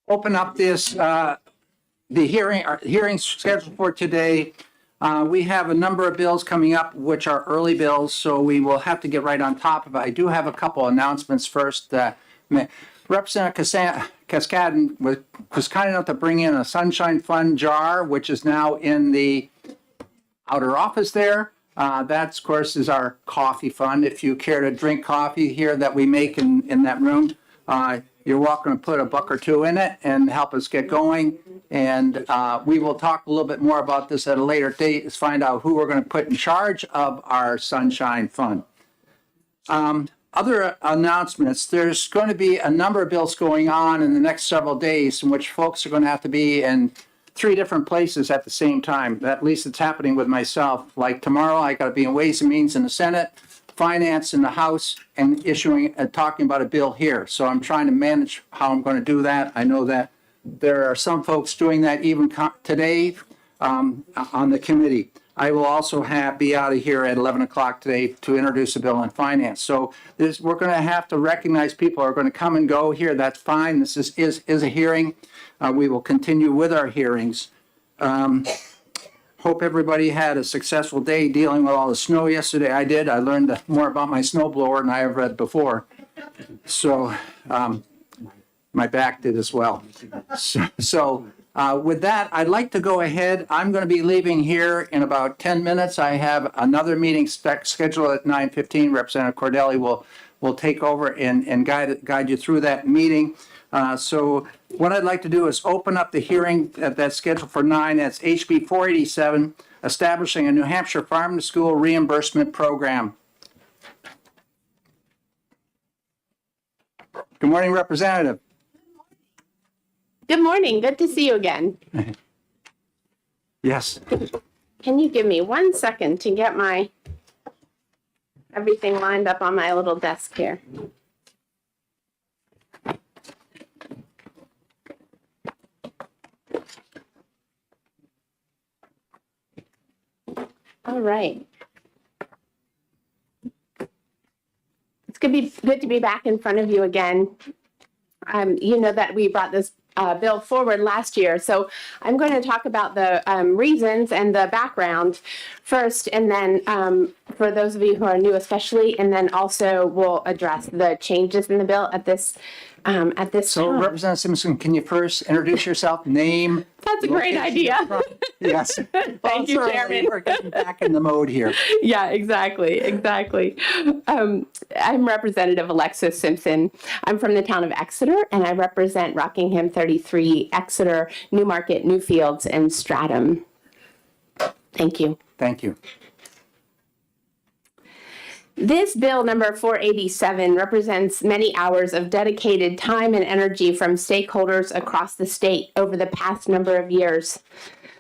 open up the hearing scheduled for today. We have a number of bills coming up, which are early bills, so we will have to get right on top of it. I do have a couple announcements first. Representative Cascadden was kind enough to bring in a Sunshine Fund jar, which is now in the outer office there. That, of course, is our coffee fund. If you care to drink coffee here that we make in that room, you're welcome to put a buck or two in it and help us get going. And we will talk a little bit more about this at a later date, is find out who we're going to put in charge of our Sunshine Fund. Other announcements, there's going to be a number of bills going on in the next several days in which folks are going to have to be in 3 different places at the same time. At least it's happening with myself. Like tomorrow, I got to be in Ways and Means in the Senate, Finance in the House, and talking about a bill here. So I'm trying to manage how I'm going to do that. I know that there are some folks doing that even today on the committee. I will also be out of here at 11 o'clock today to introduce a bill on finance. So we're going to have to recognize people are going to come and go here. That's fine. This is a hearing. We will continue with our hearings. Hope everybody had a successful day dealing with all the snow yesterday. I did. I learned more about my snowblower than I ever read before. So my back did as well. So with that, I'd like to go ahead. I'm going to be leaving here in about 10 minutes. I have another meeting scheduled at 9:15. Representative Cordelli will take over and guide you through that meeting. So what I'd like to do is open up the hearing that's scheduled for 9. That's HB 487, establishing a New Hampshire Farm to School reimbursement program. Good morning, Representative. Good morning. Good to see you again. Yes. Can you give me 1 second to get everything lined up on my little desk here? All right. It's good to be back in front of you again. You know that we brought this bill forward last year, so I'm going to talk about the reasons and the background first, and then for those of you who are new especially, and then also we'll address the changes in the bill at this time. So Representative Simpson, can you first introduce yourself, name? That's a great idea. Yes. Thank you, Chairman. We're getting back in the mode here. Yeah, exactly. I'm Representative Alexis Simpson. I'm from the town of Exeter, and I represent Rockingham 33, Exeter, Newmarket, Newfields, and Stratham. Thank you. Thank you. This bill number 487 represents many hours of dedicated time and energy from stakeholders across the state over the past number of years.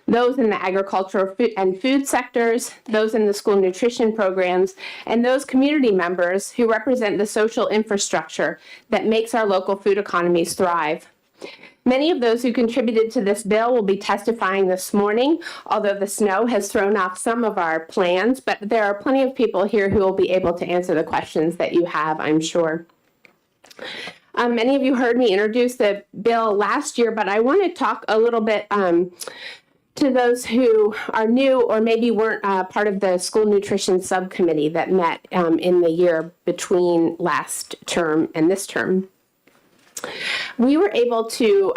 Those in the agricultural and food sectors, those in the school nutrition programs, and those community members who represent the social infrastructure that makes our local food economies thrive. Many of those who contributed to this bill will be testifying this morning, although the snow has thrown off some of our plans, but there are plenty of people here who will be able to answer the questions that you have, I'm sure. Many of you heard me introduce the bill last year, but I want to talk a little bit to those who are new or maybe weren't part of the school nutrition subcommittee that met in the year between last term and this term. We were able to,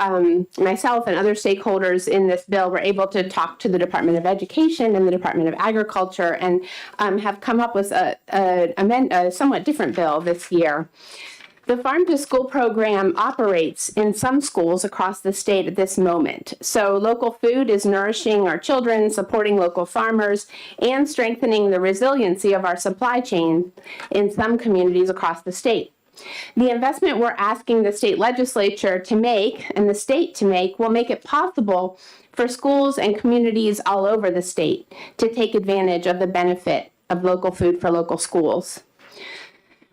myself and other stakeholders in this bill were able to talk to the Department of Education and the Department of Agriculture and have come up with a somewhat different bill this year. The Farm to School program operates in some schools across the state at this moment. So local food is nourishing our children, supporting local farmers, and strengthening the resiliency of our supply chain in some communities across the state. The investment we're asking the state legislature to make and the state to make will make it possible for schools and communities all over the state to take advantage of the benefit of local food for local schools.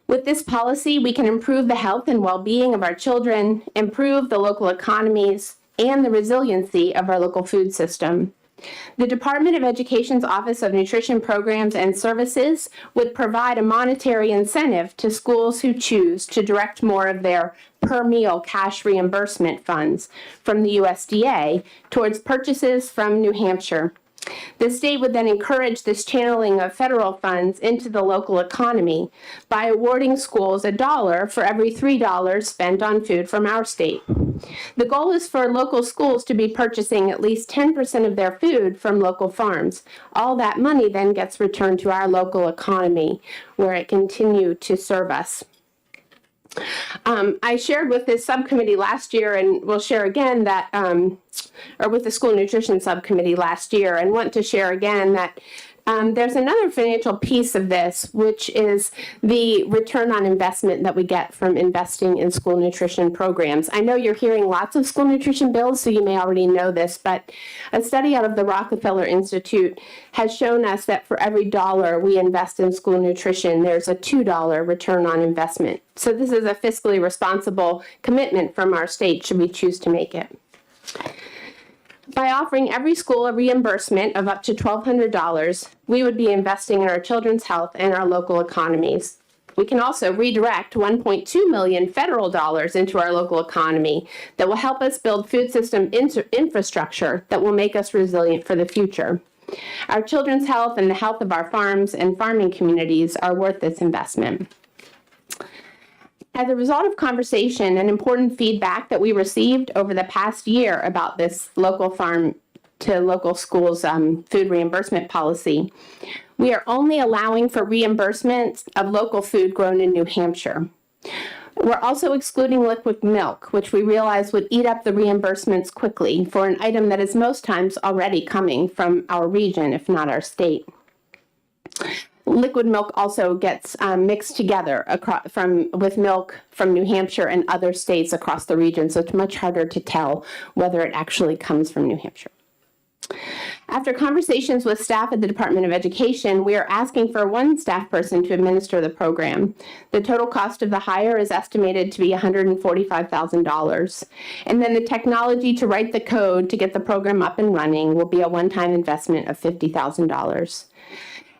With this policy, we can improve the health and well-being of our children, improve the local economies, and the resiliency of our local food system. The Department of Education's Office of Nutrition Programs and Services would provide a monetary incentive to schools who choose to direct more of their per meal cash reimbursement funds from the USDA towards purchases from New Hampshire. The state would then encourage this channeling of federal funds into the local economy by awarding schools $1 for every $3 spent on food from our state. The goal is for local schools to be purchasing at least 10% of their food from local farms. All that money then gets returned to our local economy, where it continues to serve us. I shared with this subcommittee last year, and will share again that, or with the school nutrition subcommittee last year, and want to share again that there's another financial piece of this, which is the return on investment that we get from investing in school nutrition programs. I know you're hearing lots of school nutrition bills, so you may already know this, but a study out of the Rockefeller Institute has shown us that for every dollar we invest in school nutrition, there's a $2 return on investment. So this is a fiscally responsible commitment from our state, should we choose to make it. By offering every school a reimbursement of up to $1,200, we would be investing in our children's health and our local economies. We can also redirect $1.2 million federal dollars into our local economy that will help us build food system infrastructure that will make us resilient for the future. Our children's health and the health of our farms and farming communities are worth this investment. As a result of conversation and important feedback that we received over the past year about this local farm to local schools food reimbursement policy, we are only allowing for reimbursements of local food grown in New Hampshire. We're also excluding liquid milk, which we realize would eat up the reimbursements quickly for an item that is most times already coming from our region, if not our state. Liquid milk also gets mixed together with milk from New Hampshire and other states across the region, so it's much harder to tell whether it actually comes from New Hampshire. After conversations with staff at the Department of Education, we are asking for one staff person to administer the program. The total cost of the hire is estimated to be $145,000. And then the technology to write the code to get the program up and running will be a one-time investment of $50,000.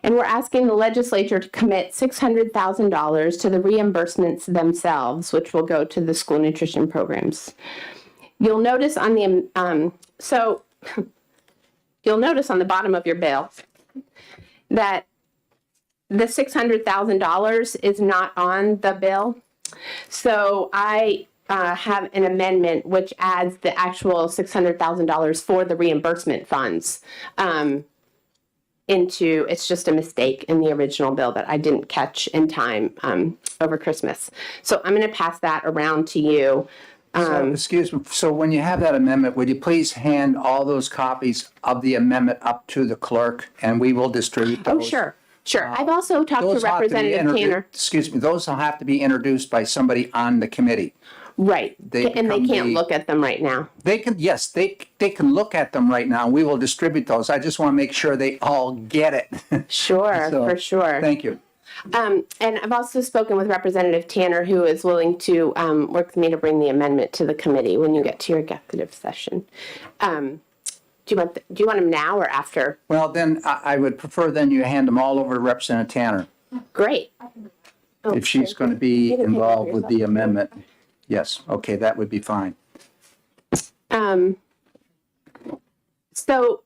And we're asking the legislature to commit $600,000 to the reimbursements themselves, which will go to the school nutrition programs. You'll notice on the you'll notice on the bottom of your bill that the $600,000 is not on the bill. So I have an amendment which adds the actual $600,000 for the reimbursement funds. It's just a mistake in the original bill that I didn't catch in time over Christmas. So I'm going to pass that around to you. Excuse me, so when you have that amendment, would you please hand all those copies of the amendment up to the clerk, and we will distribute those? Oh, sure. I've also talked to Representative Tanner. Excuse me, those will have to be introduced by somebody on the committee. Right, and they can't look at them right now. They can, yes, they can look at them right now. We will distribute those. I just want to make sure they all get it. Sure, for sure. Thank you. And I've also spoken with Representative Tanner, who is willing to work with me to bring the amendment to the committee when you get to your executive session. Do you want them now or after? Well, then I would prefer then you hand them all over to Representative Tanner. Great. If she's going to be involved with the amendment. Yes, okay, that would be fine. So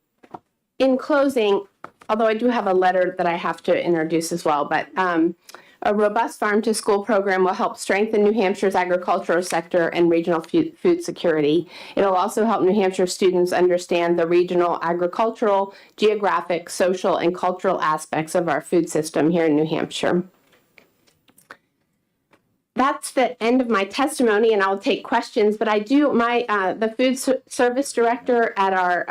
in closing, although I do have a letter that I have to introduce as well, but a robust farm to school program will help strengthen New Hampshire's agricultural sector and regional food security. It'll also help New Hampshire students understand the regional agricultural, geographic, social, and cultural aspects of our food system here in New Hampshire. That's the end of my testimony, and I'll take questions, but I do, the food service director at our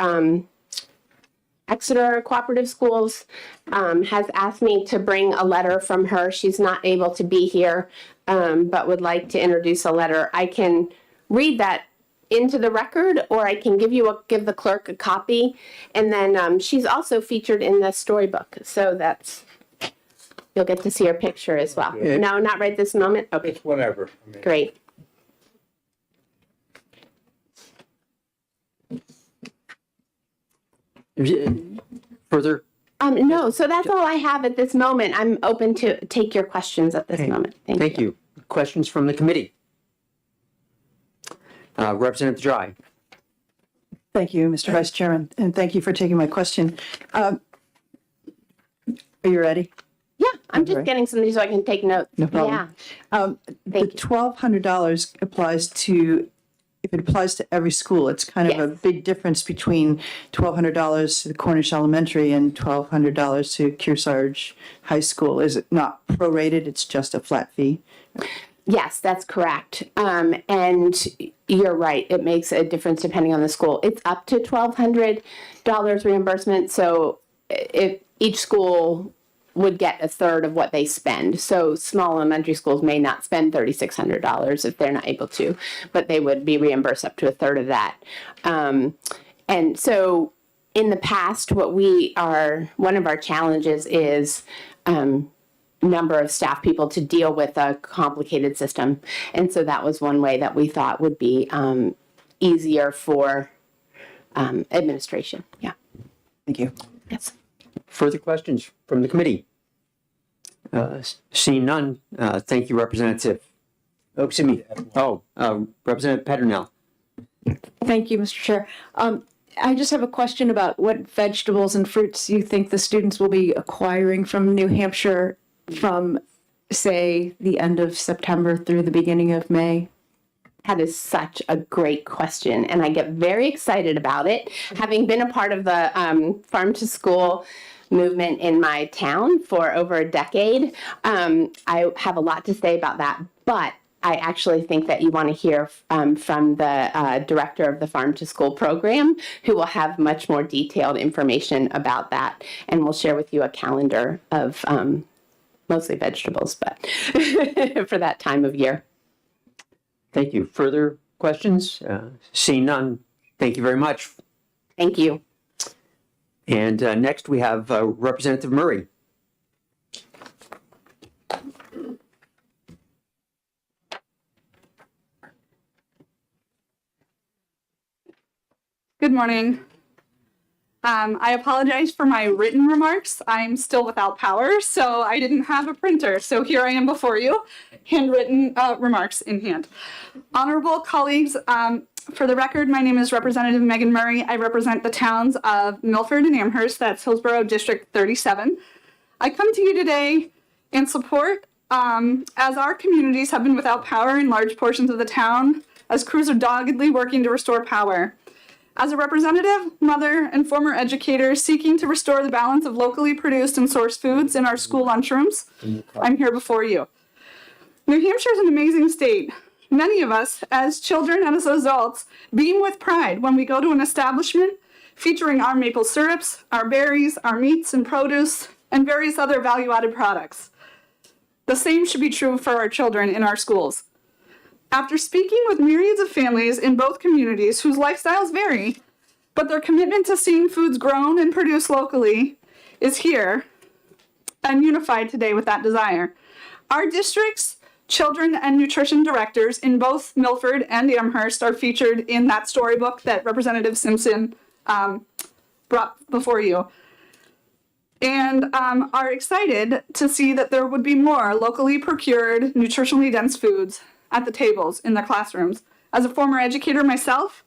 Exeter Cooperative Schools has asked me to bring a letter from her. She's not able to be here, but would like to introduce a letter. I can read that into the record, or I can give the clerk a copy, and then she's also featured in the storybook, so that's, you'll get to see her picture as well. No, not right this moment? Okay. It's whatever. Great. Further? No, so that's all I have at this moment. I'm open to take your questions at this moment. Thank you. Questions from the committee? Representative Dry. Thank you, Mr. Vice Chairman, and thank you for taking my question. Are you ready? Yeah, I'm just Right. getting something so I can take notes. No problem. Yeah. The $1,200 applies to, if it applies to every school, it's kind of a Yes. big difference between $1,200 to Cornish Elementary and $1,200 to Kearsarge High School. Is it not prorated? It's just a flat fee? Yes, that's correct. And you're right. It makes a difference depending on the school. It's up to $1,200 reimbursement. So if each school would get a third of what they spend. So small elementary schools may not spend $3,600 if they're not able to, but they would be reimbursed up to a third of that. And so in the past, one of our challenges is number of staff people to deal with a complicated system. And so that was one way that we thought would be easier for administration. Yeah. Thank you. Yes. Further questions from the committee? Seeing none, thank you, Representative. Oh, excuse me. Representative Petronell. Thank you, Mr. Chair. I just have a question about what vegetables and fruits you think the students will be acquiring from New Hampshire from, say, the end of September through the beginning of May. That is such a great question, and I get very excited about it. Having been a part of the farm to school movement in my town for over a decade, I have a lot to say about that, but I actually think that you want to hear from the director of the Farm to School program, who will have much more detailed information about that, and we'll share with you a calendar of mostly vegetables, but for that time of year. Thank you. Further questions? Seeing none, thank you very much. Thank you. And next we have Representative Murray. Good morning. I apologize for my written remarks. I'm still without power, so I didn't have a printer. So here I am before you, handwritten remarks in hand. Honorable colleagues, for the record, my name is Representative Megan Murray. I represent the towns of Milford and Amherst, that's Hillsborough District 37. I come to you today in support as our communities have been without power in large portions of the town, as crews are doggedly working to restore power. As a representative, mother, and former educator seeking to restore the balance of locally produced and sourced foods in our school lunchrooms, I'm here before you. New Hampshire is an amazing state. Many of us, as children and as adults, beam with pride when we go to an establishment featuring our maple syrups, our berries, our meats and produce, and various other value-added products. The same should be true for our children in our schools. After speaking with myriads of families in both communities whose lifestyles vary, but their commitment to seeing foods grown and produced locally is here and unified today with that desire. Our district's children and nutrition directors in both Milford and Amherst are featured in that storybook that Representative Simpson brought before you, and are excited to see that there would be more locally procured, nutritionally dense foods at the tables in their classrooms. As a former educator myself,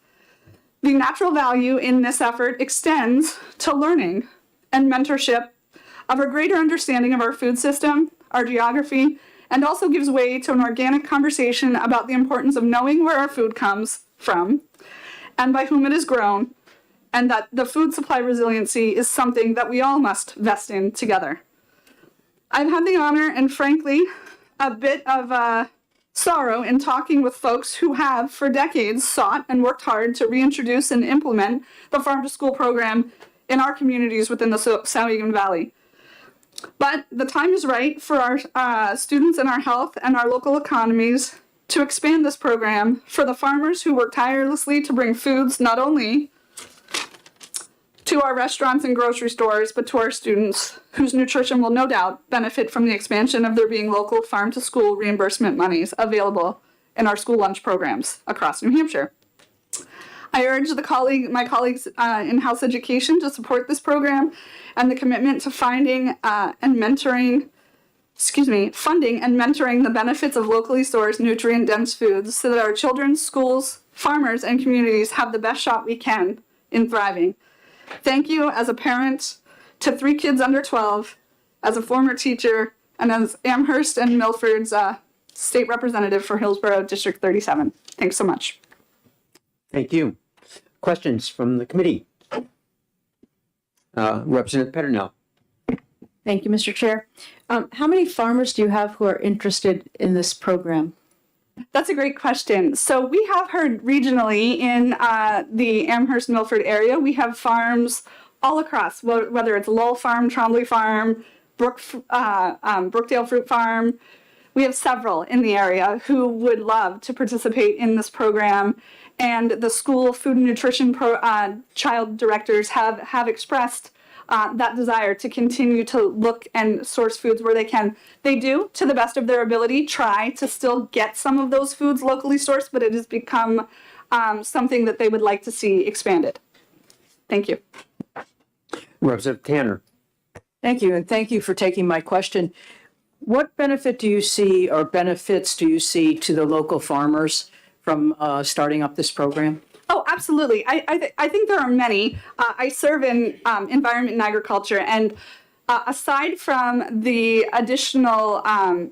the natural value in this effort extends to learning and mentorship of a greater understanding of our food system, our geography, and also gives way to an organic conversation about the importance of knowing where our food comes from and by whom it is grown, and that the food supply resiliency is something that we all must invest in together. I've had the honor and frankly, a bit of sorrow in talking with folks who have for decades sought and worked hard to reintroduce and implement the Farm to School program in our communities within the Souhegan Valley. But the time is right for our students and our health and our local economies to expand this program for the farmers who work tirelessly to bring foods not only to our restaurants and grocery stores, but to our students whose nutrition will no doubt benefit from the expansion of there being local farm to school reimbursement monies available in our school lunch programs across New Hampshire. I urge my colleagues in House Education to support this program and the commitment to funding and mentoring the benefits of locally sourced nutrient-dense foods so that our children, schools, farmers, and communities have the best shot we can in thriving. Thank you as a parent to 3 kids under 12, as a former teacher, and as Amherst and Milford's state representative for Hillsborough District 37. Thanks so much. Thank you. Questions from the committee? Representative Peternell. Thank you, Mr. Chair. How many farmers do you have who are interested in this program? That's a great question. So we have heard regionally in the Amherst Milford area, we have farms all across, whether it's Lowell Farm, Trombley Farm, Brookdale Fruit Farm. We have several in the area who would love to participate in this program. And the school food and nutrition child directors have expressed that desire to continue to look and source foods where they can. They do, to the best of their ability, try to still get some of those foods locally sourced, but it has become something that they would like to see expanded. Thank you. Representative Tanner. Thank you, and thank you for taking my question. What benefit do you see, or benefits do you see to the local farmers from starting up this program? Oh, absolutely. I think there are many. I serve in environment and agriculture, and aside from the additional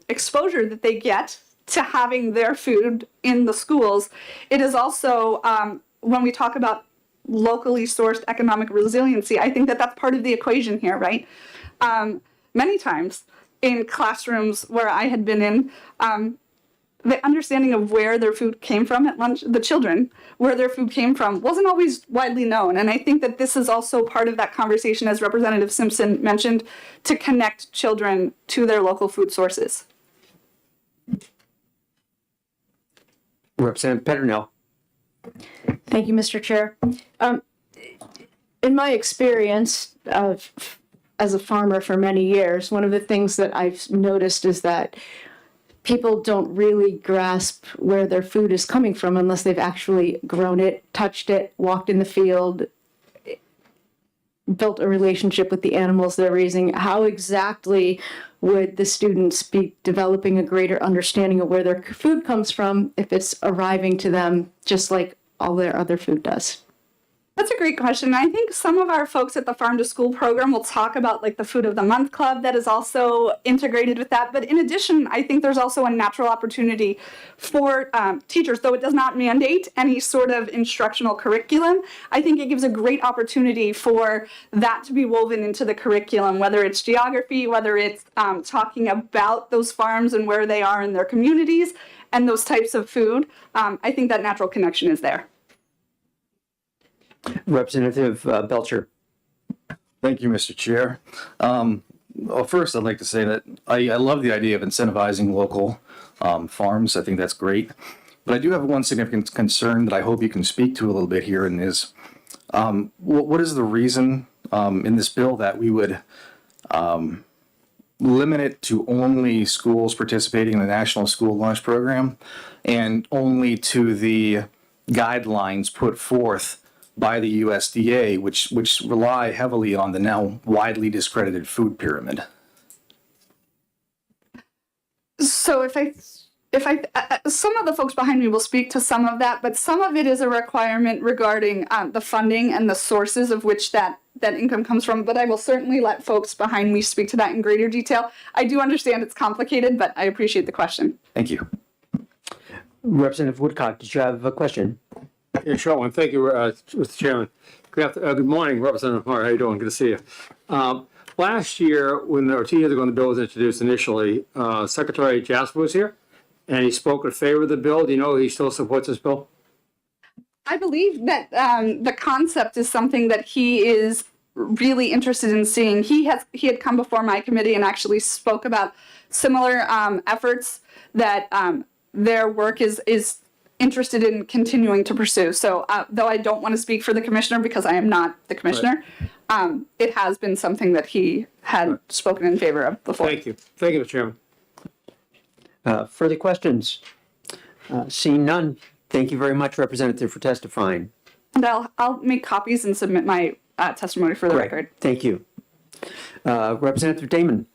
exposure that they get to having their food in the schools, it is also, when we talk about locally sourced economic resiliency, I think that that's part of the equation here, right? Many times in classrooms where I had been in, the understanding of where their food came from at lunch, the children, where their food came from, wasn't always widely known. And I think that this is also part of that conversation, as Representative Simpson mentioned, to connect children to their local food sources. Representative Peternell. Thank you, Mr. Chair. In my experience as a farmer for many years, one of the things that I've noticed is that people don't really grasp where their food is coming from unless they've actually grown it, touched it, walked in the field, built a relationship with the animals they're raising. How exactly would the students be developing a greater understanding of where their food comes from if it's arriving to them just like all their other food does? That's a great question. I think some of our folks at the Farm to School program will talk about like the Food of the Month Club that is also integrated with that. But in addition, I think there's also a natural opportunity for teachers, though it does not mandate any sort of instructional curriculum. I think it gives a great opportunity for that to be woven into the curriculum, whether it's geography, whether it's talking about those farms and where they are in their communities and those types of food. I think that natural connection is there. Representative Belcher. Thank you, Mr. Chair. Well, first, I'd like to say that I love the idea of incentivizing local farms. I think that's great. But I do have one significant concern that I hope you can speak to a little bit here, and is what is the reason in this bill that we would limit it to only schools participating in the National School Lunch Program and only to the guidelines put forth by the USDA, which rely heavily on the now widely discredited food pyramid? So if I some of the folks behind me will speak to some of that, but some of it is a requirement regarding the funding and the sources of which that income comes from. But I will certainly let folks behind me speak to that in greater detail. I do understand it's complicated, but I appreciate the question. Thank you. Representative Woodcock, did you have a question? Yeah, short one. Thank you, Mr. Chairman. Good morning, Representative Hart. How you doing? Good to see you. Last year, when the 2 years ago when the bill was introduced initially, Secretary Jasper was here, and he spoke in favor of the bill. Do you know he still supports this bill? I believe that the concept is something that he is really interested in seeing. He had come before my committee and actually spoke about similar efforts that their work is interested in continuing to pursue. So though I don't want to speak for the commissioner because I am not the commissioner, it has been something that he had spoken in favor of before. Thank you. Thank you, Mr. Chairman. Further questions? Seeing none, thank you very much, Representative, for testifying. And I'll make copies and submit my testimony for the Great. record. Thank you. Representative Damon.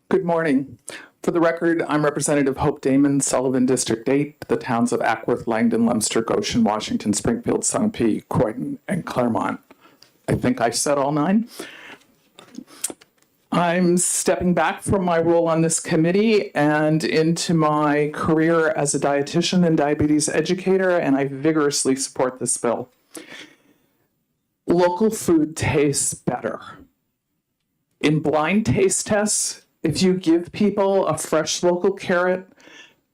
Good morning. For the record, I'm Representative Hope Damon, Sullivan District 8, the towns of Ackworth, Langdon, Leominster, Goshen, Washington, Springfield, Sunapee, Croydon, and Claremont. I think I said all 9. I'm stepping back from my role on this committee and into my career as a dietitian and diabetes educator, and I vigorously support this bill. Local food tastes better. In blind taste tests, if you give people a fresh local carrot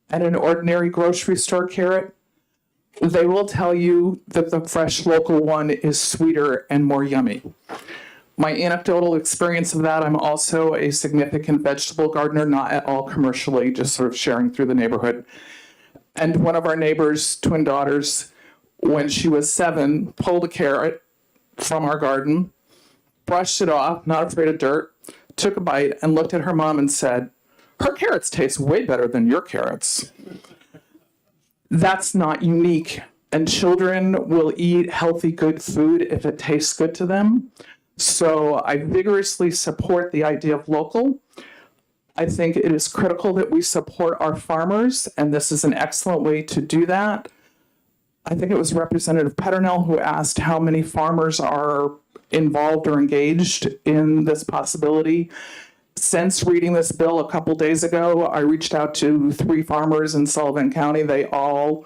and an ordinary grocery store carrot, they will tell you that the fresh local one is sweeter and more yummy. My anecdotal experience of that, I'm also a significant vegetable gardener, not at all commercially, just sort of sharing through the neighborhood. And one of our neighbors' twin daughters, when she was 7, pulled a carrot from our garden, brushed it off, not afraid of dirt, took a bite and looked at her mom and said, "Her carrots taste way better than your carrots." That's not unique. And children will eat healthy, good food if it tastes good to them. So I vigorously support the idea of local. I think it is critical that we support our farmers, and this is an excellent way to do that. I think it was Representative Peternell who asked how many farmers are involved or engaged in this possibility. Since reading this bill a couple days ago, I reached out to 3 farmers in Sullivan County. They all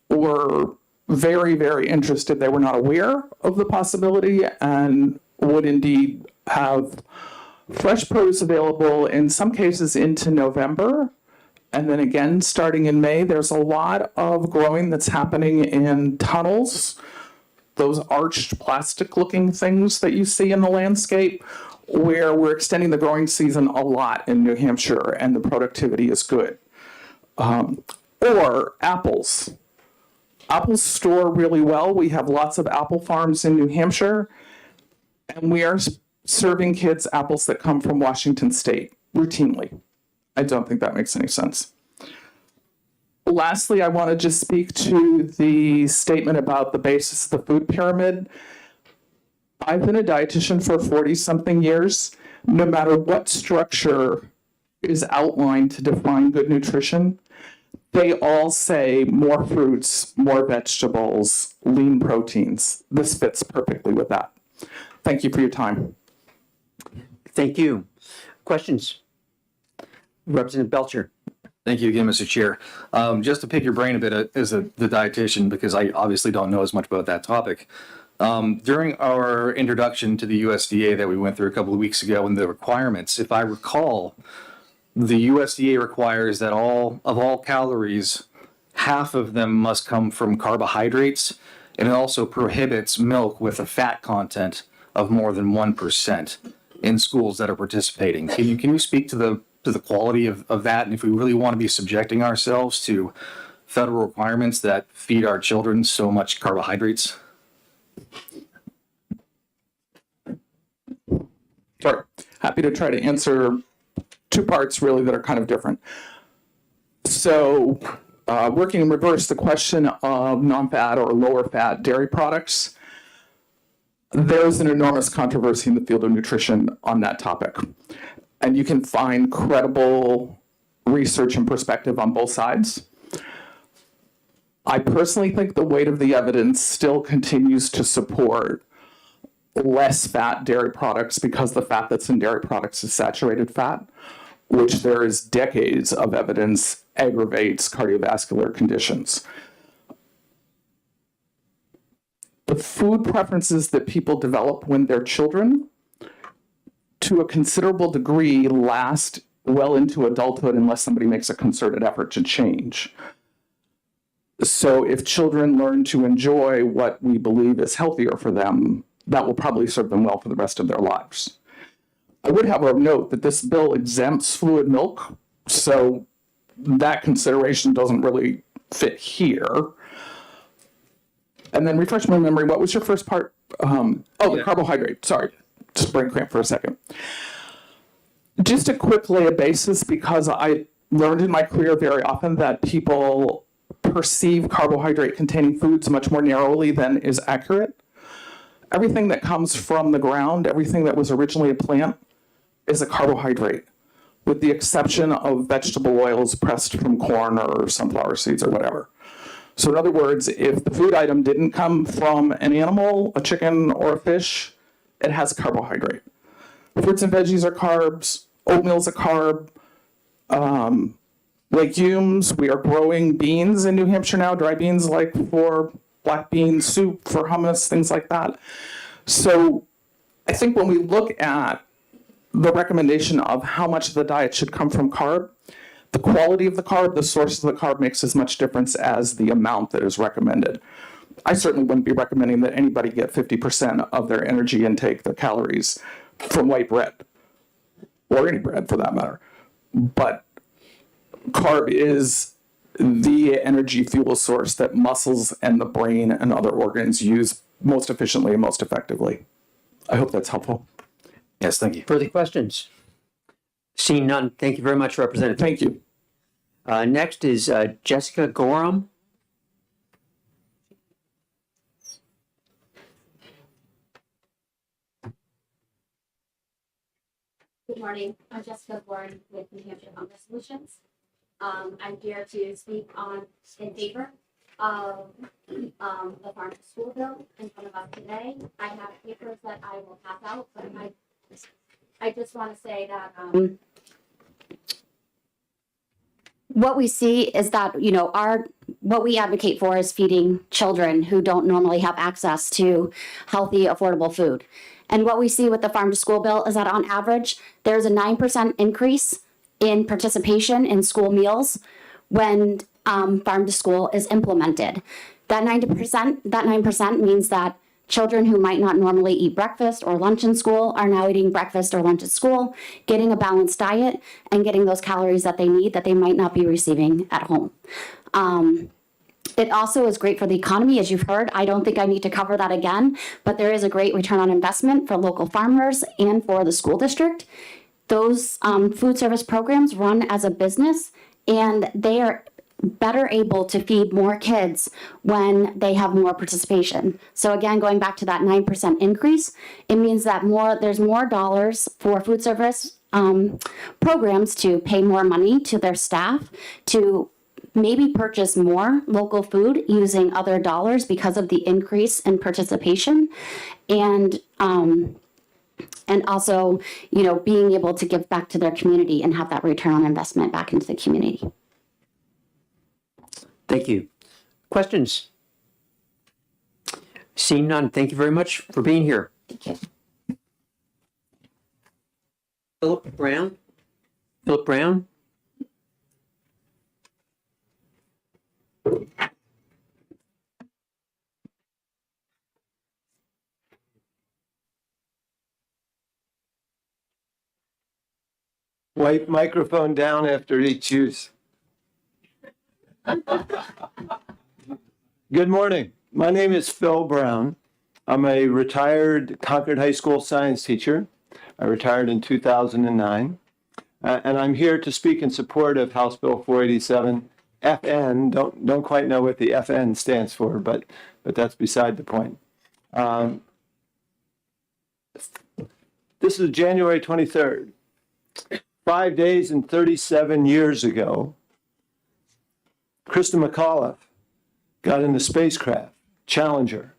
were very, very interested. They were not aware of the possibility and would indeed have fresh produce available in some cases into November. And then again, starting in May, there's a lot of growing that's happening in tunnels, those arched plastic looking things that you see in the landscape, where we're extending the growing season a lot in New Hampshire and the productivity is good. Or apples. Apples store really well. We have lots of apple farms in New Hampshire, and we are serving kids apples that come from Washington State routinely. I don't think that makes any sense. Lastly, I want to just speak to the statement about the basis of the food pyramid. I've been a dietitian for 40-something years. No matter what structure is outlined to define good nutrition, they all say more fruits, more vegetables, lean proteins. This fits perfectly with that. Thank you for your time. Thank you. Questions? Representative Belcher. Thank you again, Mr. Chair. Just to pick your brain a bit as the dietitian, because I obviously don't know as much about that topic. During our introduction to the USDA that we went through a couple of weeks ago and the requirements, if I recall, the USDA requires that all calories, half of them must come from carbohydrates, and it also prohibits milk with a fat content of more than 1% in schools that are participating. Can you speak to the quality of that, and if we really want to be subjecting ourselves to federal requirements that feed our children so much carbohydrates? Sorry, happy to try to answer 2 parts really that are kind of different. So working in reverse, the question of non-fat or lower fat dairy products, there's an enormous controversy in the field of nutrition on that topic. And you can find credible research and perspective on both sides. I personally think the weight of the evidence still continues to support less fat dairy products because the fat that's in dairy products is saturated fat, which there is decades of evidence aggravates cardiovascular conditions. The food preferences that people develop when they're children, to a considerable degree, last well into adulthood unless somebody makes a concerted effort to change. So if children learn to enjoy what we believe is healthier for them, that will probably serve them well for the rest of their lives. I would have a note that this bill exempts fluid milk, so that consideration doesn't really fit here. And then refresh my memory, what was your first part? The carbohydrate, sorry. just brain cramp for a second. Just to quick lay a basis, because I learned in my career very often that people perceive carbohydrate containing foods much more narrowly than is accurate. Everything that comes from the ground, everything that was originally a plant, is a carbohydrate, with the exception of vegetable oils pressed from corn or sunflower seeds or whatever. So in other words, if the food item didn't come from an animal, a chicken or a fish, it has a carbohydrate. Fruits and veggies are carbs, oatmeal's a carb, legumes, we are growing beans in New Hampshire now, dry beans like for black bean soup, for hummus, things like that. So I think when we look at the recommendation of how much of the diet should come from carb, the quality of the carb, the source of the carb makes as much difference as the amount that is recommended. I certainly wouldn't be recommending that anybody get 50% of their energy intake, their calories, from white bread, or any bread for that matter. But carb is the energy fuel source that muscles and the brain and other organs use most efficiently and most effectively. I hope that's helpful. Yes, thank you. Further questions? Seeing none, thank you very much, Representative. Thank you. Next is Jessica Gorham. Good morning. I'm Jessica Warren with New Hampshire Hunger Solutions. I'm here to speak in favor of the farm to school bill in front of us today. I have papers that I will pass out, but I just want to say that what we see is that, you know, what we advocate for is feeding children who don't normally have access to healthy, affordable food. And what we see with the farm to school bill is that on average, there's a 9% increase in participation in school meals when farm to school is implemented. That 9% means that children who might not normally eat breakfast or lunch in school are now eating breakfast or lunch at school, getting a balanced diet, and getting those calories that they need that they might not be receiving at home. It also is great for the economy, as you've heard. I don't think I need to cover that again, but there is a great return on investment for local farmers and for the school district. Those food service programs run as a business, and they are better able to feed more kids when they have more participation. So again, going back to that 9% increase, it means that there's more dollars for food service programs to pay more money to their staff, to maybe purchase more local food using other dollars because of the increase in participation, and also, you know, being able to give back to their community and have that return on investment back into the community. Thank you. Questions? Seeing none, thank you very much for being here. Philip Brown? Philip Brown? Wipe microphone down after each use. Good morning. My name is Phil Brown. I'm a retired Concord High School science teacher. I retired in 2009. And I'm here to speak in support of House Bill 487 FN. Don't quite know what the FN stands for, but that's beside the point. This is January 23rd. 5 days and 37 years ago, Krista McAuliffe got in the spacecraft, Challenger.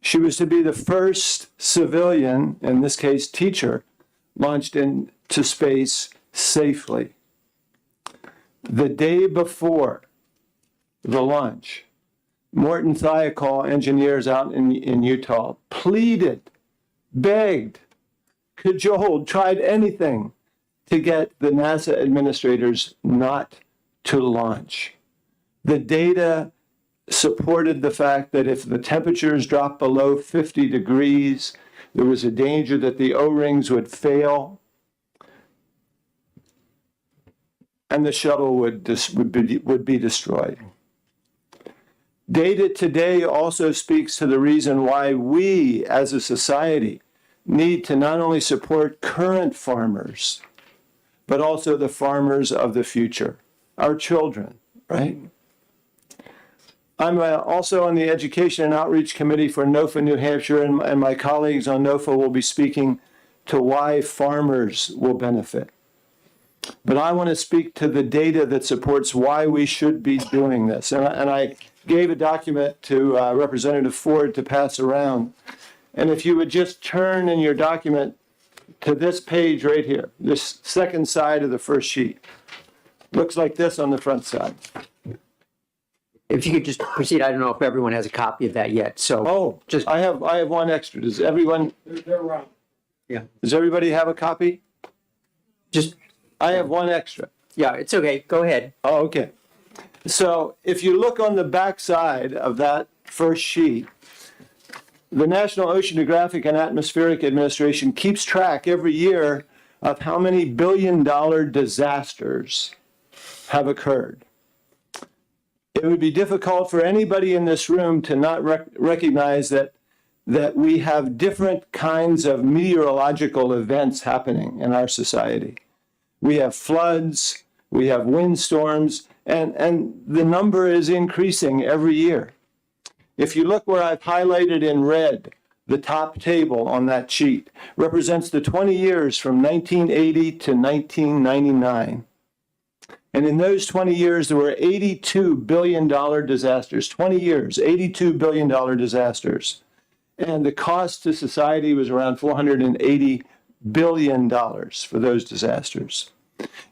She was to be the first civilian, in this case teacher, launched into space safely. The day before the launch, Morton Thiokol engineers out in Utah pleaded, begged, cajoled, tried anything to get the NASA administrators not to launch. The data supported the fact that if the temperatures dropped below 50 degrees, there was a danger that the O-rings would fail and the shuttle would be destroyed. Data today also speaks to the reason why we as a society need to not only support current farmers, but also the farmers of the future, our children, right? I'm also on the Education and Outreach Committee for NOFA New Hampshire, and my colleagues on NOFA will be speaking to why farmers will benefit. But I want to speak to the data that supports why we should be doing this. And I gave a document to Representative Ford to pass around. And if you would just turn in your document to this page right here, this second side of the first sheet. Looks like this on the front side. If you could just proceed, I don't know if everyone has a copy of that yet, so. Oh, just I have one extra. Does everyone? Yeah. Does everybody have a copy? Just, I have one extra. yeah, it's okay, go ahead. Oh, okay. So if you look on the back side of that first sheet, the National Oceanographic and Atmospheric Administration keeps track every year of how many billion-dollar disasters have occurred. It would be difficult for anybody in this room to not recognize that we have different kinds of meteorological events happening in our society. We have floods, we have windstorms, and the number is increasing every year. If you look where I've highlighted in red, the top table on that sheet represents the 20 years from 1980 to 1999. And in those 20 years, there were $82 billion disasters. 20 years, $82 billion disasters. And the cost to society was around $480 billion for those disasters.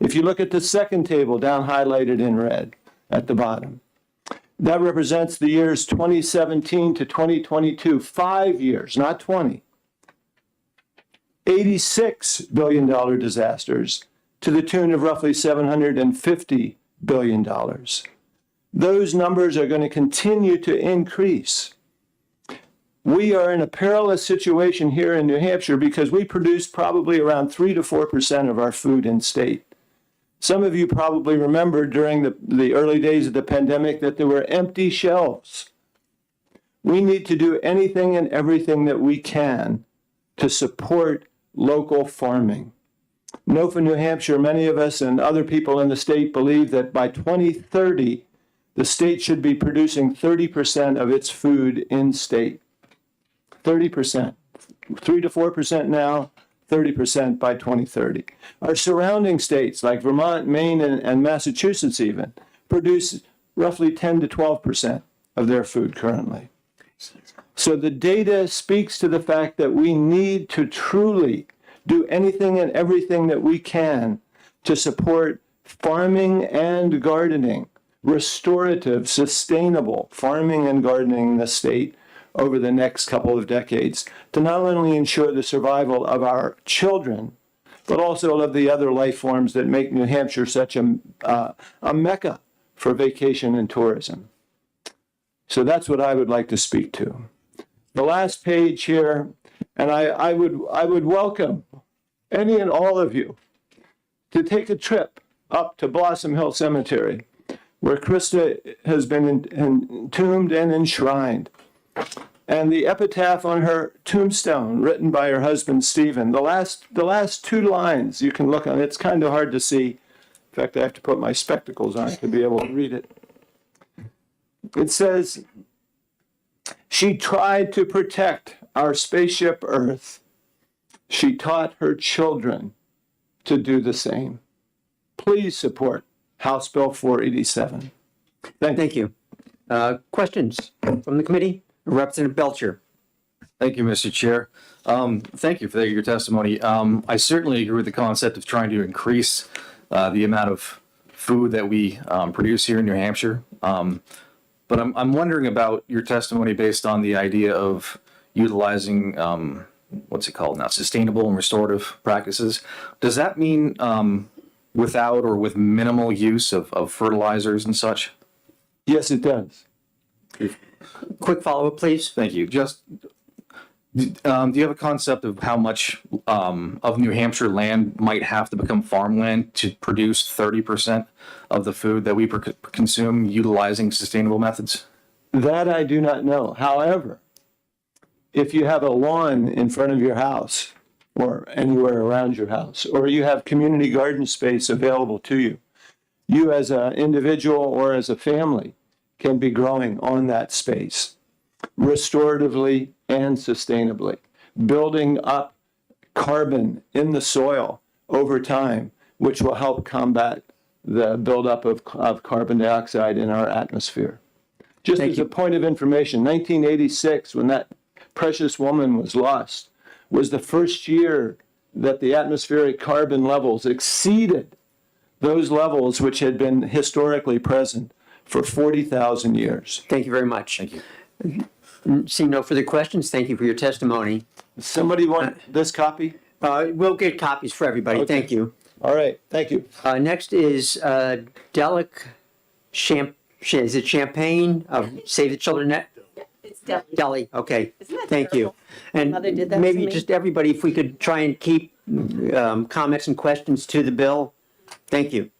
If you look at the second table down highlighted in red at the bottom, that represents the years 2017 to 2022, 5 years, not 20. $86 billion disasters to the tune of roughly $750 billion. Those numbers are going to continue to increase. We are in a perilous situation here in New Hampshire because we produce probably around 3 to 4% of our food in state. Some of you probably remember during the early days of the pandemic that there were empty shelves. We need to do anything and everything that we can to support local farming. NOFA New Hampshire, many of us and other people in the state believe that by 2030, the state should be producing 30% of its food in state. 30%. 3 to 4% now, 30% by 2030. Our surrounding states like Vermont, Maine, and Massachusetts even produce roughly 10 to 12% of their food currently. So the data speaks to the fact that we need to truly do anything and everything that we can to support farming and gardening, restorative, sustainable farming and gardening in the state over the next couple of decades to not only ensure the survival of our children, but also of the other life forms that make New Hampshire such a mecca for vacation and tourism. So that's what I would like to speak to. The last page here, and I would welcome any and all of you to take a trip up to Blossom Hill Cemetery, where Krista has been entombed and enshrined. And the epitaph on her tombstone, written by her husband, Stephen, the last two lines you can look on, it's kind of hard to see. In fact, I have to put my spectacles on to be able to read it. It says, "She tried to protect our spaceship Earth. She taught her children to do the same." Please support House Bill 487. Thank you. Questions from the committee? Representative Belcher. Thank you, Mr. Chair. Thank you for your testimony. I certainly agree with the concept of trying to increase the amount of food that we produce here in New Hampshire. But I'm wondering about your testimony based on the idea of utilizing, what's it called now, sustainable and restorative practices. Does that mean without or with minimal use of fertilizers and such? Yes, it does. Quick follow-up, please. Thank you. Just, do you have a concept of how much of New Hampshire land might have to become farmland to produce 30% of the food that we consume utilizing sustainable methods? That I do not know. However, if you have a lawn in front of your house or anywhere around your house, or you have community garden space available to you, you as an individual or as a family can be growing on that space restoratively and sustainably, building up carbon in the soil over time, which will help combat the buildup of carbon dioxide in our atmosphere. Just as a point of information, 1986, when that precious woman was lost, was the first year that the atmospheric carbon levels exceeded those levels which had been historically present for 40,000 years. Thank you very much. Thank you. Seeing no further questions, thank you for your testimony. Somebody want this copy? We'll get copies for everybody. Okay. Thank you. All right, thank you. Next is Delic is it Champagne of Save the Children Net? It's Deli. Deli, okay. Isn't that Thank you. And Mother did that to maybe me. just everybody, if we could try and keep comments and questions to the bill. Thank you.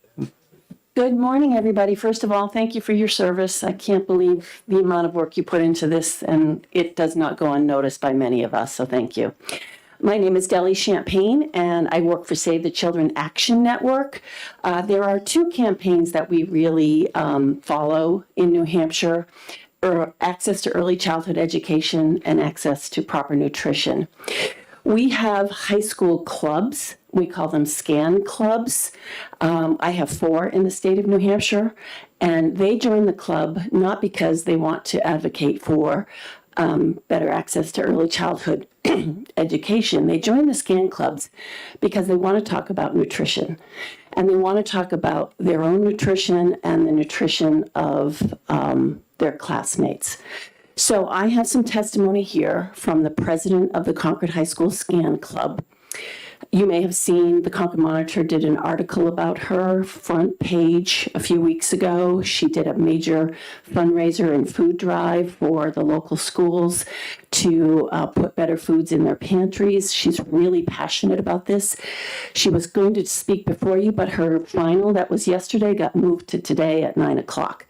Good morning, everybody. First of all, thank you for your service. I can't believe the amount of work you put into this, and it does not go unnoticed by many of us, so thank you. My name is Deli Champagne, and I work for Save the Children Action Network. There are two campaigns that we really follow in New Hampshire: access to early childhood education and access to proper nutrition. We have high school clubs. We call them SCAN clubs. I have 4 in the state of New Hampshire, and they join the club not because they want to advocate for better access to early childhood education. They join the SCAN clubs because they want to talk about nutrition, and they want to talk about their own nutrition and the nutrition of their classmates. So I have some testimony here from the president of the Concord High School SCAN Club. You may have seen the Concord Monitor did an article about her front page a few weeks ago. She did a major fundraiser and food drive for the local schools to put better foods in their pantries. She's really passionate about this. She was going to speak before you, but her final that was yesterday got moved to today at 9 o'clock.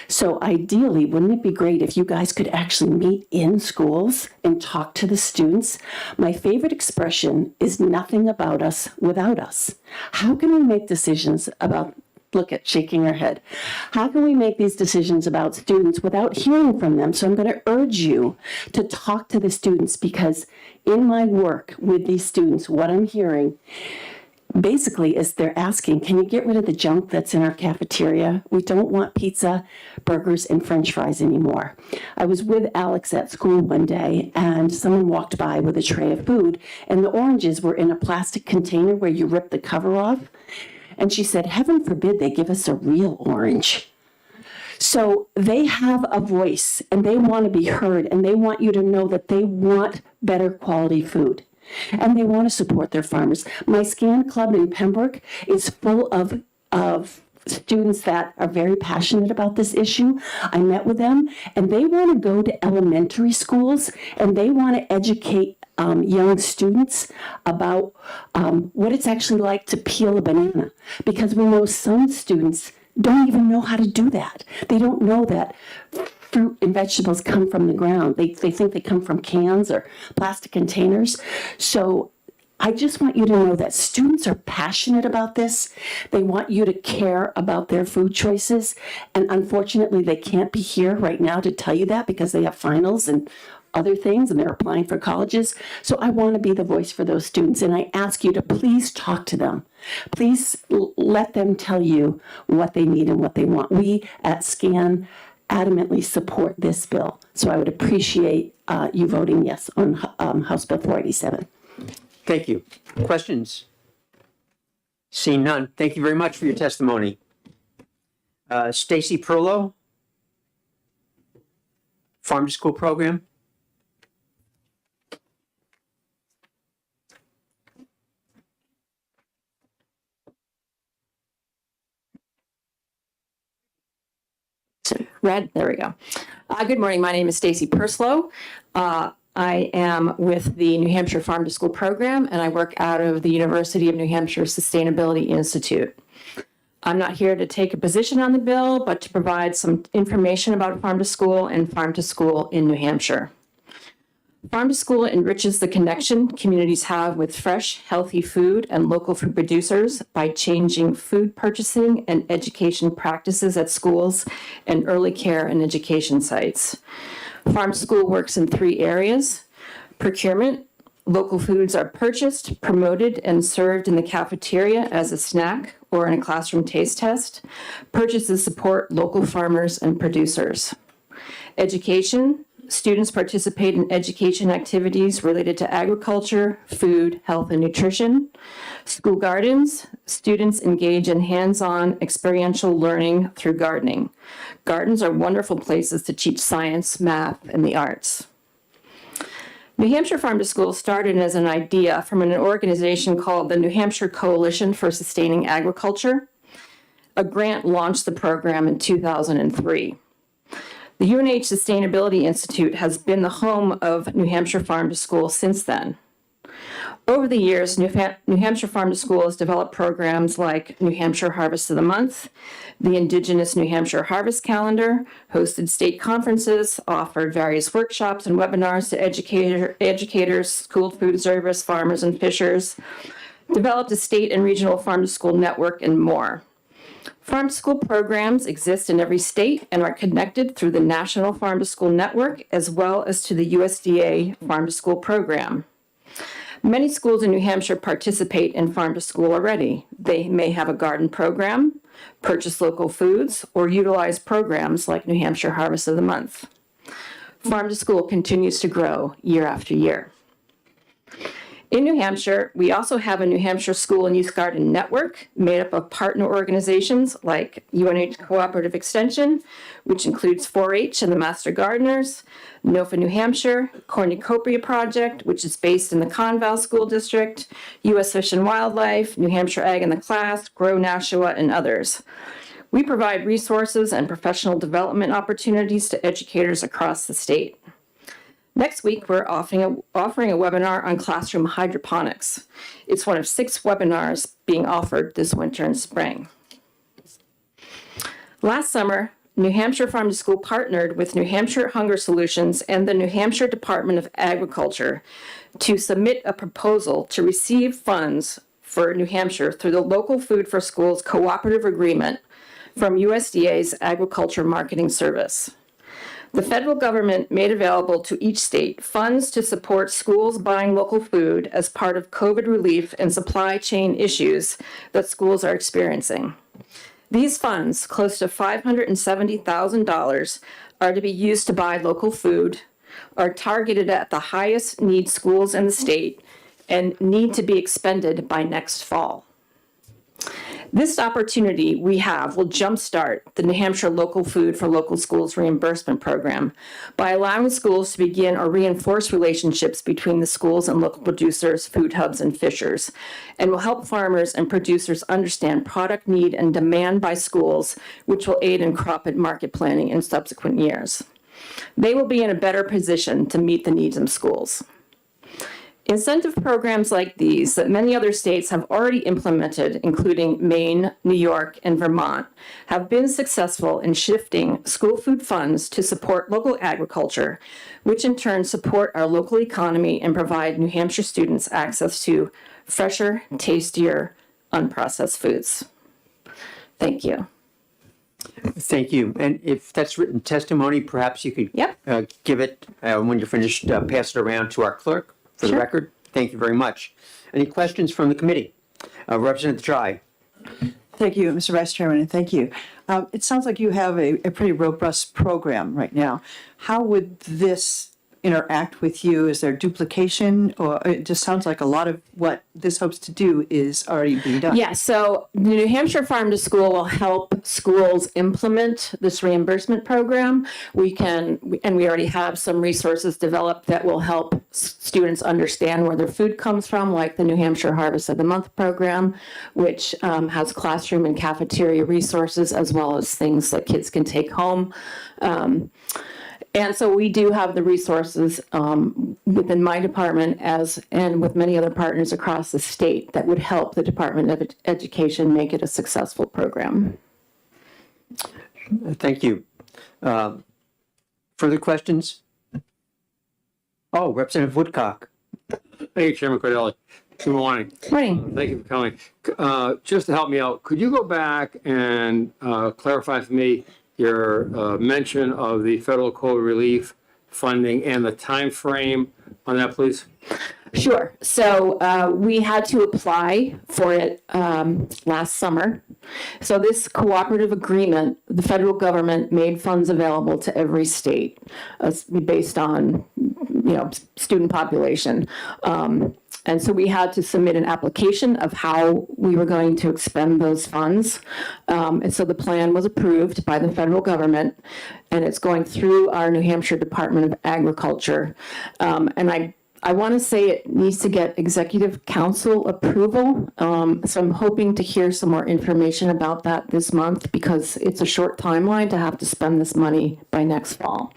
So ideally, wouldn't it be great if you guys could actually meet in schools and talk to the students? My favorite expression is nothing about us without us. How can we make decisions about, look at shaking her head, how can we make these decisions about students without hearing from them? So I'm going to urge you to talk to the students, because in my work with these students, what I'm hearing basically is they're asking, can you get rid of the junk that's in our cafeteria? We don't want pizza, burgers, and French fries anymore. I was with Alex at school one day, and someone walked by with a tray of food, and the oranges were in a plastic container where you rip the cover off. And she said, heaven forbid they give us a real orange. So they have a voice, and they want to be heard, and they want you to know that they want better quality food. And they want to support their farmers. My SCAN club in Pembroke is full of students that are very passionate about this issue. I met with them, and they want to go to elementary schools, and they want to educate young students about what it's actually like to peel a banana, because we know some students don't even know how to do that. They don't know that fruit and vegetables come from the ground. They think they come from cans or plastic containers. So I just want you to know that students are passionate about this. They want you to care about their food choices. And unfortunately, they can't be here right now to tell you that because they have finals and other things, and they're applying for colleges. So I want to be the voice for those students, and I ask you to please talk to them. Please let them tell you what they need and what they want. We at SCAN adamantly support this bill, so I would appreciate you voting yes on House Bill 487. Thank you. Questions? Seeing none. Thank you very much for your testimony. Stacy Perlow, Farm to School Program. Red, there we go. Good morning. My name is Stacy Perslow. I am with the New Hampshire Farm to School program, and I work out of the University of New Hampshire Sustainability Institute. I'm not here to take a position on the bill, but to provide some information about farm to school and farm to school in New Hampshire. Farm to School enriches the connection communities have with fresh, healthy food and local food producers by changing food purchasing and education practices at schools and early care and education sites. Farm to School works in 3 areas: procurement. Local foods are purchased, promoted, and served in the cafeteria as a snack or in a classroom taste test. Purchases support local farmers and producers. Education. Students participate in education activities related to agriculture, food, health, and nutrition. School gardens. Students engage in hands-on experiential learning through gardening. Gardens are wonderful places to teach science, math, and the arts. New Hampshire Farm to School started as an idea from an organization called the New Hampshire Coalition for Sustaining Agriculture. A grant launched the program in 2003. The UNH Sustainability Institute has been the home of New Hampshire Farm to School since then. Over the years, New Hampshire Farm to School has developed programs like New Hampshire Harvest of the Month, the Indigenous New Hampshire Harvest Calendar, hosted state conferences, offered various workshops and webinars to educators, school food service, farmers, and fishers, developed a state and regional farm to school network, and more. Farm to School programs exist in every state and are connected through the National Farm to School Network as well as to the USDA Farm to School program. Many schools in New Hampshire participate in Farm to School already. They may have a garden program, purchase local foods, or utilize programs like New Hampshire Harvest of the Month. Farm to School continues to grow year after year. In New Hampshire, we also have a New Hampshire School and Youth Garden Network made up of partner organizations like UNH Cooperative Extension, which includes 4-H and the Master Gardeners, NOFA New Hampshire, Cornucopia Project, which is based in the Conval School District, U.S. Fish and Wildlife, New Hampshire Ag in the Class, Grow Nashua, and others. We provide resources and professional development opportunities to educators across the state. Next week, we're offering a webinar on classroom hydroponics. It's one of 6 webinars being offered this winter and spring. Last summer, New Hampshire Farm to School partnered with New Hampshire Hunger Solutions and the New Hampshire Department of Agriculture to submit a proposal to receive funds for New Hampshire through the Local Food for Schools Cooperative Agreement from USDA's Agriculture Marketing Service. The federal government made available to each state funds to support schools buying local food as part of COVID relief and supply chain issues that schools are experiencing. These funds, close to $570,000, are to be used to buy local food, are targeted at the highest need schools in the state, and need to be expended by next fall. This opportunity we have will jumpstart the New Hampshire Local Food for Local Schools reimbursement program by allowing schools to begin or reinforce relationships between the schools and local producers, food hubs, and fishers, and will help farmers and producers understand product need and demand by schools, which will aid in crop and market planning in subsequent years. They will be in a better position to meet the needs of schools. Incentive programs like these that many other states have already implemented, including Maine, New York, and Vermont, have been successful in shifting school food funds to support local agriculture, which in turn support our local economy and provide New Hampshire students access to fresher, tastier, unprocessed foods. Thank you. Thank you. And if that's written testimony, perhaps you could give it when you're finished, pass it around to our clerk. For the record, thank you very much. Any questions from the committee? Representative Chai. Thank you, Mr. Vice Chairman, and thank you. It sounds like you have a pretty robust program right now. How would this interact with you? Is there duplication, or it just sounds like a lot of what this hopes to do is already being done? Yeah, so the New Hampshire Farm to School will help schools implement this reimbursement program. We already have some resources developed that will help students understand where their food comes from, like the New Hampshire Harvest of the Month program, which has classroom and cafeteria resources, as well as things that kids can take home. And so we do have the resources within my department and with many other partners across the state that would help the Department of Education make it a successful program. Thank you. Further questions? Oh, Representative Woodcock. Thank you, Chairman Cordelli. Good morning. Morning. Thank you for coming. Just to help me out, could you go back and clarify for me your mention of the federal COVID relief funding and the time frame on that, please? Sure. So we had to apply for it last summer. So this cooperative agreement, the federal government made funds available to every state based on, student population. And so we had to submit an application of how we were going to expend those funds. And so the plan was approved by the federal government, and it's going through our New Hampshire Department of Agriculture. And I want to say it needs to get executive council approval. So I'm hoping to hear some more information about that this month, because it's a short timeline to have to spend this money by next fall.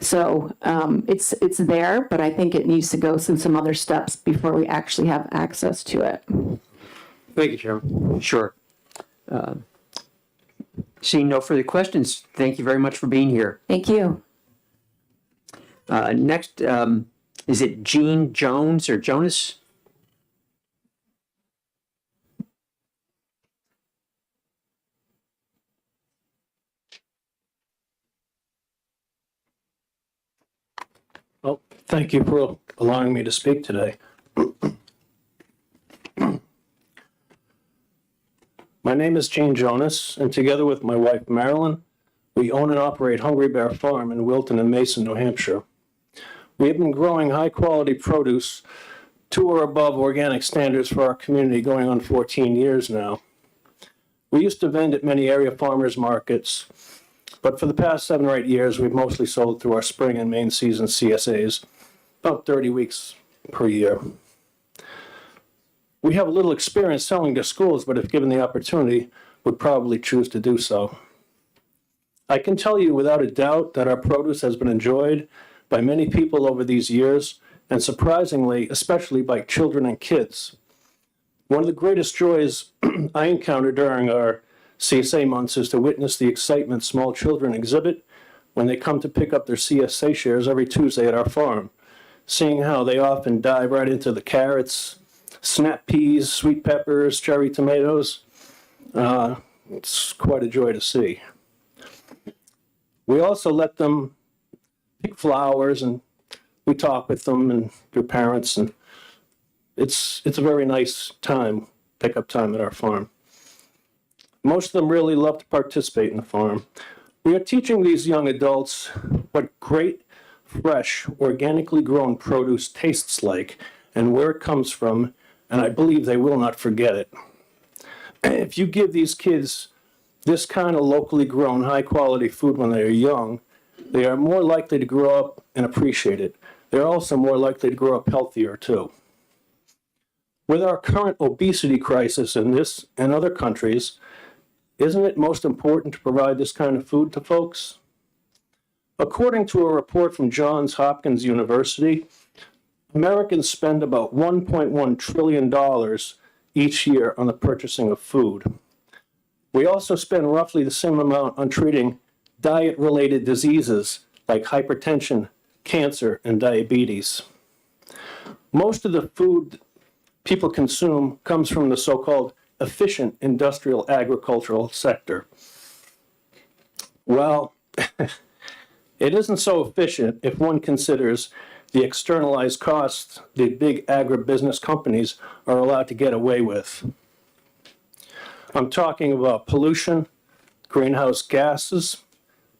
So it's there, but I think it needs to go through some other steps before we actually have access to it. Thank you, Chairman. Sure. Seeing no further questions, thank you very much for being here. Thank you. Next, is it Jean Jones or Jonas? Well, thank you for allowing me to speak today. My name is Gene Jonas, and together with my wife Marilyn, we own and operate Hungry Bear Farm in Wilton and Mason, New Hampshire. We have been growing high-quality produce to or above organic standards for our community going on 14 years now. We used to vend at many area farmers markets, but for the past 7 or 8 years, we've mostly sold through our spring and main season CSAs, about 30 weeks per year. We have a little experience selling to schools, but if given the opportunity, would probably choose to do so. I can tell you without a doubt that our produce has been enjoyed by many people over these years, and surprisingly, especially by children and kids. One of the greatest joys I encounter during our CSA months is to witness the excitement small children exhibit when they come to pick up their CSA shares every Tuesday at our farm, seeing how they often dive right into the carrots, snap peas, sweet peppers, cherry tomatoes. It's quite a joy to see. We also let them pick flowers, and we talk with them and their parents, and it's a very nice time, pickup time at our farm. Most of them really love to participate in the farm. We are teaching these young adults what great, fresh, organically grown produce tastes like and where it comes from, and I believe they will not forget it. If you give these kids this kind of locally grown, high-quality food when they are young, they are more likely to grow up and appreciate it. They're also more likely to grow up healthier, too. With our current obesity crisis in this and other countries, isn't it most important to provide this kind of food to folks? According to a report from Johns Hopkins University, Americans spend about $1.1 trillion each year on the purchasing of food. We also spend roughly the same amount on treating diet-related diseases like hypertension, cancer, and diabetes. Most of the food people consume comes from the so-called efficient industrial agricultural sector. Well, it isn't so efficient if one considers the externalized costs the big agribusiness companies are allowed to get away with. I'm talking about pollution, greenhouse gases,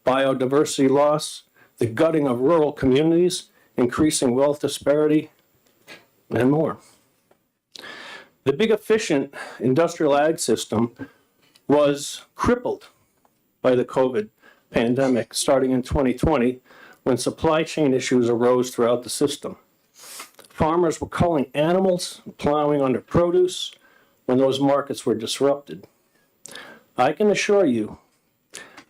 biodiversity loss, the gutting of rural communities, increasing wealth disparity, and more. The big efficient industrial ag system was crippled by the COVID pandemic starting in 2020 when supply chain issues arose throughout the system. Farmers were culling animals, plowing under produce when those markets were disrupted. I can assure you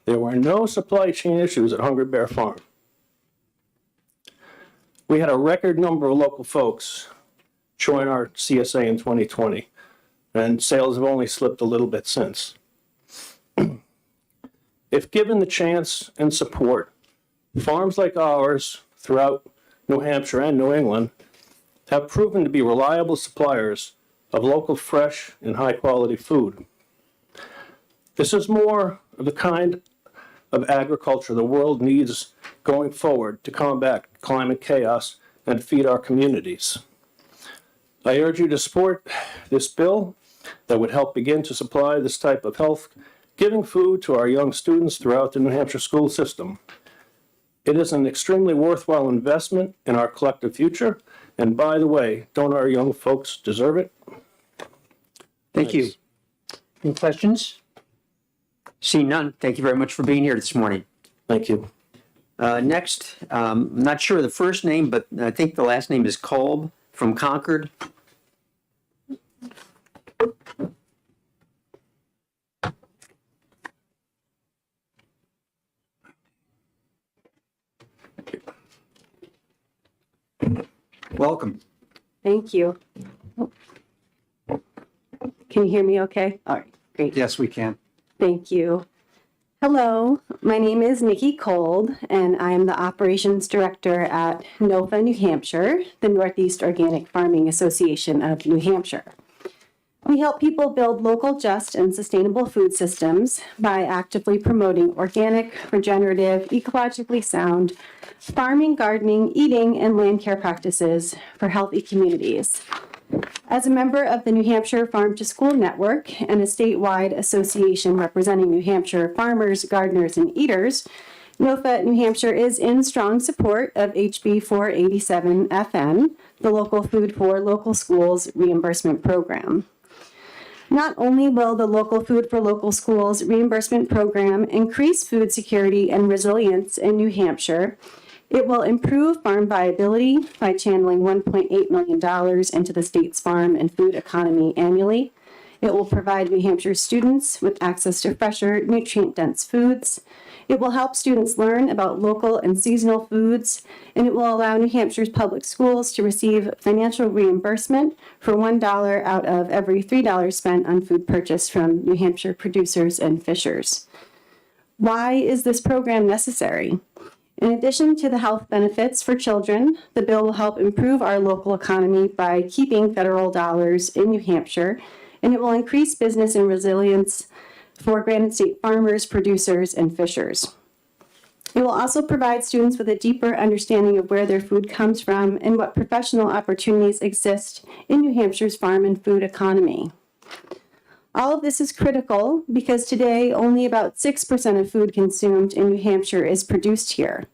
there were no supply chain issues at Hungry Bear Farm. We had a record number of local folks join our CSA in 2020, and sales have only slipped a little bit since. If given the chance and support, farms like ours throughout New Hampshire, and New England have proven to be reliable suppliers of local, fresh, and high-quality food. This is more of the kind of agriculture the world needs going forward to combat climate chaos and feed our communities. I urge you to support this bill that would help begin to supply this type of health-giving food to our young students throughout the New Hampshire school system. It is an extremely worthwhile investment in our collective future, and by the way, don't our young folks deserve it? Thank you. Any questions? Seeing none, thank you very much for being here this morning. Thank you. Next, I'm not sure of the first name, but I think the last name is Kolb from Concord. Welcome. Thank you. Can you hear me okay? All right, great. Yes, we can. Thank you. Hello, my name is Nikki Kolb, and I am the Operations Director at NOFA, New Hampshire, the Northeast Organic Farming Association of New Hampshire. We help people build local, just, and sustainable food systems by actively promoting organic, regenerative, ecologically sound farming, gardening, eating, and land care practices for healthy communities. As a member of the New Hampshire Farm to School Network and a statewide association representing New Hampshire farmers, gardeners, and eaters, NOFA New Hampshire is in strong support of HB 487 FN, the Local Food for Local Schools reimbursement program. Not only will the Local Food for Local Schools reimbursement program increase food security and resilience in New Hampshire, it will improve farm viability by channeling $1.8 million into the state's farm and food economy annually. It will provide New Hampshire students with access to fresher, nutrient-dense foods. It will help students learn about local and seasonal foods, and it will allow New Hampshire's public schools to receive financial reimbursement for $1 out of every $3 spent on food purchased from New Hampshire producers and fishers. Why is this program necessary? In addition to the health benefits for children, the bill will help improve our local economy by keeping federal dollars in New Hampshire, and it will increase business and resilience for Granite State farmers, producers, and fishers. It will also provide students with a deeper understanding of where their food comes from and what professional opportunities exist in New Hampshire's farm and food economy. All of this is critical because today only about 6% of food consumed in New Hampshire is produced here.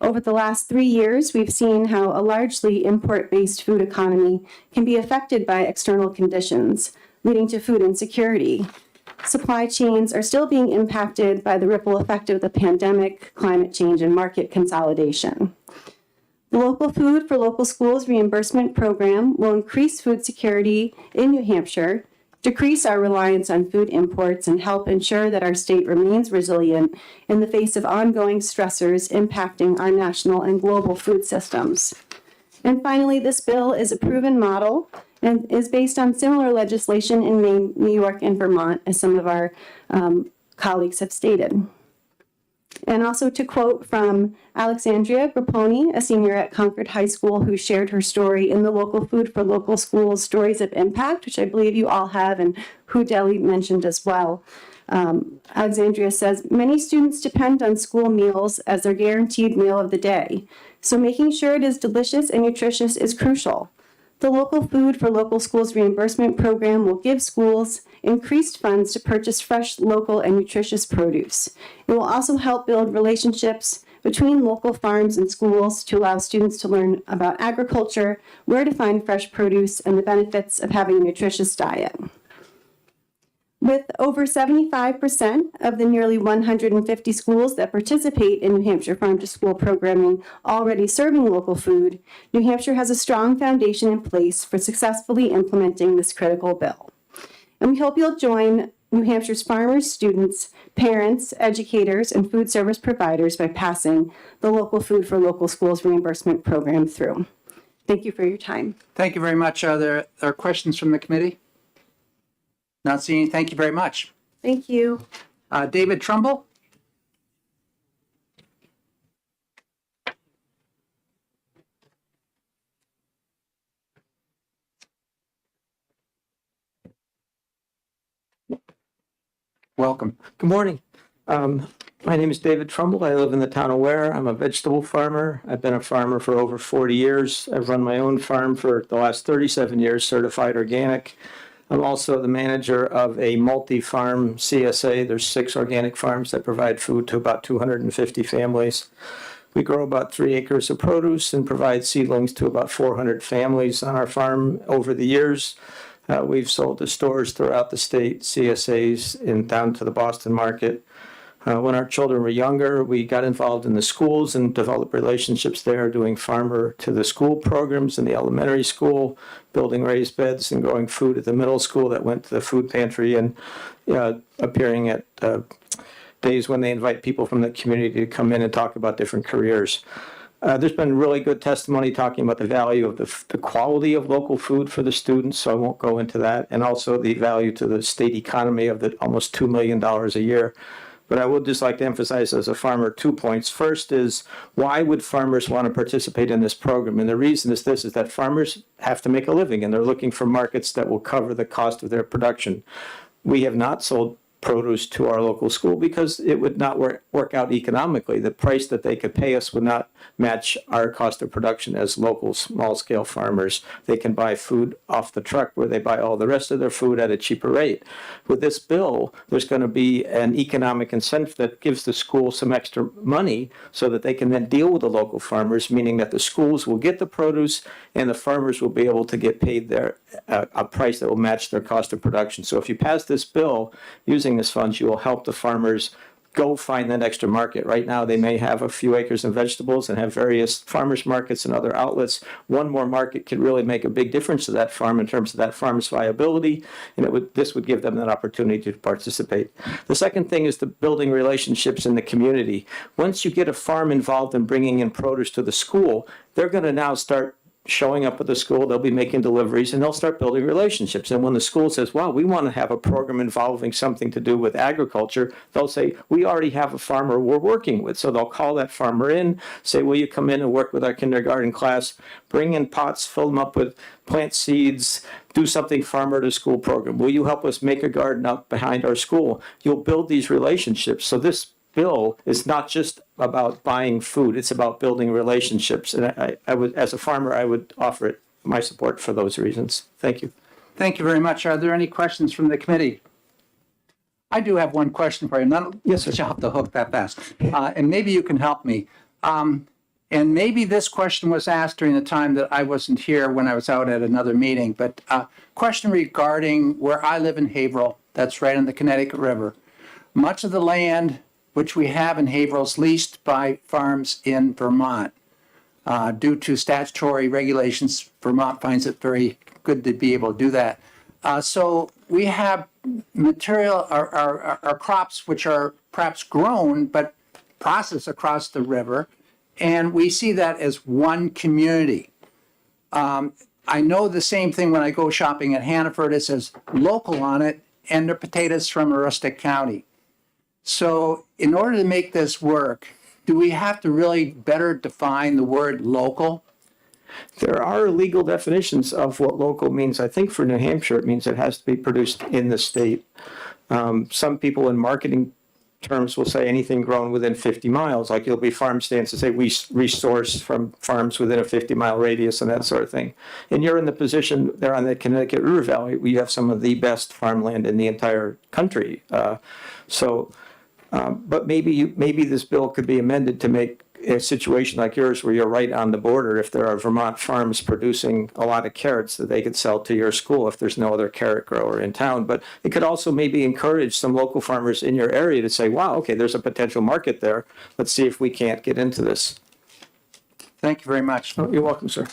Over the last 3 years, we've seen how a largely import-based food economy can be affected by external conditions, leading to food insecurity. Supply chains are still being impacted by the ripple effect of the pandemic, climate change, and market consolidation. The Local Food for Local Schools reimbursement program will increase food security in New Hampshire, decrease our reliance on food imports, and help ensure that our state remains resilient in the face of ongoing stressors impacting our national and global food systems. And finally, this bill is a proven model and is based on similar legislation in Maine, New York, and Vermont, as some of our colleagues have stated. And also to quote from Alexandria Grapponi, a senior at Concord High School who shared her story in the Local Food for Local Schools Stories of Impact, which I believe you all have, and who Deli mentioned as well. Alexandria says, many students depend on school meals as their guaranteed meal of the day, so making sure it is delicious and nutritious is crucial. The Local Food for Local Schools reimbursement program will give schools increased funds to purchase fresh, local, and nutritious produce. It will also help build relationships between local farms and schools to allow students to learn about agriculture, where to find fresh produce, and the benefits of having a nutritious diet. With over 75% of the nearly 150 schools that participate in New Hampshire Farm to School programming already serving local food, New Hampshire has a strong foundation in place for successfully implementing this critical bill. And we hope you'll join New Hampshire's farmers, students, parents, educators, and food service providers by passing the Local Food for Local Schools reimbursement program through. Thank you for your time. Thank you very much. There are questions from the committee? Not seeing any. Thank you very much. Thank you. David Trumbull? welcome. Good morning. My name is David Trumbull. I live in the town of Ware. I'm a vegetable farmer. I've been a farmer for over 40 years. I've run my own farm for the last 37 years, certified organic. I'm also the manager of a multi-farm CSA. There's 6 organic farms that provide food to about 250 families. We grow about 3 acres of produce and provide seedlings to about 400 families on our farm over the years. We've sold to stores throughout the state, CSAs, and down to the Boston market. When our children were younger, we got involved in the schools and developed relationships there, doing farmer to the school programs in the elementary school, building raised beds and growing food at the middle school that went to the food pantry, and appearing at days when they invite people from the community to come in and talk about different careers. There's been really good testimony talking about the value of the quality of local food for the students, so I won't go into that, and also the value to the state economy of the almost $2 million a year. But I would just like to emphasize as a farmer 2 points. First is, why would farmers want to participate in this program? And the reason is this, is that farmers have to make a living and they're looking for markets that will cover the cost of their production. We have not sold produce to our local school because it would not work out economically. The price that they could pay us would not match our cost of production as local small-scale farmers. They can buy food off the truck where they buy all the rest of their food at a cheaper rate. With this bill, there's going to be an economic incentive that gives the school some extra money so that they can then deal with the local farmers, meaning that the schools will get the produce and the farmers will be able to get paid a price that will match their cost of production. So if you pass this bill using this funds, you will help the farmers go find that extra market. Right now, they may have a few acres of vegetables and have various farmers markets and other outlets. One more market could really make a big difference to that farm in terms of that farm's viability, and this would give them that opportunity to participate. The second thing is the building relationships in the community. Once you get a farm involved in bringing in produce to the school, they're going to now start showing up at the school, they'll be making deliveries, and they'll start building relationships. And when the school says, wow, we want to have a program involving something to do with agriculture, they'll say, we already have a farmer we're working with. So they'll call that farmer in, say, will you come in and work with our kindergarten class, bring in pots, fill them up with plant seeds, do something farmer to school program. Will you help us make a garden out behind our school? You'll build these relationships. So this bill is not just about buying food, it's about building relationships. And I would, as a farmer, I would offer it my support for those reasons. Thank you. Thank you very much. Are there any questions from the committee? I do have one question for you. Yes, sir. Off the hook that fast. And maybe you can help me. And maybe this question was asked during the time that I wasn't here when I was out at another meeting, but question regarding where I live in Haverhill, that's right on the Connecticut River. Much of the land which we have in Haverhill is leased by farms in Vermont. Due to statutory regulations, Vermont finds it very good to be able to do that. So we have material, our crops which are perhaps grown but processed across the river, and we see that as one community. I know the same thing when I go shopping at Hannaford. It says local on it, and they're potatoes from Aroostook County. So in order to make this work, do we have to really better define the word local? There are legal definitions of what local means. I think for New Hampshire, it means it has to be produced in the state. Some people in marketing terms will say anything grown within 50 miles, like you'll be farm stands to say we resource from farms within a 50-mile radius and that sort of thing. And you're in the position there on the Connecticut River Valley, we have some of the best farmland in the entire country. But maybe this bill could be amended to make a situation like yours where you're right on the border. If there are Vermont farms producing a lot of carrots that they could sell to your school if there's no other carrot grower in town. But it could also maybe encourage some local farmers in your area to say, wow, okay, there's a potential market there. Let's see if we can't get into this. Thank you very much. Oh, you're welcome, sir.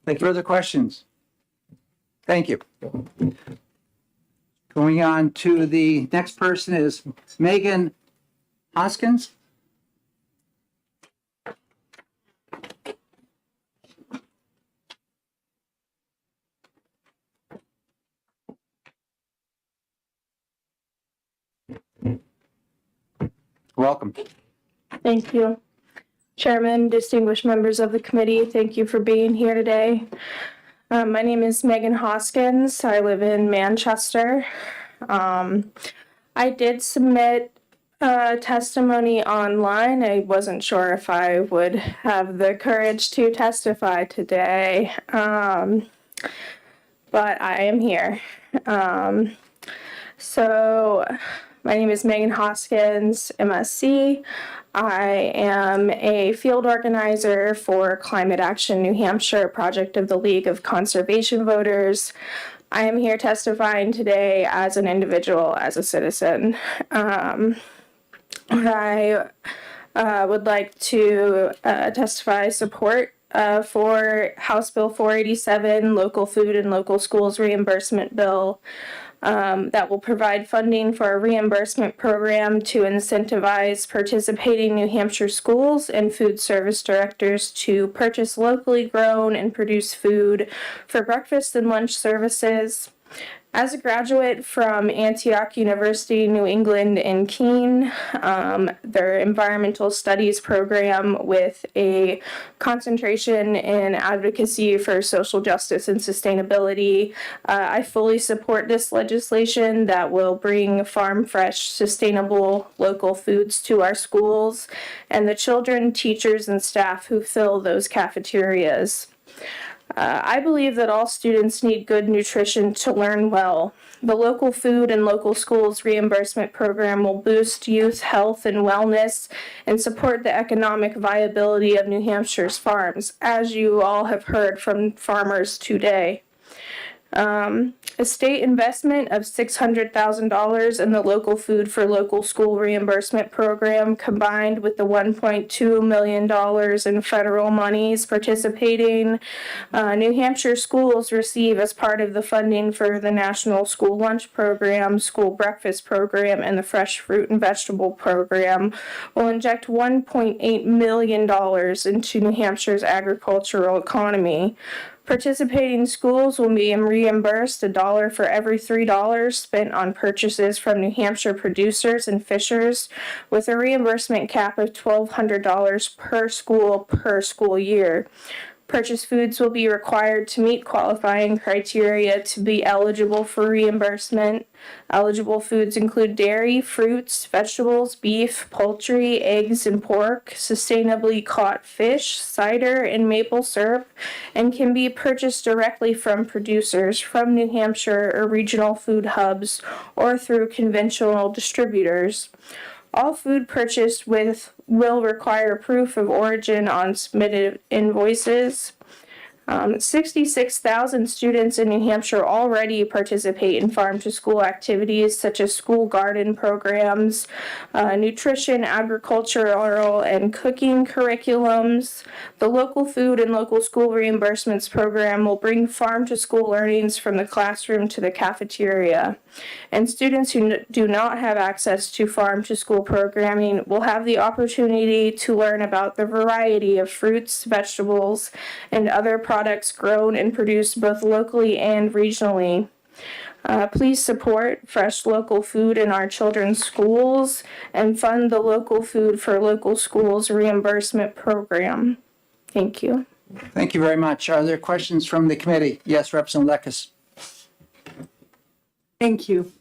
Thank you. Further questions? Thank you. Going on to the next person is Megan Hoskins. Welcome. Thank you. Chairman, distinguished members of the committee, thank you for being here today. My name is Megan Hoskins. I live in Manchester. I I did submit testimony online. I wasn't sure if I would have the courage to testify today, but I am here. So my name is Megan Hoskins, MSc. I am a field organizer for Climate Action New Hampshire, project of the League of Conservation Voters. I am here testifying today as an individual, as a citizen. I would like to testify support for House Bill 487, Local Food and Local Schools Reimbursement Bill, that will provide funding for a reimbursement program to incentivize participating New Hampshire schools and food service directors to purchase locally grown and produced food for breakfast and lunch services. As a graduate from Antioch University, New England in Keene, their environmental studies program with a concentration in advocacy for social justice and sustainability, I fully support this legislation that will bring farm fresh, sustainable local foods to our schools and the children, teachers, and staff who fill those cafeterias. I believe that all students need good nutrition to learn well. The Local Food and Local Schools Reimbursement Program will boost youth health and wellness and support the economic viability of New Hampshire's farms, as you all have heard from farmers today. A state investment of $600,000 in the Local Food for Local School Reimbursement Program, combined with the $1.2 million in federal monies participating New Hampshire schools receive as part of the funding for the National School Lunch Program, School Breakfast Program, and the Fresh Fruit and Vegetable Program, will inject $1.8 million into New Hampshire's agricultural economy. Participating schools will be reimbursed $1 for every $3 spent on purchases from New Hampshire producers and fishers, with a reimbursement cap of $1,200 per school year. Purchased foods will be required to meet qualifying criteria to be eligible for reimbursement. Eligible foods include dairy, fruits, vegetables, beef, poultry, eggs, and pork, sustainably caught fish, cider, and maple syrup, and can be purchased directly from producers from New Hampshire or regional food hubs or through conventional distributors. All food purchased will require proof of origin on submitted invoices. 66,000 students in New Hampshire already participate in farm-to-school activities such as school garden programs, nutrition, agricultural, and cooking curriculums. The Local Food and Local School Reimbursements Program will bring farm-to-school learnings from the classroom to the cafeteria. And students who do not have access to farm-to-school programming will have the opportunity to learn about the variety of fruits, vegetables, and other products grown and produced both locally and regionally. Please support fresh local food in our children's schools and fund the Local Food for Local Schools Reimbursement Program. Thank you. Thank you very much. Are there questions from the committee? Yes, Representative Lekis. Thank you.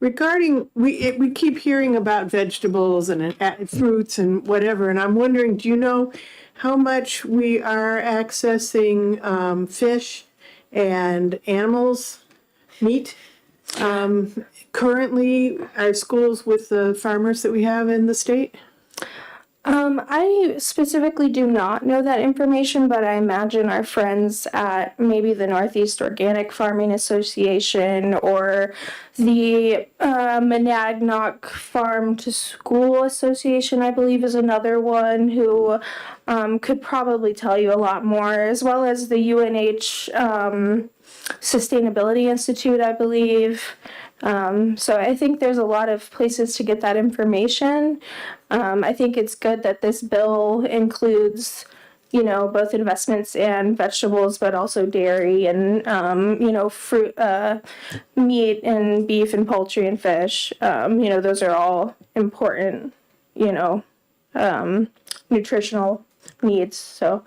Regarding, we keep hearing about vegetables and fruits and whatever, and I'm wondering, do you know how much we are accessing fish and animals, meat, currently, our schools with the farmers that we have in the state? I specifically do not know that information, but I imagine our friends at maybe the Northeast Organic Farming Association or the Monadnock Farm to School Association, I believe, is another one who could probably tell you a lot more, as well as the UNH Sustainability Institute, I believe. So I think there's a lot of places to get that information. I think it's good that this bill includes, both investments and vegetables, but also dairy and, fruit, meat and beef and poultry and fish. Those are all important, nutritional needs. So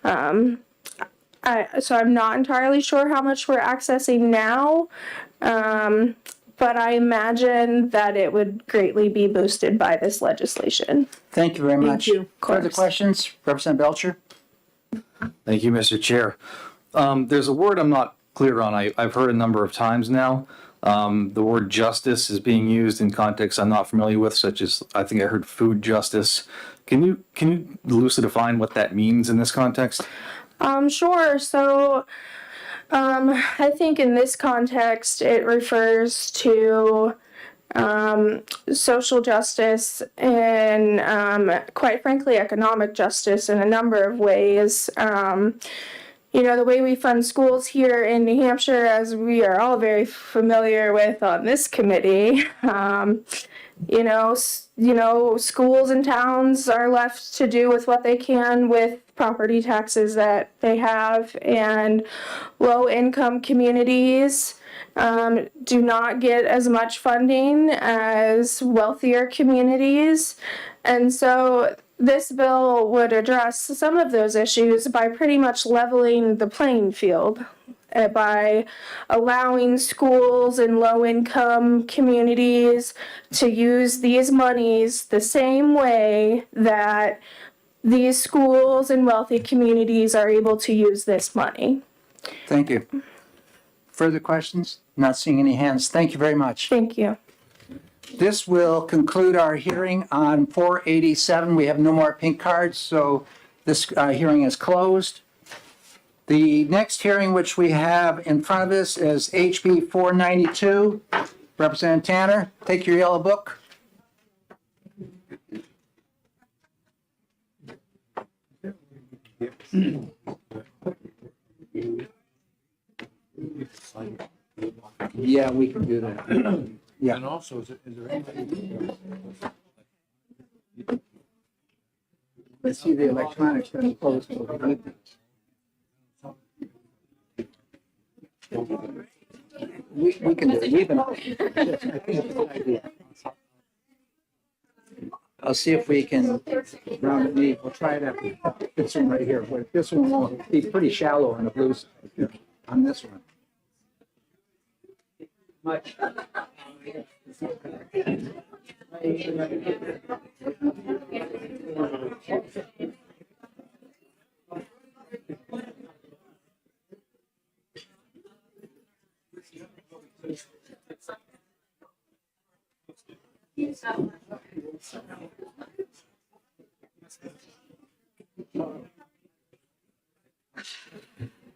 I'm not entirely sure how much we're accessing now. but I imagine that it would greatly be boosted by this legislation. Thank you very much. you. Further questions? Representative Belcher? Thank you, Mr. Chair. There's a word I'm not clear on. I've heard a number of times now. The word justice is being used in contexts I'm not familiar with, such as I think I heard food justice. Can you loosely define what that means in this context? Sure. So, I think in this context, it refers to social justice and, quite frankly, economic justice in a number of ways. The way we fund schools here in New Hampshire, as we are all very familiar with on this committee, schools and towns are left to do with what they can with property taxes that they have, and low-income communities do not get as much funding as wealthier communities. And so this bill would address some of those issues by pretty much leveling the playing field, by allowing schools in low-income communities to use these monies the same way that these schools in wealthy communities are able to use this money. Thank you. Further questions? Not seeing any hands. Thank you very much. Thank you. This will conclude our hearing on 487. We have no more pink cards, so this hearing is closed. The next hearing which we have in front of us is HB 492. Representative Tanner, take your yellow book. Yeah, we can do that. Yeah. And also, is there anybody? Let's see the electronics that are closed till the evening. We can do it. We've been. I think it's a good idea. I'll see if we can round it neat. We'll try it out. This one right here. This one will be pretty shallow on the blue side. On this one. Much.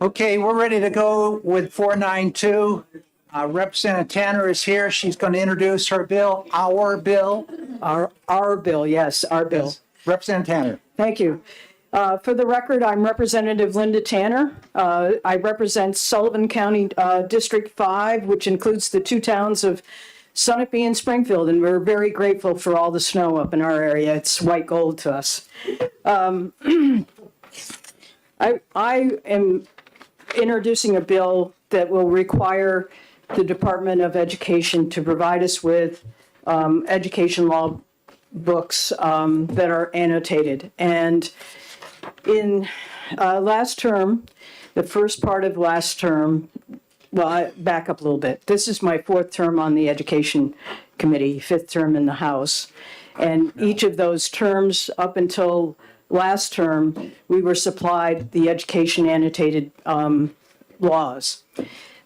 Okay, we're ready to go with 492. Representative Tanner is here. She's going to introduce her bill, our bill. Our bill, yes, our bill. Yes. Representative Tanner. Thank you. For the record, I'm Representative Linda Tanner. I represent Sullivan County District 5, which includes the two towns of Sunapee and Springfield, and we're very grateful for all the snow up in our area. It's white gold to us. I am introducing a bill that will require the Department of Education to provide us with education law books that are annotated. And in last term, the first part of last term, well, I back up a little bit. This is my fourth term on the Education Committee, fifth term in the House. And each of those terms up until last term, we were supplied the education annotated laws.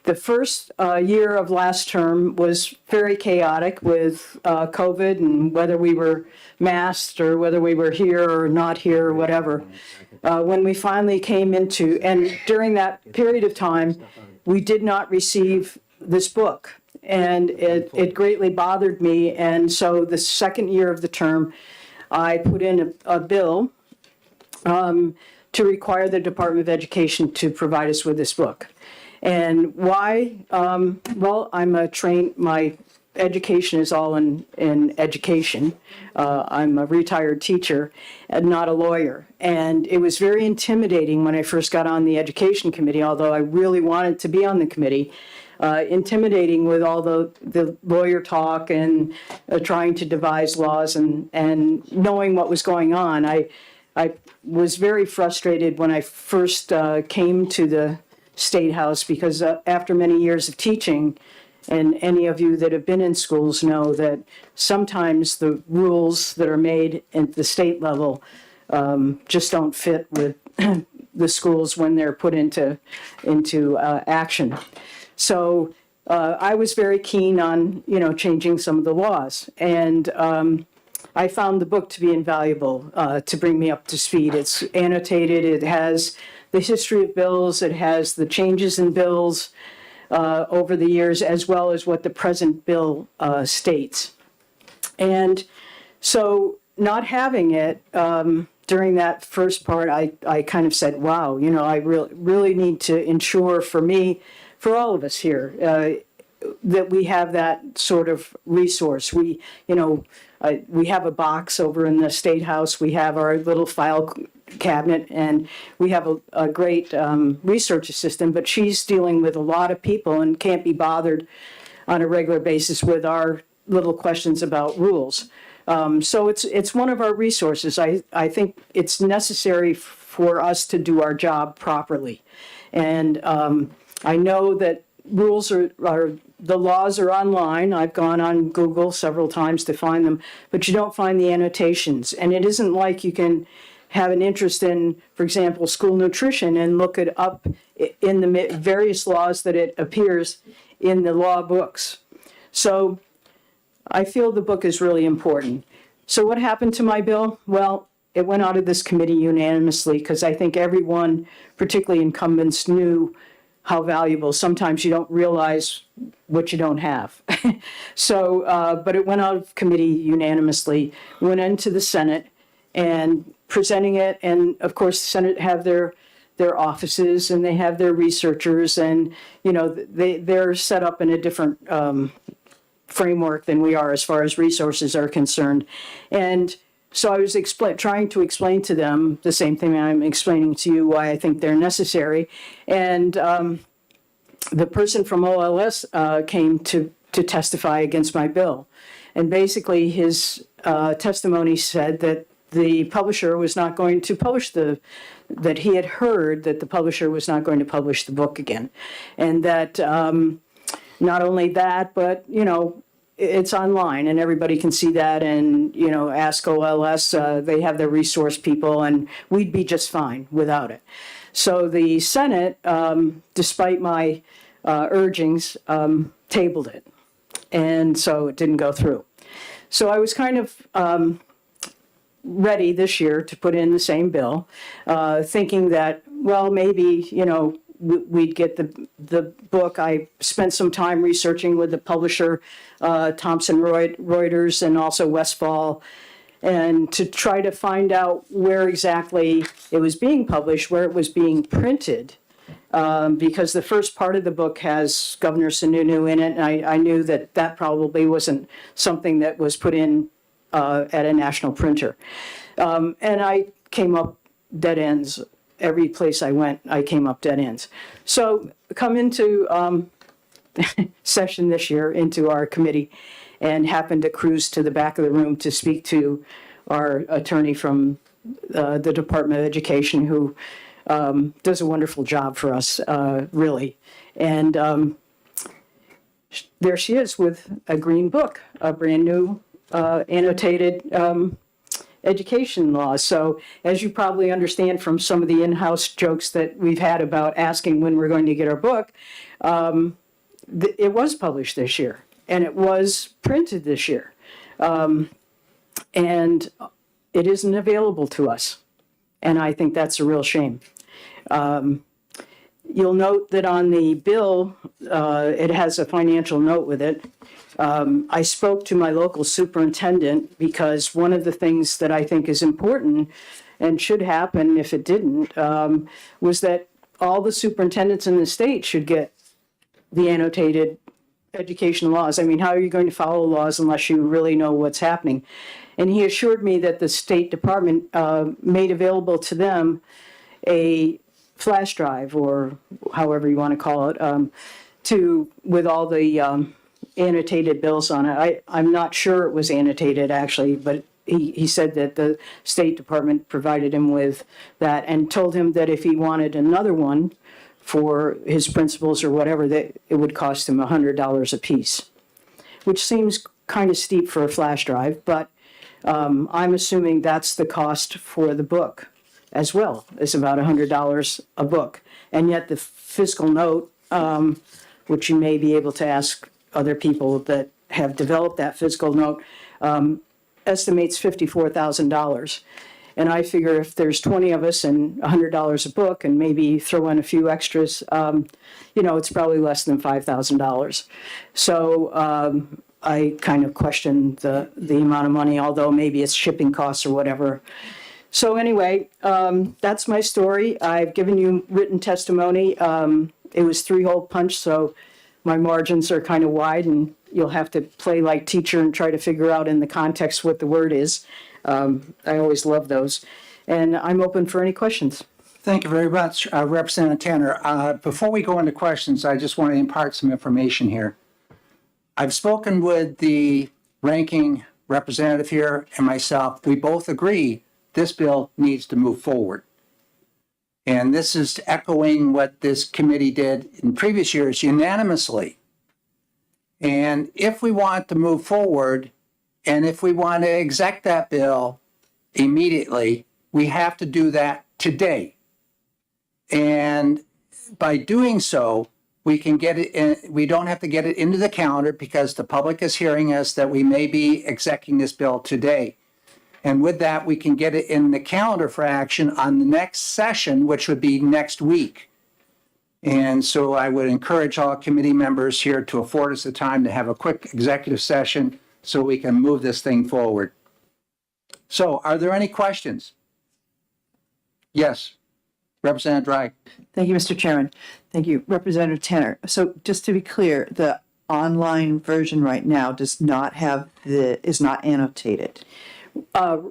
The first year of last term was very chaotic with COVID and whether we were masked or whether we were here or not here or whatever. When we finally came into, and during that period of time, we did not receive this book. And it greatly bothered me. And so the second year of the term, I put in a bill to require the Department of Education to provide us with this book. And why? Well, I'm a trained, my education is all in education. I'm a retired teacher and not a lawyer. And it was very intimidating when I first got on the Education Committee, although I really wanted to be on the committee. Intimidating with all the lawyer talk and trying to devise laws and knowing what was going on. I was very frustrated when I first came to the State House because after many years of teaching And any of you that have been in schools know that sometimes the rules that are made at the state level just don't fit with the schools when they're put into action. So I was very keen on, changing some of the laws. And I found the book to be invaluable to bring me up to speed. It's annotated. It has the history of bills. It has the changes in bills over the years, as well as what the present bill states. And so not having it during that first part, I kind of said, wow, I really need to ensure for all of us here, that we have that sort of resource. We have a box over in the State House. We have our little file cabinet, and we have a great research assistant, but she's dealing with a lot of people and can't be bothered on a regular basis with our little questions about rules. So it's one of our resources. I think it's necessary for us to do our job properly. And I know that rules the laws are online. I've gone on Google several times to find them, but you don't find the annotations. And it isn't like you can have an interest in, for example, school nutrition and look it up in the various laws that it appears in the law books. So I feel the book is really important. So what happened to my bill? Well, it went out of this committee unanimously because I think everyone, particularly incumbents, knew how valuable. Sometimes you don't realize what you don't have. So, but it went out of committee unanimously, went into the Senate and presenting it. And of course, the Senate have their offices and they have their researchers, and, they're set up in a different framework than we are as far as resources are concerned. And so I was trying to explain to them the same thing I'm explaining to you, why I think they're necessary. And the person from OLS came to testify against my bill. And basically his testimony said that the publisher was not going to publish that he had heard that the publisher was not going to publish the book again. And that not only that, but, it's online and everybody can see that, and, ask OLS, they have their resource people, and we'd be just fine without it. So the Senate, despite my urgings, tabled it. And so it didn't go through. So I was kind of ready this year to put in the same bill, thinking that, well, maybe, we'd get the book. I spent some time researching with the publisher, Thomson Reuters, and also Westfall, and to try to find out where exactly it was being published, where it was being printed, because the first part of the book has Governor Sununu in it, and I knew that probably wasn't something that was put in at a national printer. And I came up dead ends. Every place I went, I came up dead ends. So come into session this year, into our committee, and happened to cruise to the back of the room to speak to our attorney from the Department of Education, who does a wonderful job for us, really. And there she is with a green book, a brand new annotated education law. So as you probably understand from some of the in-house jokes that we've had about asking when we're going to get our book, it was published this year and it was printed this year. And it isn't available to us. And I think that's a real shame. You'll note that on the bill, it has a financial note with it. I spoke to my local superintendent because one of the things that I think is important and should happen if it didn't, was that all the superintendents in the state should get the annotated education laws. I mean, how are you going to follow laws unless you really know what's happening? And he assured me that the State Department made available to them a flash drive, or however you want to call it, with all the annotated bills on it. I'm not sure it was annotated actually, but he said that the State Department provided him with that and told him that if he wanted another one for his principals or whatever, that it would cost him $100 a piece, which seems kind of steep for a flash drive, but I'm assuming that's the cost for the book as well. It's about $100 a book. And yet the fiscal note, which you may be able to ask other people that have developed that fiscal note, estimates $54,000. And I figure if there's 20 of us and $100 a book and maybe throw in a few extras, it's probably less than $5,000. So I kind of question the amount of money, although maybe it's shipping costs or whatever. So anyway, that's my story. I've given you written testimony. It was 3-hole punch, so my margins are kind of wide, and you'll have to play like teacher and try to figure out in the context what the word is. I always love those. And I'm open for any questions. Thank you very much, Representative Tanner. Before we go into questions, I just want to impart some information here. I've spoken with the ranking representative here and myself. We both agree this bill needs to move forward. And this is echoing what this committee did in previous years unanimously. And if we want to move forward, and if we want to exec that bill immediately, we have to do that today. And by doing so, we can get it in, we don't have to get it into the calendar because the public is hearing us that we may be executing this bill today. And with that, we can get it in the calendar for action on the next session, which would be next week. And so I would encourage all committee members here to afford us the time to have a quick executive session so we can move this thing forward. So are there any questions? Yes, Representative Dragg. Thank you, Mr. Chairman. Thank you, Representative Tanner. So just to be clear, the online version right now does not have is not annotated.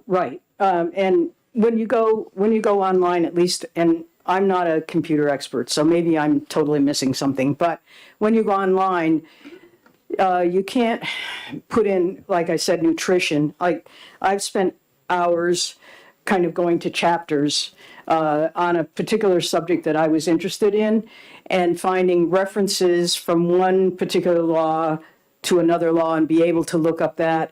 Right. And when you go online, at least, and I'm not a computer expert, so maybe I'm totally missing something, but when you go online, you can't put in, like I said, nutrition. Like I've spent hours kind of going to chapters on a particular subject that I was interested in and finding references from one particular law to another law and be able to look up that.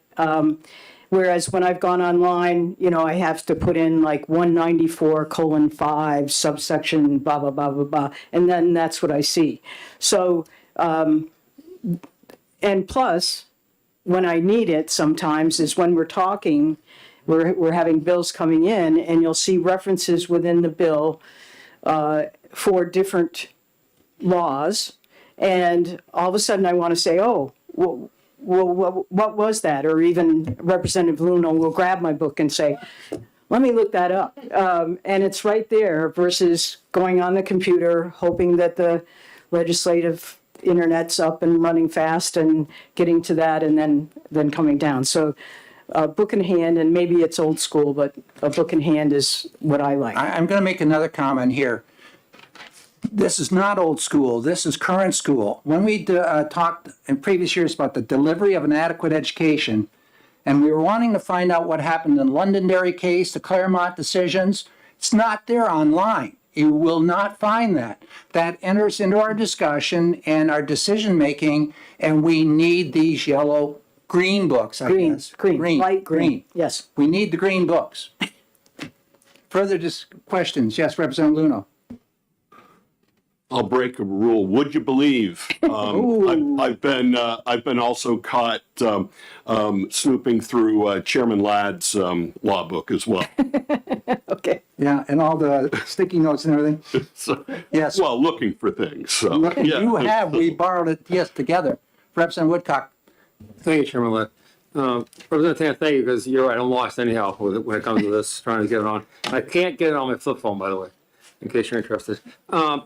Whereas when I've gone online, I have to put in like 194:5 subsection blah, blah, blah, blah, blah. And then that's what I see. So, and plus, when I need it sometimes is when we're talking, we're having bills coming in and you'll see references within the bill for different laws. And all of a sudden I want to say, oh, well, what was that? Or even Representative Luna will grab my book and say, let me look that up. And it's right there versus going on the computer, hoping that the legislative internet's up and running fast and getting to that and then coming down. So a book in hand, and maybe it's old school, but a book in hand is what I like. I'm going to make another comment here. This is not old school. This is current school. When we talked in previous years about the delivery of an adequate education, and we were wanting to find out what happened in the Londonderry case, the Claremont decisions, it's not there online. You will not find that. That enters into our discussion and our decision making, and we need these green books, I guess. Light green. Yes. We need the green books. Further questions? Yes, Representative Luna. I'll break a rule. Would you believe? I've been also caught snooping through Chairman Ladd's law book as well. Okay. Yeah, and all the sticky notes and everything. So, yes. Well, looking for things. So, yeah. You have. We borrowed it, yes, together. Representative Woodcock. Thank you, Chairman Ladd. Representative Tanner, thank you, because you're right, I'm lost anyhow when it comes to this, trying to get it on. I can't get it on my flip phone, by the way, in case you're interested. My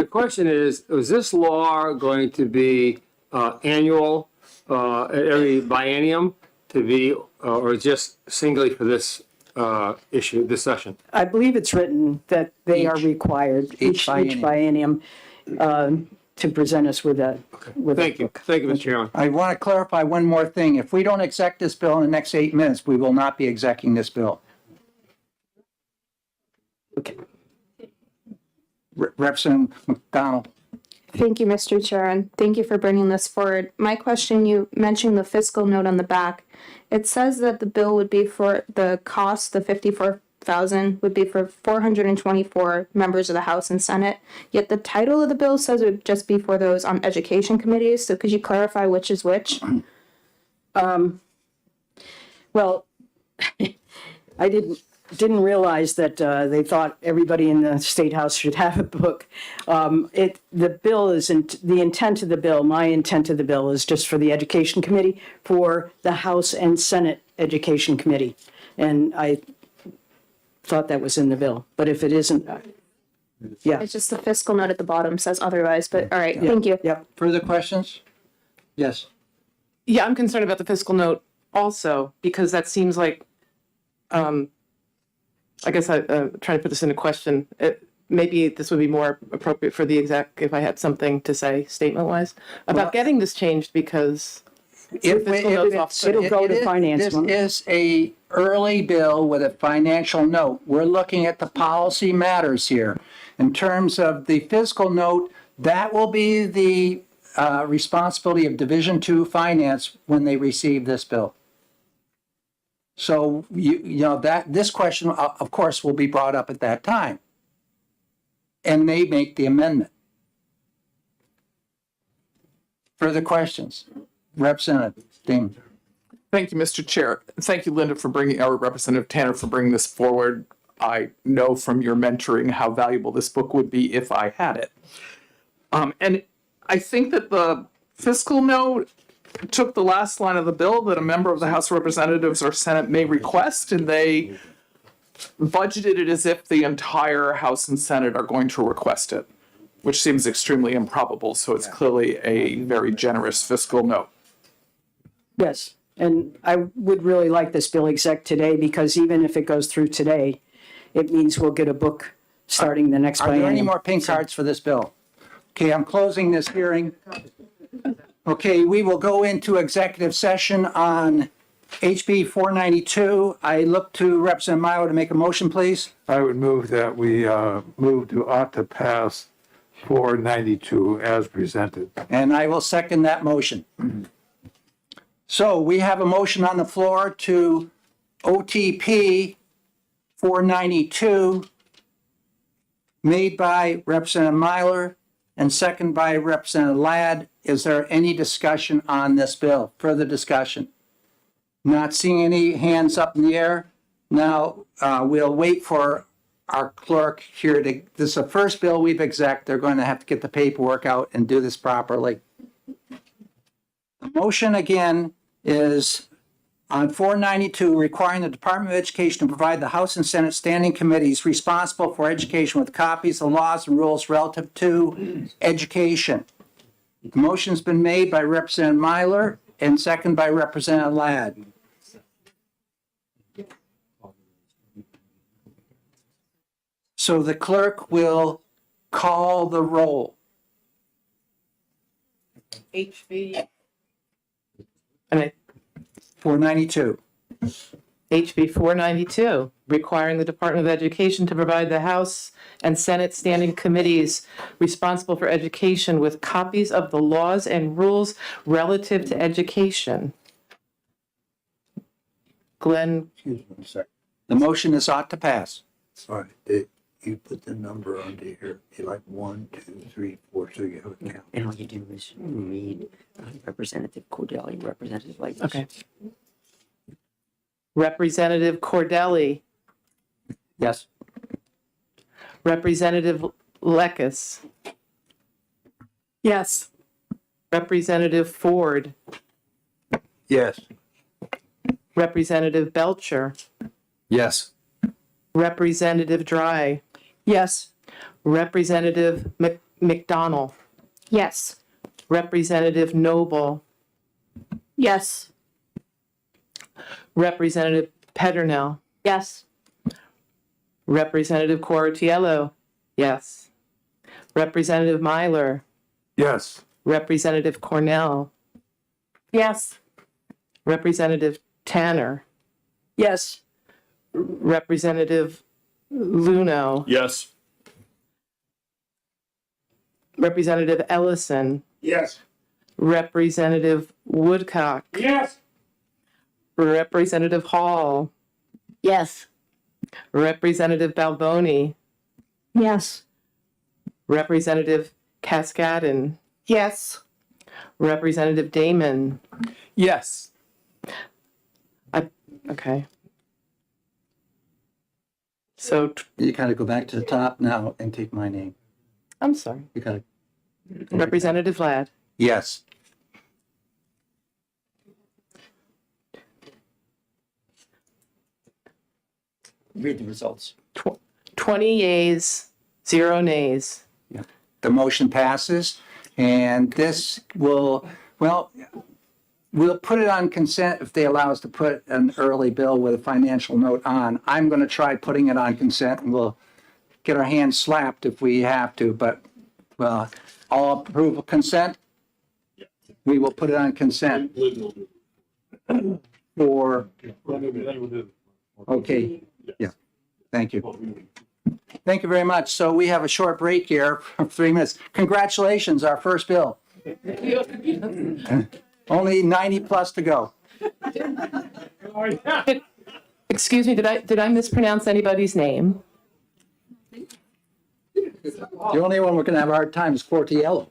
question is this law going to be annual, every biennium to be, or just singly for this issue, this session? I believe it's written that they are required each biennium to present us with a Thank you. Thank you, Mr. Chairman. I want to clarify one more thing. If we don't exec this bill in the next 8 minutes, we will not be executing this bill. Okay. Representative McDonald. Thank you, Mr. Chair, and thank you for bringing this forward. My question, you mentioned the fiscal note on the back. It says that the bill would be for the cost, the 54,000 would be for 424 members of the House and Senate. Yet the title of the bill says it would just be for those on education committees. So could you clarify which is which? Well, I didn't realize that they thought everybody in the State House should have a book. The bill isn't, the intent of the bill, my intent of the bill is just for the Education Committee, for the House and Senate Education Committee. And I thought that was in the bill, but if it isn't, yeah. It's just the fiscal note at the bottom says otherwise, but all right, thank you. Yep. Further questions? Yes. Yeah, I'm concerned about the fiscal note also, because that seems like, I guess I'm trying to put this in a question. Maybe this would be more appropriate for the exec if I had something to say statement-wise about getting this changed, because It'll go to finance. This is a early bill with a financial note. We're looking at the policy matters here. In terms of the fiscal note, that will be the responsibility of Division II Finance when they receive this bill. So you know that this question, of course, will be brought up at that time, and they make the amendment. Further questions? Representative Damon. Thank you, Mr. Chair. Thank you, Linda, for bringing, or Representative Tanner, for bringing this forward. I know from your mentoring how valuable this book would be if I had it. And I think that the fiscal note took the last line of the bill that a member of the House of Representatives or Senate may request, and they budgeted it as if the entire House and Senate are going to request it, which seems extremely improbable. So it's clearly a very generous fiscal note. Yes, and I would really like this bill exec today, because even if it goes through today, it means we'll get a book starting the next biennium. Are there any more pink cards for this bill? Okay, I'm closing this hearing. Okay, we will go into executive session on HB 492. I look to Representative Milo to make a motion, please. I would move that we move to ought to pass 492 as presented. And I will second that motion. So we have a motion on the floor to OTP 492 made by Representative Myler and second by Representative Ladd. Is there any discussion on this bill? Further discussion? Not seeing any hands up in the air. Now we'll wait for our clerk here to, this is the first bill we've exec. They're going to have to get the paperwork out and do this properly. The motion again is on 492, requiring the Department of Education to provide the House and Senate standing committees responsible for education with copies of laws and rules relative to education. The motion's been made by Representative Myler and second by Representative Ladd. So the clerk will call the roll. HB. 492. HB 492, requiring the Department of Education to provide the House and Senate standing committees responsible for education with copies of the laws and rules relative to education. Glenn. Excuse me a second. The motion is ought to pass. Sorry, you put the number under here. You like 1, 2, 3, 4, so you have a count. And all you do is read Representative Cordelli, Representative Lakes. Okay. Representative Cordelli. Yes. Representative Lekes. Yes. Representative Ford. Yes. Representative Belcher. Yes. Representative Dry. Yes. Representative McDonald. Yes. Representative Noble. Yes. Representative Peternell. Yes. Representative Quartiello. Yes. Representative Myler. Yes. Representative Cornell. Yes. Representative Tanner. Yes. Representative Luno. Yes. Representative Ellison, Yes. Representative Woodcock, Yes. Representative Hall, Yes. Representative Balboni, Yes. Representative Cascadden, Yes. Representative Damon. Yes. Okay. So, You gotta go back to the top now and take my name. I'm sorry, You gotta, Representative Ladd. yes. Read the results. 20 yeas, 0 nays. The motion passes, and this will, well, we'll put it on consent if they allow us to put an early bill with a financial note on. I'm going to try putting it on consent, and we'll get our hands slapped if we have to, but, well, all approve of consent? We will put it on consent for, okay, yeah, thank you. Thank you very much. So we have a short break here for 3 minutes. Congratulations, our first bill. Only 90 plus to go. Excuse me, did I mispronounce anybody's name? The only one we're going to have a hard time is Fortiello.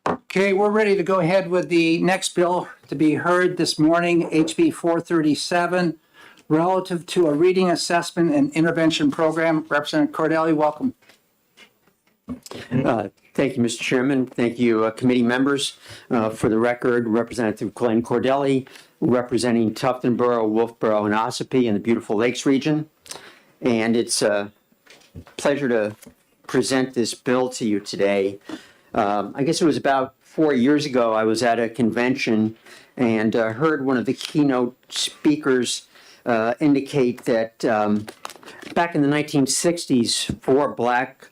Okay, we're ready to go ahead with the next bill to be heard this morning, HB 437, relative to a reading assessment and intervention program. Representative Cordelli, welcome. Thank you, Mr. Chairman. Thank you, committee members. For the record, Representative Glenn Cordelli, representing Tufton Borough, Wolfboro, and Ossipee in the beautiful Lakes region. And it's a pleasure to present this bill to you today. I guess it was about 4 years ago, I was at a convention and heard one of the keynote speakers indicate that back in the 1960s, 4 black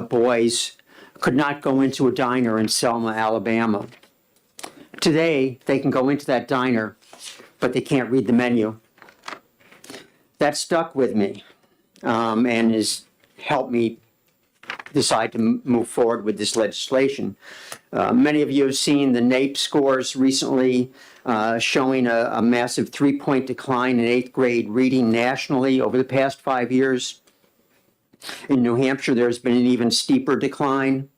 boys could not go into a diner in Selma, Alabama. Today, they can go into that diner, but they can't read the menu. That stuck with me and has helped me decide to move forward with this legislation. Many of you have seen the NAEP scores recently showing a massive 3-point decline in 8th grade reading nationally over the past 5 years. In New Hampshire, there's been an even steeper decline.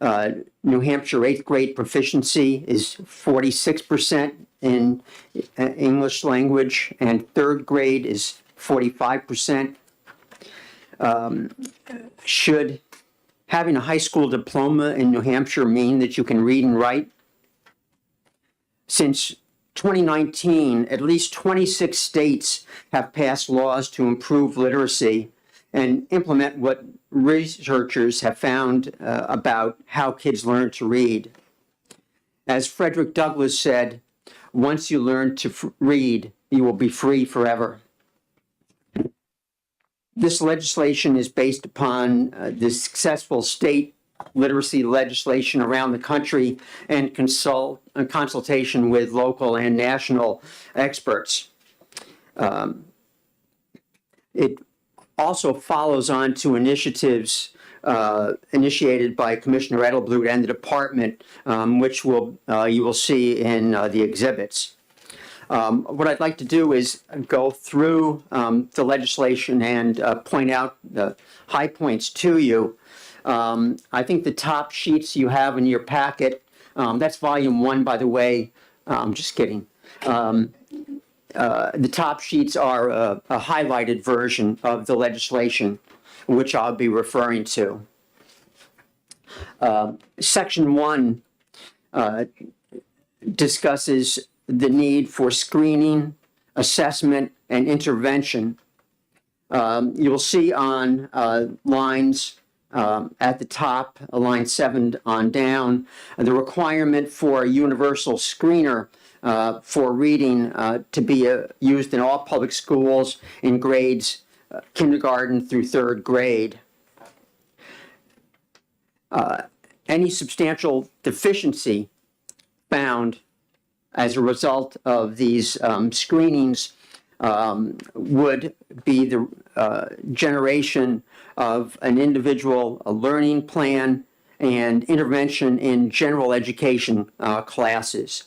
New Hampshire 8th grade proficiency is 46% in English language, and 3rd grade is 45%. Should having a high school diploma in New Hampshire mean that you can read and write? Since 2019, at least 26 states have passed laws to improve literacy and implement what researchers have found about how kids learn to read. As Frederick Douglass said, once you learn to read, you will be free forever. This legislation is based upon the successful state literacy legislation around the country and consultation with local and national experts. It also follows on to initiatives initiated by Commissioner Edelblut and the department, which you will see in the exhibits. What I'd like to do is go through the legislation and point out the high points to you. I think the top sheets you have in your packet, that's volume 1, by the way. I'm just kidding. The top sheets are a highlighted version of the legislation, which I'll be referring to. Section 1 discusses the need for screening, assessment, and intervention. You'll see on lines at the top, line 7 on down, the requirement for a universal screener for reading to be used in all public schools in grades kindergarten through 3rd grade. Any substantial deficiency found as a result of these screenings would be the generation of an individual learning plan and intervention in general education classes.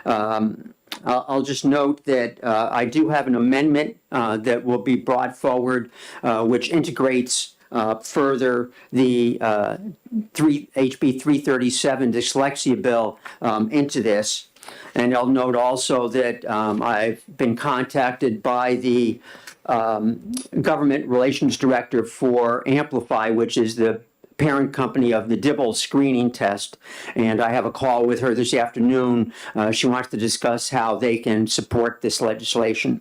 I'll just note that I do have an amendment that will be brought forward which integrates further the HB 337 dyslexia bill into this. And I'll note also that I've been contacted by the government relations director for Amplify, which is the parent company of the Dibble screening test. And I have a call with her this afternoon. She wants to discuss how they can support this legislation.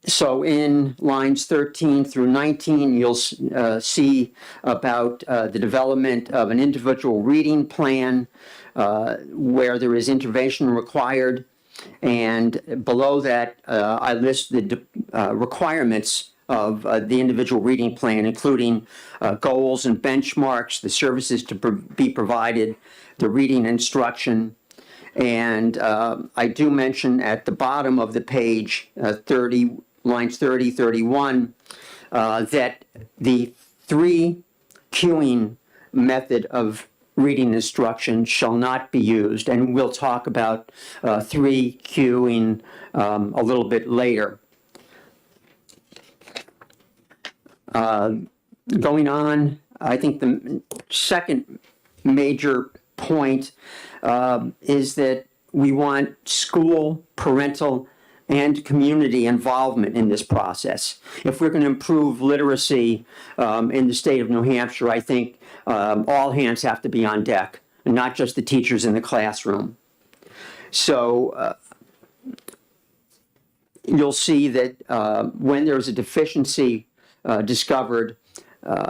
So in lines 13 through 19, you'll see about the development of an individual reading plan where there is intervention required. And below that, I list the requirements of the individual reading plan, including goals and benchmarks, the services to be provided, the reading instruction. And I do mention at the bottom of the page, lines 30, 31, that the 3 queuing method of reading instruction shall not be used. And we'll talk about 3 queuing a little bit later. Going on, I think the second major point is that we want school, parental, and community involvement in this process. If we're going to improve literacy in the state of New Hampshire, I think all hands have to be on deck, and not just the teachers in the classroom. So you'll see that when there's a deficiency discovered,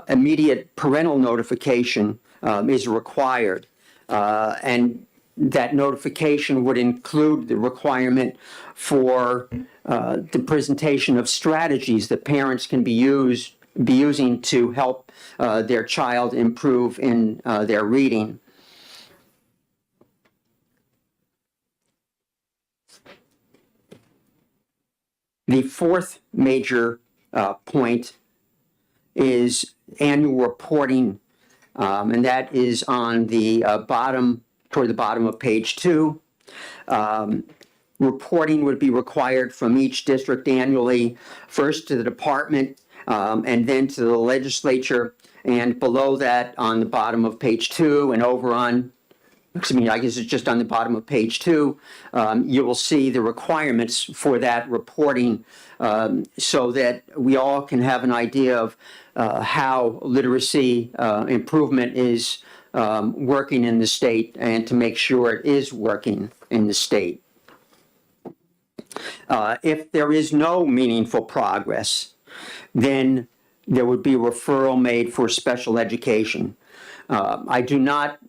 immediate parental notification is required. And that notification would include the requirement for the presentation of strategies that parents can be using to help their child improve in their reading. The fourth major point is annual reporting, and that is on the toward the bottom of page 2. Reporting would be required from each district annually, first to the department and then to the legislature, and below that on the bottom of page 2 and over on, I guess it's just on the bottom of page 2, you will see the requirements for that reporting so that we all can have an idea of how literacy improvement is working in the state and to make sure it is working in the state. If there is no meaningful progress, then there would be a referral made for special education. I do not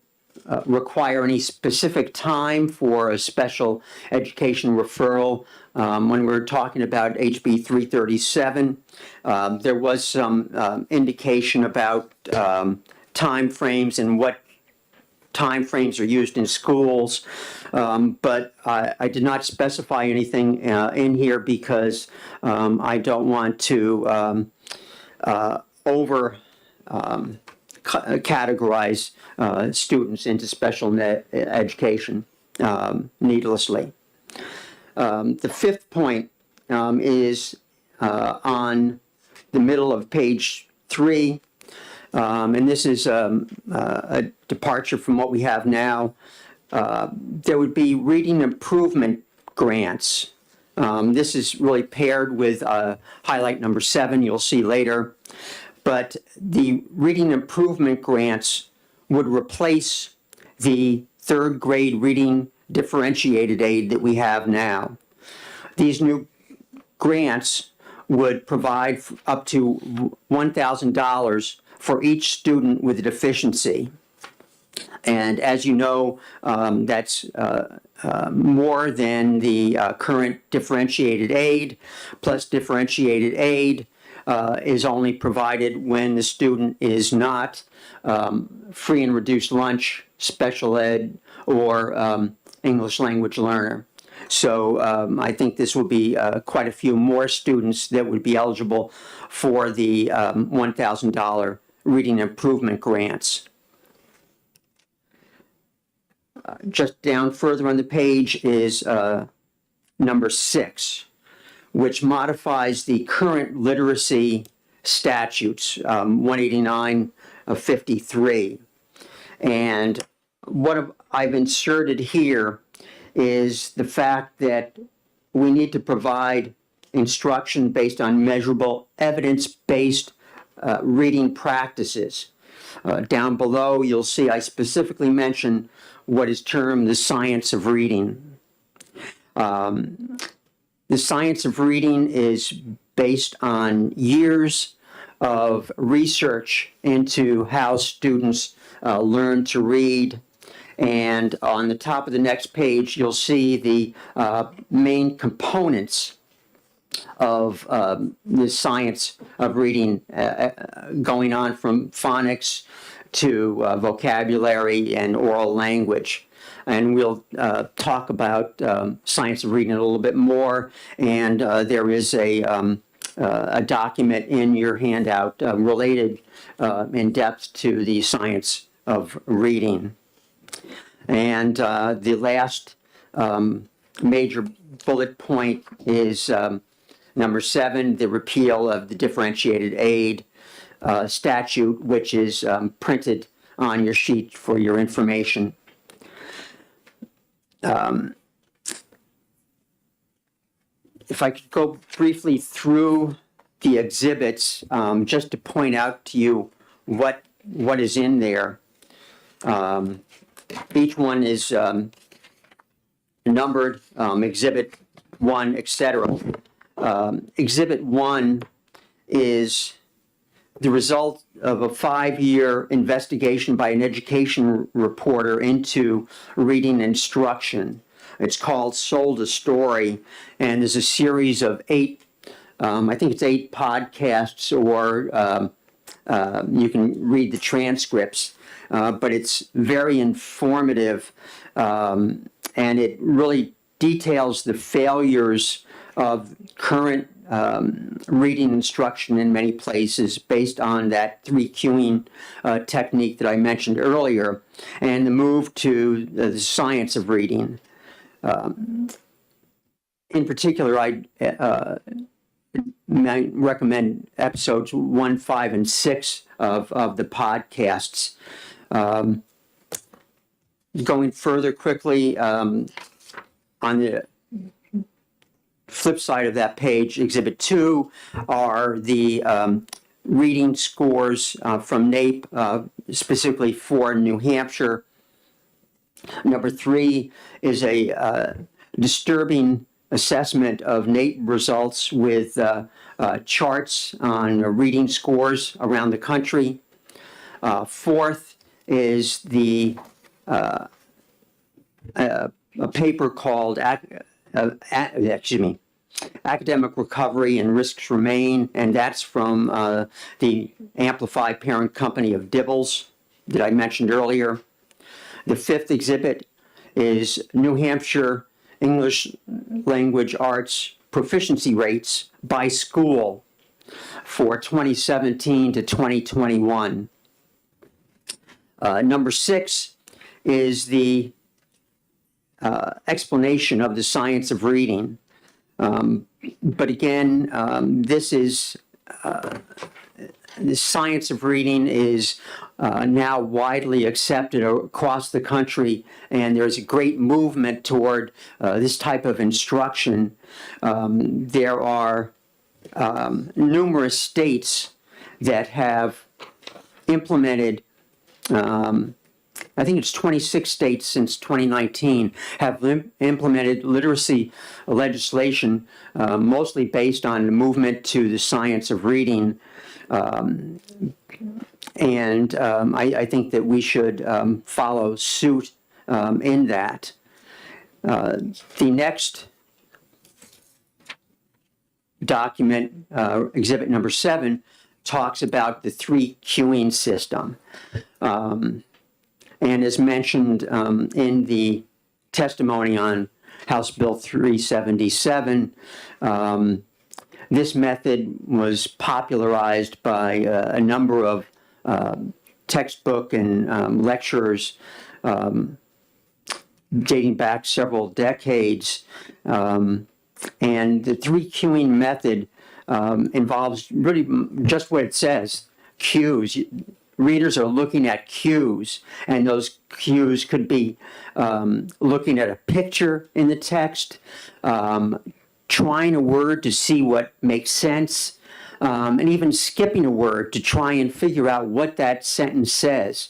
require any specific time for a special education referral. When we're talking about HB 337, there was some indication about time frames and what time frames are used in schools, but I did not specify anything in here because I don't want to over categorize students into special education needlessly. The fifth point is on the middle of page 3, and this is a departure from what we have now. There would be reading improvement grants. This is really paired with highlight number 7 you'll see later. But the reading improvement grants would replace the third grade reading differentiated aid that we have now. These new grants would provide up to $1,000 for each student with a deficiency. And as you know, that's more than the current differentiated aid, plus differentiated aid is only provided when the student is not free and reduced lunch, special ed, or English language learner. So I think this will be quite a few more students that would be eligible for the $1,000 reading improvement grants. Just down further on the page is number 6, which modifies the current literacy statutes, 189 of 53. And what I've inserted here is the fact that we need to provide instruction based on measurable, evidence-based reading practices. Down below, you'll see I specifically mention what is termed the science of reading. The science of reading is based on years of research into how students learn to read. And on the top of the next page, you'll see the main components of the science of reading going on from phonics to vocabulary and oral language. And we'll talk about science of reading a little bit more. And there is a document in your handout related in depth to the science of reading. And the last major bullet point is number 7, the repeal of the differentiated aid. statute, which is printed on your sheet for your information. If I could go briefly through the exhibits, just to point out to you what is in there. Each one is numbered, exhibit 1, etc. Exhibit 1 is the result of a 5-year investigation by an education reporter into reading instruction. It's called Sold a Story, and there's a series of 8, I think it's 8 podcasts, or you can read the transcripts, but it's very informative, and it really details the failures of current reading instruction in many places based on that 3 cueing technique that I mentioned earlier, and the move to the science of reading. In particular, I recommend episodes 1, 5, and 6 of the podcasts. Going further quickly, on the flip side of that page, Exhibit 2 are the reading scores from NAEP, specifically for New Hampshire. Number 3 is a disturbing assessment of NAEP results with charts on reading scores around the country. 4th is the a paper called Academic Recovery and Risks Remain, and that's from the Amplify parent company of Dibbles that I mentioned earlier. The 5th exhibit is New Hampshire English Language Arts proficiency rates by school for 2017 to 2021. Number 6 is the explanation of the science of reading. But again, the science of reading is now widely accepted across the country, and there's a great movement toward this type of instruction. There are numerous states that have implemented, I think it's 26 states since 2019, have implemented literacy legislation, mostly based on the movement to the science of reading. I think that we should follow suit in that. The next document, exhibit number 7, talks about the 3 cueing system. And as mentioned in the testimony on House Bill 377, this method was popularized by a number of textbook and lecturers dating back several decades. And the 3 cueing method involves really just what it says, cues. Readers are looking at cues, and those cues could be looking at a picture in the text, trying a word to see what makes sense, and even skipping a word to try and figure out what that sentence says.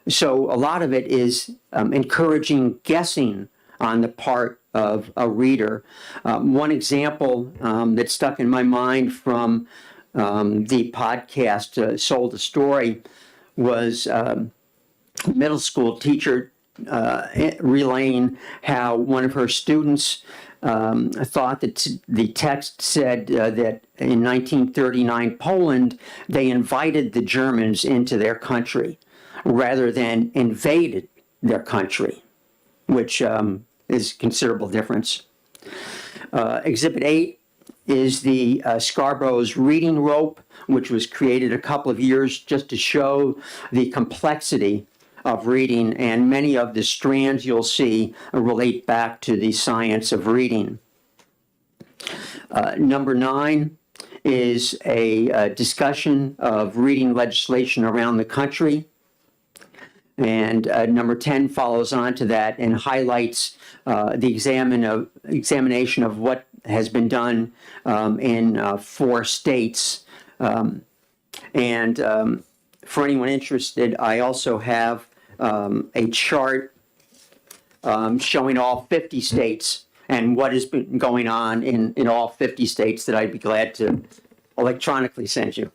So a lot of it is encouraging guessing on the part of a reader. One example that stuck in my mind from the podcast Sold a Story was a middle school teacher relaying how one of her students thought that the text said that in 1939 Poland, they invited the Germans into their country rather than invaded their country, which is a considerable difference. Exhibit 8 is the Scarborough's reading rope, which was created a couple of years just to show the complexity of reading, and many of the strands you'll see relate back to the science of reading. Number 9 is a discussion of reading legislation around the country. And number 10 follows on to that and highlights the examination of what has been done in 4 states. For anyone interested, I also have a chart showing all 50 states and what has been going on in all 50 states that I'd be glad to electronically send you.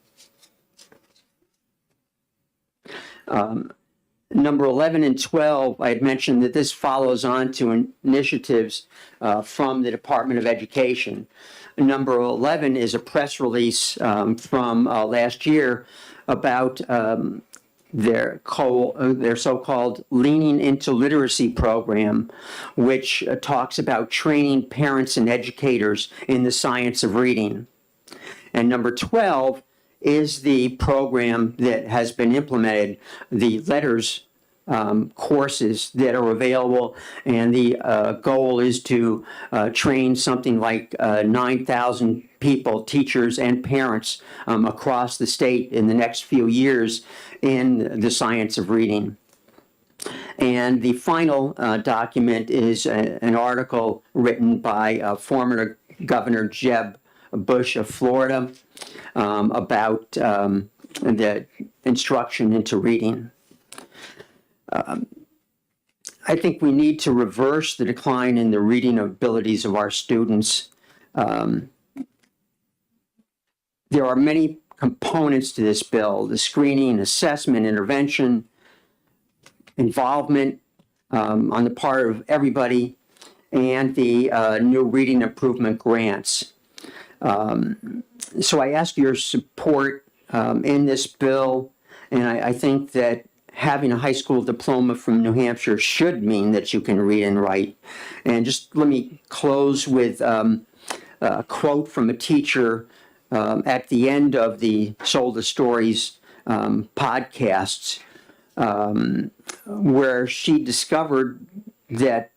Number 11 and 12, I had mentioned that this follows on to initiatives from the Department of Education. Number 11 is a press release from last year about their so-called Leaning into Literacy program, which talks about training parents and educators in the science of reading. And number 12 is the program that has been implemented, the letters courses that are available, and the goal is to train something like 9,000 people, teachers and parents across the state in the next few years in the science of reading. And the final document is an article written by former Governor Jeb Bush of Florida about the instruction into reading. I think we need to reverse the decline in the reading abilities of our students. There are many components to this bill: the screening, assessment, intervention, involvement on the part of everybody, and the new reading improvement grants. So I ask your support in this bill, and I think that having a high school diploma from New Hampshire should mean that you can read and write. And just let me close with a quote from a teacher at the end of the Sold the Stories podcasts, where she discovered that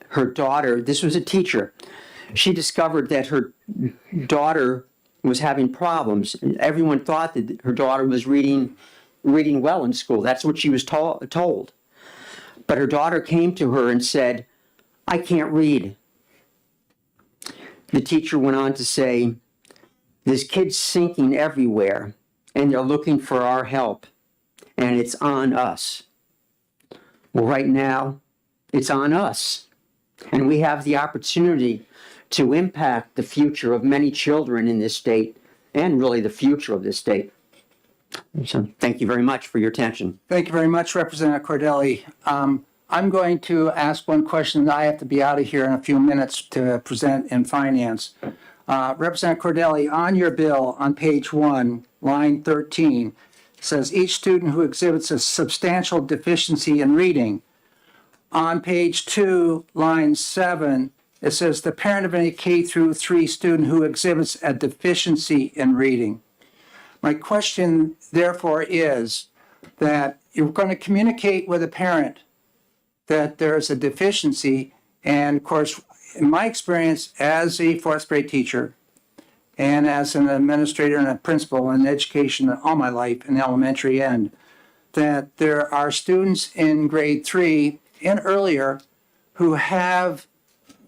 her daughter, this was a teacher, she discovered that her daughter was having problems. Everyone thought that her daughter was reading well in school. That's what she was told. But her daughter came to her and said, "I can't read." The teacher went on to say, "This kid's sinking everywhere, and they're looking for our help, and it's on us." Well, right now, it's on us. And we have the opportunity to impact the future of many children in this state, and really the future of this state. So thank you very much for your attention. Thank you very much, Representative Cordelli. I'm going to ask one question, and I have to be out of here in a few minutes to present in finance. Representative Cordelli, on your bill, on page 1, line 13, says each student who exhibits a substantial deficiency in reading. On page 2, line 7, it says the parent of any K through 3 student who exhibits a deficiency in reading. My question, therefore, is that you're going to communicate with a parent that there's a deficiency. And of course, in my experience as a 4th grade teacher and as an administrator and a principal in education all my life in the elementary end, that there are students in grade 3 and earlier who have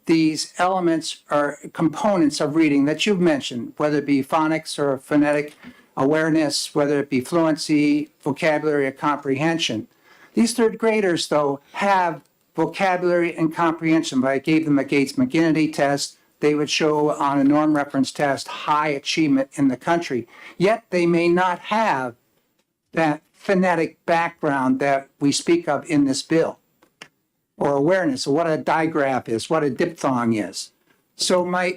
these elements or components of reading that you've mentioned, whether it be phonics or phonetic awareness, whether it be fluency, vocabulary, or comprehension. These 3rd graders, though, have vocabulary and comprehension. But I gave them a Gates-McGinnity test. They would show on a norm reference test high achievement in the country. Yet they may not have that phonetic background that we speak of in this bill, or awareness of what a digraph is, what a diphthong is. So my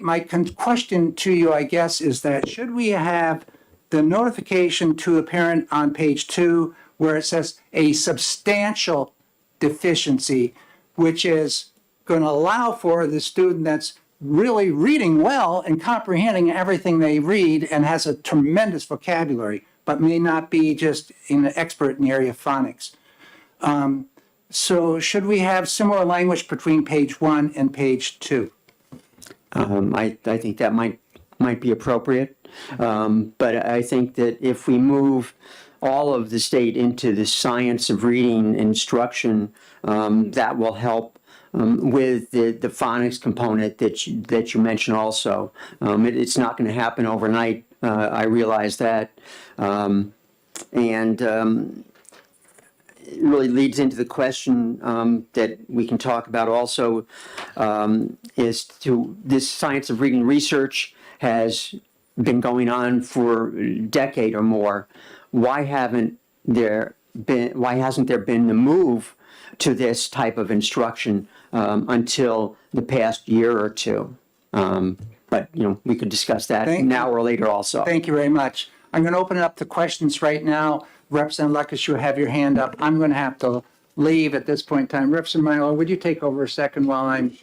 question to you, I guess, is that should we have the notification to a parent on page 2 where it says a substantial deficiency, which is going to allow for the student that's really reading well and comprehending everything they read and has a tremendous vocabulary, but may not be just an expert in the area of phonics. So should we have similar language between page 1 and page 2? I think that might be appropriate. But I think that if we move all of the state into the science of reading instruction, that will help with the phonics component that you mentioned also. It's not going to happen overnight. I realize that. It really leads into the question that we can talk about also is to this science of reading research has been going on for a decade or more. Why hasn't there been the move to this type of instruction until the past year or two? But we could discuss that now or later also. Thank you very much. I'm going to open it up to questions right now. Representative Lucas, you have your hand up. I'm going to have to leave at this point in time. Representative Milo, would you take over a second while I'm...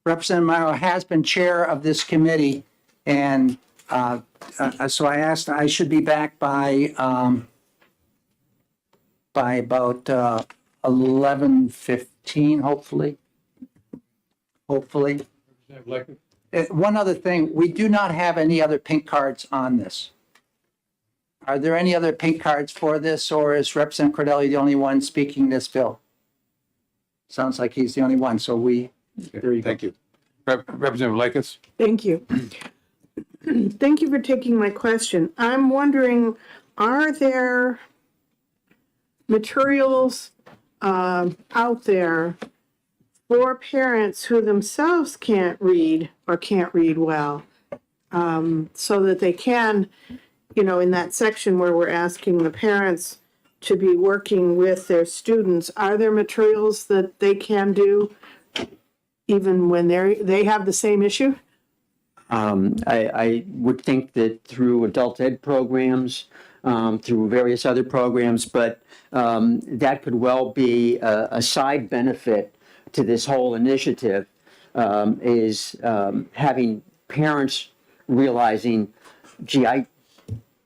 Representative Milo has been chair of this committee, and so I asked, I should be back by about 11:15, hopefully. Hopefully. One other thing, we do not have any other pink cards on this. Are there any other pink cards for this, or is Representative Cordelli the only one speaking this bill? Sounds like he's the only one, so there you go. Thank you. Representative Lakis? Thank you. Thank you for taking my question. I'm wondering, are there materials out there for parents who themselves can't read or can't read well, so that they can, in that section where we're asking the parents to be working with their students, are there materials that they can do even when they have the same issue? I would think that through adult ed programs, through various other programs, but that could well be a side benefit to this whole initiative, is having parents realizing, gee, I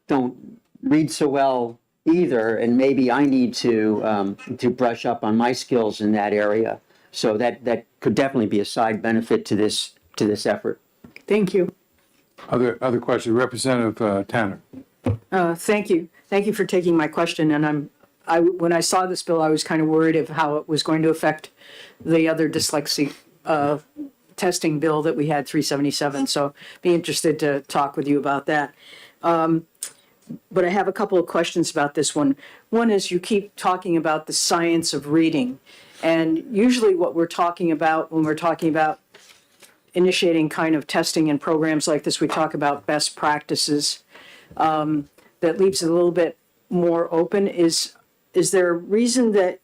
don't read so well either, and maybe I need to brush up on my skills in that area. So that could definitely be a side benefit to this effort. Thank you. Other questions? Representative Tanner. Thank you. Thank you for taking my question. And when I saw this bill, I was kind of worried of how it was going to affect the other dyslexia testing bill that we had, 377. So be interested to talk with you about that. But I have a couple of questions about this one. One is, you keep talking about the science of reading. And usually what we're talking about when we're talking about initiating kind of testing and programs like this, we talk about best practices. That leaves it a little bit more open. Is there a reason that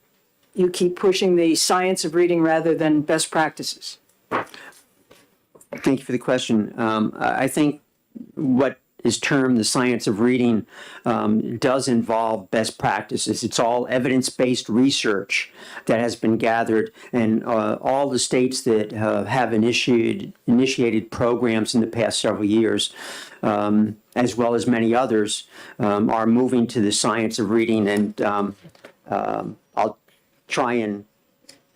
you keep pushing the science of reading rather than best practices? Thank you for the question. I think what is termed the science of reading does involve best practices. It's all evidence-based research that has been gathered, and all the states that have initiated programs in the past several years, as well as many others, are moving to the science of reading. And I'll try and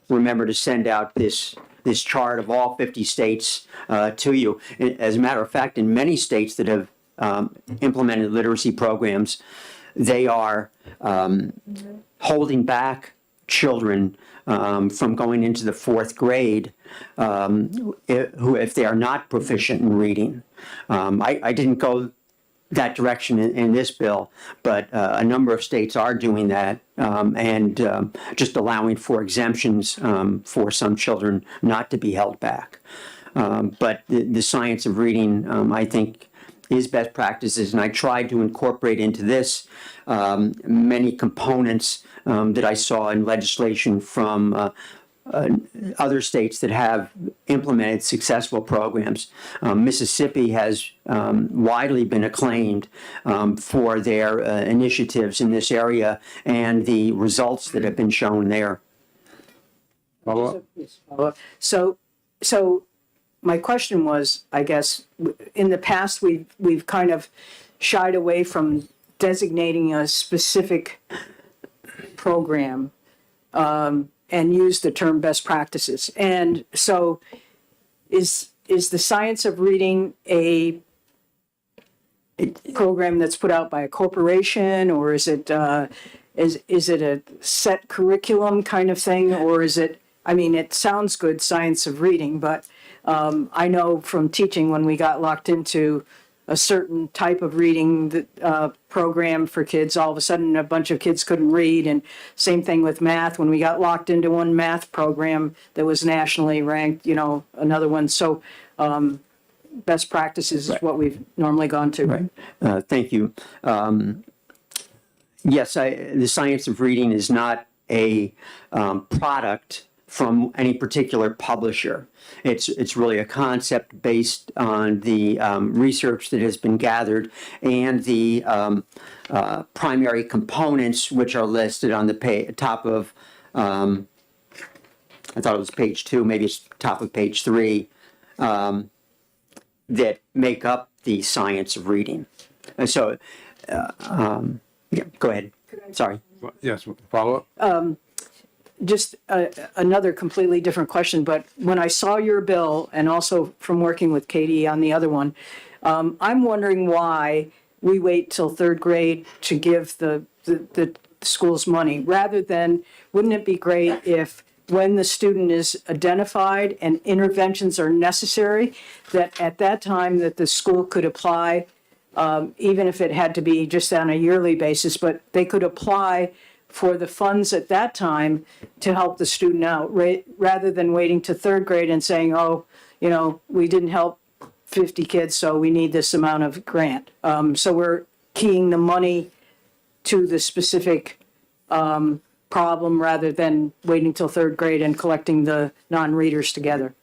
remember to send out this chart of all 50 states to you. As a matter of fact, in many states that have implemented literacy programs, they are holding back children from going into the fourth grade if they are not proficient in reading. I didn't go that direction in this bill, but a number of states are doing that, and just allowing for exemptions for some children not to be held back. But the science of reading, I think, is best practices, and I tried to incorporate into this many components that I saw in legislation from other states that have implemented successful programs. Mississippi has widely been acclaimed for their initiatives in this area and the results that have been shown there. So my question was, I guess, in the past, we've kind of shied away from designating a specific program and used the term best practices. And so is the science of reading a program that's put out by a corporation, or is it is it a set curriculum kind of thing, or is it? I mean, it sounds good, science of reading, but I know from teaching when we got locked into a certain type of reading program for kids, all of a sudden a bunch of kids couldn't read. And same thing with math, when we got locked into one math program that was nationally ranked, you know, another one. So best practices is what we've normally gone to. Right. Thank you. Yes, the science of reading is not a product from any particular publisher. It's really a concept based on the research that has been gathered and the primary components which are listed on the top of, I thought it was page 2, maybe it's top of page 3, that make up the science of reading. So, yeah, go ahead. Sorry. Yes, follow up? Just another completely different question, but when I saw your bill, and also from working with Katie on the other one, I'm wondering why we wait till third grade to give the schools money, rather than, wouldn't it be great if when the student is identified and interventions are necessary, that at that time that the school could apply, even if it had to be just on a yearly basis, but they could apply for the funds at that time to help the student out, rather than waiting to third grade and saying, oh, you know, we didn't help 50 kids, so we need this amount of grant. So we're keying the money to the specific problem rather than waiting till third grade and collecting the non-readers together.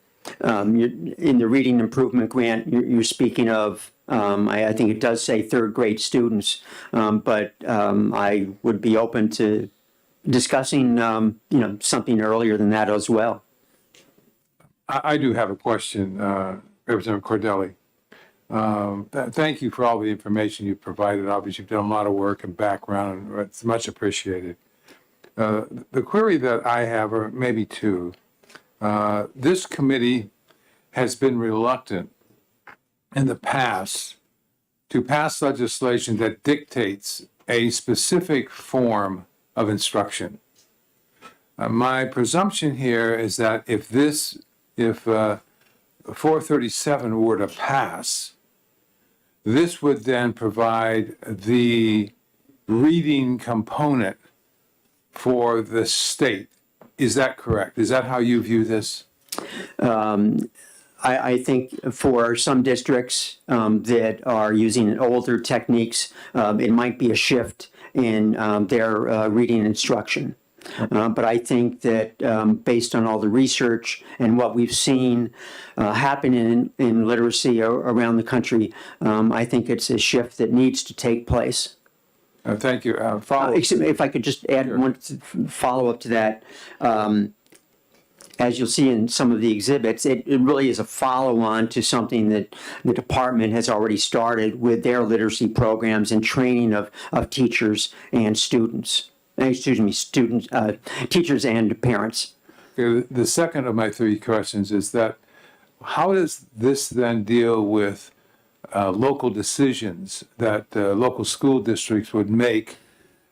In the reading improvement grant, you're speaking of, I think it does say third grade students, but I would be open to discussing, you know, something earlier than that as well. I do have a question, Representative Cordelli. Thank you for all the information you've provided. Obviously, you've done a lot of work and background, and it's much appreciated. The query that I have, or maybe two, this committee has been reluctant in the past to pass legislation that dictates a specific form of instruction. My presumption here is that if 437 were to pass, this would then provide the reading component for the state. Is that correct? Is that how you view this? I think for some districts that are using older techniques, it might be a shift in their reading instruction. But I think that based on all the research and what we've seen happen in literacy around the country, I think it's a shift that needs to take place. Thank you. If I could just add one follow-up to that. As you'll see in some of the exhibits, it really is a follow-on to something that the department has already started with their literacy programs and training of teachers and students. Excuse me, teachers and parents. The second of my three questions is that how does this then deal with local decisions that local school districts would make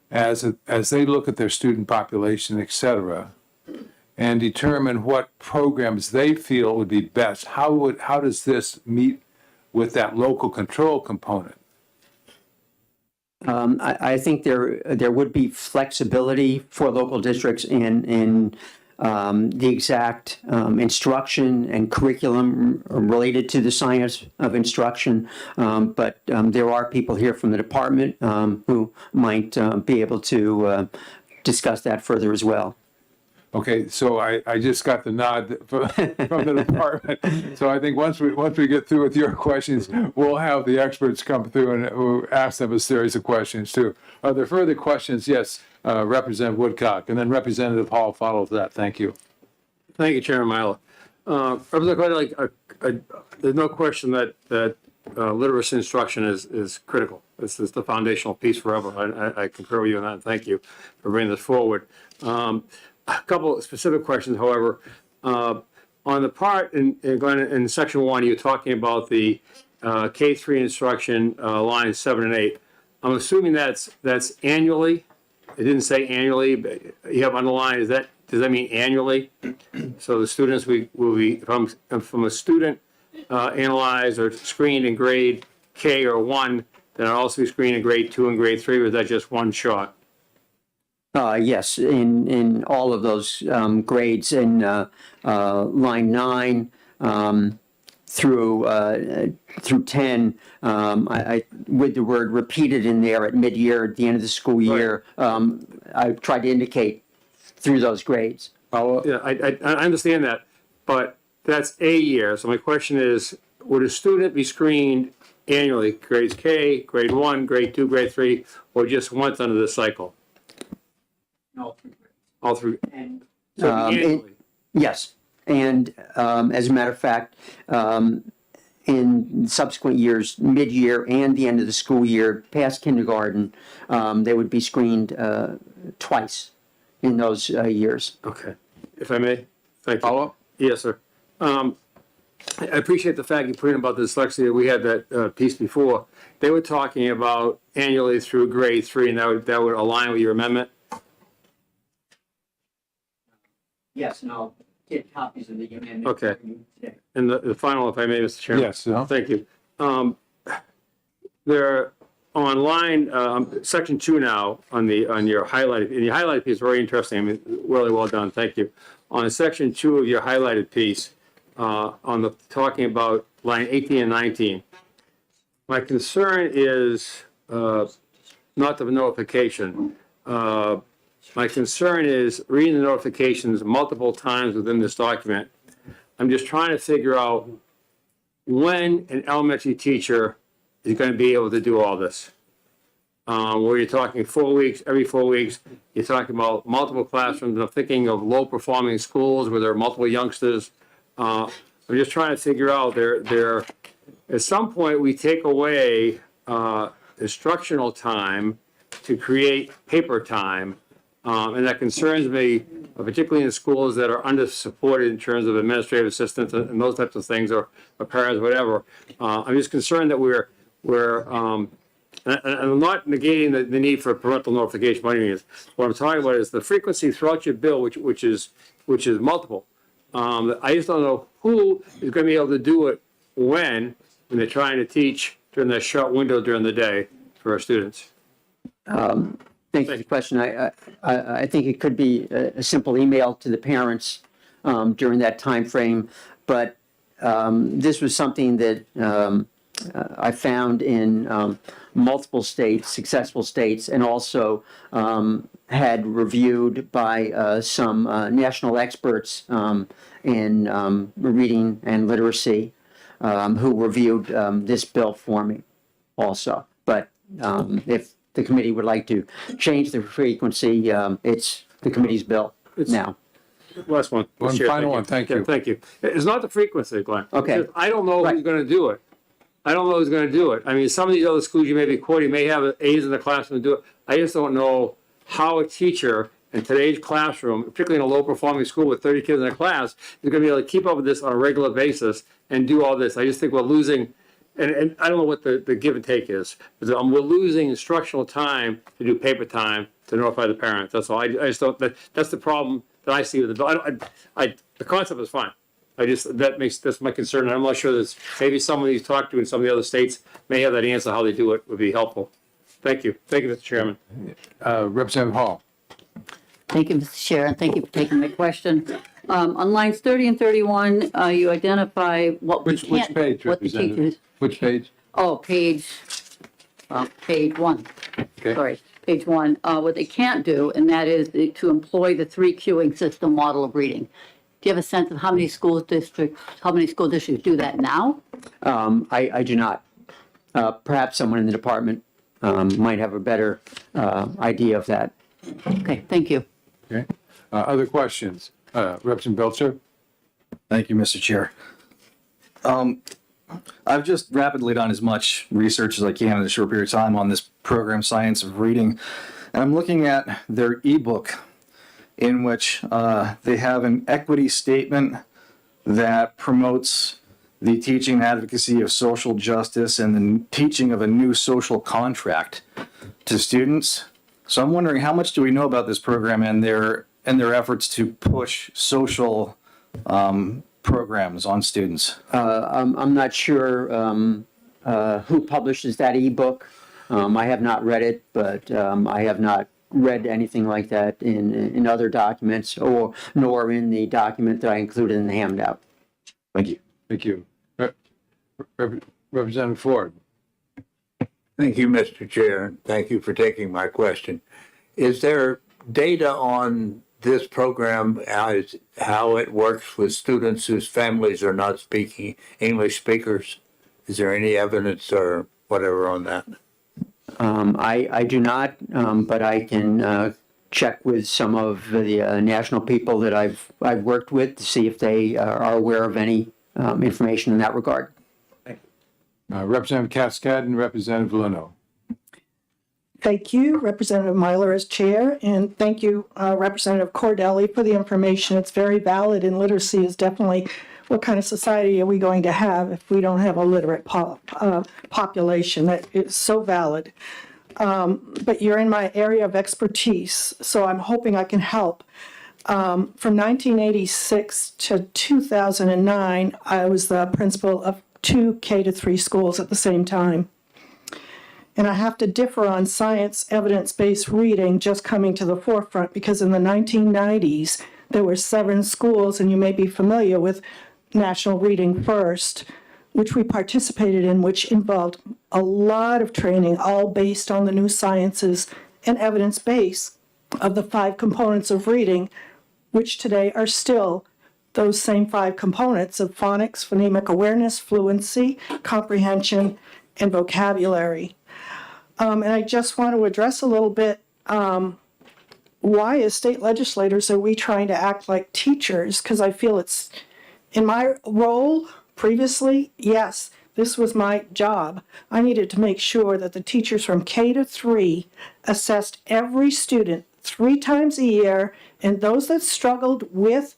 as they look at their student population, et cetera, and determine what programs they feel would be best? How does this meet with that local control component? I think there would be flexibility for local districts in the exact instruction and curriculum related to the science of instruction, but there are people here from the department who might be able to discuss that further as well. Okay, so I just got the nod from the department. So I think once we get through with your questions, we'll have the experts come through and we'll ask them a series of questions too. Are there further questions? Yes, Representative Woodcock, and then Representative Hall follows that. Thank you. Thank you, Chairman Milo. Representative, there's no question that literacy instruction is critical. This is the foundational piece forever. I concur with you on that, and thank you for bringing this forward. A couple of specific questions, however. On the part, Glenn, in section 1, you're talking about the K-3 instruction, lines 7 and 8. I'm assuming that's annually. It didn't say annually, but you have underlined, does that mean annually? So the students will be, from a student analyzed or screened in grade K or 1, then I'll also be screened in grade 2 and grade 3, or is that just one shot? Yes, in all of those grades in line 9 through 10, with the word repeated in there at mid-year, at the end of the school year, I tried to indicate through those grades. Yeah, I understand that, but that's a year. So my question is, would a student be screened annually, grades K, grade 1, grade 2, grade 3, or just once under the cycle? All through. So annually. Yes, and as a matter of fact, in subsequent years, mid-year and the end of the school year, past kindergarten, they would be screened twice in those years. Okay. If I may, thank you. Follow up? Yes, sir. I appreciate the fact you put in about the dyslexia. We had that piece before. They were talking about annually through grade 3, and that would align with your amendment? Yes, and I'll get copies of the amendment. Okay. And the final, if I may, Mr. Chairman. Yes. Thank you. There, on line, section 2 now, on your highlighted, and your highlighted piece is very interesting. I mean, really well done. Thank you. On section 2 of your highlighted piece, talking about line 18 and 19, my concern is not the notification. My concern is reading the notifications multiple times within this document. I'm just trying to figure out when an elementary teacher is going to be able to do all this. Where you're talking 4 weeks, every 4 weeks, you're talking about multiple classrooms. I'm thinking of low-performing schools where there are multiple youngsters. I'm just trying to figure out at some point we take away instructional time to create paper time. And that concerns me, particularly in schools that are under-supported in terms of administrative assistants and those types of things, or parents, whatever. I'm just concerned that and I'm not negating the need for parental notification by any means. What I'm talking about is the frequency throughout your bill, which is multiple. I just don't know who is going to be able to do it when they're trying to teach during that short window during the day for our students. Thank you for the question. I think it could be a simple email to the parents during that time frame, but this was something that I found in multiple states, successful states, and also had reviewed by some national experts in reading and literacy who reviewed this bill for me also. But if the committee would like to change the frequency, it's the committee's bill now. Last one. One Chair, final one. Thank you. Thank you. It's not the frequency, Glenn. Okay. It's just, I don't know who's going to do it. I don't know who's going to do it. I mean, some of these other schools you may be quoting may have aides in the classroom to do it. I just don't know how a teacher in today's classroom, particularly in a low-performing school with 30 kids in a class, is going to be able to keep up with this on a regular basis and do all this. I just think we're losing, and I don't know what the give and take is, but we're losing instructional time to do paper time to notify the parents. That's all. I just don't, that's the problem that I see with the bill. The concept is fine. That's my concern. And I'm not sure that maybe someone you talk to in some of the other states may have that answer. How they do it would be helpful. Thank you. Thank you, Mr. Chairman. Representative Hall. Thank you, Mr. Chair, and thank you for taking my question. On lines 30 and 31, you identify what we can't, which page, what the teachers. Which page? Oh, page 1. Okay. Sorry, page 1. What they can't do, and that is to employ the 3 queuing system model of reading. Do you have a sense of how many school districts do that now? I do not. Perhaps someone in the department might have a better idea of that. Okay, thank you. Okay. Other questions? Representative Belcher? Thank you, Mr. Chair. I've just rapidly done as much research as I can in a short period of time on this program, Science of Reading. And I'm looking at their ebook, in which they have an equity statement that promotes the teaching and advocacy of social justice and the teaching of a new social contract to students. So I'm wondering, how much do we know about this program and their efforts to push social programs on students? I'm not sure who publishes that ebook. I have not read it, but I have not read anything like that in other documents, nor in the document that I included in the handout. Thank you. Thank you. Representative Ford. Thank you, Mr. Chair. Thank you for taking my question. Is there data on this program, as how it works with students whose families are not speaking English speakers? Is there any evidence or whatever on that? I do not, but I can check with some of the national people that I've worked with to see if they are aware of any information in that regard. Representative Cascade and Representative Leno. Thank you, Representative Myler as chair, and thank you, Representative Cordelli, for the information. It's very valid, and literacy is definitely what kind of society are we going to have if we don't have a literate population? That is so valid. But you're in my area of expertise, so I'm hoping I can help. From 1986 to 2009, I was the principal of 2 K-3 schools at the same time. And I have to differ on science evidence-based reading just coming to the forefront, because in the 1990s, there were 7 schools, and you may be familiar with National Reading First, which we participated in, which involved a lot of training, all based on the new sciences and evidence base of the 5 components of reading, which today are still those same 5 components of phonics, phonemic awareness, fluency, comprehension, and vocabulary. And I just want to address a little bit, why as state legislators are we trying to act like teachers? Because I feel it's, in my role previously, yes, this was my job. I needed to make sure that the teachers from K-3 assessed every student 3 times a year, and those that struggled with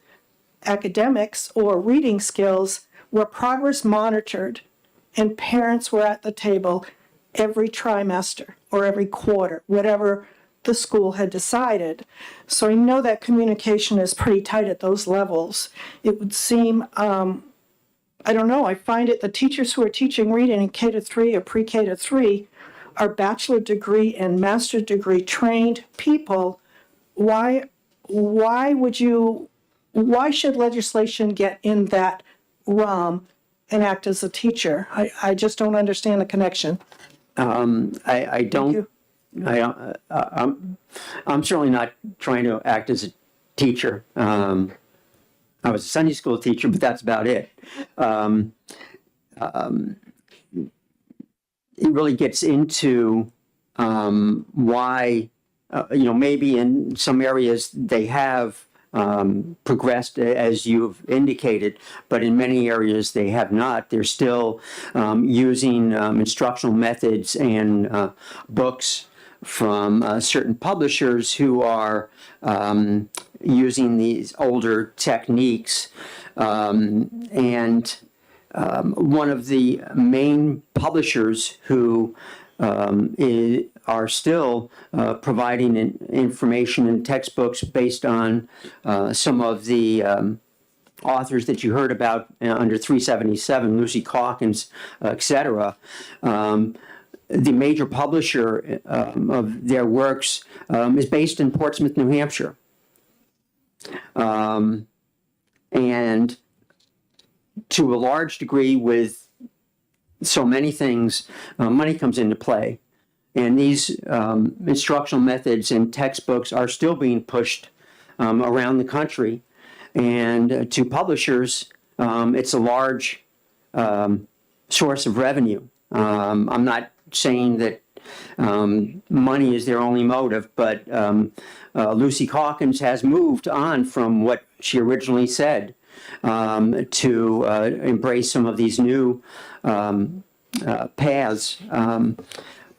academics or reading skills were progress monitored, and parents were at the table every trimester or every quarter, whatever the school had decided. So I know that communication is pretty tight at those levels. It would seem, I don't know, I find it the teachers who are teaching reading in K-3 or pre-K-3 are bachelor degree and master's degree trained people. Why should legislation get in that realm and act as a teacher? I just don't understand the connection. I don't. I'm certainly not trying to act as a teacher. I was a Sunday school teacher, but that's about it. It really gets into why, maybe in some areas they have progressed as you've indicated, but in many areas they have not. They're still using instructional methods and books from certain publishers who are using these older techniques. And one of the main publishers who are still providing information and textbooks based on some of the authors that you heard about under 377, Lucy Calkins, et cetera. The major publisher of their works is based in Portsmouth, New Hampshire. And to a large degree, with so many things, money comes into play. And these instructional methods and textbooks are still being pushed around the country. And to publishers, it's a large source of revenue. I'm not saying that money is their only motive, but Lucy Calkins has moved on from what she originally said to embrace some of these new paths.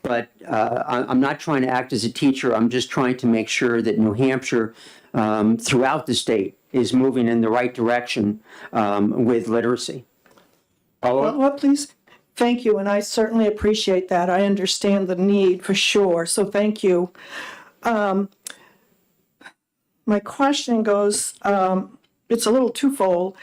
But I'm not trying to act as a teacher. I'm just trying to make sure that New Hampshire, throughout the state, is moving in the right direction with literacy. Follow-up? What, please? Thank you, and I certainly appreciate that. I understand the need for sure, so thank you. My question goes, it's a little twofold.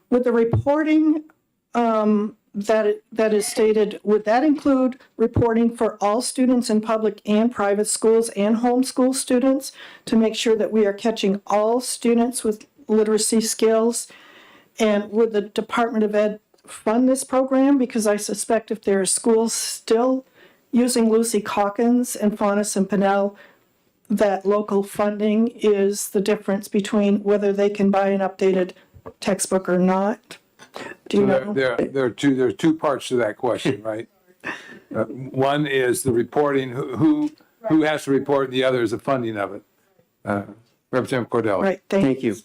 With the reporting that is stated, would that include reporting for all students in public and private schools and homeschool students to make sure that we are catching all students with literacy skills? And would the Department of Ed fund this program? Because I suspect if there are schools still using Lucy Calkins and Faunus and Pinnell, that local funding is the difference between whether they can buy an updated textbook or not. Do you know? There are two parts to that question, right? One is the reporting, who has to report, and the other is the funding of it. Representative Cordell. Right, Thank you.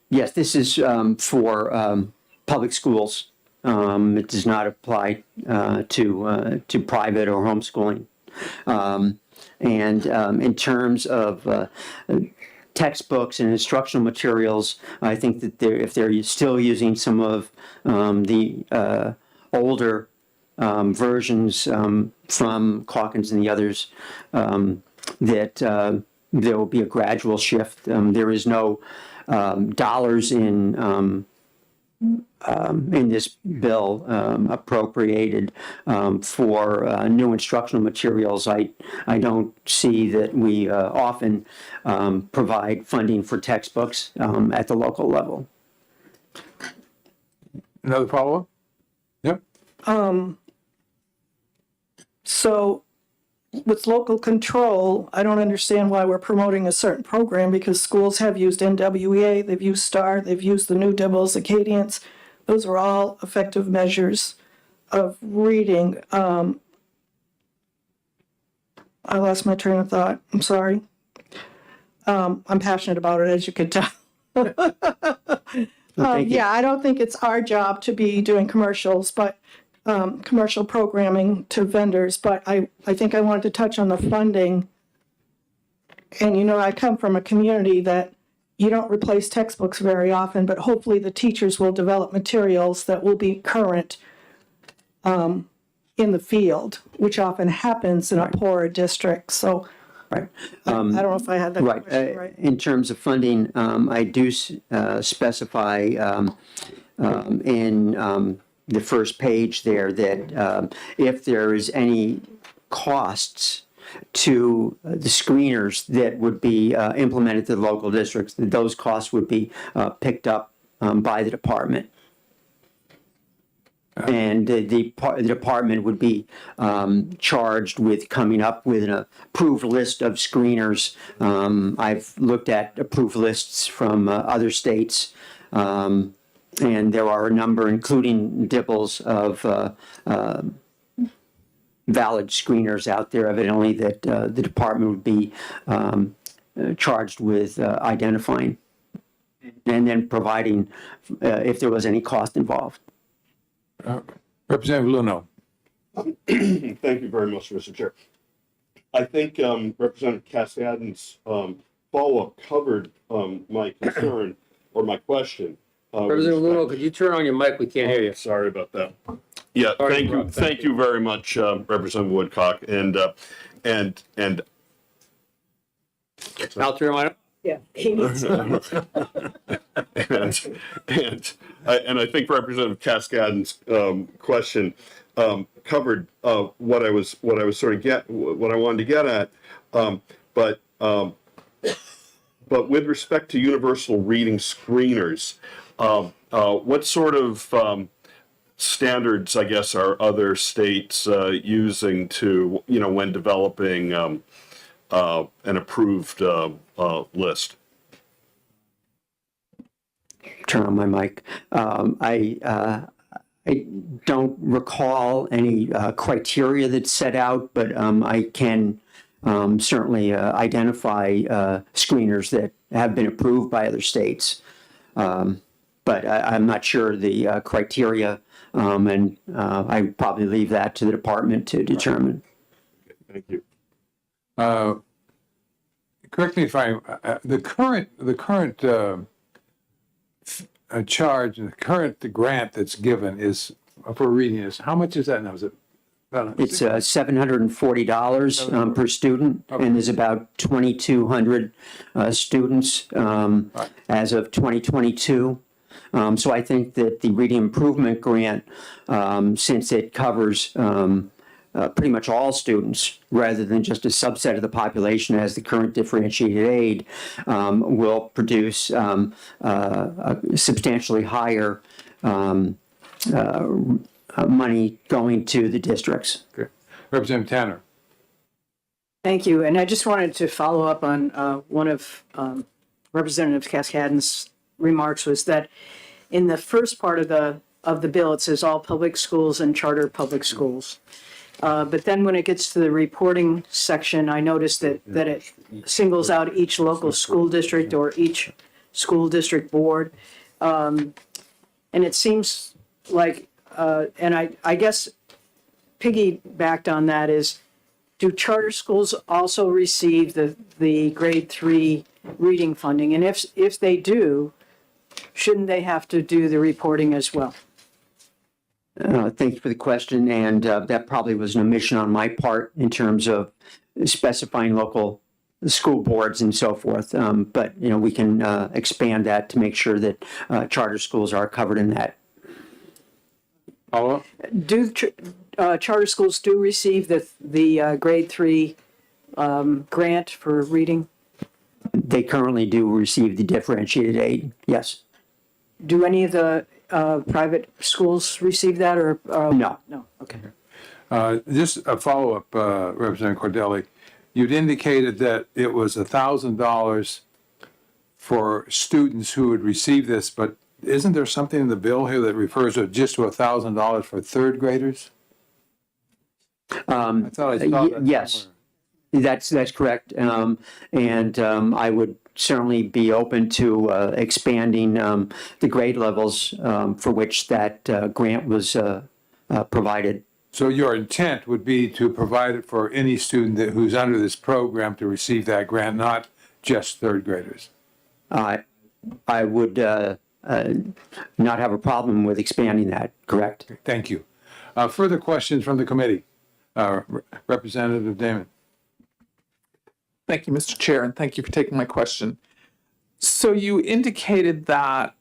Yes, this is for public schools. It does not apply to private or homeschooling. And in terms of textbooks and instructional materials, I think that if they're still using some of the older versions from Calkins and the others, that there will be a gradual shift. There is no dollars in this bill appropriated for new instructional materials. I don't see that we often provide funding for textbooks at the local level. Another follow-up? Yep. So with local control, I don't understand why we're promoting a certain program, because schools have used NWEA, they've used STAR, they've used the new Dibbles, Acadians. Those are all effective measures of reading. I lost my train of thought. I'm sorry. I'm passionate about it, as you can tell. Yeah, I don't think it's our job to be doing commercials, but commercial programming to vendors, but I think I wanted to touch on the funding. And I come from a community that you don't replace textbooks very often, but hopefully the teachers will develop materials that will be current in the field, which often happens in a poorer district. So Right. I don't know if I had that question right. In terms of funding, I do specify in the first page there that if there is any costs to the screeners that would be implemented to the local districts, that those costs would be picked up by the department. And the department would be charged with coming up with an approved list of screeners. I've looked at approved lists from other states, and there are a number, including Dibbles, of valid screeners out there, evidently, that the department would be charged with identifying and then providing if there was any cost involved. Representative Luno. Thank you very much, Mr. Chair. I think Representative Cascadden's follow-up covered my concern or my question. Representative Luno, could you turn on your mic? We can't hear you. Sorry about that. Yeah, thank you very much, Representative Woodcock, and I'll turn my. Yeah, he needs and I think Representative Cascadden's question covered what I was sort of what I wanted to get at, but with respect to universal reading screeners, what sort of standards, I guess, are other states using to when developing an approved list? Turn on my mic. I don't recall any criteria that's set out, but I can certainly identify screeners that have been approved by other states. But I'm not sure the criteria, and I would probably leave that to the department to determine. Thank you. Correct me if the current charge, and the grant that's given is for reading is, how much is that now? Is it? It's $740 per student, and there's about 2,200 students as of 2022. So I think that the Reading Improvement Grant, since it covers pretty much all students, rather than just a subset of the population as the current differentiated aid, will produce a substantially higher money going to the districts. Okay. Representative Tanner. Thank you. And I just wanted to follow up on one of Representative Cascadden's remarks, was that in the first part of the bill, it says all public schools and charter public schools. But then when it gets to the reporting section, I noticed that it singles out each local school district or each school district board. And it seems like, and I guess piggybacked on that is, do charter schools also receive the grade 3 reading funding? And if they do, shouldn't they have to do the reporting as well? Thank you for the question, and that probably was an omission on my part in terms of specifying local school boards and so forth. But we can expand that to make sure that charter schools are covered in that. Do charter schools receive the grade 3 grant for reading? They currently do receive the differentiated aid. Yes. Do any of the private schools receive that, or no? No. Okay. Just a follow-up, Representative Cordelli. You'd indicated that it was $1,000 for students who would receive this, but isn't there something in the bill here that refers to just to $1,000 for third graders? I thought I saw that. Yes, that's correct. And I would certainly be open to expanding the grade levels for which that grant was provided. So your intent would be to provide it for any student who's under this program to receive that grant, not just third graders? I would not have a problem with expanding that, correct? Thank you. Further questions from the committee? Representative Damon. Thank you, Mr. Chair, and thank you for taking my question. So you indicated that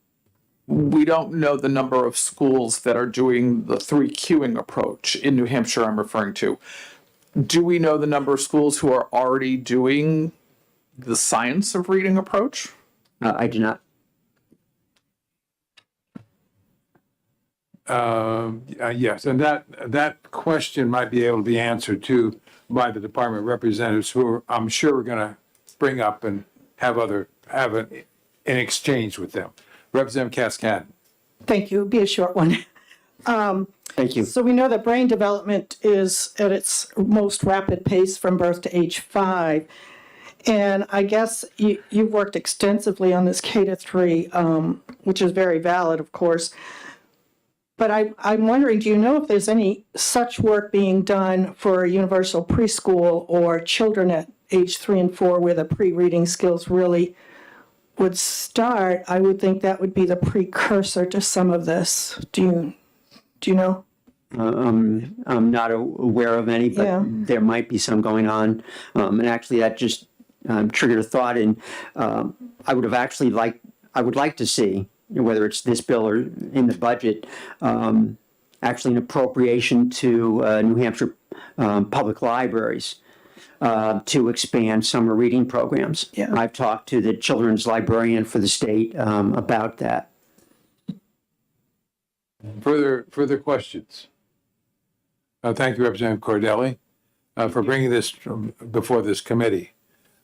we don't know the number of schools that are doing the 3 queuing approach in New Hampshire I'm referring to. Do we know the number of schools who are already doing the science of reading approach? I do not. Yes, and that question might be able to be answered too by the department representatives, who I'm sure we're going to bring up and have an exchange with them. Representative Cascade. Thank you. It'll be a short one. Thank you. So we know that brain development is at its most rapid pace from birth to age 5. And I guess you've worked extensively on this K-3, which is very valid, of course. But I'm wondering, do you know if there's any such work being done for universal preschool or children at age 3 and 4 where the pre-reading skills really would start? I would think that would be the precursor to some of this. Do you know? I'm not aware of any, but there might be some going on. And actually, that just triggered a thought. And I would like to see, whether it's this bill or in the budget, actually an appropriation to New Hampshire public libraries to expand summer reading programs. Yeah. I've talked to the children's librarian for the state about that. Further questions? Thank you, Representative Cordelli, for bringing this before this committee.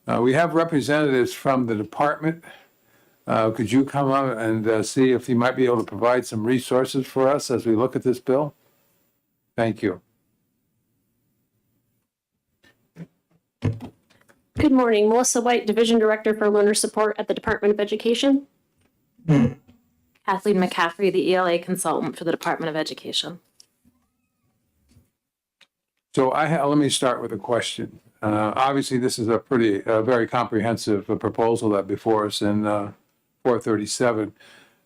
We have representatives from the department. Could you come up and see if you might be able to provide some resources for us as we look at this bill? Thank you. Good morning. Melissa White, Division Director for Learner Support at the Department of Education. Kathleen McCaffrey, the ELA Consultant for the Department of Education. So let me start with a question. Obviously, this is a very comprehensive proposal that before us in 437.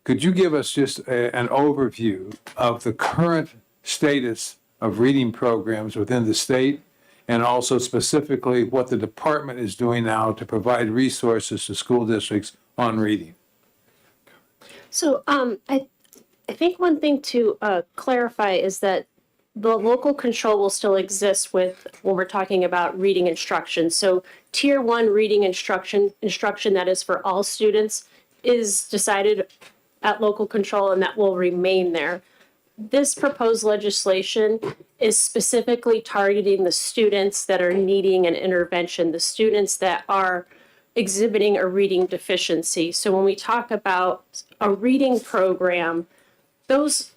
Could you give us just an overview of the current status of reading programs within the state, and also specifically what the department is doing now to provide resources to school districts on reading? So I think one thing to clarify is that the local control will still exist with when we're talking about reading instruction. So tier 1 reading instruction that is for all students is decided at local control, and that will remain there. This proposed legislation is specifically targeting the students that are needing an intervention, the students that are exhibiting a reading deficiency. So when we talk about a reading program, those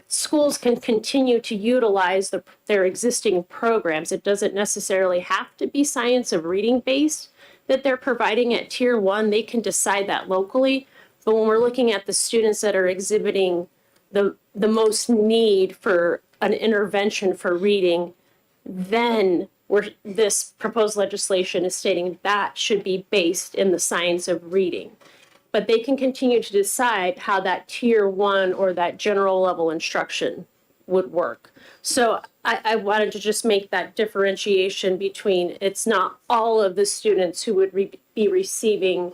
schools can continue to utilize their existing programs. It doesn't necessarily have to be science of reading based that they're providing at tier 1. They can decide that locally. But when we're looking at the students that are exhibiting the most need for an intervention for reading, then this proposed legislation is stating that should be based in the science of reading. But they can continue to decide how that tier 1 or that general level instruction would work. So I wanted to just make that differentiation between it's not all of the students who would be receiving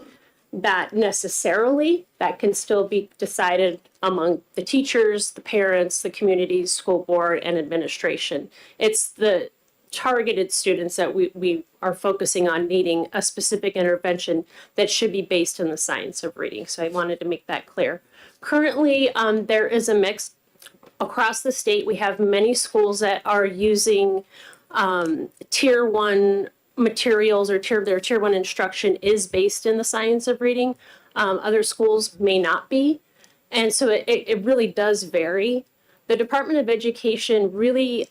that necessarily. That can still be decided among the teachers, the parents, the communities, school board, and administration. It's the targeted students that we are focusing on needing a specific intervention that should be based in the science of reading. So I wanted to make that clear. Currently, there is a mix across the state. We have many schools that are using tier 1 materials, or their tier 1 instruction is based in the science of reading. Other schools may not be. And so it really does vary. The Department of Education really,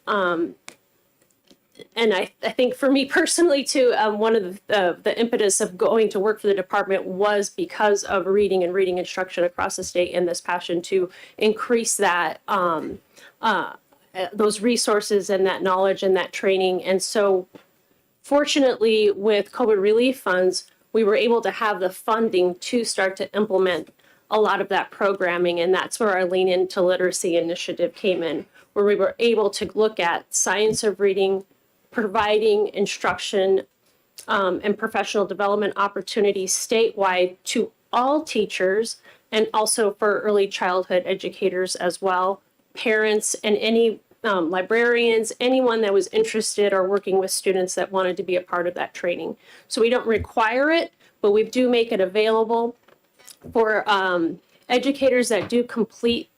and I think for me personally too, one of the impetus of going to work for the department was because of reading and reading instruction across the state, and this passion to increase that, those resources and that knowledge and that training. And so fortunately, with COVID relief funds, we were able to have the funding to start to implement a lot of that programming. And that's where our Lean Into Literacy initiative came in, where we were able to look at science of reading, providing instruction and professional development opportunities statewide to all teachers, and also for early childhood educators as well, parents, and any librarians, anyone that was interested or working with students that wanted to be a part of that training. So we don't require it, but we do make it available for educators that do complete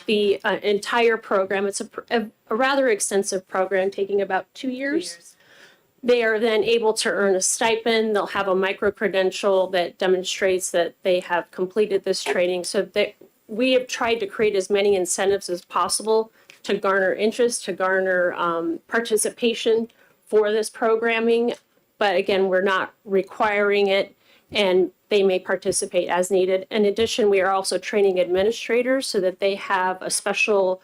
the entire program. It's a rather extensive program, taking about 2 years. They are then able to earn a stipend. They'll have a micro-credential that demonstrates that they have completed this training. So that we have tried to create as many incentives as possible to garner interest, to garner participation for this programming. But again, we're not requiring it, and they may participate as needed. In addition, we are also training administrators so that they have a special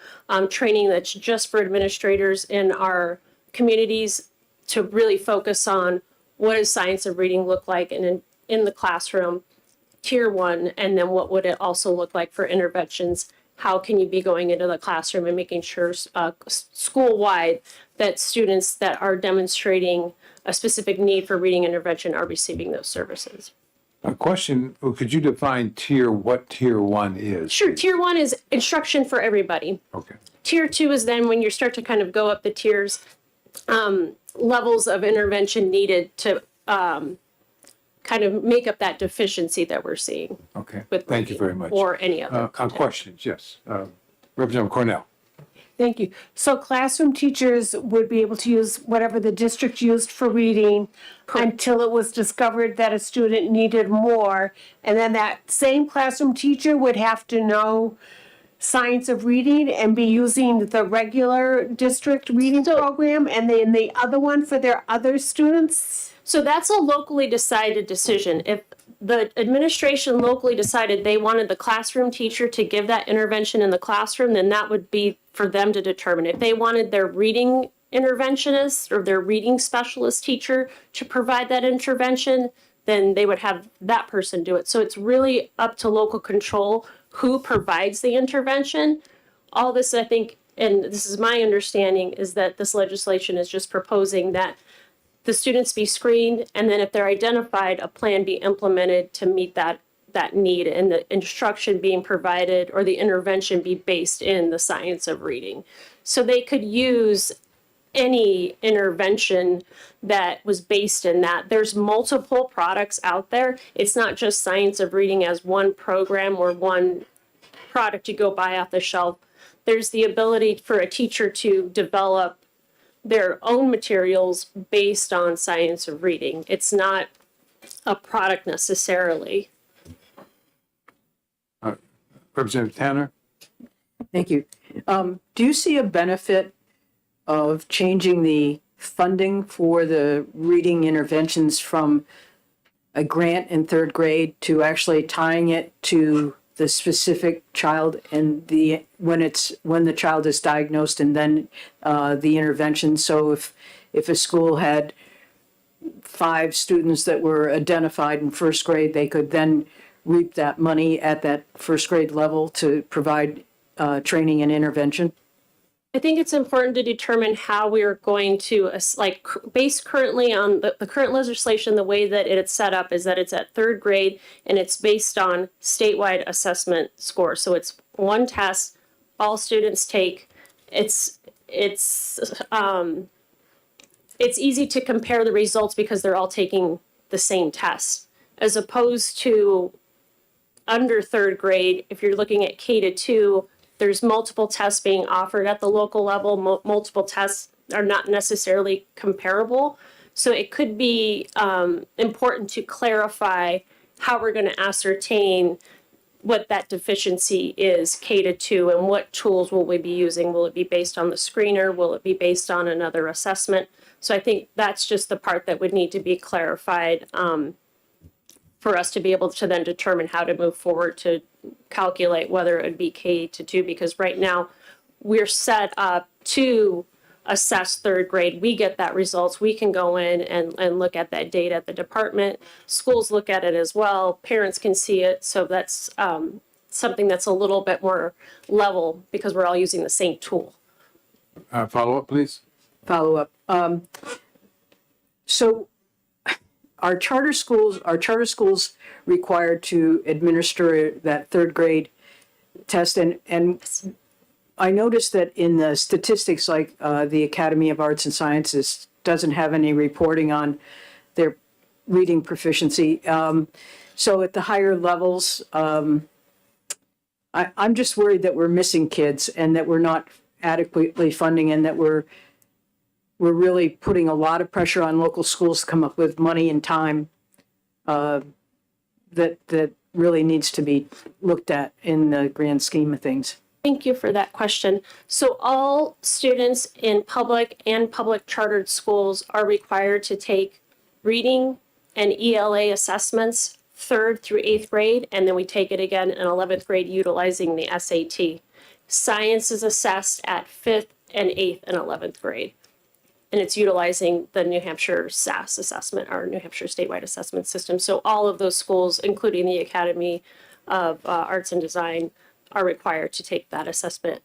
training that's just for administrators in our communities to really focus on what does science of reading look like in the classroom, tier 1, and then what would it also look like for interventions. How can you be going into the classroom and making sure school-wide that students that are demonstrating a specific need for reading intervention are receiving those services? A question, could you define what tier 1 is? Sure. Tier 1 is instruction for everybody. Okay. Tier 2 is then when you start to kind of go up the tiers, levels of intervention needed to kind of make up that deficiency that we're seeing. Okay. With Thank you very much. or any other. Questions? Yes. Representative Cornell. Thank you. So classroom teachers would be able to use whatever the district used for reading until it was discovered that a student needed more. And then that same classroom teacher would have to know science of reading and be using the regular district reading program, and then the other one for their other students? So that's a locally decided decision. If the administration locally decided they wanted the classroom teacher to give that intervention in the classroom, then that would be for them to determine. If they wanted their reading interventionist or their reading specialist teacher to provide that intervention, then they would have that person do it. So it's really up to local control who provides the intervention. All this, I think, and this is my understanding, is that this legislation is just proposing that the students be screened, and then if they're identified, a plan be implemented to meet that need, and the instruction being provided or the intervention be based in the science of reading. So they could use any intervention that was based in that. There's multiple products out there. It's not just science of reading as one program or one product you go buy off the shelf. There's the ability for a teacher to develop their own materials based on science of reading. It's not a product necessarily. Representative Tanner? Thank you. Do you see a benefit of changing the funding for the reading interventions from a grant in third grade to actually tying it to the specific child and when the child is diagnosed and then the intervention? So if a school had 5 students that were identified in first grade, they could then reap that money at that first grade level to provide training and intervention? I think it's important to determine how we are going to, based currently on the current legislation, the way that it's set up is that it's at third grade and it's based on statewide assessment scores. So it's one test all students take. It's easy to compare the results because they're all taking the same test, as opposed to under third grade. If you're looking at K-2, there's multiple tests being offered at the local level. Multiple tests are not necessarily comparable. So it could be important to clarify how we're going to ascertain what that deficiency is, K-2, and what tools will we be using. Will it be based on the screener? Will it be based on another assessment? So I think that's just the part that would need to be clarified for us to be able to then determine how to move forward to calculate whether it would be K-2, because right now we're set up to assess third grade. We get that results. We can go in and look at that data at the department. Schools look at it as well. Parents can see it. So that's something that's a little bit more level because we're all using the same tool. Follow up, please. Follow up. So are charter schools required to administer that third grade test? And I noticed that in the statistics, like the Academy of Arts and Sciences doesn't have any reporting on their reading proficiency. So at the higher levels, I'm just worried that we're missing kids and that we're not adequately funding, and that we're really putting a lot of pressure on local schools to come up with money and time that really needs to be looked at in the grand scheme of things. Thank you for that question. So all students in public and public chartered schools are required to take reading and ELA assessments 3rd through 8th grade, and then we take it again in 11th grade utilizing the SAT. Science is assessed at 5th and 8th and 11th grade. And it's utilizing the New Hampshire SAS assessment, our New Hampshire statewide assessment system. So all of those schools, including the Academy of Arts and Design, are required to take that assessment.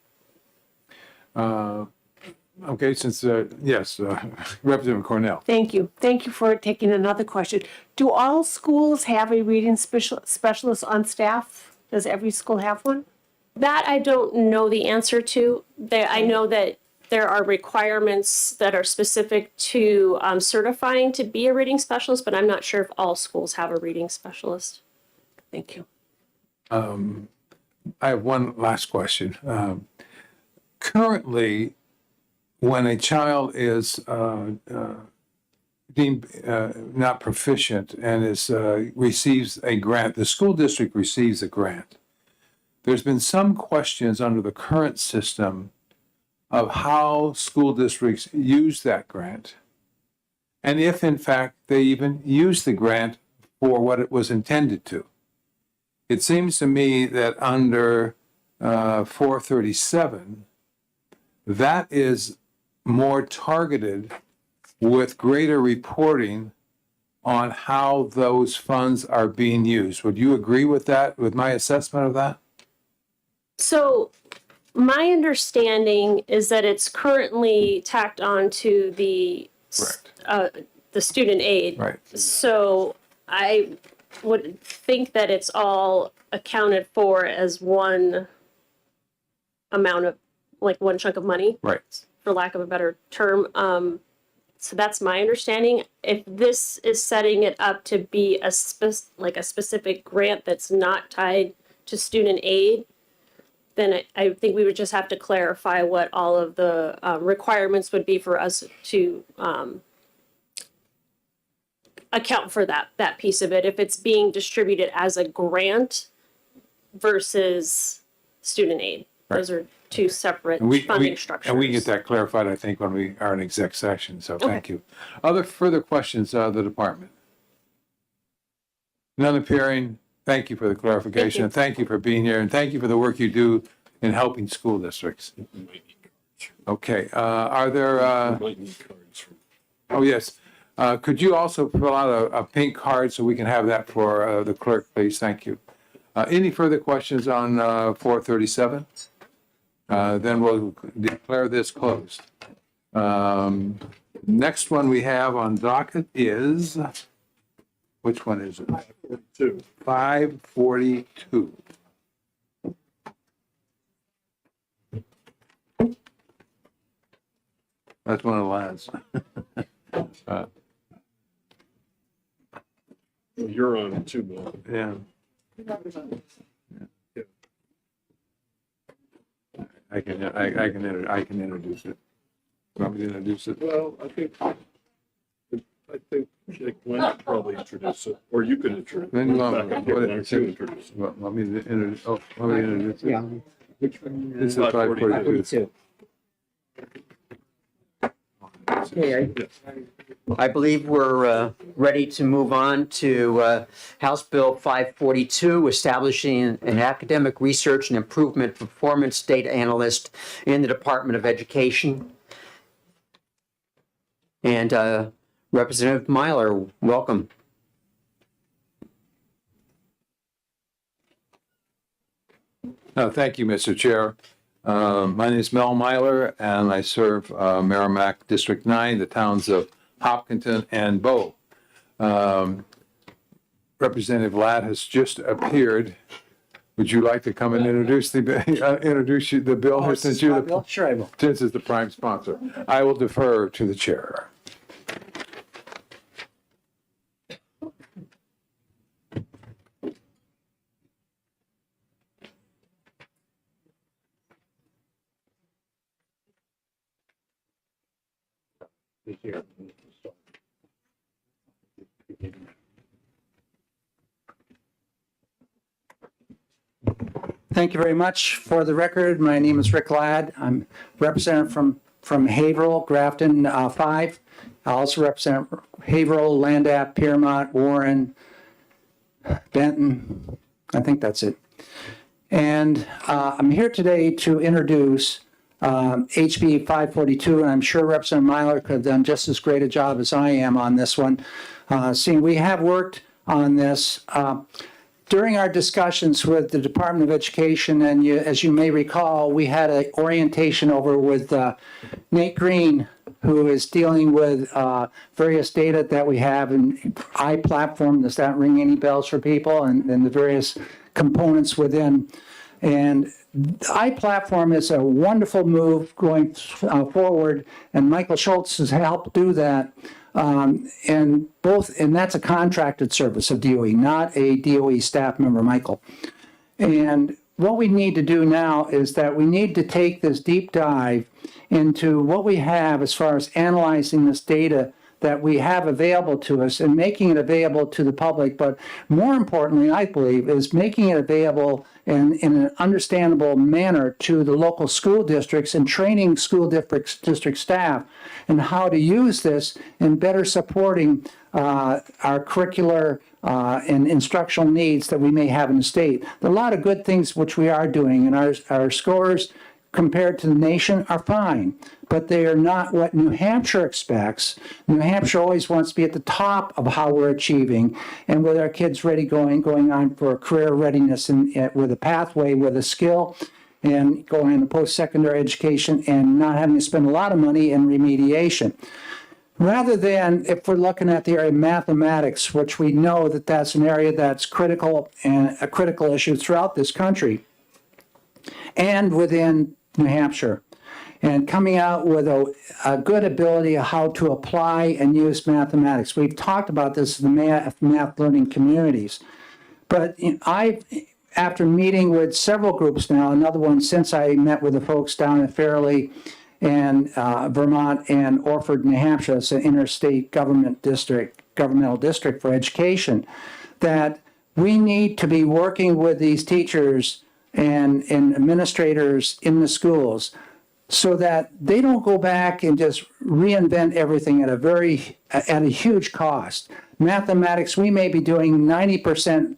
Okay, since, yes, Representative Cornell. Thank you. Thank you for taking another question. Do all schools have a reading specialist on staff? Does every school have one? That I don't know the answer to. I know that there are requirements that are specific to certifying to be a reading specialist, but I'm not sure if all schools have a reading specialist. Thank you. I have one last question. Currently, when a child is deemed not proficient and receives a grant, the school district receives a grant. There's been some questions under the current system of how school districts use that grant, and if in fact they even use the grant for what it was intended to. It seems to me that under 437, that is more targeted with greater reporting on how those funds are being used. Would you agree with that, with my assessment of that? So my understanding is that it's currently tacked on to the student aid. Right. So I would think that it's all accounted for as one amount of, like, one chunk of money, Right. for lack of a better term. So that's my understanding. If this is setting it up to be a specific grant that's not tied to student aid, then I think we would just have to clarify what all of the requirements would be for us to account for that piece of it. If it's being distributed as a grant versus student aid, those are two separate funding structures. And we get that clarified, I think, when we are in exec session, so thank you. Other further questions of the department? None appearing. Thank you for the clarification, and thank you for being here, and thank you for the work you do in helping school districts. Okay, are there, oh, yes. Could you also fill out a pink card so we can have that for the clerk, please? Thank you. Any further questions on 437? Then we'll declare this closed. Next one we have on docket is, which one is it? 542. That's one of the last. You're on it too, Bill. Yeah. I can introduce it. Want me to introduce it? Well, I think Glenn should probably introduce it, or you can introduce it. Then you want, Back up here, why don't you introduce it? want me to introduce, want me to introduce it? Yeah. Which one? This is 542. Okay, I believe we're ready to move on to House Bill 542, establishing an academic research and improvement performance data analyst in the Department of Education. And Representative Myler, welcome. Thank you, Mr. Chair. My name is Mel Myler, and I serve Merrimack District 9, the towns of Hopkinton and Bow. Representative Ladd has just appeared. Would you like to come and introduce the bill? Since you're the, Sure, I will. since it's the prime sponsor. I will defer to the chair. Thank you very much. For the record, my name is Rick Ladd. I'm representative from Haverhill, Grafton 5. I also represent Haverhill, Landapp, Piermont, Warren, Benton. I think that's it. And I'm here today to introduce HB 542, and I'm sure Representative Myler could have done just as great a job as I am on this one. Seeing we have worked on this during our discussions with the Department of Education, and as you may recall, we had an orientation over with Nate Green, who is dealing with various data that we have in iPlatform. Does that ring any bells for people? And the various components within. And iPlatform is a wonderful move going forward, and Michael Schultz has helped do that. And that's a contracted service of DOE, not a DOE staff member, Michael. And what we need to do now is that we need to take this deep dive into what we have as far as analyzing this data that we have available to us and making it available to the public. But more importantly, I believe, is making it available in an understandable manner to the local school districts and training school district staff and how to use this in better supporting our curricular and instructional needs that we may have in the state. There are a lot of good things which we are doing, and our scores compared to the nation are fine, but they are not what New Hampshire expects. New Hampshire always wants to be at the top of how we're achieving, and with our kids going on for career readiness and with a pathway, with a skill. and going into post-secondary education and not having to spend a lot of money in remediation. Rather than, if we're looking at the area of mathematics, which we know that that's an area that's critical and a critical issue throughout this country and within New Hampshire, and coming out with a good ability of how to apply and use mathematics. We've talked about this in the math learning communities, but after meeting with several groups now, another one since I met with the folks down in Fairleigh and Vermont and Orford, New Hampshire, it's an interstate governmental district for education, that we need to be working with these teachers and administrators in the schools so that they don't go back and just reinvent everything at a huge cost. Mathematics, we may be doing 90%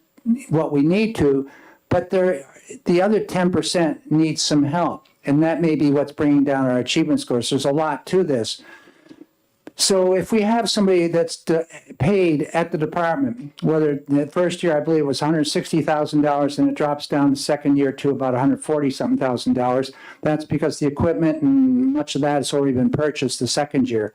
what we need to, but the other 10% needs some help. And that may be what's bringing down our achievement scores. There's a lot to this. So if we have somebody that's paid at the department, whether the first year I believe it was $160,000 and it drops down the second year to about $140,000, that's because the equipment and much of that has already been purchased the second year.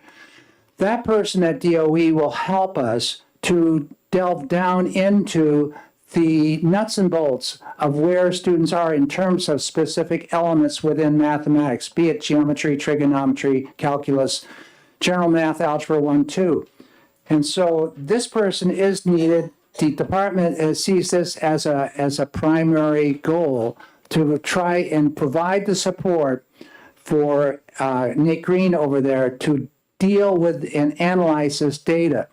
That person at DOE will help us to delve down into the nuts and bolts of where students are in terms of specific elements within mathematics, be it geometry, trigonometry, calculus, general math, algebra 1, 2. And so this person is needed. The department sees this as a primary goal to try and provide the support for Nick Green over there to deal with and analyze this data.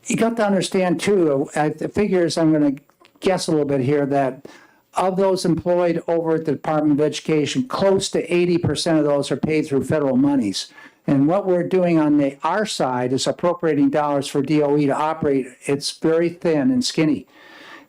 You got to understand too, the figures, I'm going to guess a little bit here, that of those employed over at the Department of Education, close to 80% of those are paid through federal monies. And what we're doing on our side is appropriating dollars for DOE to operate. It's very thin and skinny.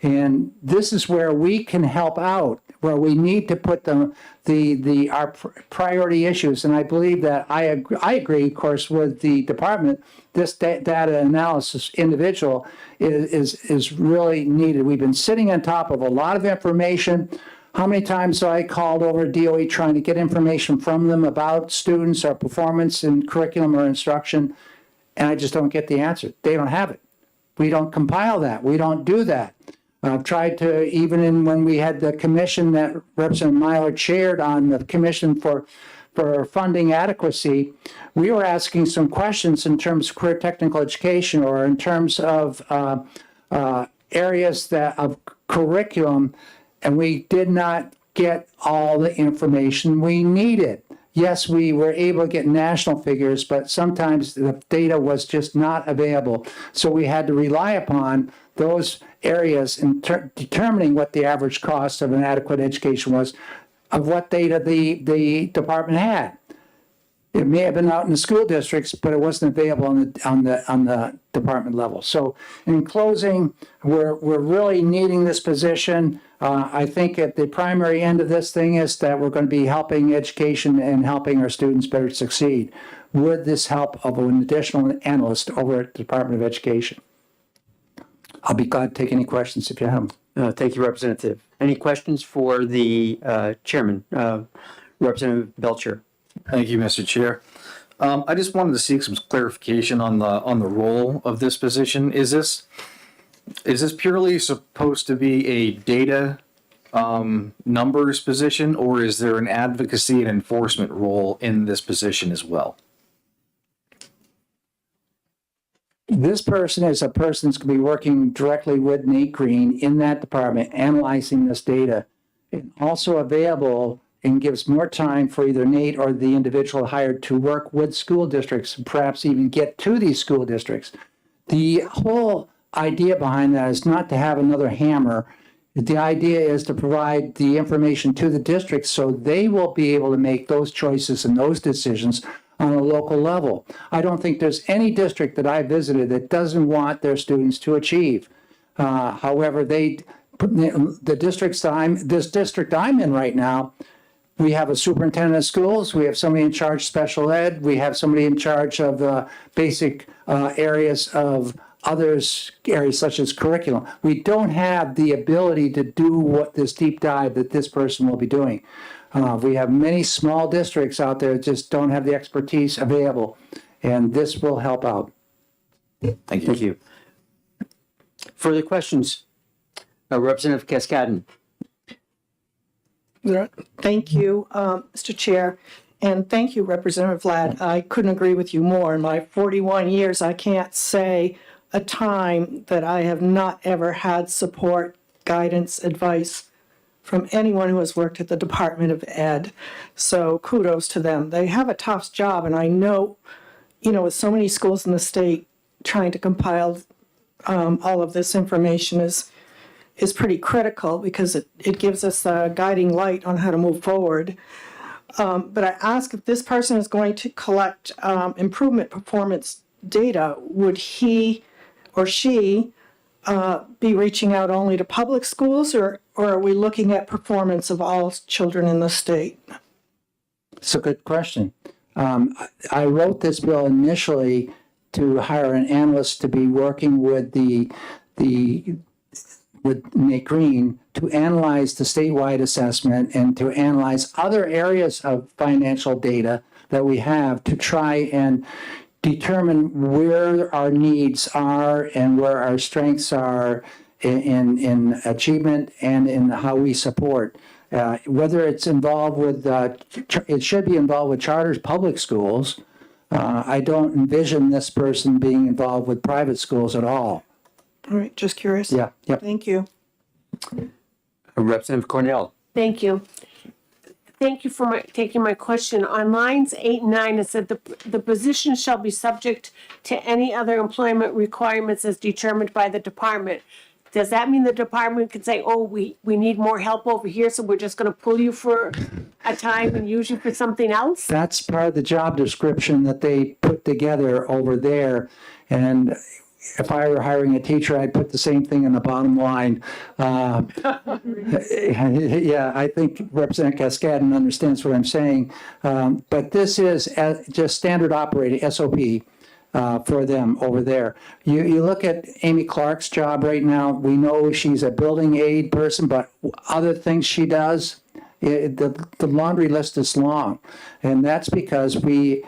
And this is where we can help out, where we need to put our priority issues. And I believe that I agree, of course, with the department. This data analysis individual is really needed. We've been sitting on top of a lot of information. How many times have I called over DOE trying to get information from them about students or performance in curriculum or instruction, and I just don't get the answer. They don't have it. We don't compile that. We don't do that. I've tried to, even when we had the commission that Representative Myler chaired on the commission for funding adequacy, we were asking some questions in terms of career technical education or in terms of areas of curriculum, and we did not get all the information we needed. Yes, we were able to get national figures, but sometimes the data was just not available. So we had to rely upon those areas in determining what the average cost of an adequate education was, of what data the department had. It may have been out in the school districts, but it wasn't available on the department level. So in closing, we're really needing this position. I think at the primary end of this thing is that we're going to be helping education and helping our students better succeed with this help of an additional analyst over at the Department of Education. I'll be glad to take any questions if you have them. Thank you, Representative. Any questions for the chairman, Representative Belcher? Thank you, Mr. Chair. I just wanted to seek some clarification on the role of this position. Is this purely supposed to be a data numbers position, or is there an advocacy and enforcement role in this position as well? This person is a person that's going to be working directly with Nate Green in that department, analyzing this data, and also available and gives more time for either Nate or the individual hired to work with school districts, and perhaps even get to these school districts. The whole idea behind that is not to have another hammer. The idea is to provide the information to the districts so they will be able to make those choices and those decisions on a local level. I don't think there's any district that I visited that doesn't want their students to achieve. However, this district I'm in right now, we have a superintendent of schools, we have somebody in charge of special ed, we have somebody in charge of basic areas of others areas such as curriculum. We don't have the ability to do what this deep dive that this person will be doing. We have many small districts out there that just don't have the expertise available, and this will help out. Thank you. Thank you. Further questions? Representative Cascadden. Thank you, Mr. Chair, and thank you, Representative Vlad. I couldn't agree with you more. In my 41 years, I can't say a time that I have not ever had support, guidance, advice from anyone who has worked at the Department of Ed. So kudos to them. They have a tough job, and I know, with so many schools in the state, trying to compile all of this information is pretty critical because it gives us a guiding light on how to move forward. But I ask if this person is going to collect improvement performance data, would he or she be reaching out only to public schools, or are we looking at performance of all children in the state? It's a good question. I wrote this bill initially to hire an analyst to be working with with Nate Green to analyze the statewide assessment and to analyze other areas of financial data that we have to try and determine where our needs are and where our strengths are in achievement and in how we support. Whether it's involved with, it should be involved with charters, public schools. I don't envision this person being involved with private schools at all. All right, just curious. Yeah. Thank you. Representative Cornell. Thank you. Thank you for taking my question. On lines 8 and 9, it said the position shall be subject to any other employment requirements as determined by the department. Does that mean the department can say, oh, we need more help over here, so we're just going to pull you for a time and use you for something else? That's part of the job description that they put together over there. And if I were hiring a teacher, I'd put the same thing in the bottom line. Yeah, I think Representative Cascadden understands what I'm saying. But this is just standard operating SOP for them over there. You look at Amy Clark's job right now. We know she's a building aid person, but other things she does, the laundry list is long. And that's because we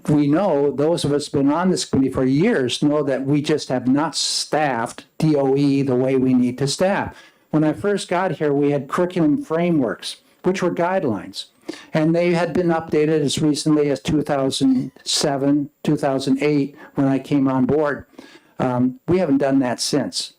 know, those of us who've been on this committee for years know that we just have not staffed DOE the way we need to staff. When I first got here, we had curriculum frameworks, which were guidelines. And they had been updated as recently as 2007, 2008, when I came on board. We haven't done that since.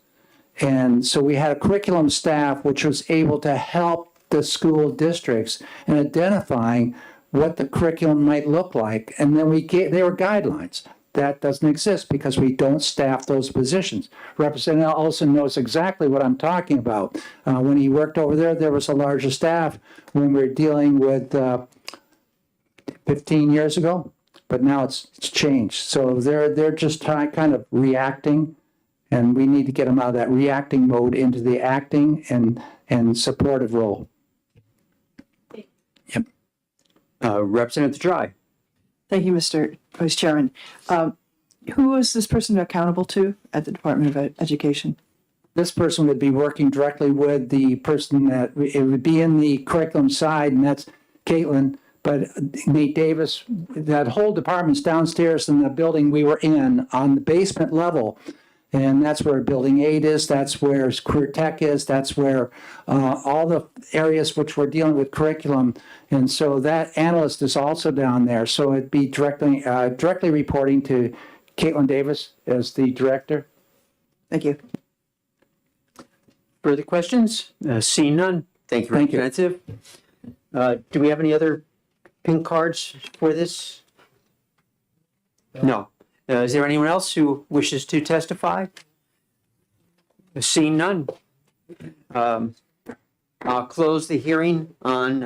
And so we had a curriculum staff which was able to help the school districts in identifying what the curriculum might look like. And then they were guidelines. That doesn't exist because we don't staff those positions. Representative Olson knows exactly what I'm talking about. When he worked over there, there was a larger staff when we were dealing with 15 years ago, but now it's changed. So they're just kind of reacting, and we need to get them out of that reacting mode into the acting and supportive role. Yep. Representative Dry. Thank you, Mr. Vice Chairman. Who is this person accountable to at the Department of Education? This person would be working directly with the person that, it would be in the curriculum side, and that's Caitlin, but Nate Davis, that whole department's downstairs in the building we were in on the basement level. And that's where building aid is, that's where career tech is, that's where all the areas which we're dealing with curriculum. And so that analyst is also down there. So it'd be directly reporting to Caitlin Davis as the director. Thank you. Further questions? Seeing none. Thank you, Representative. Do we have any other pink cards for this? No. Is there anyone else who wishes to testify? Seeing none. I'll close the hearing on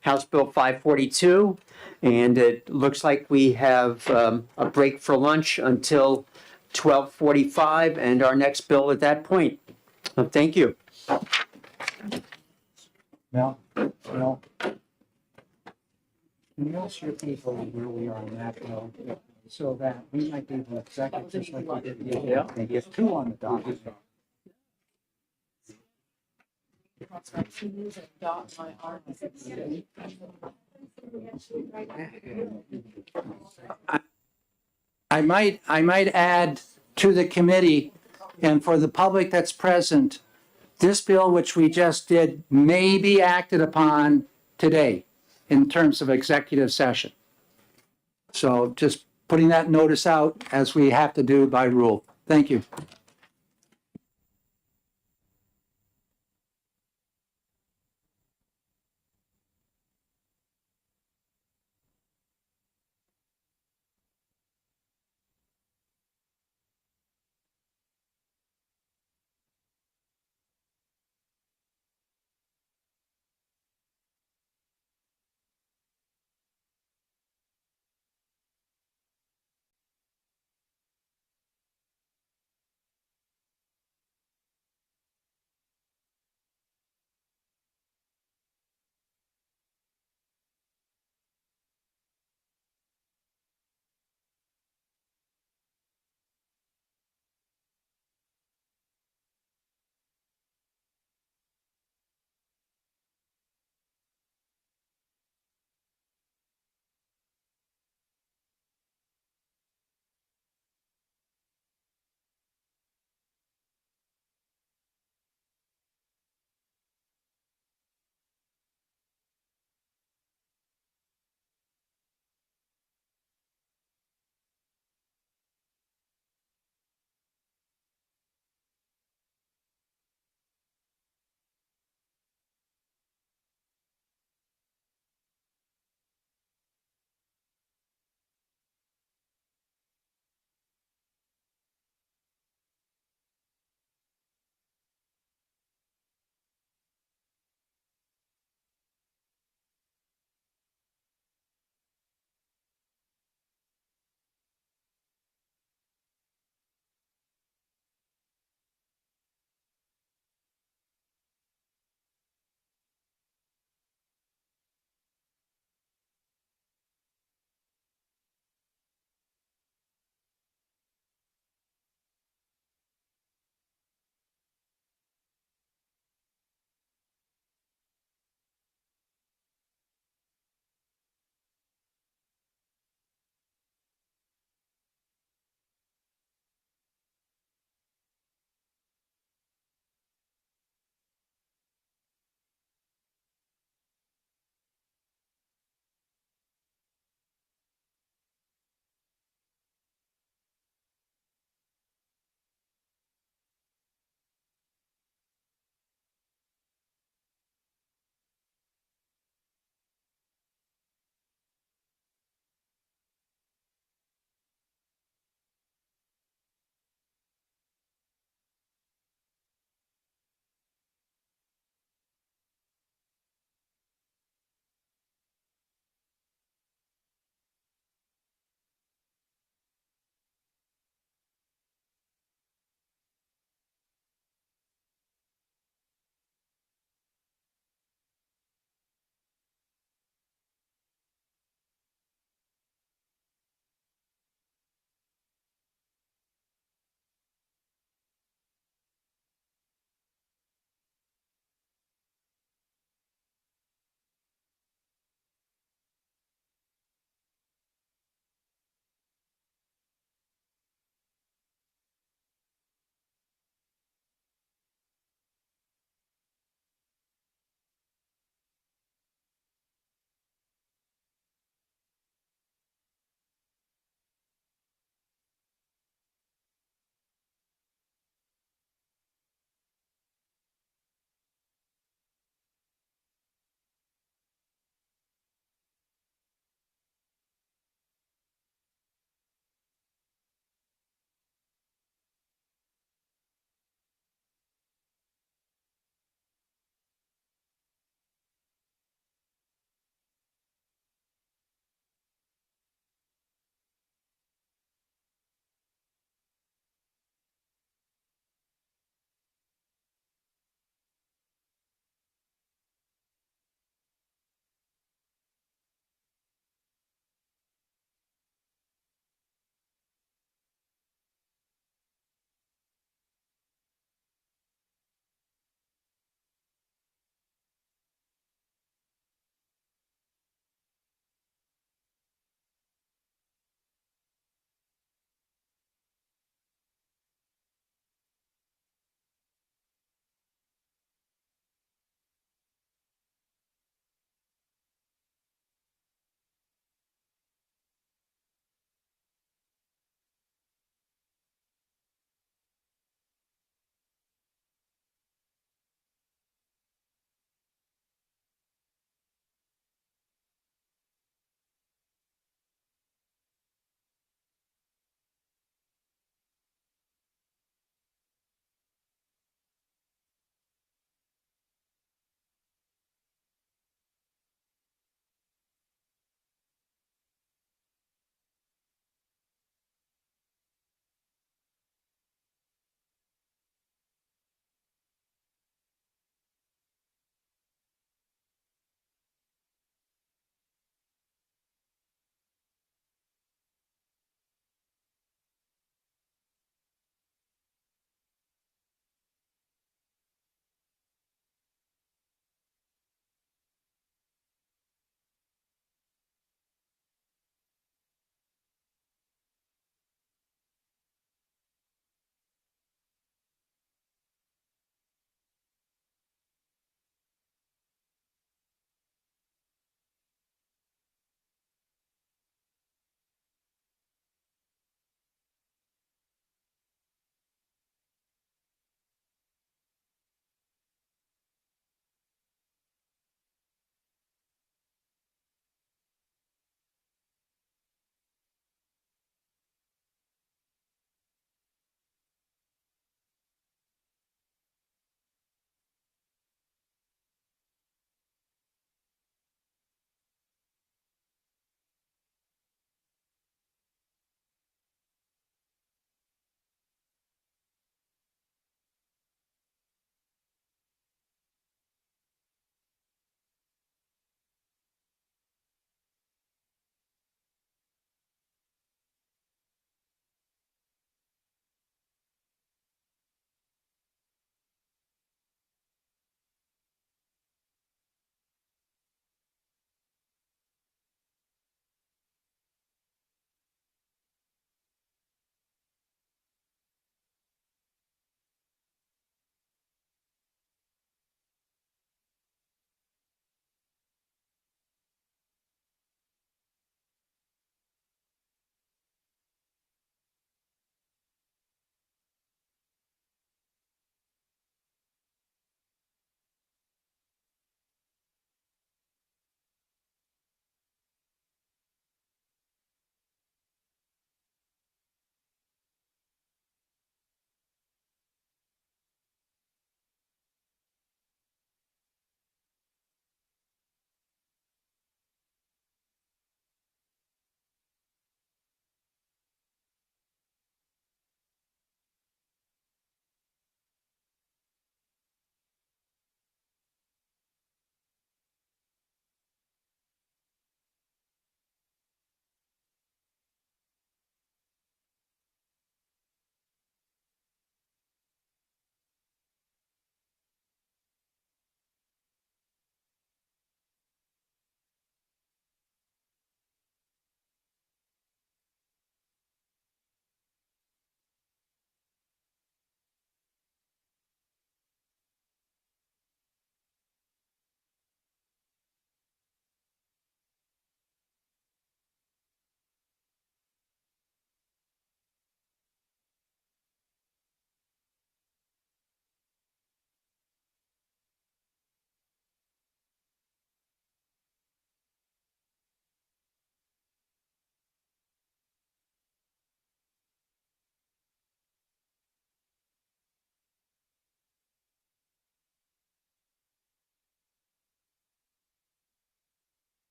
House Bill 542, and it looks like we have a break for lunch until 12:45, and our next bill at that point. Thank you. Well, can you ask your people where we are on that bill? so that we might be able to executive just like we did the other day. And get two on the docket. I might add to the committee and for the public that's present, this bill, which we just did, may be acted upon today in terms of executive session. So just putting that notice out as we have to do by rule. Thank you.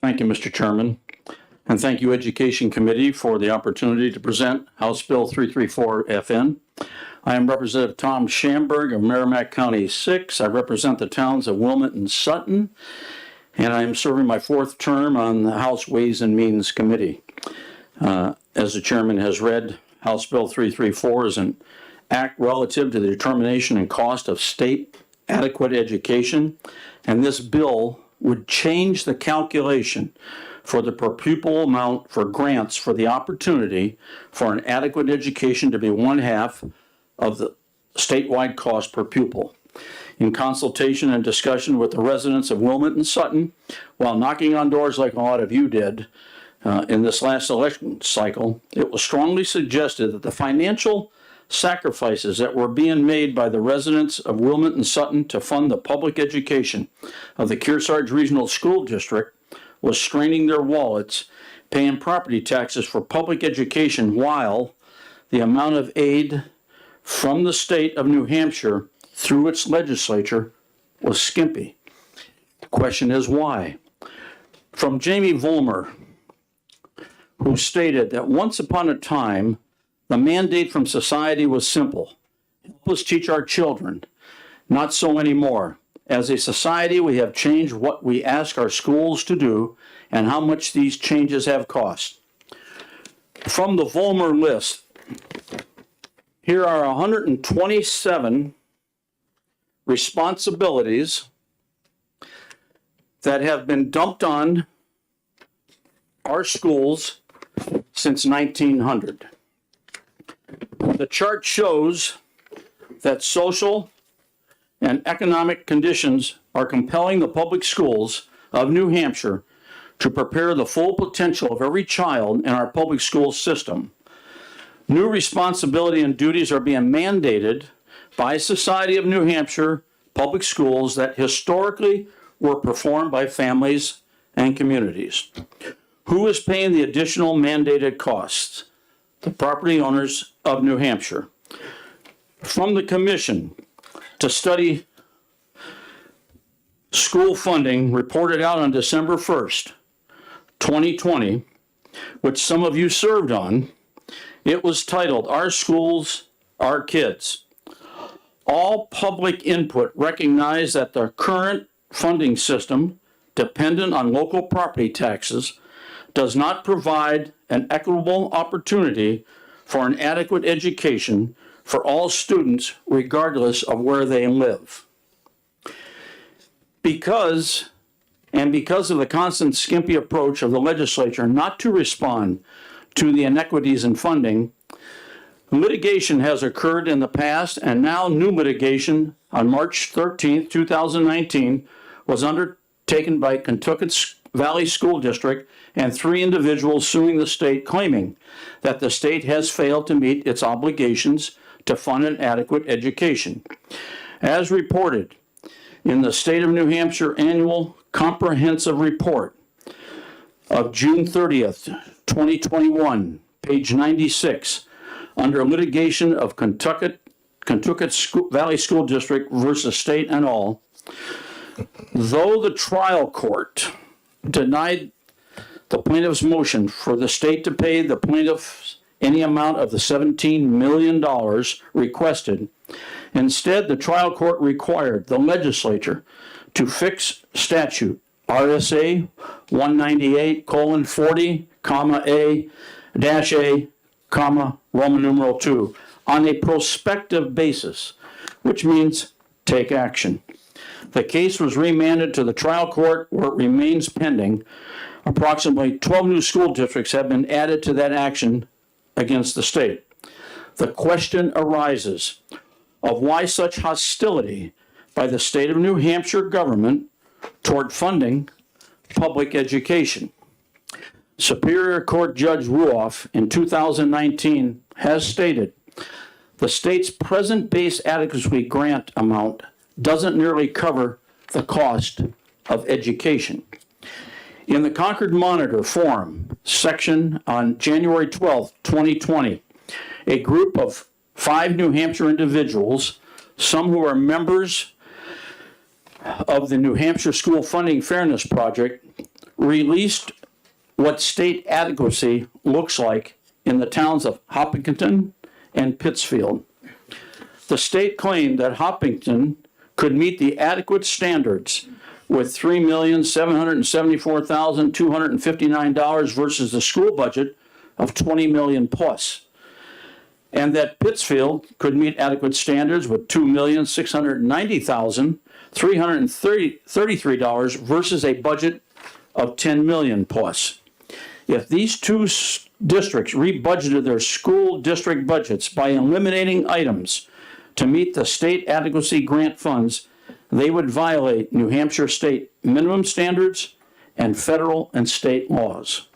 Thank you, Mr. Chairman. And thank you, Education Committee, for the opportunity to present House Bill 334 FN. I am Representative Tom Schamberg of Merrimack County 6. I represent the towns of Wilmette and Sutton, and I am serving my 4th term on the House Ways and Means Committee. As the chairman has read, House Bill 334 is an act relative to the determination and cost of state adequate education, and this bill would change the calculation for the per pupil amount for grants for the opportunity for an adequate education to be 1/2 of the statewide cost per pupil. In consultation and discussion with the residents of Wilmette and Sutton, while knocking on doors like a lot of you did in this last election cycle, it was strongly suggested that the financial sacrifices that were being made by the residents of Wilmette and Sutton to fund the public education of the Kearsarge Regional School District was straining their wallets, paying property taxes for public education while the amount of aid from the state of New Hampshire through its legislature was skimpy. The question is why? From Jamie Vollmer, who stated that once upon a time, the mandate from society was simple. Help us teach our children. Not so anymore. As a society, we have changed what we ask our schools to do and how much these changes have cost. From the Vollmer list, here are 127 responsibilities that have been dumped on our schools since 1900. The chart shows that social and economic conditions are compelling the public schools of New Hampshire to prepare the full potential of every child in our public school system. New responsibility and duties are being mandated by Society of New Hampshire public schools that historically were performed by families and communities. Who is paying the additional mandated costs? The property owners of New Hampshire. From the commission to study school funding reported out on December 1st, 2020, which some of you served on, it was titled, Our Schools, Our Kids. All public input recognized that the current funding system, dependent on local property taxes, does not provide an equitable opportunity for an adequate education for all students, regardless of where they live. Because of the constant skimpy approach of the legislature not to respond to the inequities in funding, litigation has occurred in the past, and now new litigation on March 13th, 2019 was undertaken by Kentucky Valley School District and 3 individuals suing the state, claiming that the state has failed to meet its obligations to fund an adequate education. As reported in the State of New Hampshire Annual Comprehensive Report of June 30th, 2021, page 96, under litigation of Kentucky Valley School District versus state and all, though the trial court denied the plaintiff's motion for the state to pay the plaintiffs any amount of the $17 million requested, instead the trial court required the legislature to fix statute RSA 198:40, A-A, Roman numeral 2 on a prospective basis, which means take action. The case was remanded to the trial court where it remains pending. Approximately 12 new school districts have been added to that action against the state. The question arises of why such hostility by the state of New Hampshire government toward funding public education. Superior Court Judge Ruoff in 2019 has stated the state's present base adequacy grant amount doesn't nearly cover the cost of education. In the Concord Monitor Forum section on January 12, 2020, a group of 5 New Hampshire individuals, some who are members of the New Hampshire School Funding Fairness Project, released what state adequacy looks like in the towns of Hopkinton and Pittsfield. The state claimed that Hopkinton could meet the adequate standards with $3,774,259 versus the school budget of $20 million plus, and that Pittsfield could meet adequate standards with $2,690,333 versus a budget of $10 million plus. If these two districts rebudgeted their school district budgets by eliminating items to meet the state adequacy grant funds, they would violate New Hampshire state minimum standards and federal and state laws.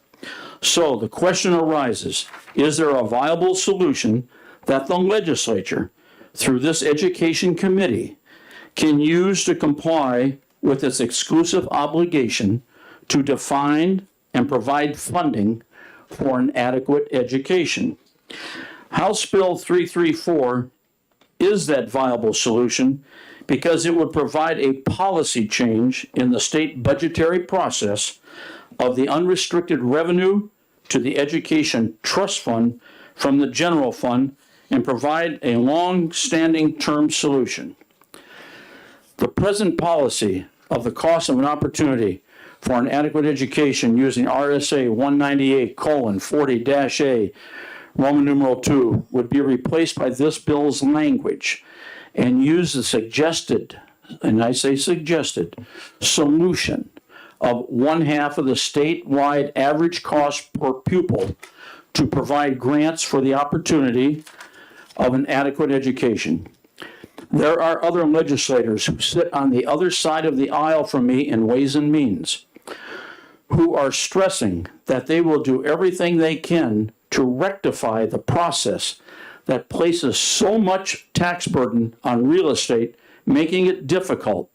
So the question arises, is there a viable solution that the legislature, through this education committee, can use to comply with its exclusive obligation to define and provide funding for an adequate education? House Bill 334 is that viable solution because it would provide a policy change in the state budgetary process of the unrestricted revenue to the education trust fund from the general fund and provide a long-standing term solution. The present policy of the cost of an opportunity for an adequate education using RSA 198:40-A, Roman numeral 2, would be replaced by this bill's language and use the suggested, and I say suggested, solution of 1/2 of the statewide average cost per pupil to provide grants for the opportunity of an adequate education. There are other legislators who sit on the other side of the aisle from me in Ways and Means, who are stressing that they will do everything they can to rectify the process that places so much tax burden on real estate, making it difficult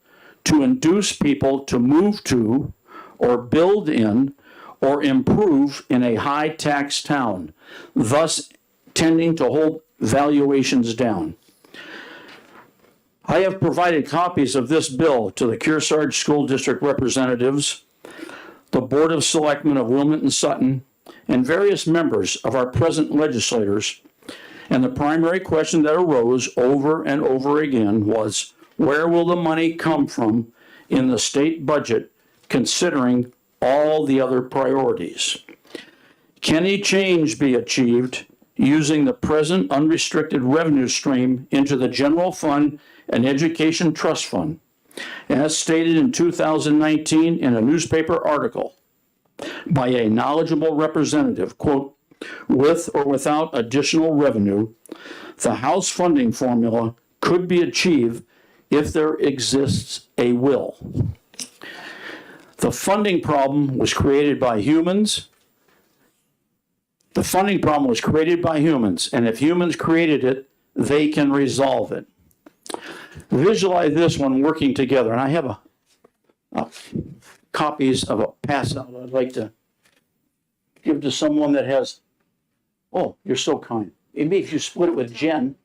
to induce people to move to or build in or improve in a high tax town, thus tending to hold valuations down. I have provided copies of this bill to the Kearsarge School District representatives, the Board of Selectmen of Wilmington Sutton, and various members of our present legislators. And the primary question that arose over and over again was, where will the money come from in the state budget, considering all the other priorities? Can a change be achieved using the present unrestricted revenue stream into the general fund and education trust fund, as stated in 2019 in a newspaper article by a knowledgeable representative, quote, with or without additional revenue, the House funding formula could be achieved if there exists a will. The funding problem was created by humans. The funding problem was created by humans, and if humans created it, they can resolve it. Visualize this when working together, and I have copies of a pass out I'd like to give to someone that has. Oh, you're so kind. Maybe if you split it with Jen.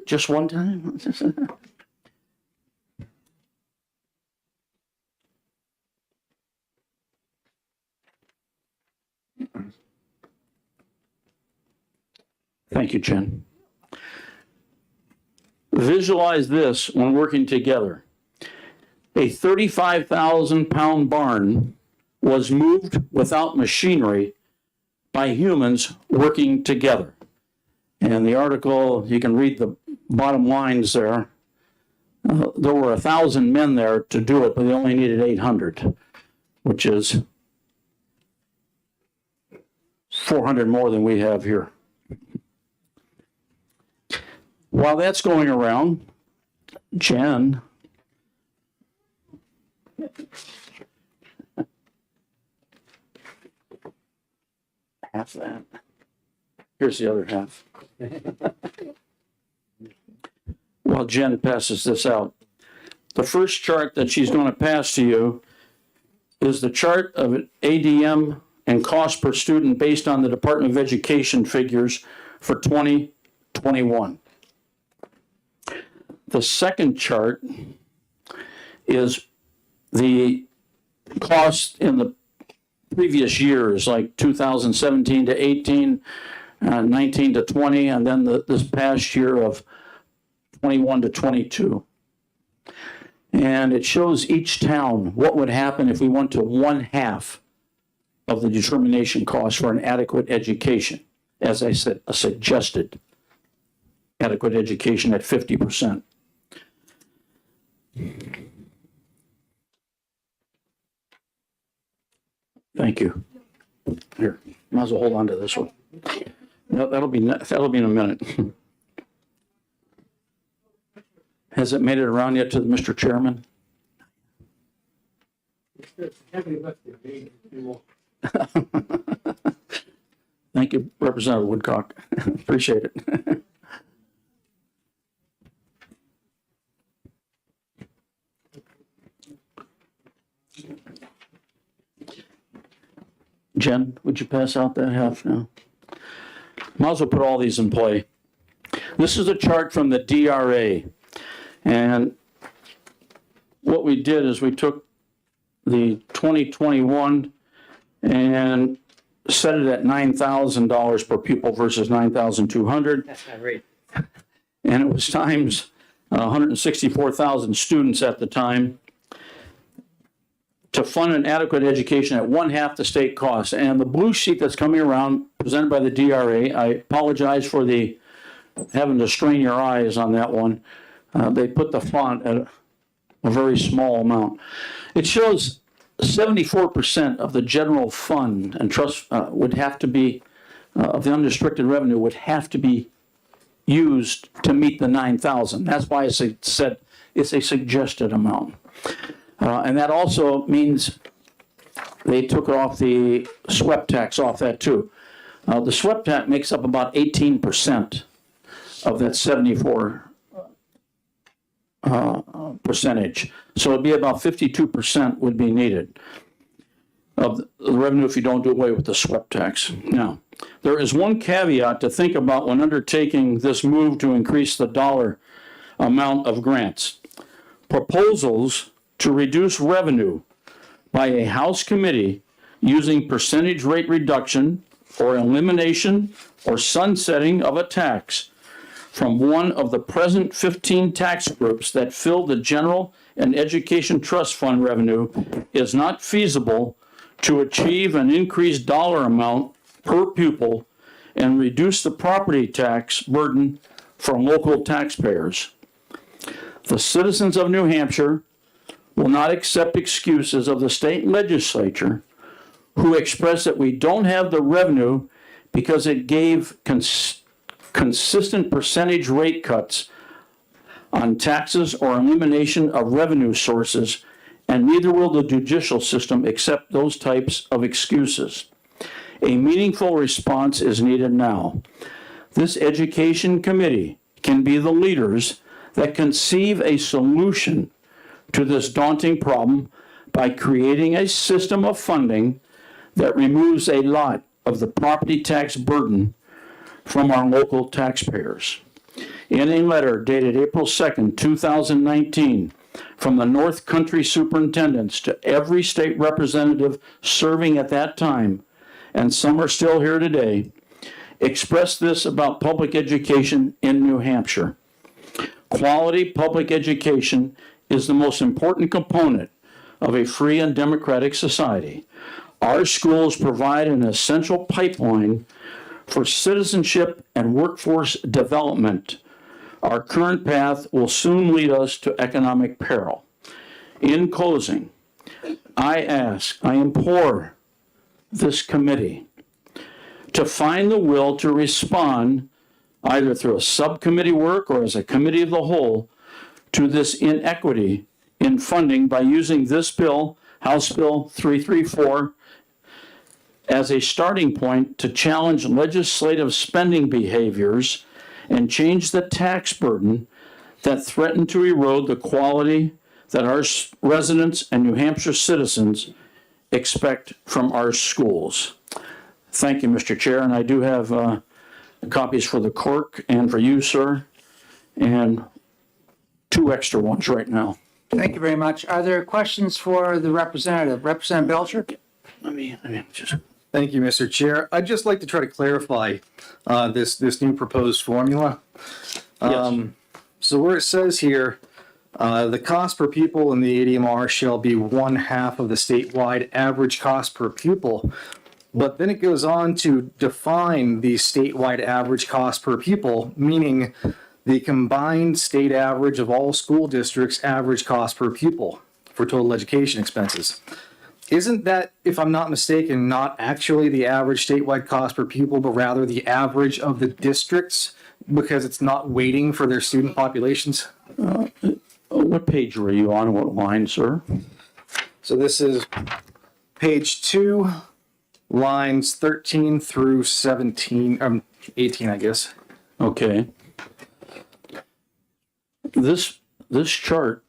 Just one time? Thank you, Jen. Visualize this when working together. A 35,000-pound barn was moved without machinery by humans working together. And the article, you can read the bottom lines there. There were 1,000 men there to do it, but they only needed 800, which is 400 more than we have here. While that's going around, Jen, half that. Here's the other half. While Jen passes this out, the first chart that she's going to pass to you is the chart of ADM and cost per student based on the Department of Education figures for 2021. The second chart is the cost in the previous years, like 2017 to 18, 19 to 20, and then this past year of 21 to 22. And it shows each town what would happen if we went to 1/2 of the determination cost for an adequate education. As I said, a suggested adequate education at 50%. Thank you. Here, might as well hold on to this one. No, that'll be in a minute. Has it made it around yet to Mr. Chairman? Thank you, Representative Woodcock. Appreciate it. Jen, would you pass out that half now? Might as well put all these in play. This is a chart from the DRA. And what we did is we took the 2021 and set it at $9,000 per pupil versus $9,200. That's not right. And it was times 164,000 students at the time to fund an adequate education at 1/2 the state cost. And the blue sheet that's coming around, presented by the DRA, I apologize for the having to strain your eyes on that one. They put the font at a very small amount. It shows 74% of the general fund and trust would have to be, of the unrestricted revenue would have to be used to meet the 9,000. That's why I said it's a suggested amount. And that also means they took off the SWEP tax off that too. The SWEP tax makes up about 18% of that 74 percentage. So it'd be about 52% would be needed of the revenue if you don't do away with the SWEP tax. Now, there is one caveat to think about when undertaking this move to increase the dollar amount of grants. Proposals to reduce revenue by a House committee using percentage rate reduction or elimination or sunsetting of a tax from one of the present 15 tax groups that fill the general and education trust fund revenue is not feasible to achieve an increased dollar amount per pupil and reduce the property tax burden for local taxpayers. The citizens of New Hampshire will not accept excuses of the state legislature who express that we don't have the revenue because it gave consistent percentage rate cuts on taxes or elimination of revenue sources, and neither will the judicial system accept those types of excuses. A meaningful response is needed now. This education committee can be the leaders that conceive a solution to this daunting problem by creating a system of funding that removes a lot of the property tax burden from our local taxpayers. In a letter dated April 2nd, 2019, from the North Country superintendents to every state representative serving at that time, and some are still here today, expressed this about public education in New Hampshire. Quality public education is the most important component of a free and democratic society. Our schools provide an essential pipeline for citizenship and workforce development. Our current path will soon lead us to economic peril. In closing, I implore this committee to find the will to respond either through a subcommittee work or as a committee of the whole to this inequity in funding by using this bill, House Bill 334, as a starting point to challenge legislative spending behaviors and change the tax burden that threaten to erode the quality that our residents and New Hampshire citizens expect from our schools. Thank you, Mr. Chair, and I do have copies for the clerk and for you, sir, and 2 extra ones right now. Thank you very much. Are there questions for the representative? Representative Belcher? Let me just. Thank you, Mr. Chair. I'd just like to try to clarify this new proposed formula. So where it says here, the cost per pupil in the ADMR shall be 1/2 of the statewide average cost per pupil. But then it goes on to define the statewide average cost per pupil, meaning the combined state average of all school districts' average cost per pupil for total education expenses. Isn't that, if I'm not mistaken, not actually the average statewide cost per pupil, but rather the average of the districts because it's not waiting for their student populations? What page were you on? What line, sir? So this is page 2, lines 13 through 17, 18, I guess. Okay. This chart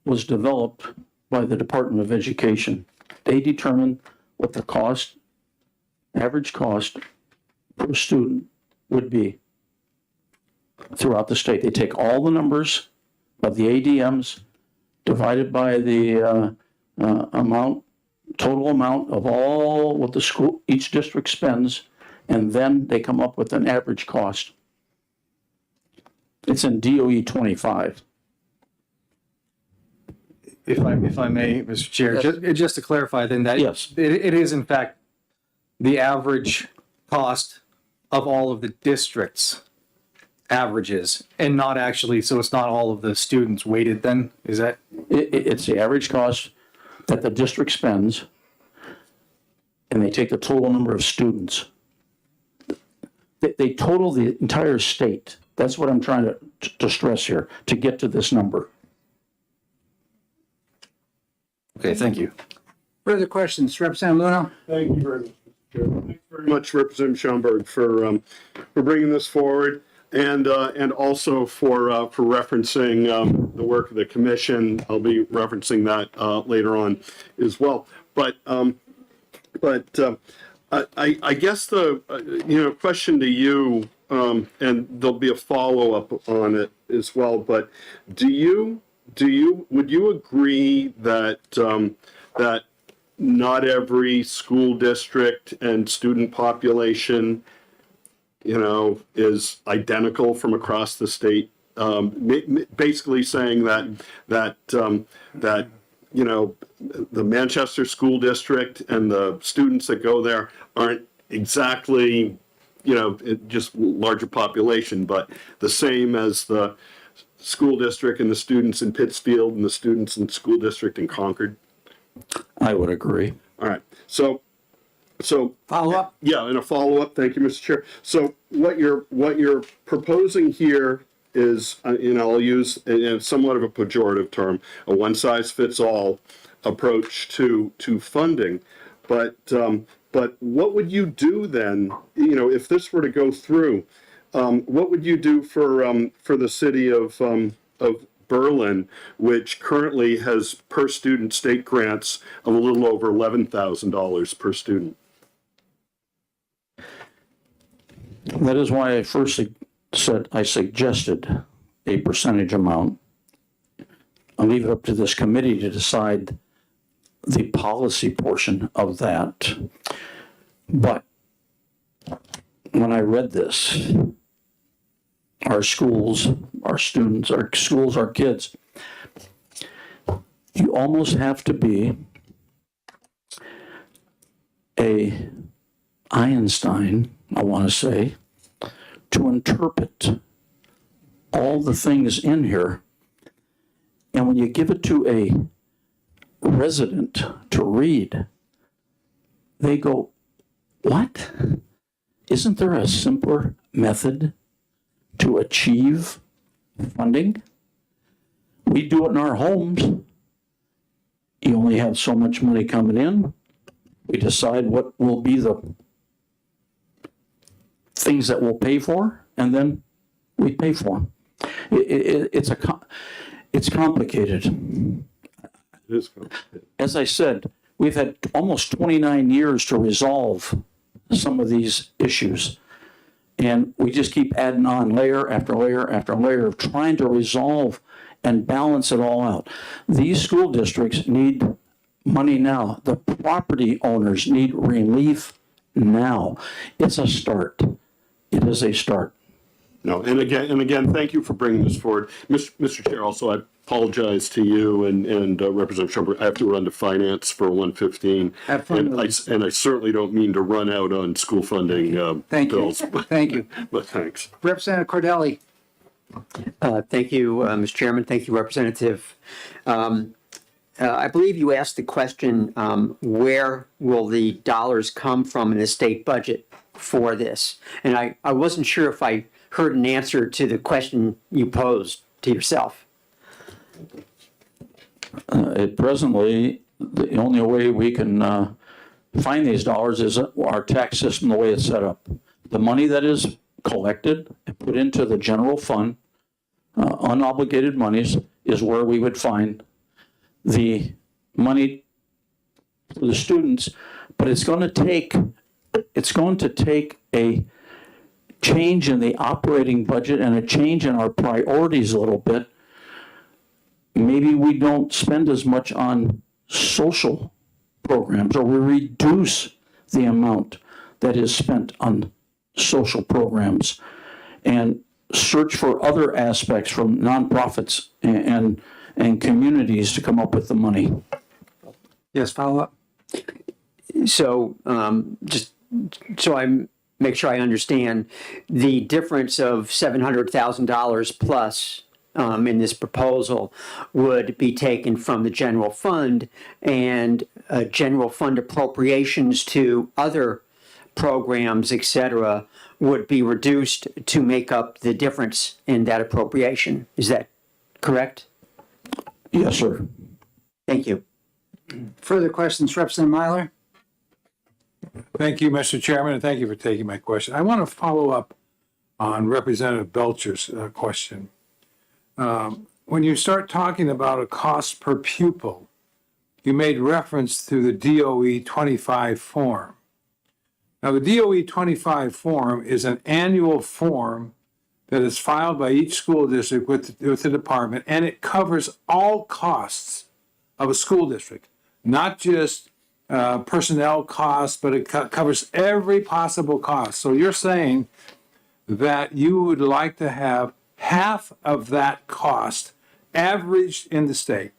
was developed by the Department of Education. They determine what the cost, average cost per student would be throughout the state. They take all the numbers of the ADMs divided by the total amount of all what the school, each district spends, and then they come up with an average cost. It's in DOE 25. If I may, Mr. Chair, Yes. just to clarify then that Yes. it is in fact the average cost of all of the districts' averages and not actually, so it's not all of the students weighted then, is that? It's the average cost that the district spends, and they take the total number of students. They total the entire state. That's what I'm trying to stress here, to get to this number. Okay, thank you. Further questions? Representative Luna? Thank you very much, Mr. Chairman. Thanks very much, Representative Schomburg, for bringing this forward and also for referencing the work of the commission. I'll be referencing that later on as well. But I guess the question to you, and there'll be a follow-up on it as well. But would you agree that that not every school district and student population, is identical from across the state? Basically saying that the Manchester School District and the students that go there aren't exactly, just larger population, but the same as the school district and the students in Pittsfield and the students in the school district in Concord? I would agree. All right. So follow up? Yeah, and a follow up. Thank you, Mr. Chair. So what you're proposing here is, I'll use somewhat of a pejorative term, a one size fits all approach to funding. But what would you do then, if this were to go through? What would you do for the city of Berlin, which currently has per student state grants of a little over $11,000 per student? That is why I first said I suggested a percentage amount. I'll leave it up to this committee to decide the policy portion of that. But when I read this, our schools, our students, our schools, our kids, you almost have to be a Einstein, I want to say, to interpret all the things in here. And when you give it to a resident to read, they go, what? Isn't there a simpler method to achieve funding? We do it in our homes. You only have so much money coming in. We decide what will be the things that we'll pay for, and then we pay for them. It's complicated. It is complicated. As I said, we've had almost 29 years to resolve some of these issues. And we just keep adding on layer after layer after layer of trying to resolve and balance it all out. These school districts need money now. The property owners need relief now. It's a start. It is a start. No, and again, thank you for bringing this forward. Mr. Chair, also, I apologize to you and Representative Schomburg. I have to run to finance for 1:15. And I certainly don't mean to run out on school funding bills. Thank you. But thanks. Representative Cordelli. Thank you, Mr. Chairman. Thank you, Representative. I believe you asked the question, where will the dollars come from in the state budget for this? And I wasn't sure if I heard an answer to the question you posed to yourself. Presently, the only way we can find these dollars is our tax system, the way it's set up. The money that is collected and put into the general fund, unobligated monies, is where we would find the money for the students, but it's going to take a change in the operating budget and a change in our priorities a little bit. Maybe we don't spend as much on social programs, or we reduce the amount that is spent on social programs and search for other aspects from nonprofits and communities to come up with the money. Yes, follow up. So just so I make sure I understand, the difference of $700,000 plus in this proposal would be taken from the general fund, and general fund appropriations to other programs, et cetera, would be reduced to make up the difference in that appropriation. Is that correct? Yes, sir. Thank you. Further questions, Representative Myler? Thank you, Mr. Chairman, and thank you for taking my question. I want to follow up on Representative Belcher's question. When you start talking about a cost per pupil, you made reference to the DOE 25 form. Now, the DOE 25 form is an annual form that is filed by each school district with the department, and it covers all costs of a school district, not just personnel costs, but it covers every possible cost. So you're saying that you would like to have half of that cost averaged in the state,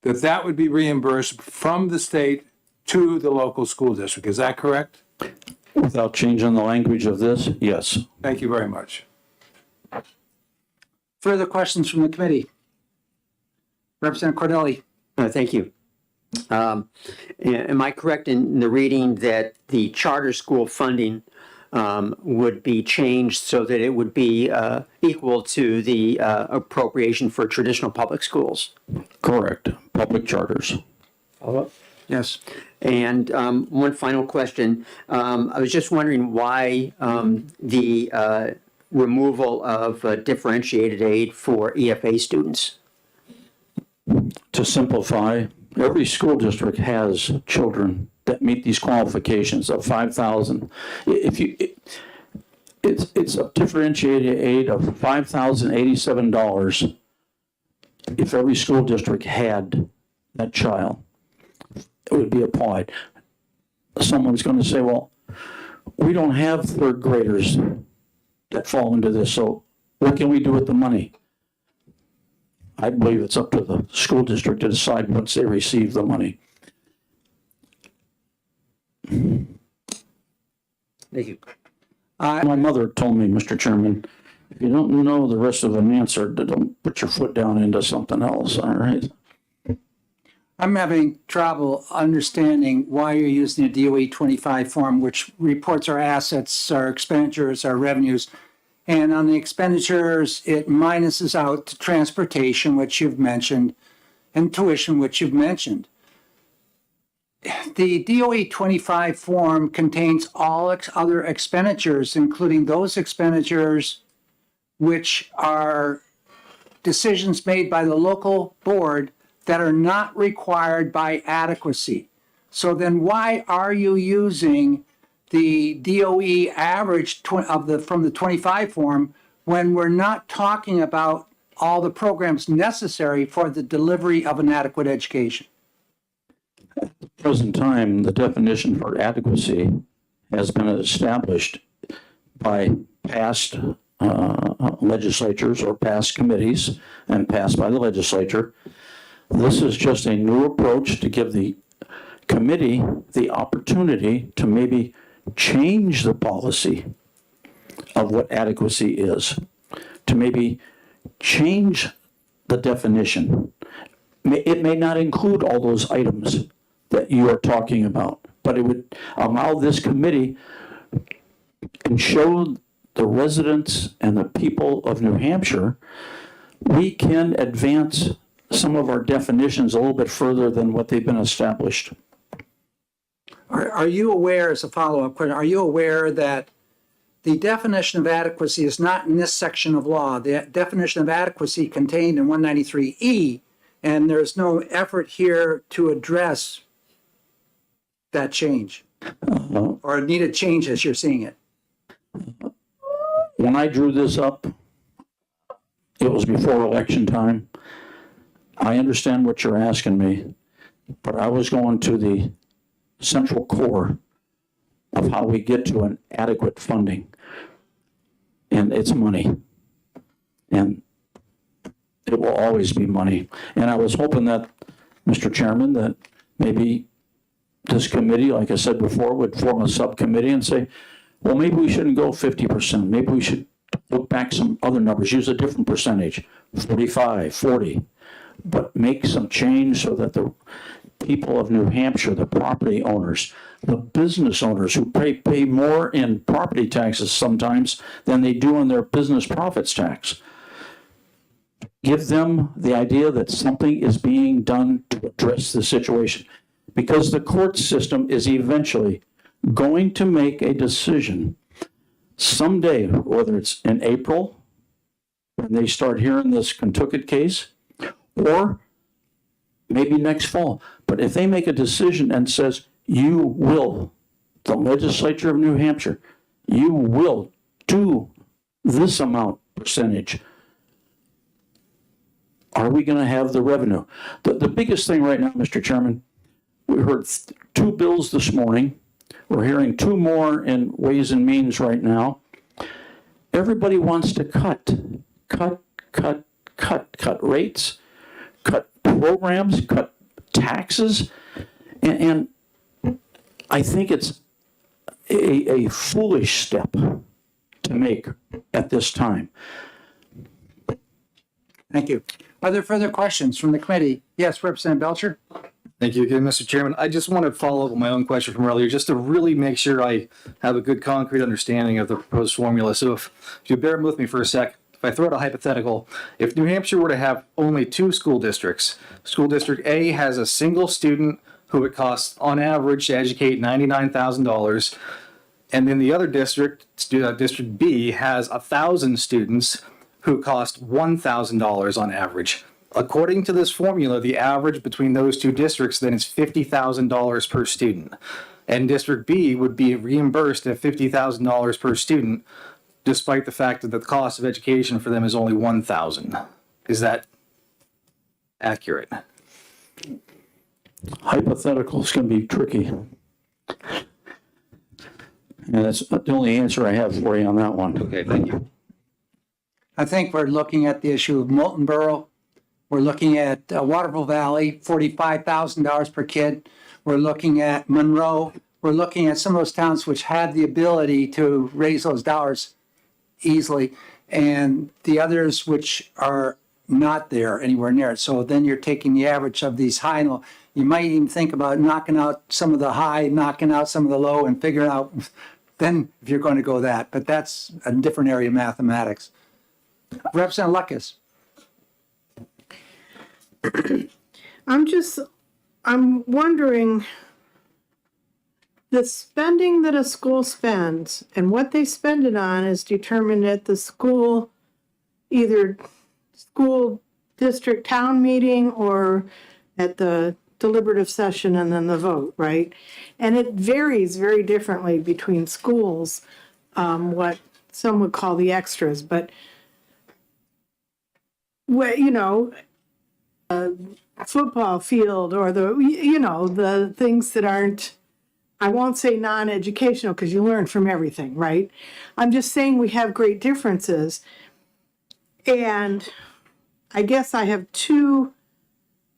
that would be reimbursed from the state to the local school district. Is that correct? Without changing the language of this, yes. Thank you very much. Further questions from the committee? Representative Cordelli. Thank you. Am I correct in the reading that the charter school funding would be changed so that it would be equal to the appropriation for traditional public schools? Correct. Public charters. Yes. And one final question. I was just wondering why the removal of differentiated aid for EFA students. To simplify, every school district has children that meet these qualifications of 5,000. It's a differentiated aid of $5,087 if every school district had that child. It would be applied. Someone's going to say, well, we don't have third graders that fall into this, so what can we do with the money? I believe it's up to the school district to decide once they receive the money. Thank you. My mother told me, Mr. Chairman, if you don't know the rest of an answer, don't put your foot down into something else, all right? I'm having trouble understanding why you're using a DOE 25 form, which reports our assets, our expenditures, our revenues. And on the expenditures, it minuses out to transportation, which you've mentioned, and tuition, which you've mentioned. The DOE 25 form contains all other expenditures, including those expenditures which are decisions made by the local board that are not required by adequacy. So then why are you using the DOE average from the 25 form when we're not talking about all the programs necessary for the delivery of an adequate education. Present time, the definition for adequacy has been established by past legislatures or past committees and passed by the legislature. This is just a new approach to give the committee the opportunity to maybe change the policy of what adequacy is, to maybe change the definition. It may not include all those items that you are talking about, but it would allow this committee and show the residents and the people of New Hampshire we can advance some of our definitions a little bit further than what they've been established. Are you aware, as a follow-up question, are you aware that the definition of adequacy is not in this section of law? The definition of adequacy contained in 193E, and there's no effort here to address that change or needed change as you're seeing it. When I drew this up, it was before election time. I understand what you're asking me, but I was going to the central core of how we get to an adequate funding. And it's money. And it will always be money. And I was hoping that, Mr. Chairman, that maybe this committee, like I said before, would form a subcommittee and say, well, maybe we shouldn't go 50%. Maybe we should look back some other numbers, use a different percentage, 45, 40, but make some change so that the people of New Hampshire, the property owners, the business owners who pay more in property taxes sometimes than they do in their business profits tax, give them the idea that something is being done to address the situation. Because the court system is eventually going to make a decision someday, whether it's in April, when they start hearing this Kentucky case, or maybe next fall. But if they make a decision and says, you will, the legislature of New Hampshire, you will do this amount percentage, are we going to have the revenue? The biggest thing right now, Mr. Chairman, we heard two bills this morning. We're hearing two more in Ways and Means right now. Everybody wants to cut rates, cut programs, cut taxes. And I think it's a foolish step to make at this time. Thank you. Are there further questions from the committee? Yes, Representative Belcher. Thank you again, Mr. Chairman. I just want to follow up on my own question from earlier, just to really make sure I have a good concrete understanding of the proposed formula. So if you bear with me for a sec, if I throw out a hypothetical, if New Hampshire were to have only two school districts, School District A has a single student who it costs on average to educate $99,000, and then the other district, District B, has 1,000 students who cost $1,000 on average. According to this formula, the average between those two districts then is $50,000 per student. And District B would be reimbursed at $50,000 per student, despite the fact that the cost of education for them is only $1,000. Is that accurate? Hypothetical is going to be tricky. And that's the only answer I have for you on that one. Okay, thank you. I think we're looking at the issue of Moulton Borough. We're looking at Waterville Valley, $45,000 per kid. We're looking at Monroe. We're looking at some of those towns which have the ability to raise those dollars easily, and the others which are not there anywhere near it. So then you're taking the average of these high and low. You might even think about knocking out some of the high, knocking out some of the low, and figuring out then if you're going to go that. But that's a different area of mathematics. Representative Lucas. I'm wondering, the spending that a school spends and what they spend it on is determined at the school, either school district town meeting or at the deliberative session and then the vote, right? And it varies very differently between schools, what some would call the extras, but football field or the things that aren't, I won't say non-educational because you learn from everything, right? I'm just saying we have great differences. And I guess I have two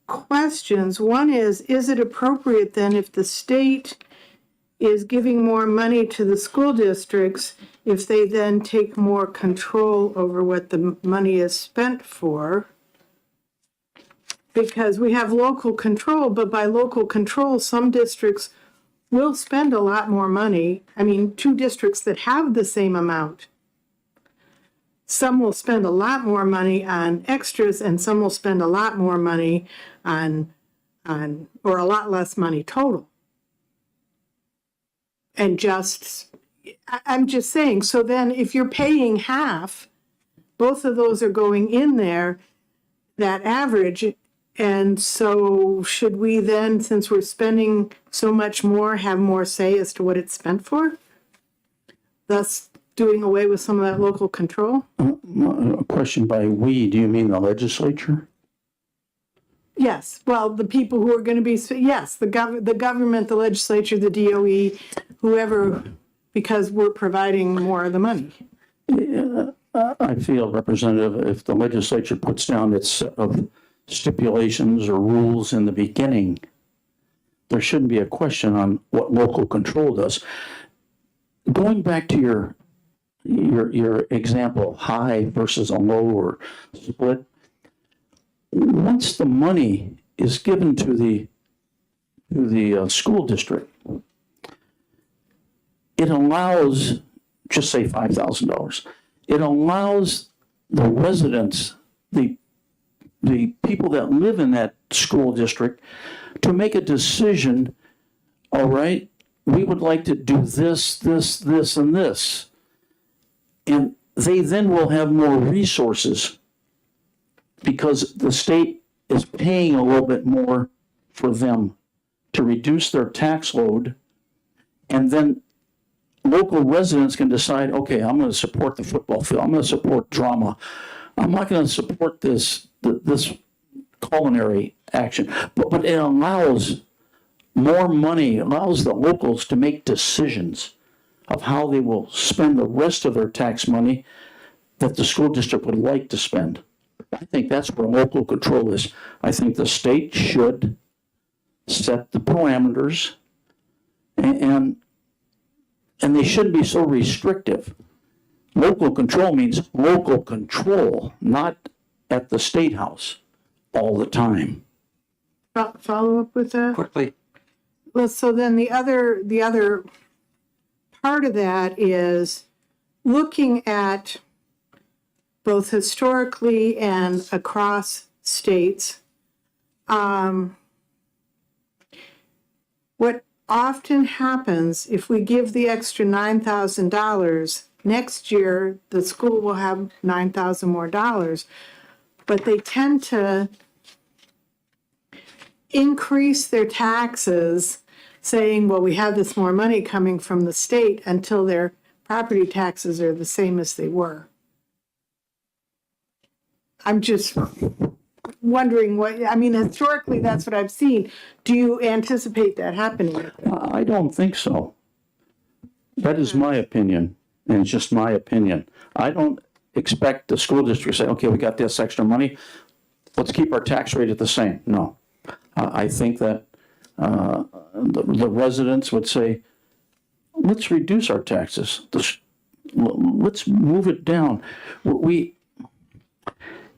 questions. One is it appropriate then if the state is giving more money to the school districts, if they then take more control over what the money is spent for? Because we have local control, but by local control, some districts will spend a lot more money. I mean, two districts that have the same amount. Some will spend a lot more money on extras and some will spend a lot more money on or a lot less money total. And I'm just saying, so then if you're paying half, both of those are going in there, that average. And so should we then, since we're spending so much more, have more say as to what it's spent for? Thus doing away with some of that local control? A question by we, do you mean the legislature? Yes, well, the people who are going to be, yes, the government, the legislature, the DOE, whoever, because we're providing more of the money. I feel, Representative, if the legislature puts down its set of stipulations or rules in the beginning, there shouldn't be a question on what local control does. Going back to your example, high versus a low or split, once the money is given to the school district, it allows, just say $5,000, it allows the residents, the people that live in that school district to make a decision, all right, we would like to do this, this, this, and this. And they then will have more resources because the state is paying a little bit more for them to reduce their tax load. And then local residents can decide, okay, I'm going to support the football field. I'm going to support drama. I'm not going to support this culinary action. But it allows more money, allows the locals to make decisions of how they will spend the rest of their tax money that the school district would like to spend. I think that's where local control is. I think the state should set the parameters and they shouldn't be so restrictive. Local control means local control, not at the State House all the time. Follow up with that? Quickly. Well, so then the other part of that is looking at both historically and across states. What often happens if we give the extra $9,000, next year the school will have $9,000 more dollars, but they tend to increase their taxes saying, well, we have this more money coming from the state until their property taxes are the same as they were. I'm just wondering historically that's what I've seen. Do you anticipate that happening? I don't think so. That is my opinion, and it's just my opinion. I don't expect the school district to say, okay, we got this extra money, let's keep our tax rate at the same. No. I think that the residents would say, let's reduce our taxes. Let's move it down.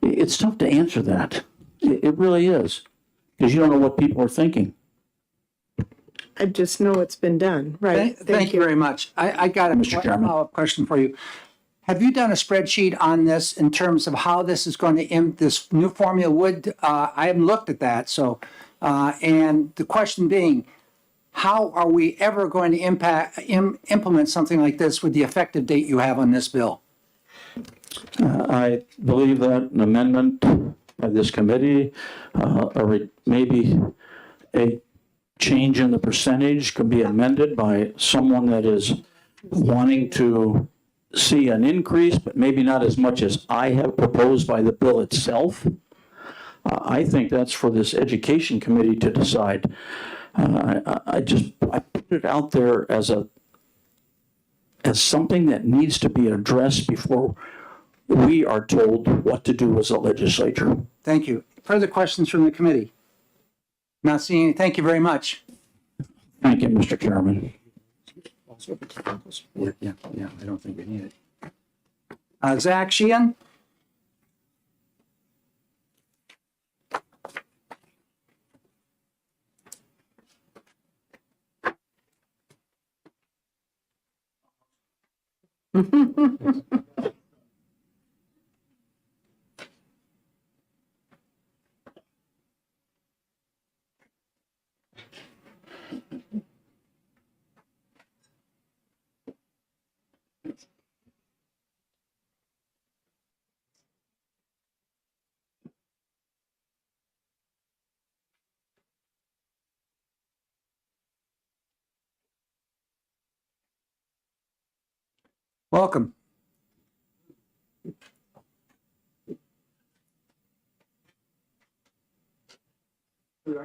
It's tough to answer that. It really is, because you don't know what people are thinking. I just know it's been done, right? Thank you very much. I got a follow-up question for you. Have you done a spreadsheet on this in terms of how this is going to, this new formula would, I haven't looked at that, so, and the question being, how are we ever going to implement something like this with the effective date you have on this bill? I believe that an amendment by this committee, or maybe a change in the percentage could be amended by someone that is wanting to see an increase, but maybe not as much as I have proposed by the bill itself. I think that's for this education committee to decide. I put it out there as something that needs to be addressed before we are told what to do as a legislature. Thank you. Further questions from the committee? Not seeing any. Thank you very much. Thank you, Mr. Chairman. Yeah, I don't think we need it. Zach Sheehan? Welcome. For the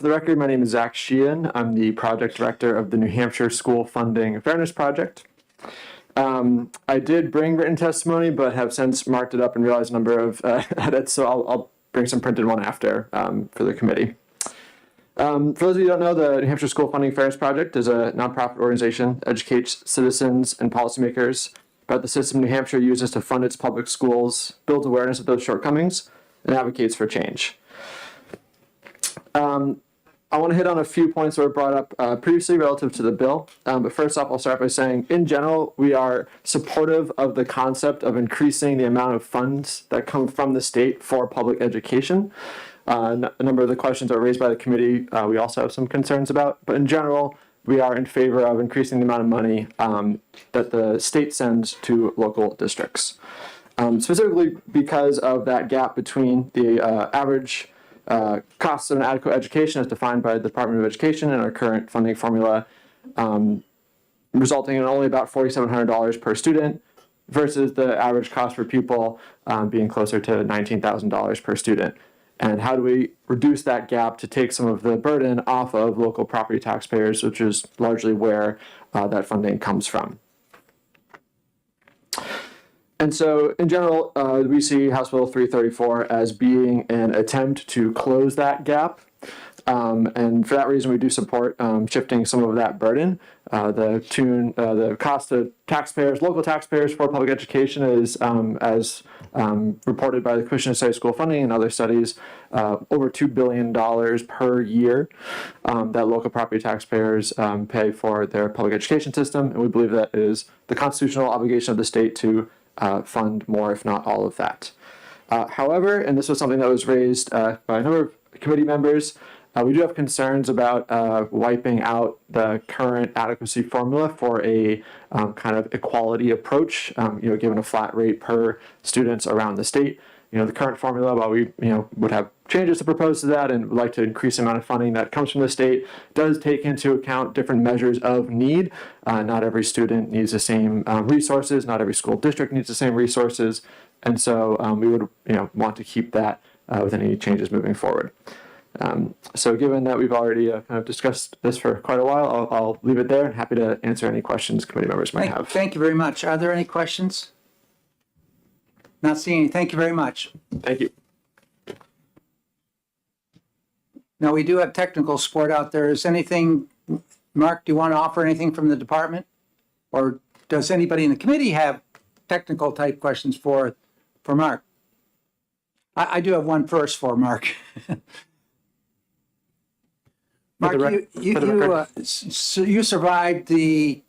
record, my name is Zach Sheehan. I'm the project director of the New Hampshire School Funding Fairness Project. I did bring written testimony, but have since marked it up and realized a number of edits, so I'll bring some printed one after for the committee. For those of you who don't know, the New Hampshire School Funding Fairness Project is a nonprofit organization that educates citizens and policymakers about the system New Hampshire uses to fund its public schools, builds awareness of those shortcomings, and advocates for change. I want to hit on a few points that were brought up previously relative to the bill. But first off, I'll start by saying, in general, we are supportive of the concept of increasing the amount of funds that come from the state for public education. A number of the questions that were raised by the committee, we also have some concerns about. But in general, we are in favor of increasing the amount of money that the state sends to local districts. Specifically because of that gap between the average costs of an adequate education as defined by the Department of Education and our current funding formula, resulting in only about $4,700 per student versus the average cost per pupil being closer to $19,000 per student. And how do we reduce that gap to take some of the burden off of local property taxpayers, which is largely where that funding comes from. And so, in general, we see House Bill 334 as being an attempt to close that gap. And for that reason, we do support shifting some of that burden. The cost to taxpayers, local taxpayers for public education is, as reported by the Commission on Study School Funding and other studies, over $2 billion per year that local property taxpayers pay for their public education system. And we believe that is the constitutional obligation of the state to fund more, if not all of that. However, and this was something that was raised by a number of committee members, we do have concerns about wiping out the current adequacy formula for a kind of equality approach, given a flat rate per students around the state. The current formula, while we would have changes to propose to that and would like to increase the amount of funding that comes from the state, does take into account different measures of need. Not every student needs the same resources. Not every school district needs the same resources. And so we would want to keep that with any changes moving forward. So given that we've already kind of discussed this for quite a while, I'll leave it there and happy to answer any questions committee members might have. Thank you very much. Are there any questions? Not seeing any. Thank you very much. Thank you. Now, we do have technical support out there. Is anything, Mark, do you want to offer anything from the department? Or does anybody in the committee have technical type questions for Mark? I do have one first for Mark. Mark, you survived the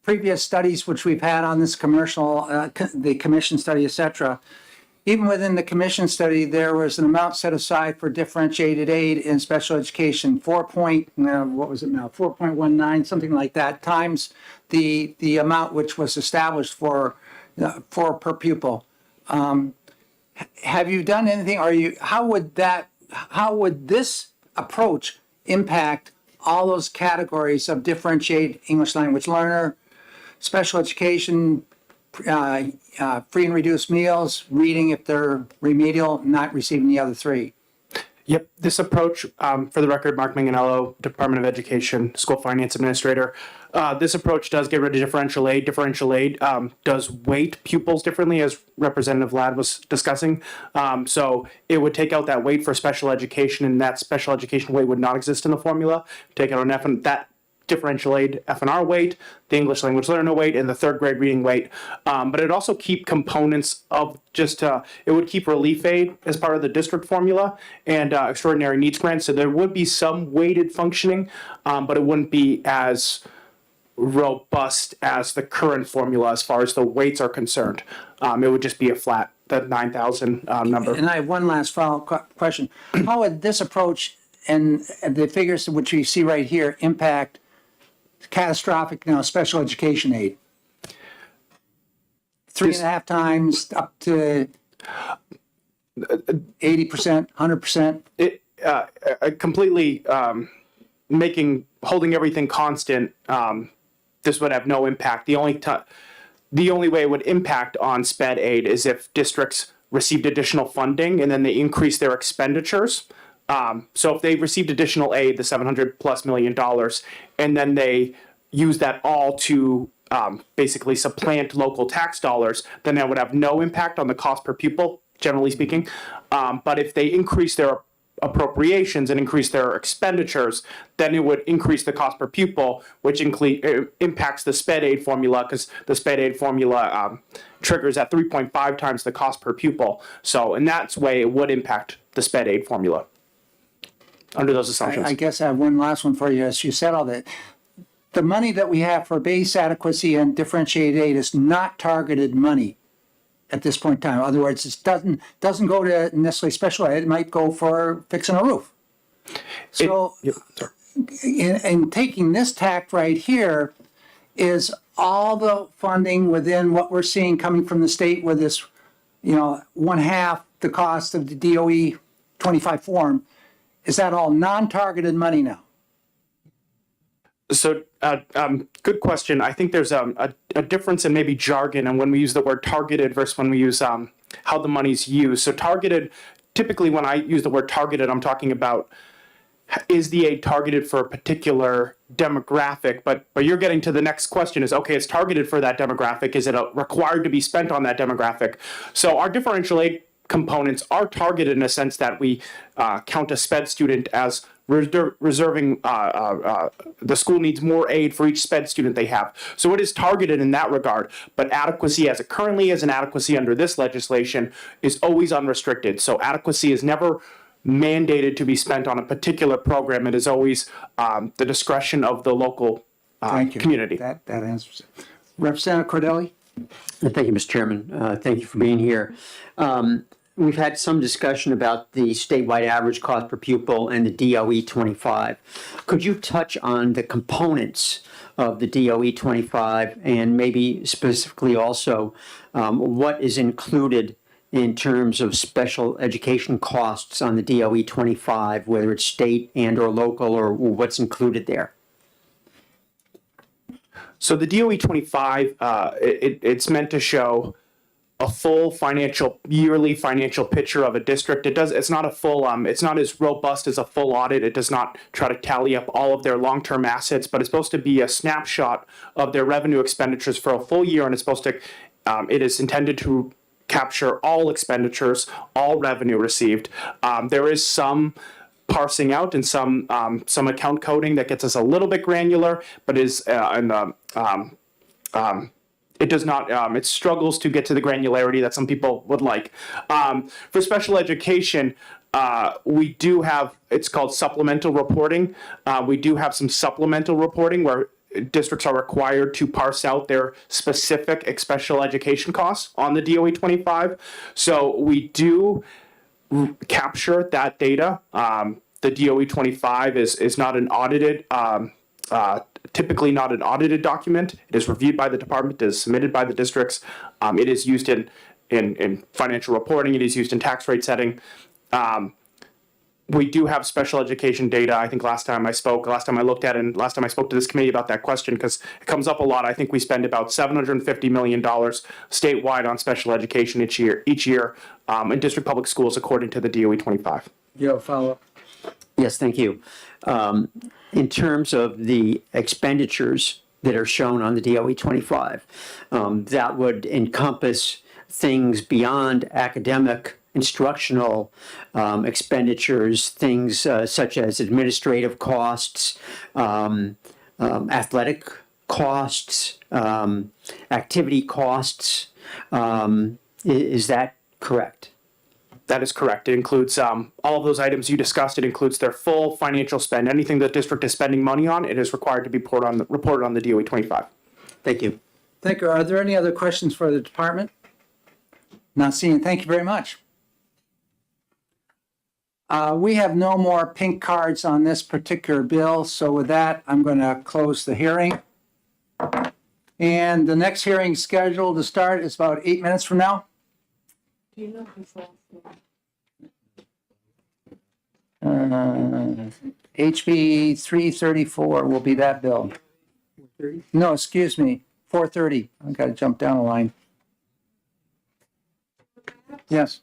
previous studies which we've had on this the commission study, etc. Even within the commission study, there was an amount set aside for differentiated aid in special education, 4.19, something like that, times the amount which was established for per pupil. Have you done anything? How would this approach impact all those categories of differentiate English language learner, special education, free and reduced meals, reading if they're remedial, not receiving the other three. Yep, this approach, for the record, Mark Manganello, Department of Education, School Finance Administrator. This approach does get rid of differential aid. Differential aid does weight pupils differently, as Representative Ladd was discussing. So it would take out that weight for special education, and that special education weight would not exist in the formula. Take out an F and that differential aid F&R weight, the English language learner weight, and the third grade reading weight. But it also keep components of just, it would keep relief aid as part of the district formula and extraordinary needs grants. So there would be some weighted functioning, but it wouldn't be as robust as the current formula as far as the weights are concerned. It would just be a flat, that 9,000 number. And I have one last follow-up question. How would this approach and the figures which you see right here impact catastrophic, special education aid? 3.5 times up to 80%, 100%? It completely holding everything constant. This would have no impact. The only way it would impact on SPED aid is if districts received additional funding and then they increased their expenditures. So if they received additional aid, the $700+ million, and then they use that all to basically supplant local tax dollars, then that would have no impact on the cost per pupil, generally speaking. But if they increase their appropriations and increase their expenditures, then it would increase the cost per pupil, which impacts the SPED aid formula, because the SPED aid formula triggers at 3.5 times the cost per pupil. So in that way, it would impact the SPED aid formula under those assumptions. I guess I have one last one for you. As you said all that, the money that we have for base adequacy and differentiated aid is not targeted money at this point in time. In other words, it doesn't go to necessarily special ed. It might go for fixing a roof. So in taking this tact right here, is all the funding within what we're seeing coming from the state with this, 1/2 the cost of the DOE 25 form, is that all non-targeted money now? So, good question. I think there's a difference in maybe jargon and when we use the word targeted versus when we use how the money's used. So targeted, typically when I use the word targeted, I'm talking about is the aid targeted for a particular demographic, but you're getting to the next question is, okay, it's targeted for that demographic. Is it required to be spent on that demographic? So our differential aid components are targeted in a sense that we count a SPED student as reserving the school needs more aid for each SPED student they have. So it is targeted in that regard, but adequacy as it currently is and adequacy under this legislation is always unrestricted. So adequacy is never mandated to be spent on a particular program. It is always the discretion of the local community. That answers it. Representative Cordelli? Thank you, Mr. Chairman. Thank you for being here. We've had some discussion about the statewide average cost per pupil and the DOE 25. Could you touch on the components of the DOE 25 and maybe specifically also what is included in terms of special education costs on the DOE 25, whether it's state and or local, or what's included there? So the DOE 25, it's meant to show a full yearly financial picture of a district. It's not a full, it's not as robust as a full audit. It does not try to tally up all of their long-term assets, but it's supposed to be a snapshot of their revenue expenditures for a full year, and it's supposed to, it is intended to capture all expenditures, all revenue received. There is some parsing out and some account coding that gets us a little bit granular, but it does not, it struggles to get to the granularity that some people would like. For special education, we do have, it's called supplemental reporting. We do have some supplemental reporting where districts are required to parse out their specific special education costs on the DOE 25. So we do capture that data. The DOE 25 is not an audited, typically not an audited document. It is reviewed by the department, it is submitted by the districts. It is used in financial reporting, it is used in tax rate setting. we do have special education data. I think last time I looked at it, and last time I spoke to this committee about that question, because it comes up a lot. I think we spend about $750 million statewide on special education each year in district public schools, according to the DOE 25. You have a follow-up? Yes, thank you. In terms of the expenditures that are shown on the DOE 25, that would encompass things beyond academic instructional expenditures, things such as administrative costs, athletic costs, activity costs. Is that correct? That is correct. It includes all of those items you discussed. It includes their full financial spend. Anything the district is spending money on, it is required to be reported on the DOE 25. Thank you. Thank you. Are there any other questions for the department? Not seeing. Thank you very much. We have no more pink cards on this particular bill, so with that, I'm going to close the hearing. And the next hearing scheduled to start is about 8 minutes from now. Do you know HB 334 will be that bill. No, excuse me, 430. I've got to jump down a line. Yes.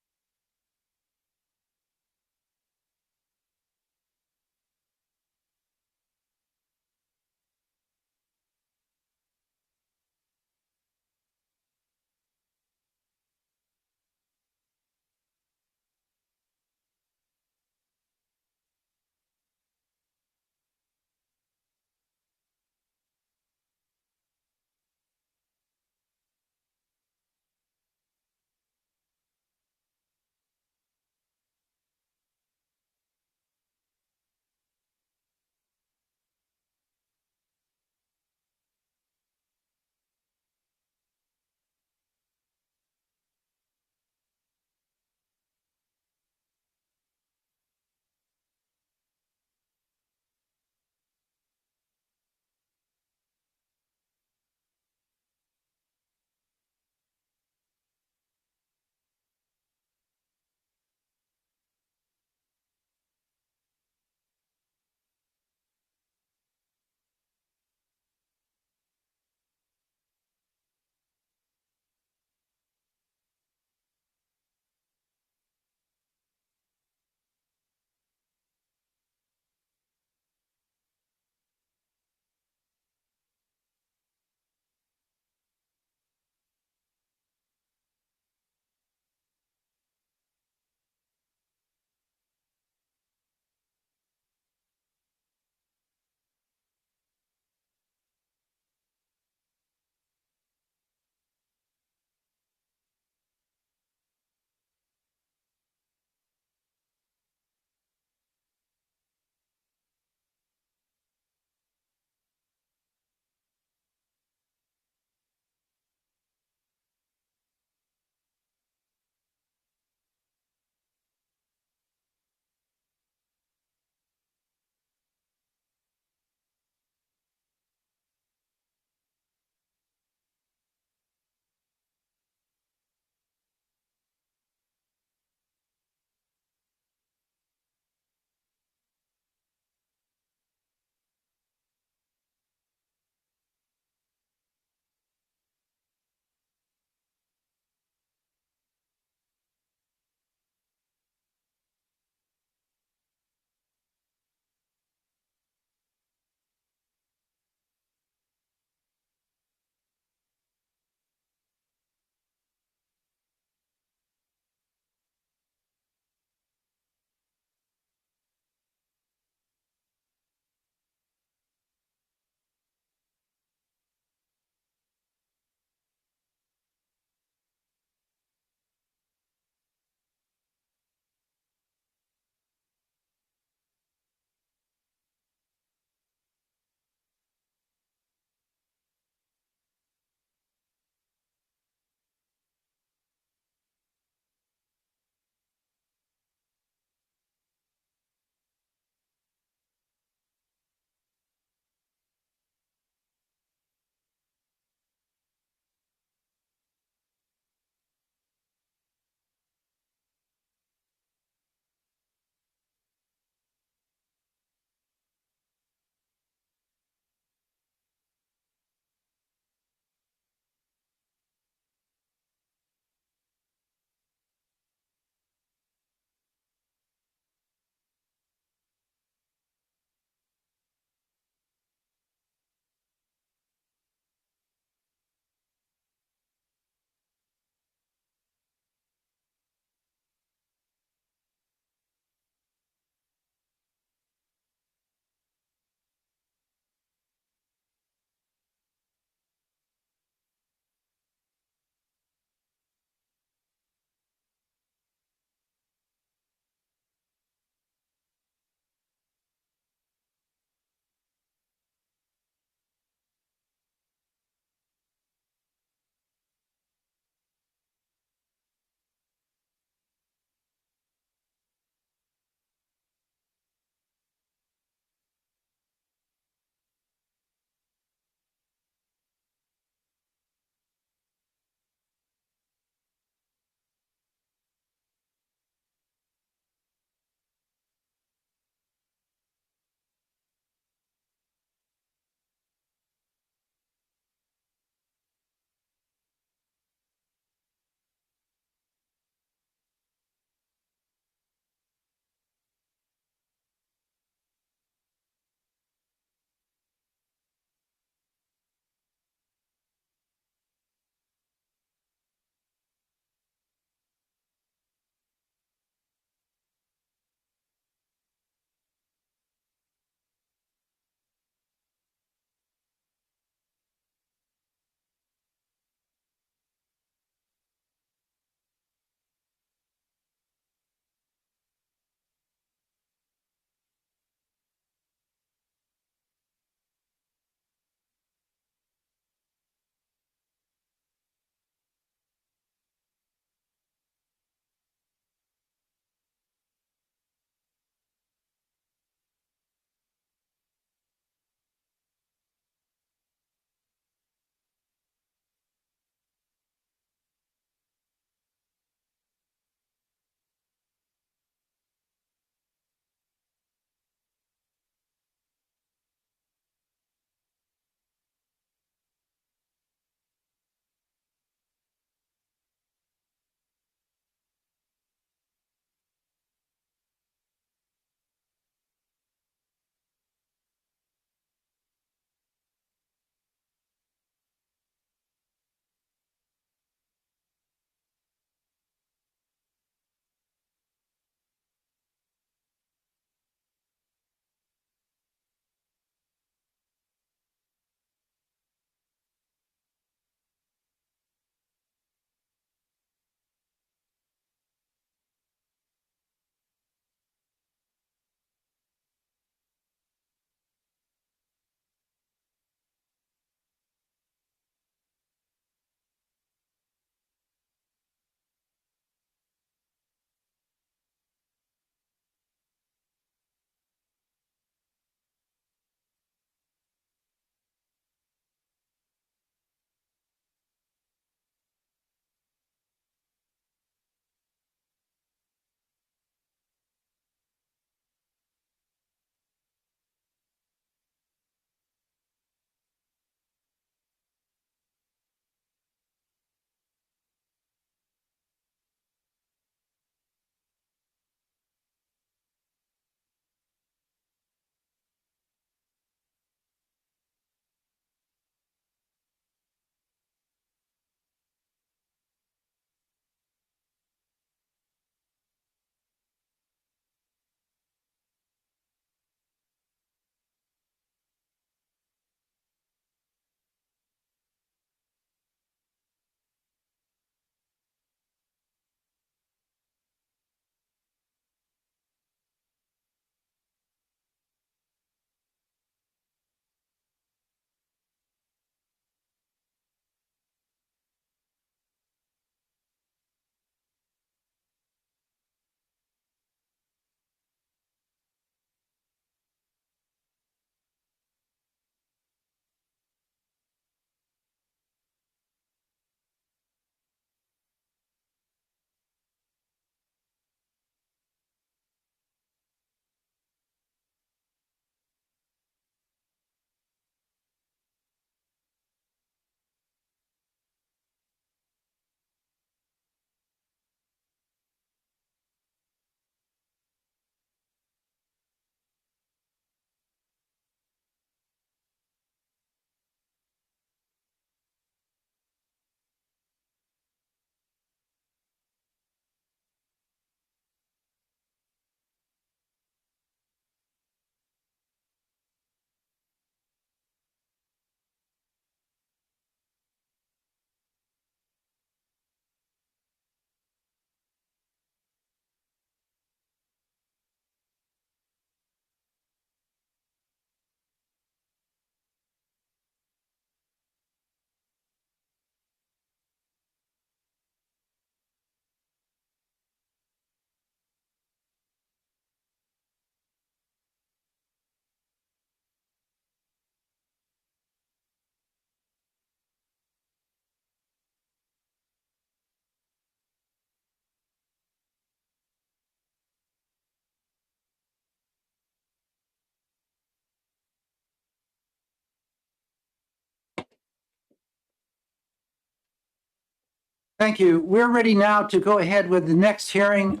Thank you. We're ready now to go ahead with the next hearing,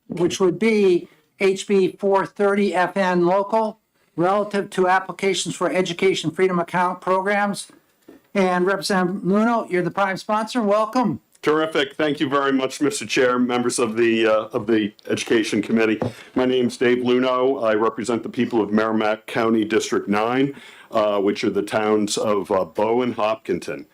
which would be HB 430 FN local relative to applications for education freedom account programs. And Representative Luno, you're the prime sponsor. Welcome. Terrific. Thank you very much, Mr. Chair, members of the Education Committee. My name's Dave Luno. I represent the people of Merrimack County District 9, which are the towns of Bow and Hopkinton.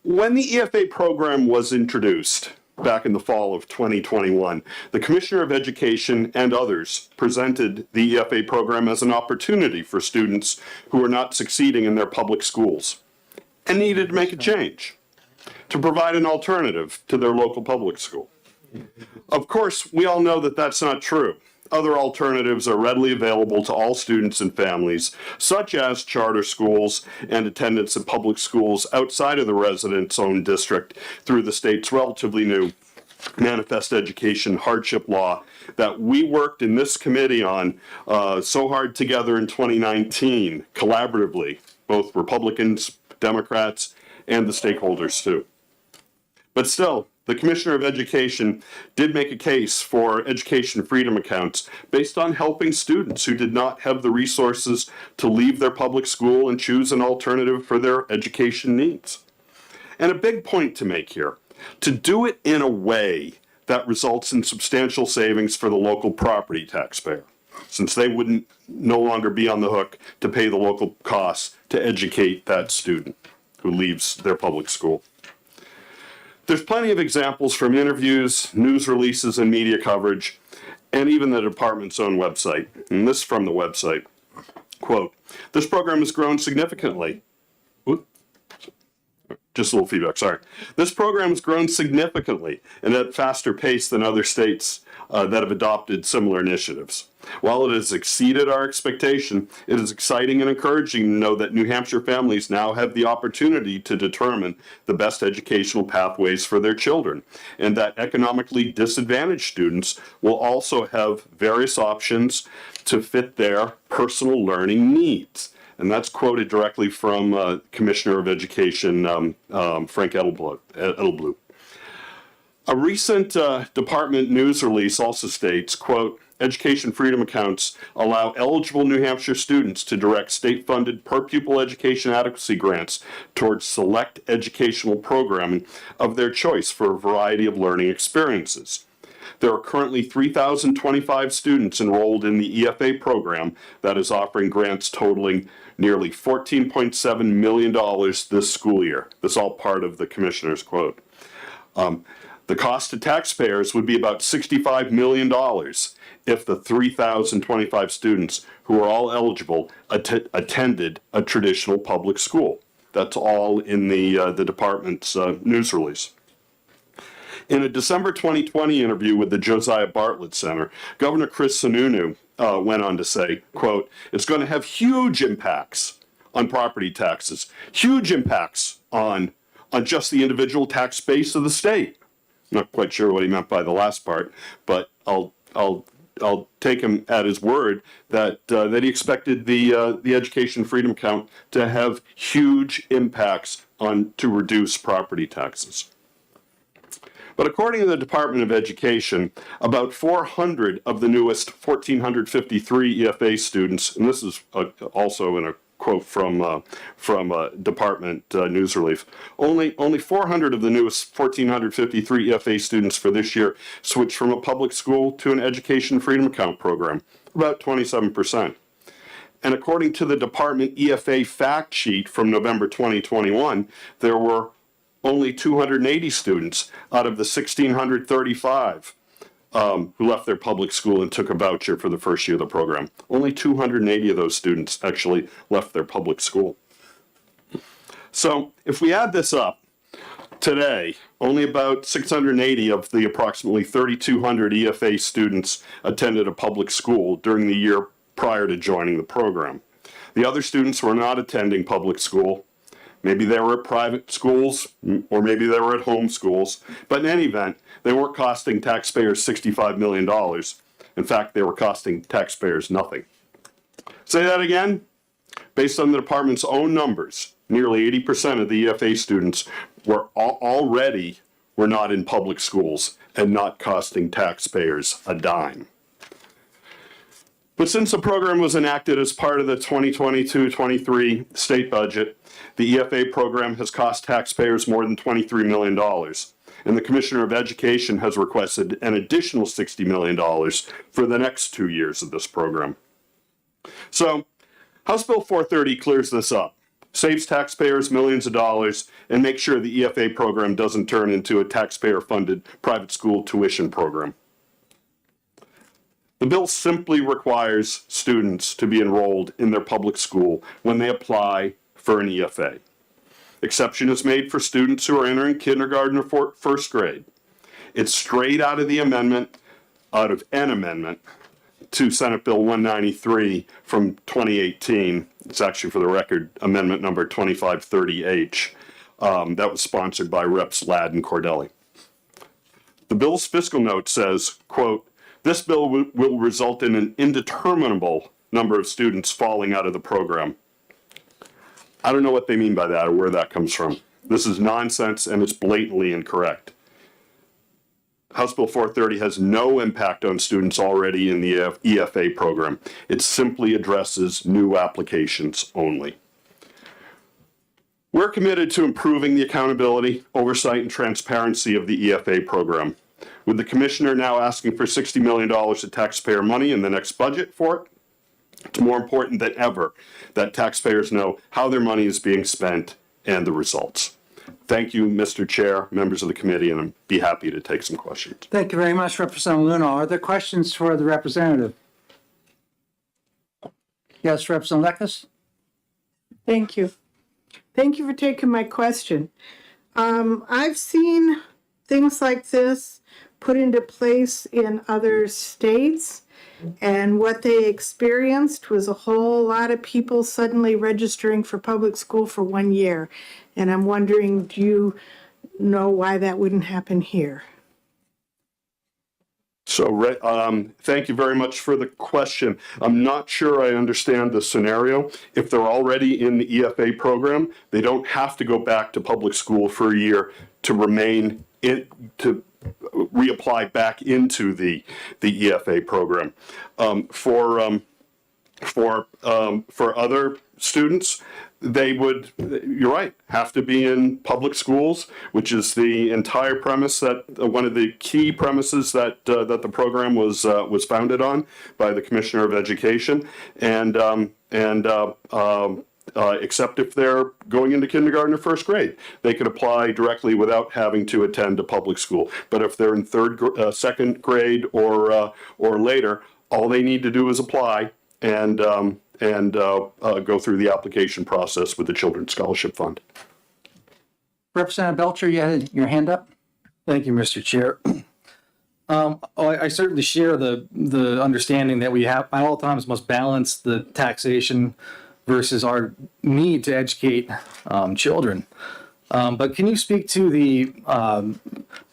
When the EFA program was introduced back in the fall of 2021, the Commissioner of Education and others presented the EFA program as an opportunity for students who are not succeeding in their public schools and needed to make a change, to provide an alternative to their local public school. Of course, we all know that that's not true. Other alternatives are readily available to all students and families, such as charter schools and attendance at public schools outside of the residence-owned district through the state's relatively new Manifest Education Hardship Law that we worked in this committee on so hard together in 2019, collaboratively, both Republicans, Democrats, and the stakeholders too. But still, the Commissioner of Education did make a case for education freedom accounts based on helping students who did not have the resources to leave their public school and choose an alternative for their education needs. And a big point to make here, to do it in a way that results in substantial savings for the local property taxpayer, since they wouldn't no longer be on the hook to pay the local costs to educate that student who leaves their public school. There's plenty of examples from interviews, news releases, and media coverage, and even the department's own website. And this from the website, quote, "This program has grown significantly." Just a little feedback, sorry. "This program has grown significantly and at a faster pace than other states that have adopted similar initiatives. While it has exceeded our expectation, it is exciting and encouraging to know that New Hampshire families now have the opportunity to determine the best educational pathways for their children, and that economically disadvantaged students will also have various options to fit their personal learning needs." And that's quoted directly from Commissioner of Education Frank Edelblut. A recent department news release also states, quote, "Education freedom accounts allow eligible New Hampshire students to direct state-funded per-pupil education adequacy grants towards select educational programming of their choice for a variety of learning experiences. There are currently 3,025 students enrolled in the EFA program that is offering grants totaling nearly $14.7 million this school year." This is all part of the commissioner's quote. The cost to taxpayers would be about $65 million if the 3,025 students who are all eligible attended a traditional public school. That's all in the department's news release. In a December 2020 interview with the Josiah Bartlett Center, Governor Chris Sununu went on to say, quote, "It's going to have huge impacts on property taxes, huge impacts on just the individual tax base of the state." Not quite sure what he meant by the last part, but I'll take him at his word that he expected the education freedom account to have huge impacts to reduce property taxes. But according to the Department of Education, about 400 of the newest 1,453 EFA students, and this is also in a quote from department news release, only 400 of the newest 1,453 EFA students for this year switched from a public school to an education freedom account program, about 27%. And according to the department EFA fact sheet from November 2021, there were only 280 students out of the 1,635 who left their public school and took a voucher for the first year of the program. Only 280 of those students actually left their public school. So if we add this up, today, only about 680 of the approximately 3,200 EFA students attended a public school during the year prior to joining the program. The other students were not attending public school. Maybe they were at private schools, or maybe they were at home schools. But in any event, they weren't costing taxpayers $65 million. In fact, they were costing taxpayers nothing. Say that again. Based on the department's own numbers, nearly 80% of the EFA students were not in public schools and not costing taxpayers a dime. But since the program was enacted as part of the 2022-23 state budget, the EFA program has cost taxpayers more than $23 million. And the Commissioner of Education has requested an additional $60 million for the next 2 years of this program. So House Bill 430 clears this up, saves taxpayers millions of dollars, and makes sure the EFA program doesn't turn into a taxpayer-funded private school tuition program. The bill simply requires students to be enrolled in their public school when they apply for an EFA. Exception is made for students who are entering kindergarten or first grade. It's straight out of an amendment to Senate Bill 193 from 2018. It's actually, for the record, amendment number 2530H. That was sponsored by Reps. Ladd and Cordelli. The bill's fiscal note says, quote, "This bill will result in an indeterminable number of students falling out of the program." I don't know what they mean by that or where that comes from. This is nonsense and it's blatantly incorrect. House Bill 430 has no impact on students already in the EFA program. It simply addresses new applications only. We're committed to improving the accountability, oversight, and transparency of the EFA program. With the Commissioner now asking for $60 million of taxpayer money in the next budget for it, it's more important than ever that taxpayers know how their money is being spent and the results. Thank you, Mr. Chair, members of the committee, and I'd be happy to take some questions. Thank you very much, Representative Luna. Are there questions for the representative? Yes, Representative Lekis? Thank you. Thank you for taking my question. I've seen things like this put into place in other states, and what they experienced was a whole lot of people suddenly registering for public school for 1 year. And I'm wondering, do you know why that wouldn't happen here? So, thank you very much for the question. I'm not sure I understand the scenario. If they're already in the EFA program, they don't have to go back to public school for a year to remain in, to reapply back into the EFA program. For other students, they would, you're right, have to be in public schools, which is the entire premise that one of the key premises that that the program was founded on by the Commissioner of Education, and except if they're going into kindergarten or first grade, they could apply directly without having to attend a public school. But if they're in second grade or later, all they need to do is apply and go through the application process with the Children's Scholarship Fund. Representative Belcher, you had your hand up. Thank you, Mr. Chair. I certainly share the understanding that we have at all times must balance the taxation versus our need to educate children. But can you speak to the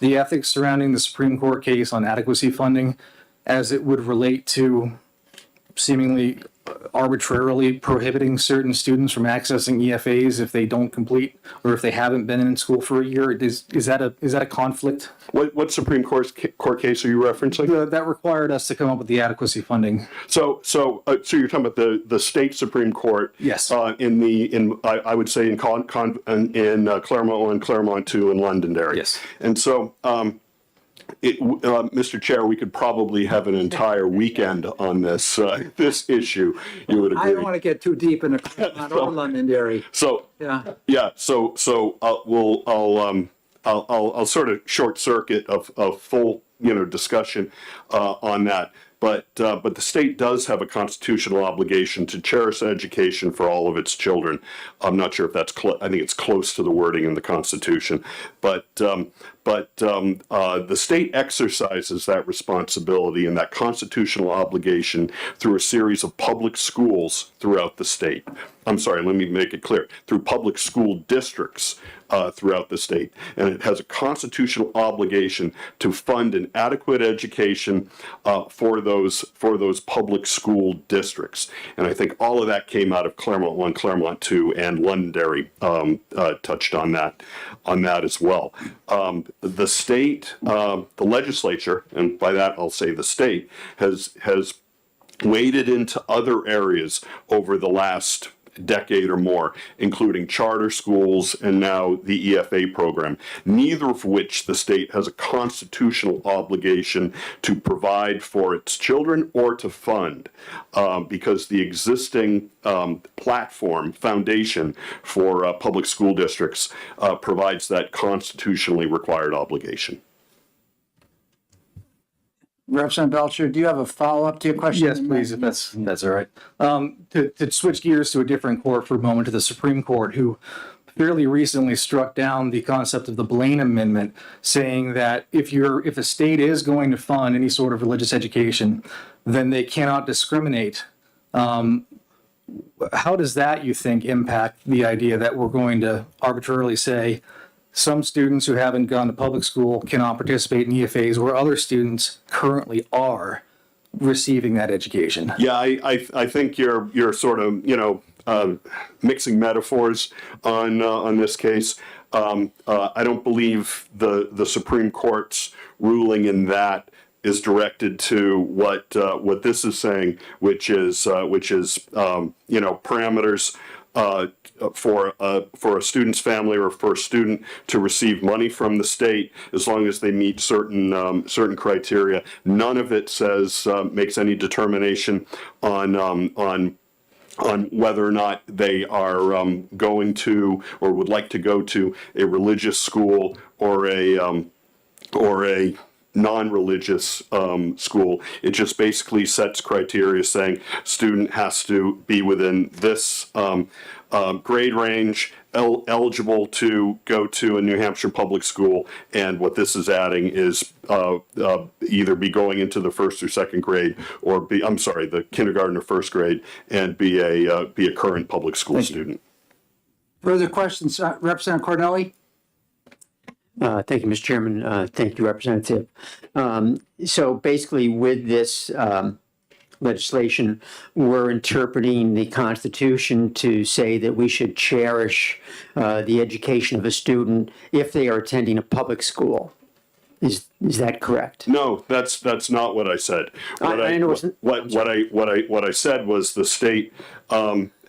ethics surrounding the Supreme Court case on adequacy funding as it would relate to seemingly arbitrarily prohibiting certain students from accessing EFAs if they don't complete or if they haven't been in school for a year? Is that a conflict? What Supreme Court case are you referencing? That required us to come up with the adequacy funding. So you're talking about the state Supreme Court? Yes. I would say in Claremont 1, Claremont 2, and Londonderry. Yes. And so, Mr. Chair, we could probably have an entire weekend on this this issue. You would agree? I don't want to get too deep into Claremont or Londonderry. So yeah. So I'll sort of short circuit of full discussion on that. But the state does have a constitutional obligation to cherish education for all of its children. I'm not sure if that's I think it's close to the wording in the Constitution, but the state exercises that responsibility and that constitutional obligation through a series of public schools throughout the state. I'm sorry, let me make it clear, through public school districts throughout the state. And it has a constitutional obligation to fund an adequate education for those public school districts. And I think all of that came out of Claremont 1, Claremont 2, and Londonderry touched on that as well. The state, the legislature, and by that I'll say the state, has waded into other areas over the last decade or more, including charter schools and now the EFA program, neither of which the state has a constitutional obligation to provide for its children or to fund, because the existing foundation for public school districts provides that constitutionally required obligation. Representative Belcher, do you have a follow-up to your question? Yes, please, if that's all right. To switch gears to a different court for a moment, to the Supreme Court, who fairly recently struck down the concept of the Blaine Amendment, saying that if a state is going to fund any sort of religious education, then they cannot discriminate. How does that, you think, impact the idea that we're going to arbitrarily say some students who haven't gone to public school cannot participate in EFAs where other students currently are receiving that education? Yeah, I think you're sort of, mixing metaphors on this case. I don't believe the Supreme Court's ruling in that is directed to what this is saying, which is parameters for a student's family or for a student to receive money from the state as long as they meet certain criteria. None of it says makes any determination on whether or not they are going to or would like to go to a religious school or a non-religious school. It just basically sets criteria saying student has to be within this grade range, eligible to go to a New Hampshire public school, and what this is adding is either be going into the first or second grade, or the kindergarten or first grade, and be a current public school student. Further questions, Representative Cordelli? Thank you, Mr. Chairman. Thank you, Representative. So basically, with this legislation, we're interpreting the Constitution to say that we should cherish the education of a student if they are attending a public school. Is that correct? No, that's not what I said. What I said was the state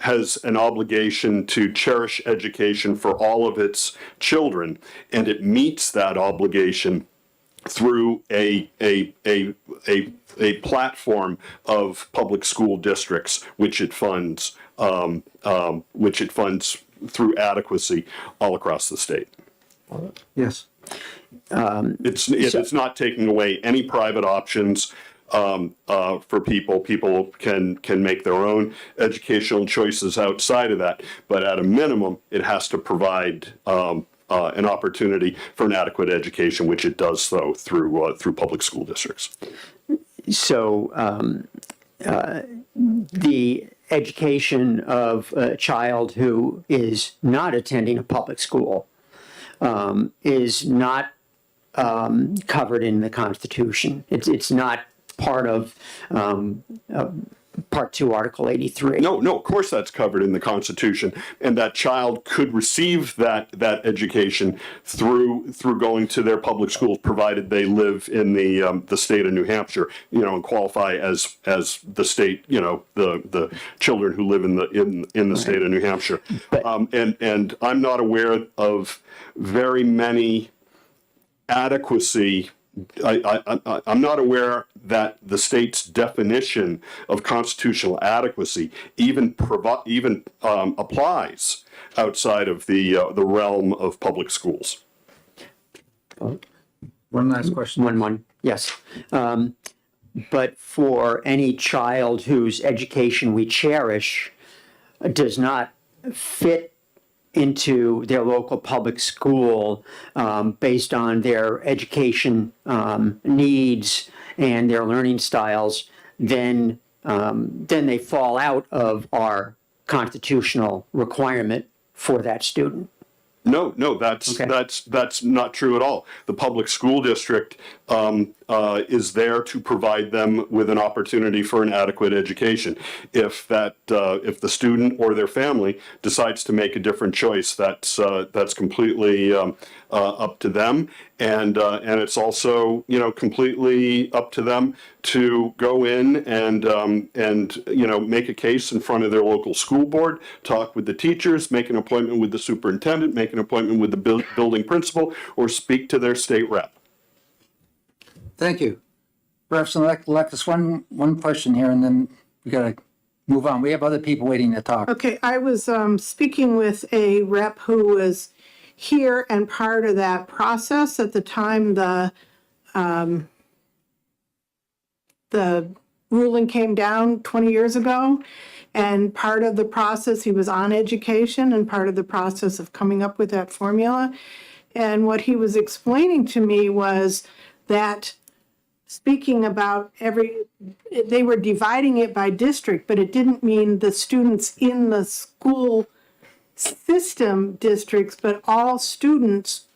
has an obligation to cherish education for all of its children, and it meets that obligation through a platform of public school districts, which it funds through adequacy all across the state. Yes. It's not taking away any private options for people. People can make their own educational choices outside of that, but at a minimum, it has to provide an opportunity for an adequate education, which it does though through public school districts. So the education of a child who is not attending a public school is not covered in the Constitution. It's not part of Part 2, Article 83. No, of course that's covered in the Constitution, and that child could receive that education through going to their public schools, provided they live in the state of New Hampshire, and qualify as the state, the children who live in the state of New Hampshire. And I'm not aware of very many adequacy. I'm not aware that the state's definition of constitutional adequacy even applies outside of the realm of public schools. One last question. One. Yes. But for any child whose education we cherish does not fit into their local public school based on their education needs and their learning styles, then they fall out of our constitutional requirement for that student. No, that's not true at all. The public school district is there to provide them with an opportunity for an adequate education. If the student or their family decides to make a different choice, that's completely up to them, and it's also completely up to them to go in and make a case in front of their local school board, talk with the teachers, make an appointment with the superintendent, make an appointment with the building principal, or speak to their state rep. Thank you. Representative Alexis, one question here, and then we got to move on. We have other people waiting to talk. Okay, I was speaking with a rep who was here and part of that process at the time the ruling came down 20 years ago. And part of the process, he was on education and part of the process of coming up with that formula. And what he was explaining to me was that speaking about they were dividing it by district, but it didn't mean the students in the school system districts, but all students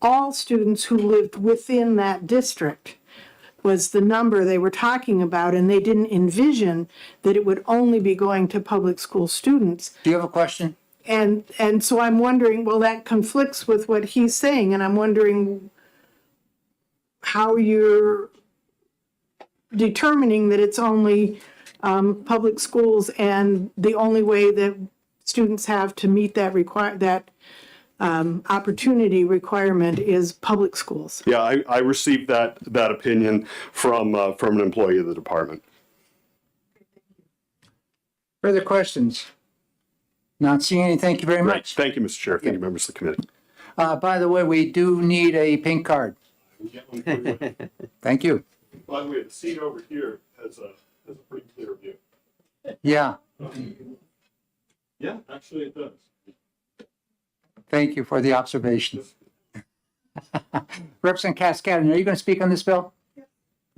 who lived within that district was the number they were talking about, and they didn't envision that it would only be going to public school students. Do you have a question? And so I'm wondering, well, that conflicts with what he's saying, and I'm wondering how you're determining that it's only public schools and the only way that students have to meet that opportunity requirement is public schools. Yeah, I received that opinion from an employee of the department. Further questions? Not seeing any. Thank you very much. Thank you, Mr. Chair. Thank you, members of the committee. By the way, we do need a pink card. Thank you. By the way, the seat over here has a pretty clear view. Yeah, Yeah, actually it does. thank you for the observation. Representative Cascadden, are you going to speak on this bill?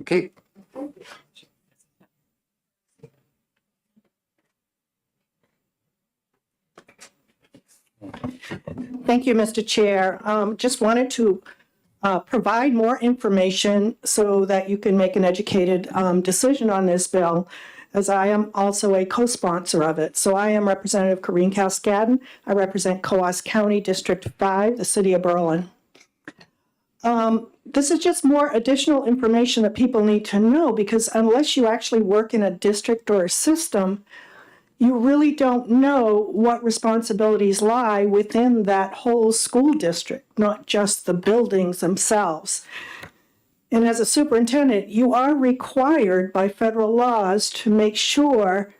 Okay. Thank you, Mr. Chair. Just wanted to provide more information so that you can make an educated decision on this bill, as I am also a co-sponsor of it. So I am Representative Corrine Cascadden. I represent Coos County, District 5, the city of Berlin. This is just more additional information that people need to know, because unless you actually work in a district or a system, you really don't know what responsibilities lie within that whole school district, not just the buildings themselves. And as a superintendent, you are required by federal laws to make sure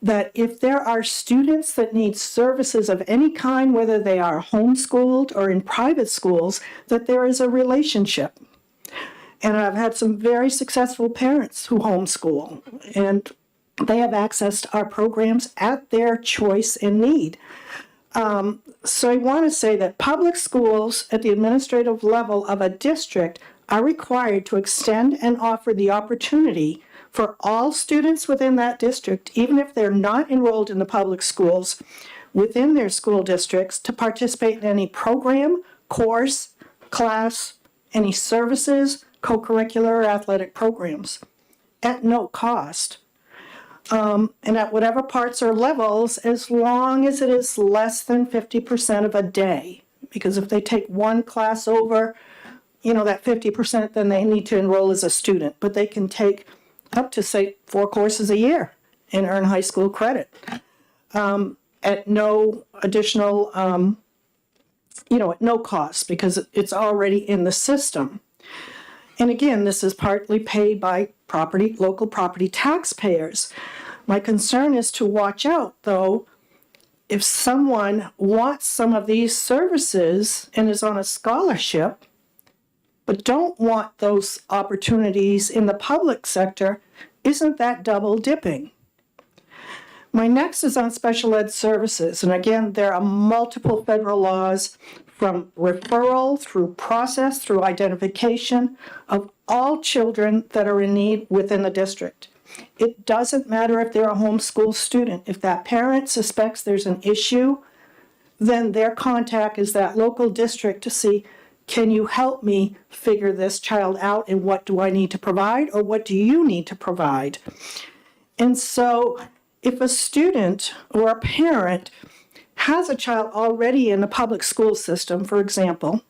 that if there are students that need services of any kind, whether they are homeschooled or in private schools, that there is a relationship. And I've had some very successful parents who homeschool, and they have access to our programs at their choice and need. So I want to say that public schools at the administrative level of a district are required to extend and offer the opportunity for all students within that district, even if they're not enrolled in the public schools, within their school districts, to participate in any program, course, class, any services, co-curricular or athletic programs at no cost. And at whatever parts or levels, as long as it is less than 50% of a day. Because if they take one class over, that 50%, then they need to enroll as a student. But they can take up to, say, 4 courses a year and earn high school credit at no additional, at no cost, because it's already in the system. And again, this is partly paid by local property taxpayers. My concern is to watch out, though, if someone wants some of these services and is on a scholarship, but don't want those opportunities in the public sector, isn't that double dipping? My next is on special ed services. And again, there are multiple federal laws, from referral through process, through identification of all children that are in need within the district. It doesn't matter if they're a homeschool student. If that parent suspects there's an issue, then their contact is that local district to see, can you help me figure this child out and what do I need to provide or what do you need to provide? And so if a student or a parent has a child already in the public school system, for example,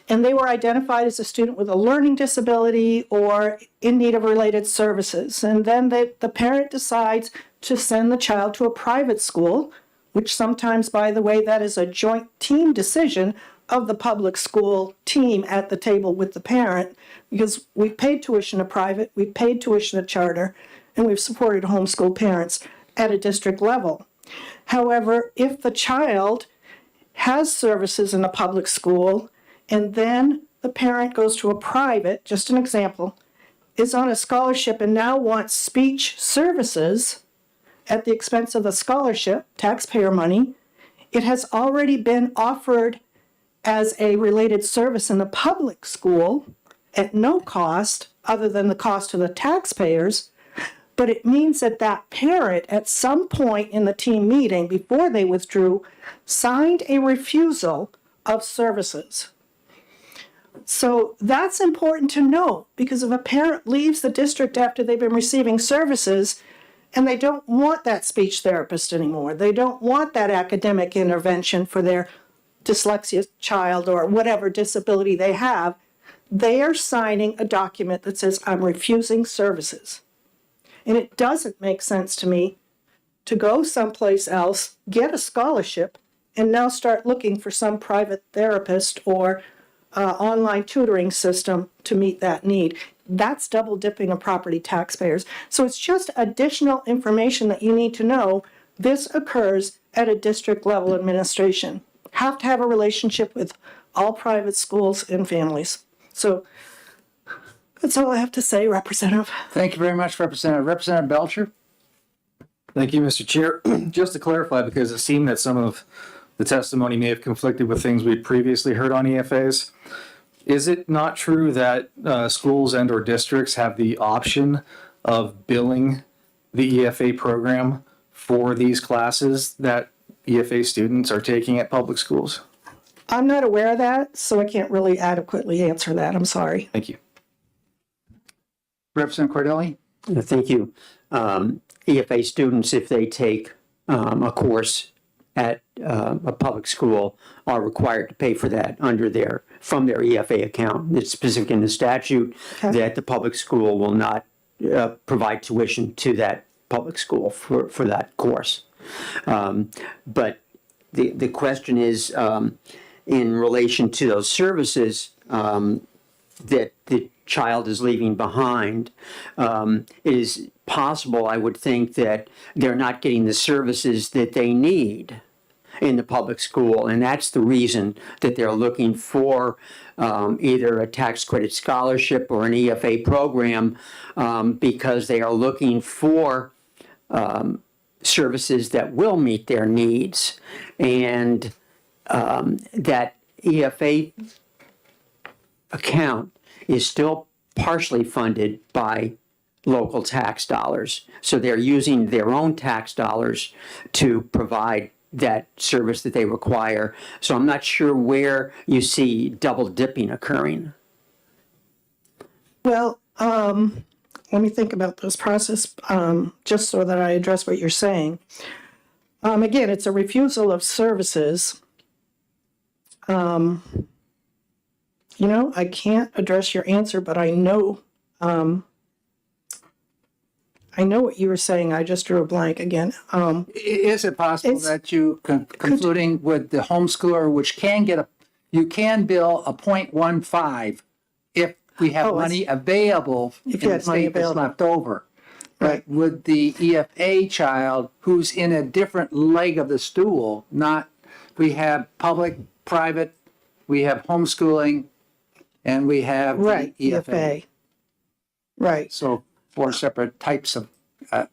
and they were identified as a student with a learning disability or in need of related services, and then the parent decides to send the child to a private school, which sometimes, by the way, that is a joint team decision of the public school team at the table with the parent, because we've paid tuition to private, we've paid tuition to charter, and we've supported homeschool parents at a district level. However, if the child has services in a public school and then the parent goes to a private, just an example, is on a scholarship and now wants speech services at the expense of the scholarship, taxpayer money, it has already been offered as a related service in the public school at no cost other than the cost to the taxpayers. But it means that that parent at some point in the team meeting before they withdrew signed a refusal of services. So that's important to know, because if a parent leaves the district after they've been receiving services and they don't want that speech therapist anymore, they don't want that academic intervention for their dyslexia child or whatever disability they have, they are signing a document that says, I'm refusing services. And it doesn't make sense to me to go someplace else, get a scholarship, and now start looking for some private therapist or online tutoring system to meet that need. That's double dipping of property taxpayers. So it's just additional information that you need to know. This occurs at a district level administration. Have to have a relationship with all private schools and families. So that's all I have to say, Representative. Thank you very much, Representative. Representative Belcher? Thank you, Mr. Chair. Just to clarify, because it seemed that some of the testimony may have conflicted with things we'd previously heard on EFAs. Is it not true that schools and or districts have the option of billing the EFA program for these classes that EFA students are taking at public schools? I'm not aware of that, so I can't really adequately answer that. I'm sorry. Thank you. Representative Cordelli? Thank you. EFA students, if they take a course at a public school, are required to pay for that from their EFA account. It's specific in the statute that the public school will not provide tuition to that public school for that course. But the question is, in relation to those services that the child is leaving behind, it is possible, I would think, that they're not getting the services that they need in the public school, and that's the reason that they're looking for either a tax credit scholarship or an EFA program, because they are looking for services that will meet their needs, and that EFA account is still partially funded by local tax dollars. So they're using their own tax dollars to provide that service that they require. So I'm not sure where you see double dipping occurring. Well, let me think about this process, just so that I address what you're saying. Again, it's a refusal of services. I can't address your answer, but I know what you were saying. I just drew a blank again. Is it possible that you concluding with the homeschooler, which you can bill a 0.15 if we have money available in the state that's left over? But with the EFA child who's in a different leg of the stool, we have public, private, we have homeschooling, and we have the EFA. Right. So 4 separate types of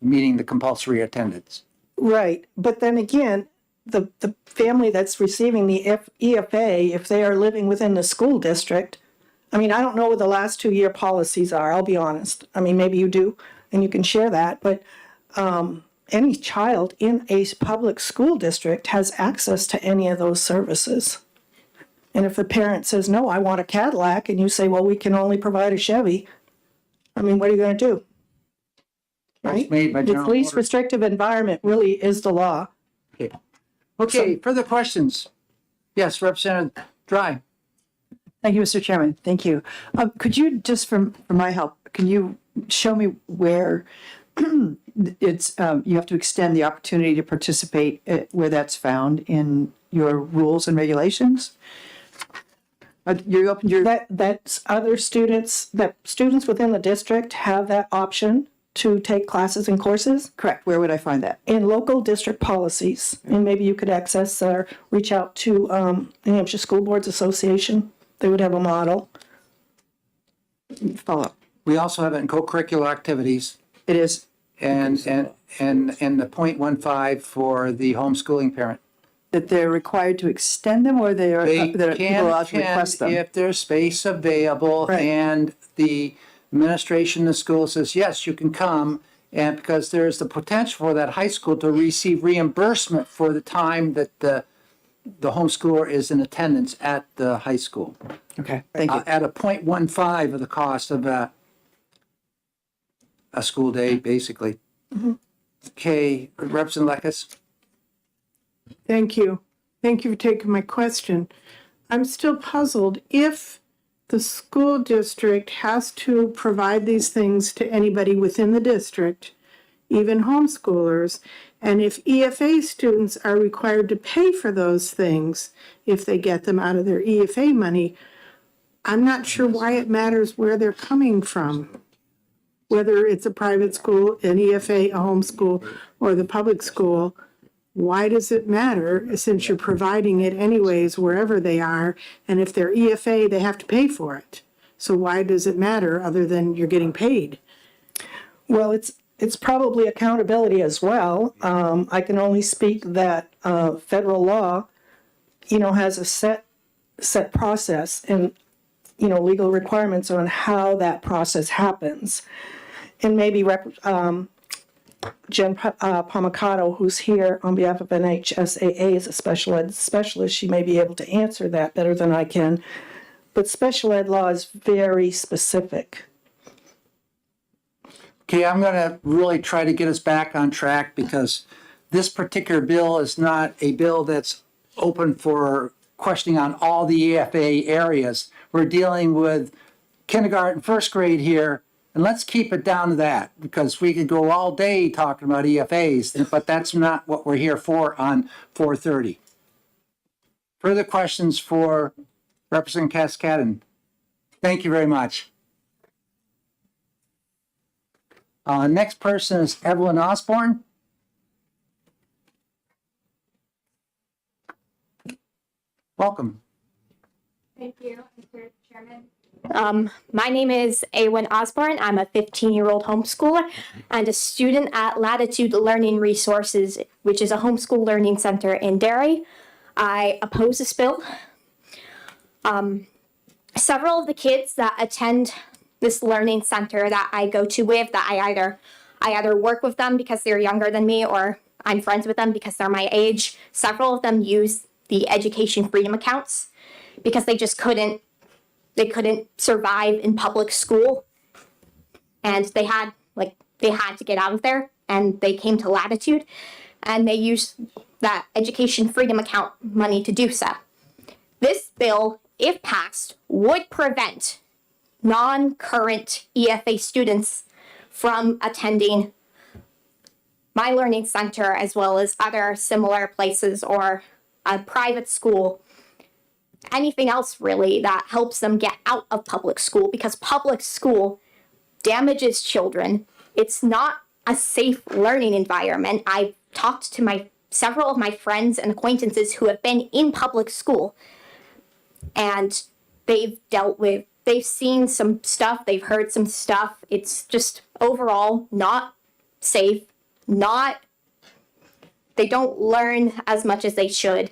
meeting the compulsory attendance. Right. But then again, the family that's receiving the EFA, if they are living within the school district, I mean, I don't know what the last 2-year policies are, I'll be honest. I mean, maybe you do. and you can share that, but any child in a public school district has access to any of those services. And if the parent says, no, I want a Cadillac, and you say, well, we can only provide a Chevy, I mean, what are you going to do? Right? made by The General least Motors. restrictive environment really is the law. Okay, further questions? Yes, Representative Dry. Thank you, Mr. Chairman. Thank you. Could you, just for my help, can you show me where it's you have to extend the opportunity to participate where that's found in your rules and regulations? You opened your That's other students, that students within the district have that option to take classes and courses. correct. Where would I find that? In local district policies, and maybe you could access or reach out to New Hampshire School Boards Association. They would have a model. Follow up. We also have it in co-curricular activities. It is. And the 0.15 for the homeschooling parent. That they're required to extend them, or they are that people are allowed to request them? If there's space available Right. and the administration of the school says, yes, you can come, and because there's the potential for that high school to receive reimbursement for the time that the homeschooler is in attendance at the high school. Okay, thank you. At a 0.15 of the cost of a school day, basically. Okay, Representative Lekis? Thank you. Thank you for taking my question. I'm still puzzled. If the school district has to provide these things to anybody within the district, even homeschoolers, and if EFA students are required to pay for those things if they get them out of their EFA money, I'm not sure why it matters where they're coming from. Whether it's a private school, an EFA, a homeschool, or the public school, why does it matter since you're providing it anyways wherever they are? And if they're EFA, they have to pay for it. So why does it matter other than you're getting paid? Well, it's probably accountability as well. I can only speak that federal law, has a set process and, legal requirements on how that process happens. And maybe Jen Pomicado, who's here on behalf of NHSAA, is a special ed specialist. She may be able to answer that better than I can. But special ed law is very specific. Okay, I'm going to really try to get us back on track because this particular bill is not a bill that's open for questioning on all the EFA areas. We're dealing with kindergarten, first grade here, and let's keep it down to that because we could go all day talking about EFAs, but that's not what we're here for on 4:30. Further questions for Representative Cascadon? Thank you very much. Next person is Evelyn Osborne. Welcome. Thank you, Mr. Chairman. My name is Awen Osborne. I'm a 15-year-old homeschooler and a student at Latitude Learning Resources, which is a homeschool learning center in Derry. I oppose this bill. Several of the kids that attend this learning center that I go to with, that I either work with them because they're younger than me or I'm friends with them because they're my age. Several of them use the education freedom accounts because they just couldn't survive in public school, and they had to get out of there, and they came to Latitude and they used that education freedom account money to do so. This bill, if passed, would prevent non-current EFA students from attending my learning center as well as other similar places or a private school, anything else really that helps them get out of public school, because public school damages children. It's not a safe learning environment. I've talked to several of my friends and acquaintances who have been in public school, and they've seen some stuff, they've heard some stuff. It's just overall not safe, they don't learn as much as they should.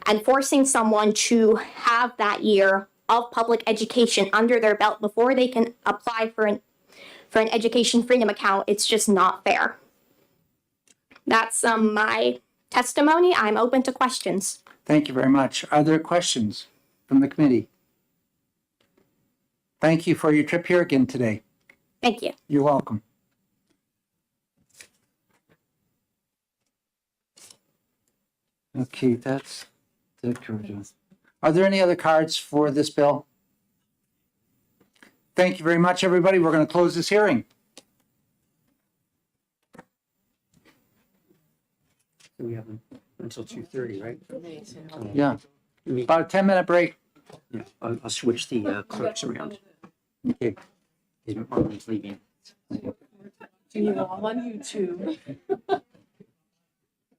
And forcing someone to have that year of public education under their belt before they can apply for for an education freedom account. It's just not fair. That's my testimony. I'm open to questions. Thank you very much. Are there questions from the committee? Thank you for your trip here again today. Thank you. You're welcome. Okay, that's the curriculum. Are there any other cards for this bill? Thank you very much, everybody. We're going to close this hearing. We have until 2:30, right? Yeah. About a 10-minute break. Yeah, I'll switch the clerks around. Okay. Marlon's leaving. Do you all on YouTube?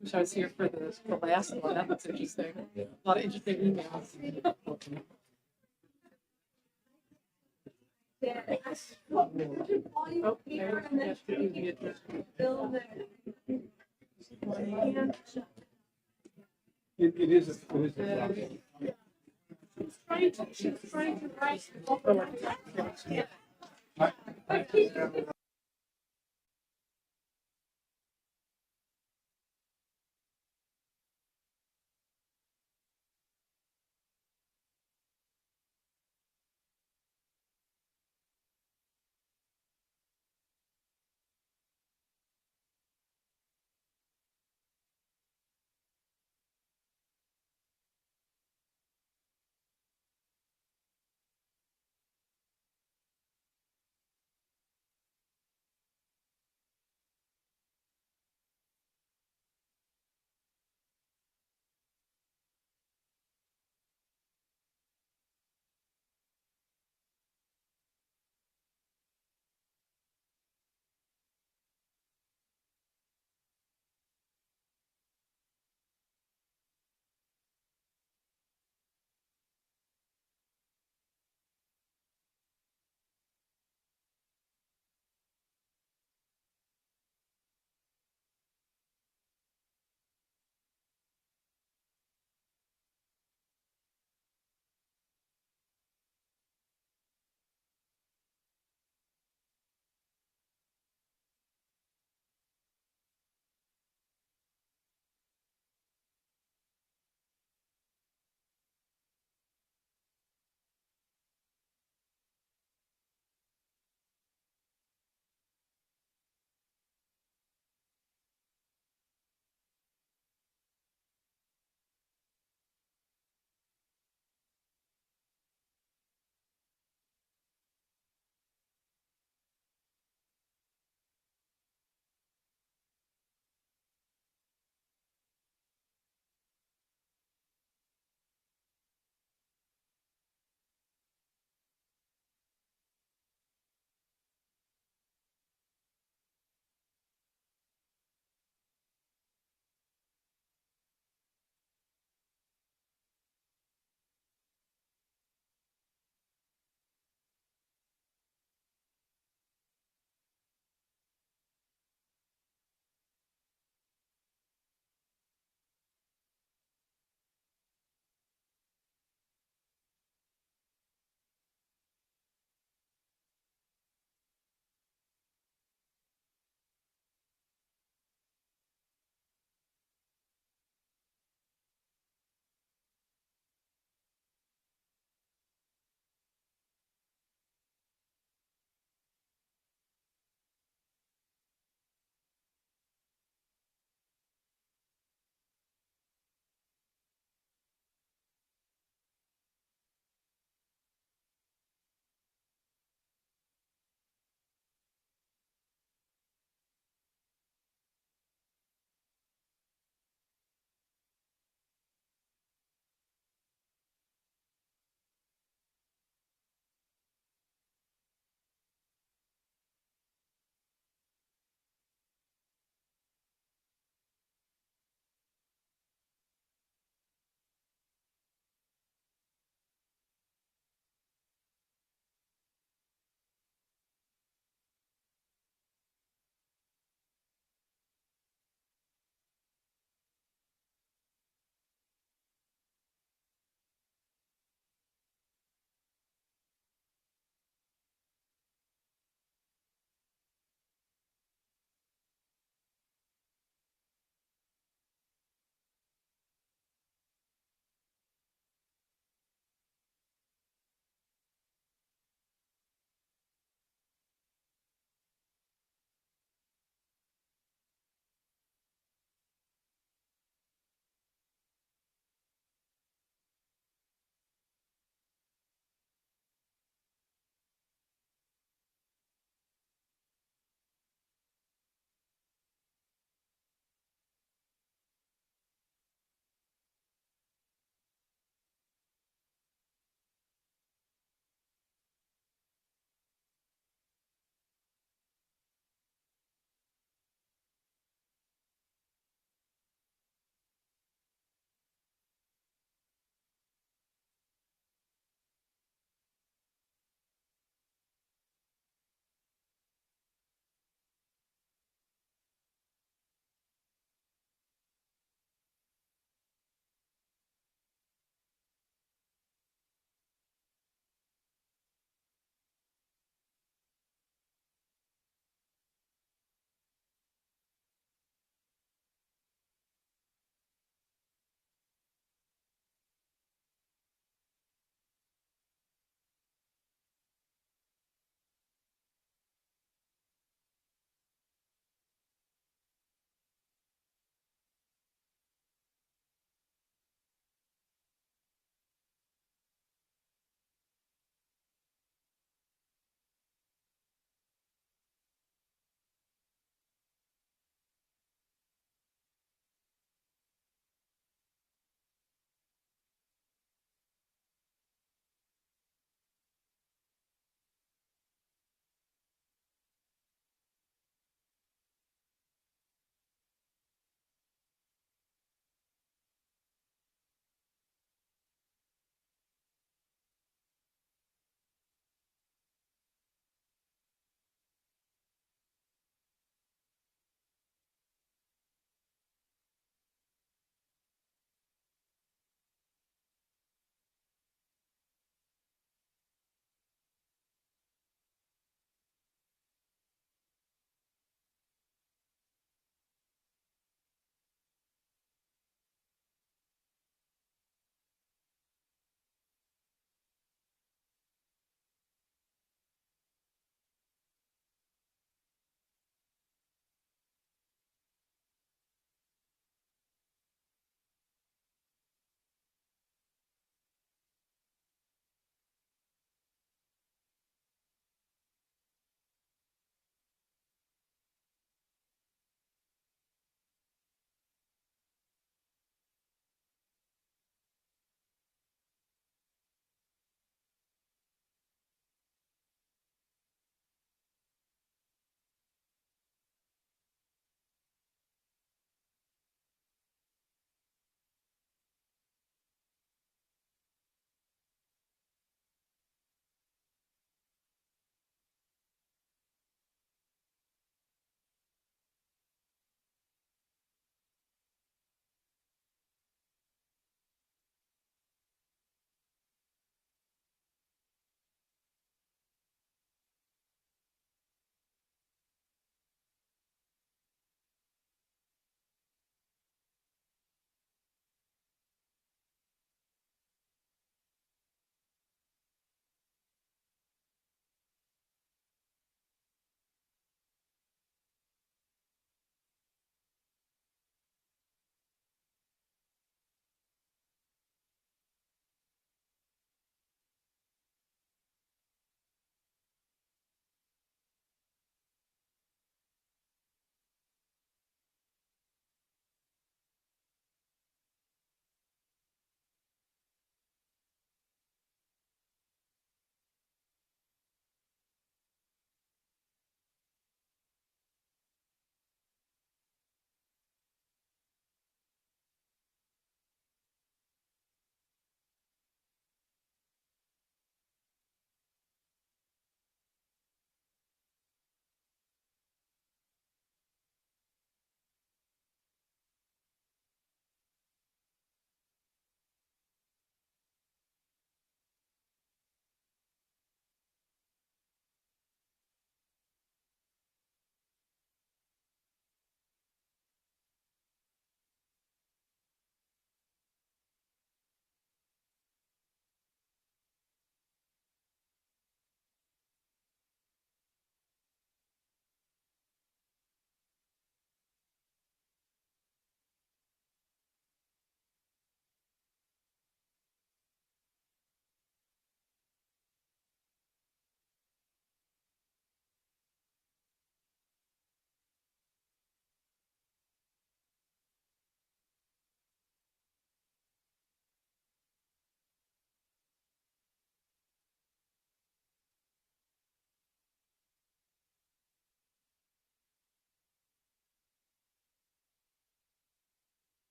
Wish I was here for the last one. That looks interesting. A lot of interesting emails. Oh, there we have to do the address. It is She's trying to write.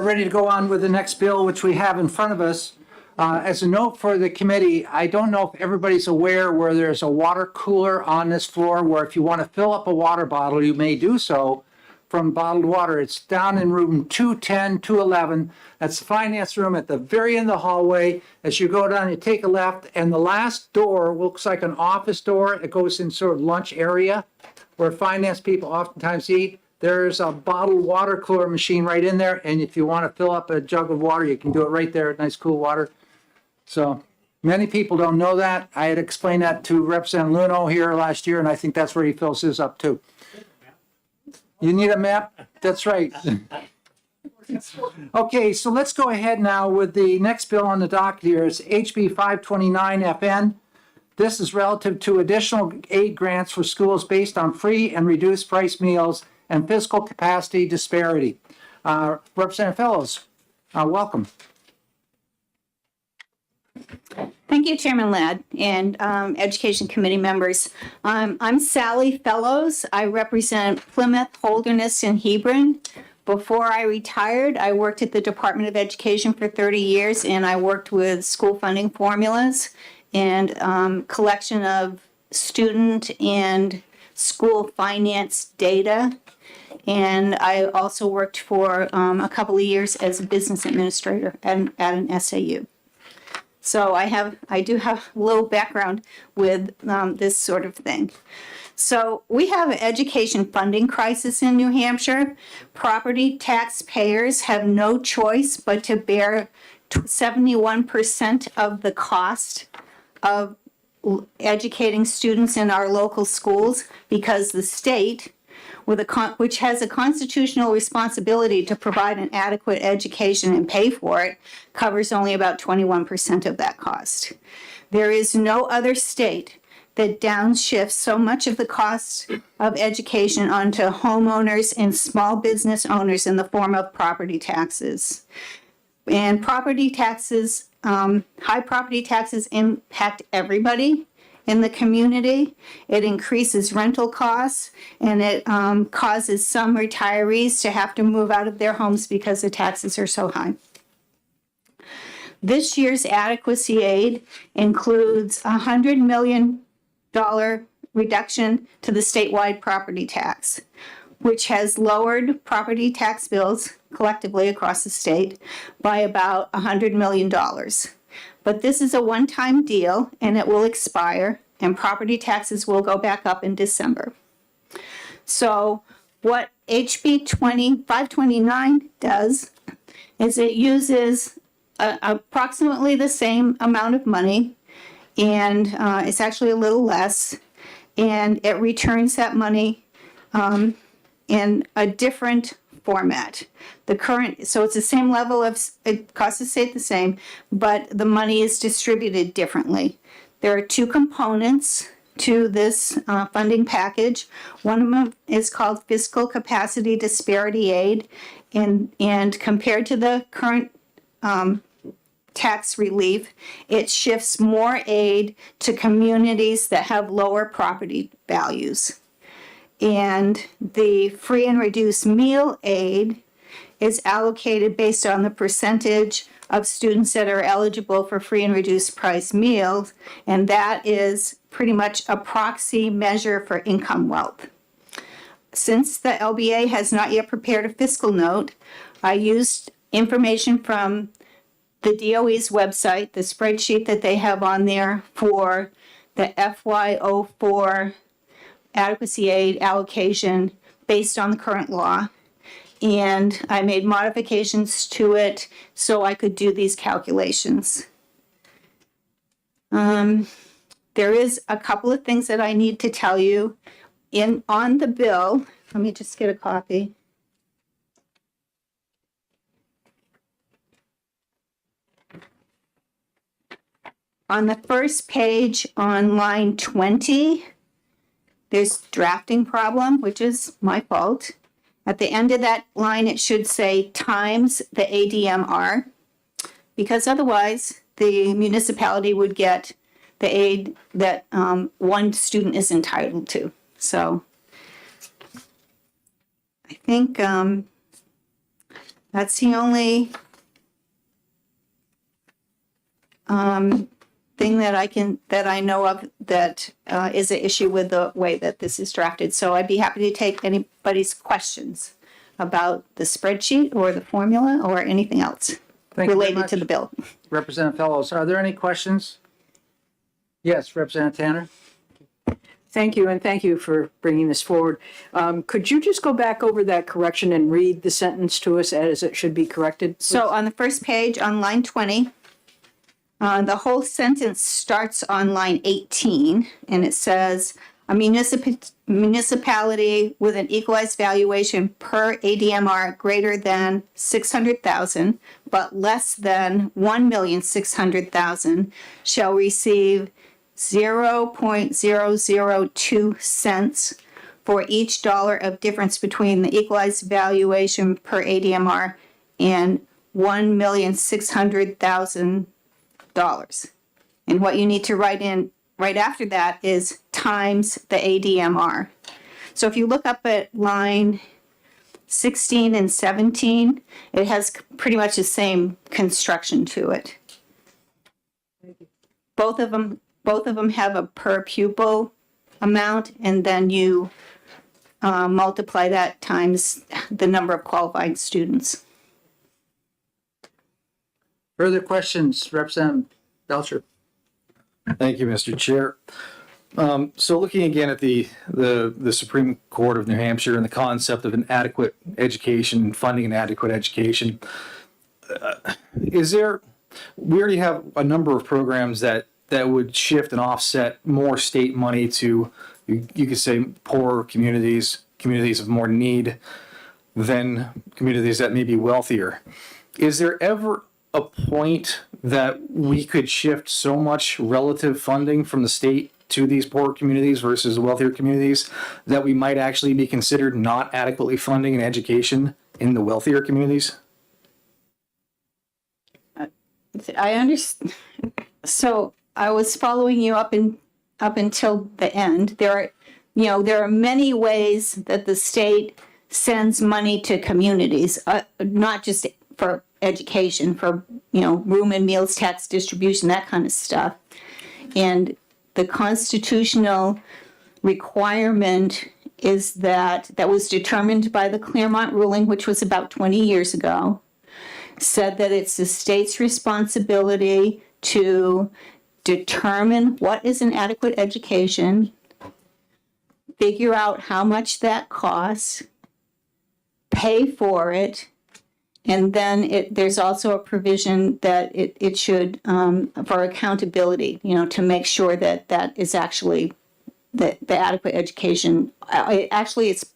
ready to go on with the next bill, which we have in front of us. As a note for the committee, I don't know if everybody's aware where there's a water cooler on this floor where if you want to fill up a water bottle, you may do so from bottled water. It's down in room 210, 211. That's the finance room at the very end of the hallway. As you go down, you take a left, and the last door looks like an office door. It goes in sort of lunch area where finance people oftentimes eat. There's a bottled water cooler machine right in there, and if you want to fill up a jug of water, you can do it right there, nice cool water. So many people don't know that. I had explained that to Representative Luno here last year, and I think that's where he fills his up too. You need a map? That's right. Okay, so let's go ahead now with the next bill on the docket here. It's HB 529 FN. This is relative to additional aid grants for schools based on free and reduced price meals and fiscal capacity disparity. Representative Fellows, welcome. Thank you, Chairman Ladd and Education Committee members. I'm Sally Fellows. I represent Plymouth, Holderness, and Hebron. Before I retired, I worked at the Department of Education for 30 years, and I worked with school funding formulas and collection of student and school finance data. And I also worked for a couple of years as a business administrator at an SAU. So I do have a little background with this sort of thing. So we have an education funding crisis in New Hampshire. Property taxpayers have no choice but to bear 71% of the cost of educating students in our local schools because the state, which has a constitutional responsibility to provide an adequate education and pay for it, covers only about 21% of that cost. There is no other state that downshifts so much of the cost of education onto homeowners and small business owners in the form of property taxes. And property taxes, high property taxes impact everybody in the community. It increases rental costs, and it causes some retirees to have to move out of their homes because the taxes are so high. This year's adequacy aid includes $100 million reduction to the statewide property tax, which has lowered property tax bills collectively across the state by about $100 million. But this is a one-time deal, and it will expire, and property taxes will go back up in December. So what HB 529 does is it uses approximately the same amount of money, and it's actually a little less, and it returns that money in a different format. So it's the same level of, it costs the state the same, but the money is distributed differently. There are two components to this funding package. One of them is called fiscal capacity disparity aid, and compared to the current tax relief, it shifts more aid to communities that have lower property values. And the free and reduced meal aid is allocated based on the percentage of students that are eligible for free and reduced price meals, and that is pretty much a proxy measure for income wealth. Since the LBA has not yet prepared a fiscal note, I used information from the DOE's website, the spreadsheet that they have on there for the FY04 adequacy aid allocation based on the current law. And I made modifications to it so I could do these calculations. There is a couple of things that I need to tell you on the bill. Let me just get a copy. On the first page on line 20, there's drafting problem, which is my fault. At the end of that line, it should say times the ADMR, because otherwise the municipality would get the aid that one student is entitled to. So I think That's the only thing that I know of that is an issue with the way that this is drafted. So I'd be happy to take anybody's questions about the spreadsheet or the formula or anything else Thank you very related to much. the bill. Representative Fellows, are there any questions? Yes, Representative Tanner? Thank you, and thank you for bringing this forward. Could you just go back over that correction and read the sentence to us as it should be corrected? So on the first page, on line 20, the whole sentence starts on line 18, and it says, a municipality with an equalized valuation per ADMR greater than 600,000, but less than 1,600,000 shall receive 0.002 cents for each dollar of difference between the equalized valuation per ADMR and $1,600,000. And what you need to write in right after that is times the ADMR. So if you look up at line 16 and 17, it has pretty much the same construction to it. Both of them have a per pupil amount, and then you multiply that times the number of qualifying students. Further questions, Representative Belcher? Thank you, Mr. Chair. So looking again at the Supreme Court of New Hampshire and the concept of an adequate education, funding an adequate education, we already have a number of programs that would shift and offset more state money to, you could say, poorer communities of more need than communities that may be wealthier. Is there ever a point that we could shift so much relative funding from the state to these poorer communities versus the wealthier communities that we might actually be considered not adequately funding an education in the wealthier communities? I understand. So I was following you up until the end. There are many ways that the state sends money to communities, not just for education, for room and meals tax distribution, that kind of stuff. And the constitutional requirement is that was determined by the Claremont ruling, which was about 20 years ago, said that it's the state's responsibility to determine what is an adequate education, figure out how much that costs, pay for it, and then there's also a provision that it should, for accountability, to make sure that is actually the adequate education. Actually, it's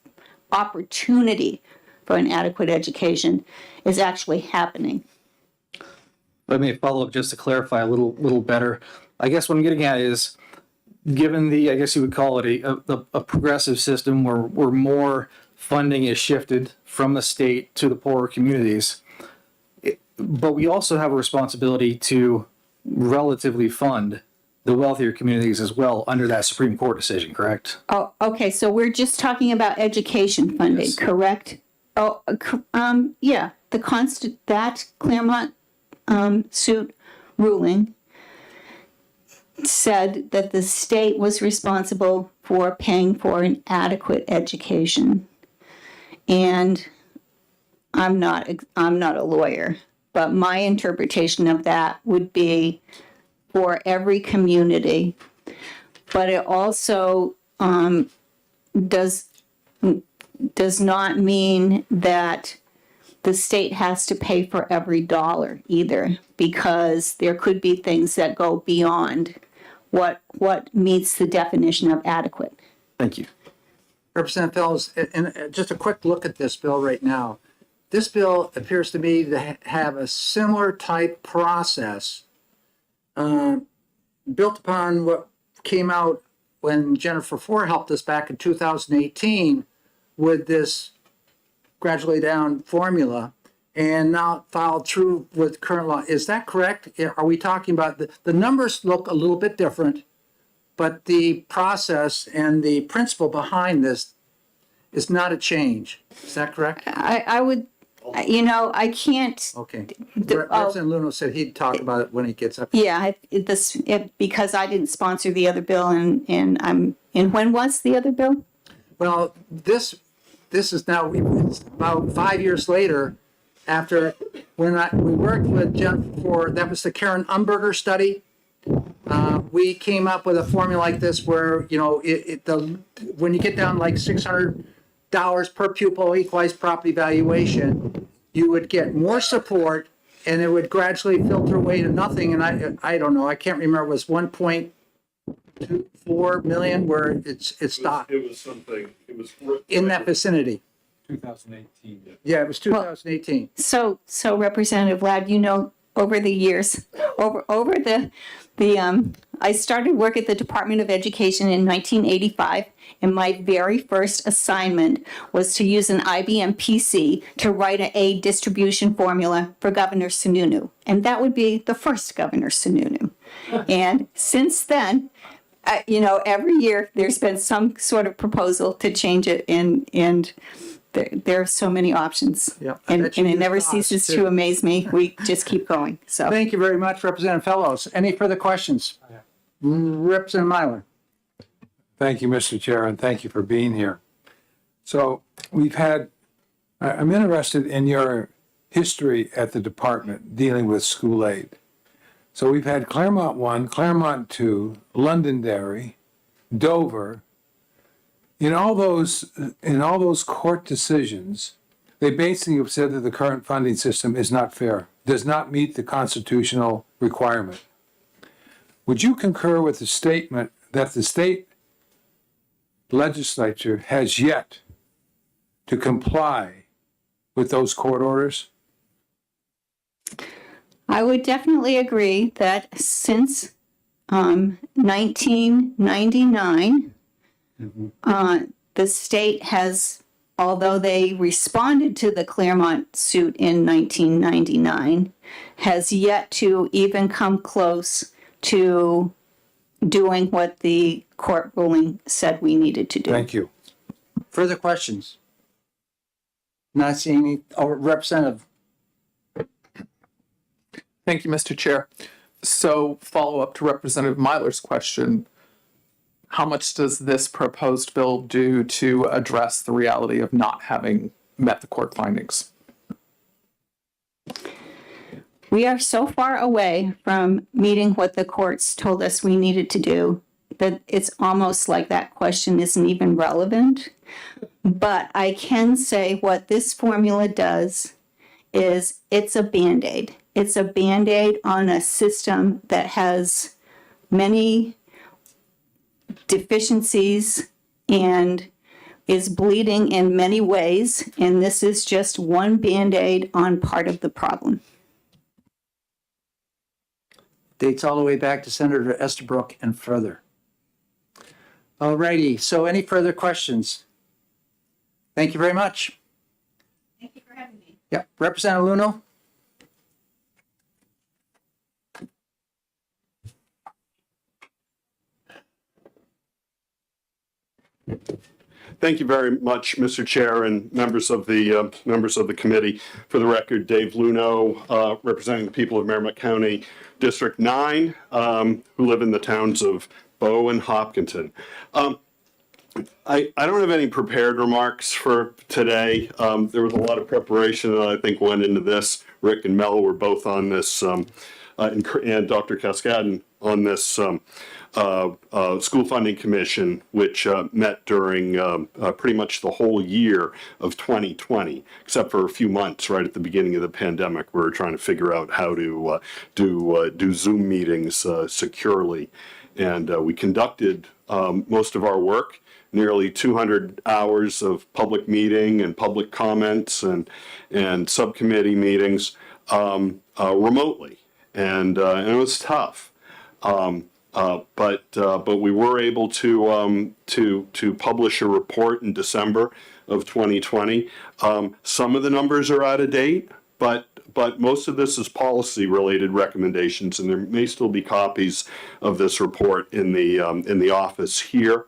opportunity for an adequate education is actually happening. Let me follow up just to clarify a little better. I guess what I'm getting at is, given I guess you would call it a progressive system where more funding is shifted from the state to the poorer communities, but we also have a responsibility to relatively fund the wealthier communities as well under that Supreme Court decision, correct? Oh, okay. So we're just talking about education funding, yes. Correct? Oh, yeah. That Claremont suit ruling said that the state was responsible for paying for an adequate education. And I'm not a lawyer, but my interpretation of that would be for every community. But it also does not mean that the state has to pay for every dollar either, because there could be things that go beyond what meets the definition of adequate. Thank you. Representative Fellows, and just a quick look at this bill right now. This bill appears to me to have a similar type process built upon what came out when Jennifer Ford helped us back in 2018 with this gradually down formula, and now followed through with current law. Is that correct? Are we talking about the numbers look a little bit different, but the process and the principle behind this is not a change? Is that correct? I would I can't. Okay. oh. Representative Luno said he'd talk about it when he gets up. Yeah, because I didn't sponsor the other bill, and when was the other bill? Well, this is now, it's about 5 years later, after when we worked with Jen that was the Karen Umberger study. We came up with a formula like this where, when you get down like $600 per pupil equalized property valuation, you would get more support and it would gradually filter away to nothing. And I don't know, I can't remember, it was 1.24 million where it stopped. It was something, it was. In that vicinity. 2018. Yeah, it was 2018. So Representative Ladd, over the years, over the I started work at the Department of Education in 1985, and my very first assignment was to use an IBM PC to write a distribution formula for Governor Sununu, and that would be the first Governor Sununu. And since then, every year there's been some sort of proposal to change it, and there are so many options. Yeah, and it never ceases to amaze me. We just keep going. So thank you very much, Representative Fellows. Any further questions? Representative Myler. Thank you, Mr. Chair, and thank you for being here. So I'm interested in your history at the department dealing with school aid. So we've had Claremont 1, Claremont 2, Londonderry, Dover. In all those court decisions, they basically have said that the current funding system is not fair, does not meet the constitutional requirement. Would you concur with the statement that the state legislature has yet to comply with those court orders? I would definitely agree that since 1999, the state has, although they responded to the Claremont suit in 1999, has yet to even come close to doing what the court ruling said we needed to do. Thank you. Further questions? Not seeing any. Representative. Thank you, Mr. Chair. So follow up to Representative Myler's question. How much does this proposed bill do to address the reality of not having met the court findings? We are so far away from meeting what the courts told us we needed to do that it's almost like that question isn't even relevant. But I can say what this formula does is it's a Band-Aid. It's a Band-Aid on a system that has many deficiencies and is bleeding in many ways, and this is just one Band-Aid on part of the problem. Dates all the way back to Senator Estabrook and further. All righty, so any further questions? Thank you very much. Thank you for having me. Yep, Representative Luno. Thank you very much, Mr. Chair and members of the committee. For the record, Dave Luno, representing the people of Merrimack County District 9, who live in the towns of Bow and Hopkinton. I don't have any prepared remarks for today. There was a lot of preparation that I think went into this. Rick and Mel were both on this, and Dr. Cascadden on this school funding commission, which met during pretty much the whole year of 2020, except for a few months right at the beginning of the pandemic. We were trying to figure out how to do Zoom meetings securely. And we conducted most of our work, nearly 200 hours of public meeting and public comments and subcommittee meetings remotely. And it was tough. But we were able to publish a report in December of 2020. Some of the numbers are out of date, but most of this is policy-related recommendations, and there may still be copies of this report in the office here.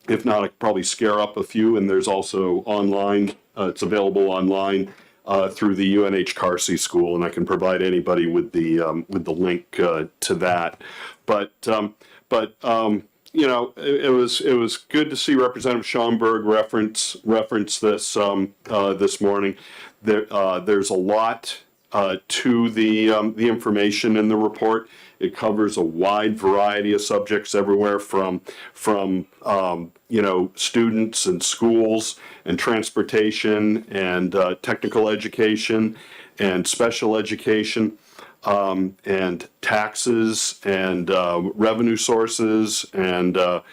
If not, I could probably scare up a few, and there's also online It's available online through the UNH Carsey School, and I can provide anybody with the link to that. But you know, it was good to see Representative Schomburg reference this this morning. There's a lot to the information in the report. It covers a wide variety of subjects everywhere from you know, students and schools and transportation and technical education and special education and taxes and revenue sources and the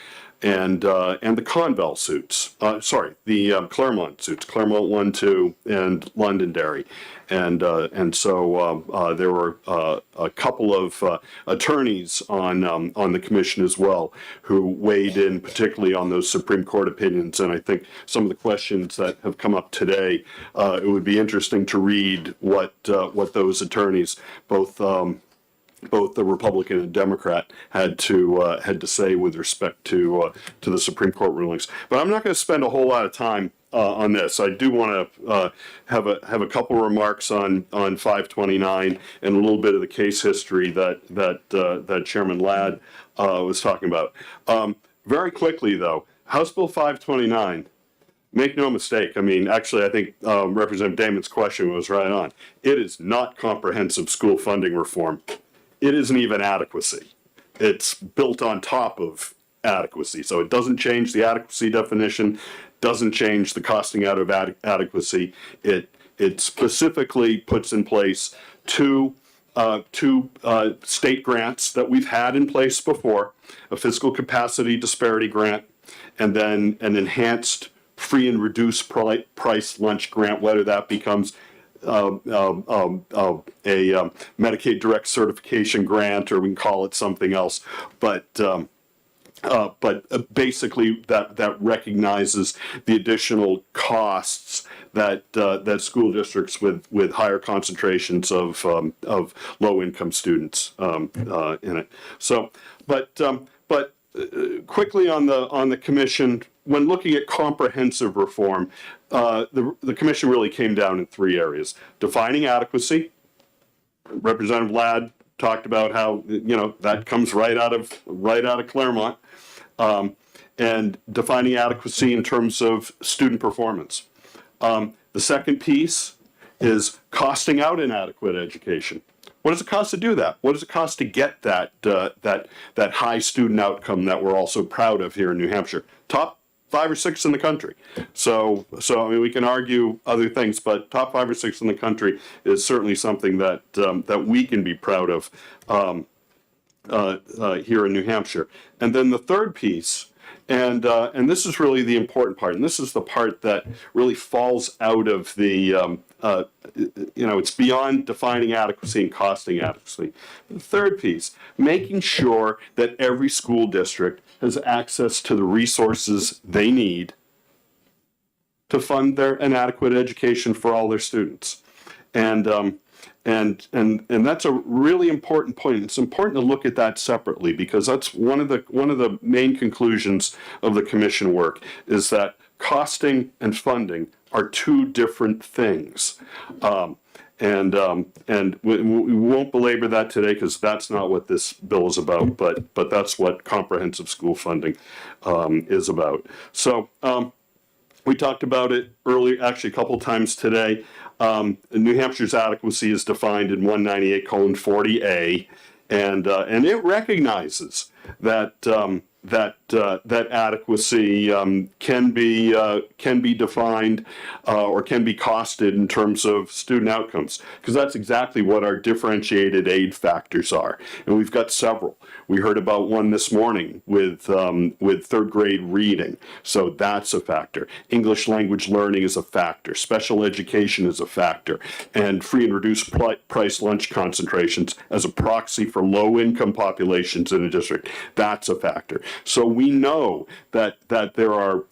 Conval suits. The Claremont suits, Claremont 1, 2, and Londonderry. And so there were a couple of attorneys on the commission as well who weighed in particularly on those Supreme Court opinions. And I think some of the questions that have come up today, it would be interesting to read what those attorneys, both the Republican and Democrat, had to say with respect to the Supreme Court rulings. But I'm not going to spend a whole lot of time on this. I do want to have a couple remarks on 529 and a little bit of the case history that Chairman Ladd was talking about. Very quickly, though, House Bill 529. Make no mistake. I mean, actually, I think Representative Damon's question was right on. It is not comprehensive school funding reform. It isn't even adequacy. It's built on top of adequacy. So it doesn't change the adequacy definition, doesn't change the costing out of adequacy. It specifically puts in place two state grants that we've had in place before, a fiscal capacity disparity grant, and then an enhanced free and reduced price lunch grant, whether that becomes a Medicaid direct certification grant, or we can call it something else, but basically that recognizes the additional costs that school districts with higher concentrations of low income students in it. So, but quickly on the commission, when looking at comprehensive reform, the commission really came down in three areas: defining adequacy. Representative Ladd talked about how, you know, that comes right out of Claremont, and defining adequacy in terms of student performance. The second piece is costing out inadequate education. What does it cost to do that? What does it cost to get that high student outcome that we're also proud of here in New Hampshire? Top 5 or 6 in the country. So I mean, we can argue other things, but top 5 or 6 in the country is certainly something that we can be proud of here in New Hampshire. And then the third piece, and this is really the important part, and this is the part that really falls out of the it's beyond defining adequacy and costing adequacy. The third piece, making sure that every school district has access to the resources they need to fund an adequate education for all their students. And that's a really important point. It's important to look at that separately, because that's one of the main conclusions of the commission work, is that costing and funding are two different things. And we won't belabor that today, because that's not what this bill is about, but that's what comprehensive school funding is about. So we talked about it earlier, actually a couple times today. New Hampshire's adequacy is defined in 198:40A, and it recognizes that that adequacy can be defined or can be costed in terms of student outcomes, because that's exactly what our differentiated aid factors are, and we've got several. We heard about one this morning with third grade reading, so that's a factor. English language learning is a factor. Special education is a factor, and free and reduced price lunch concentrations as a proxy for low income populations in a district, that's a factor. So we know that there are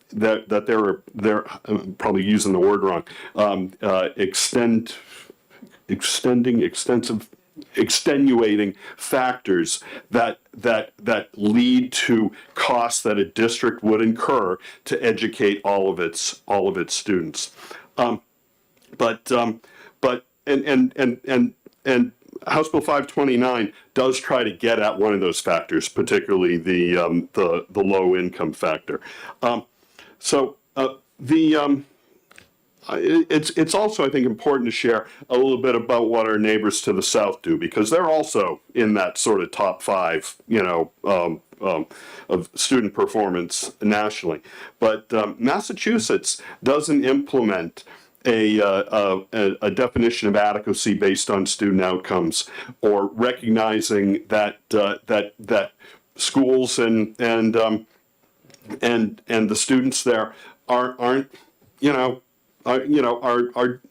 I'm probably using the word wrong, extenuating factors that lead to costs that a district would incur to educate all of its students. But House Bill 529 does try to get at one of those factors, particularly the low income factor. It's also, I think, important to share a little bit about what our neighbors to the south do, because they're also in that sort of top 5, of student performance nationally. But Massachusetts doesn't implement a definition of adequacy based on student outcomes, or recognizing that that schools and the students there aren't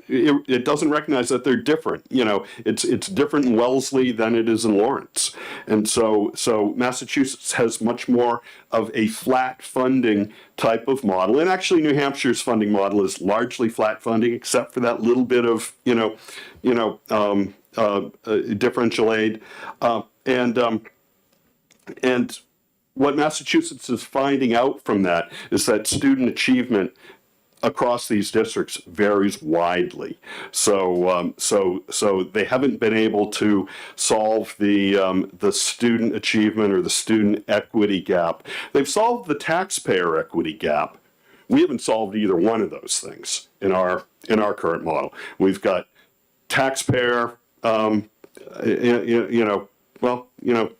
it doesn't recognize that they're different. It's different in Wellesley than it is in Lawrence, and so Massachusetts has much more of a flat funding type of model, and actually New Hampshire's funding model is largely flat funding, except for that little bit of differential aid, and what Massachusetts is finding out from that is that student achievement across these districts varies widely. So they haven't been able to solve the student achievement or the student equity gap. They've solved the taxpayer equity gap. We haven't solved either one of those things in our current model. We've got taxpayer,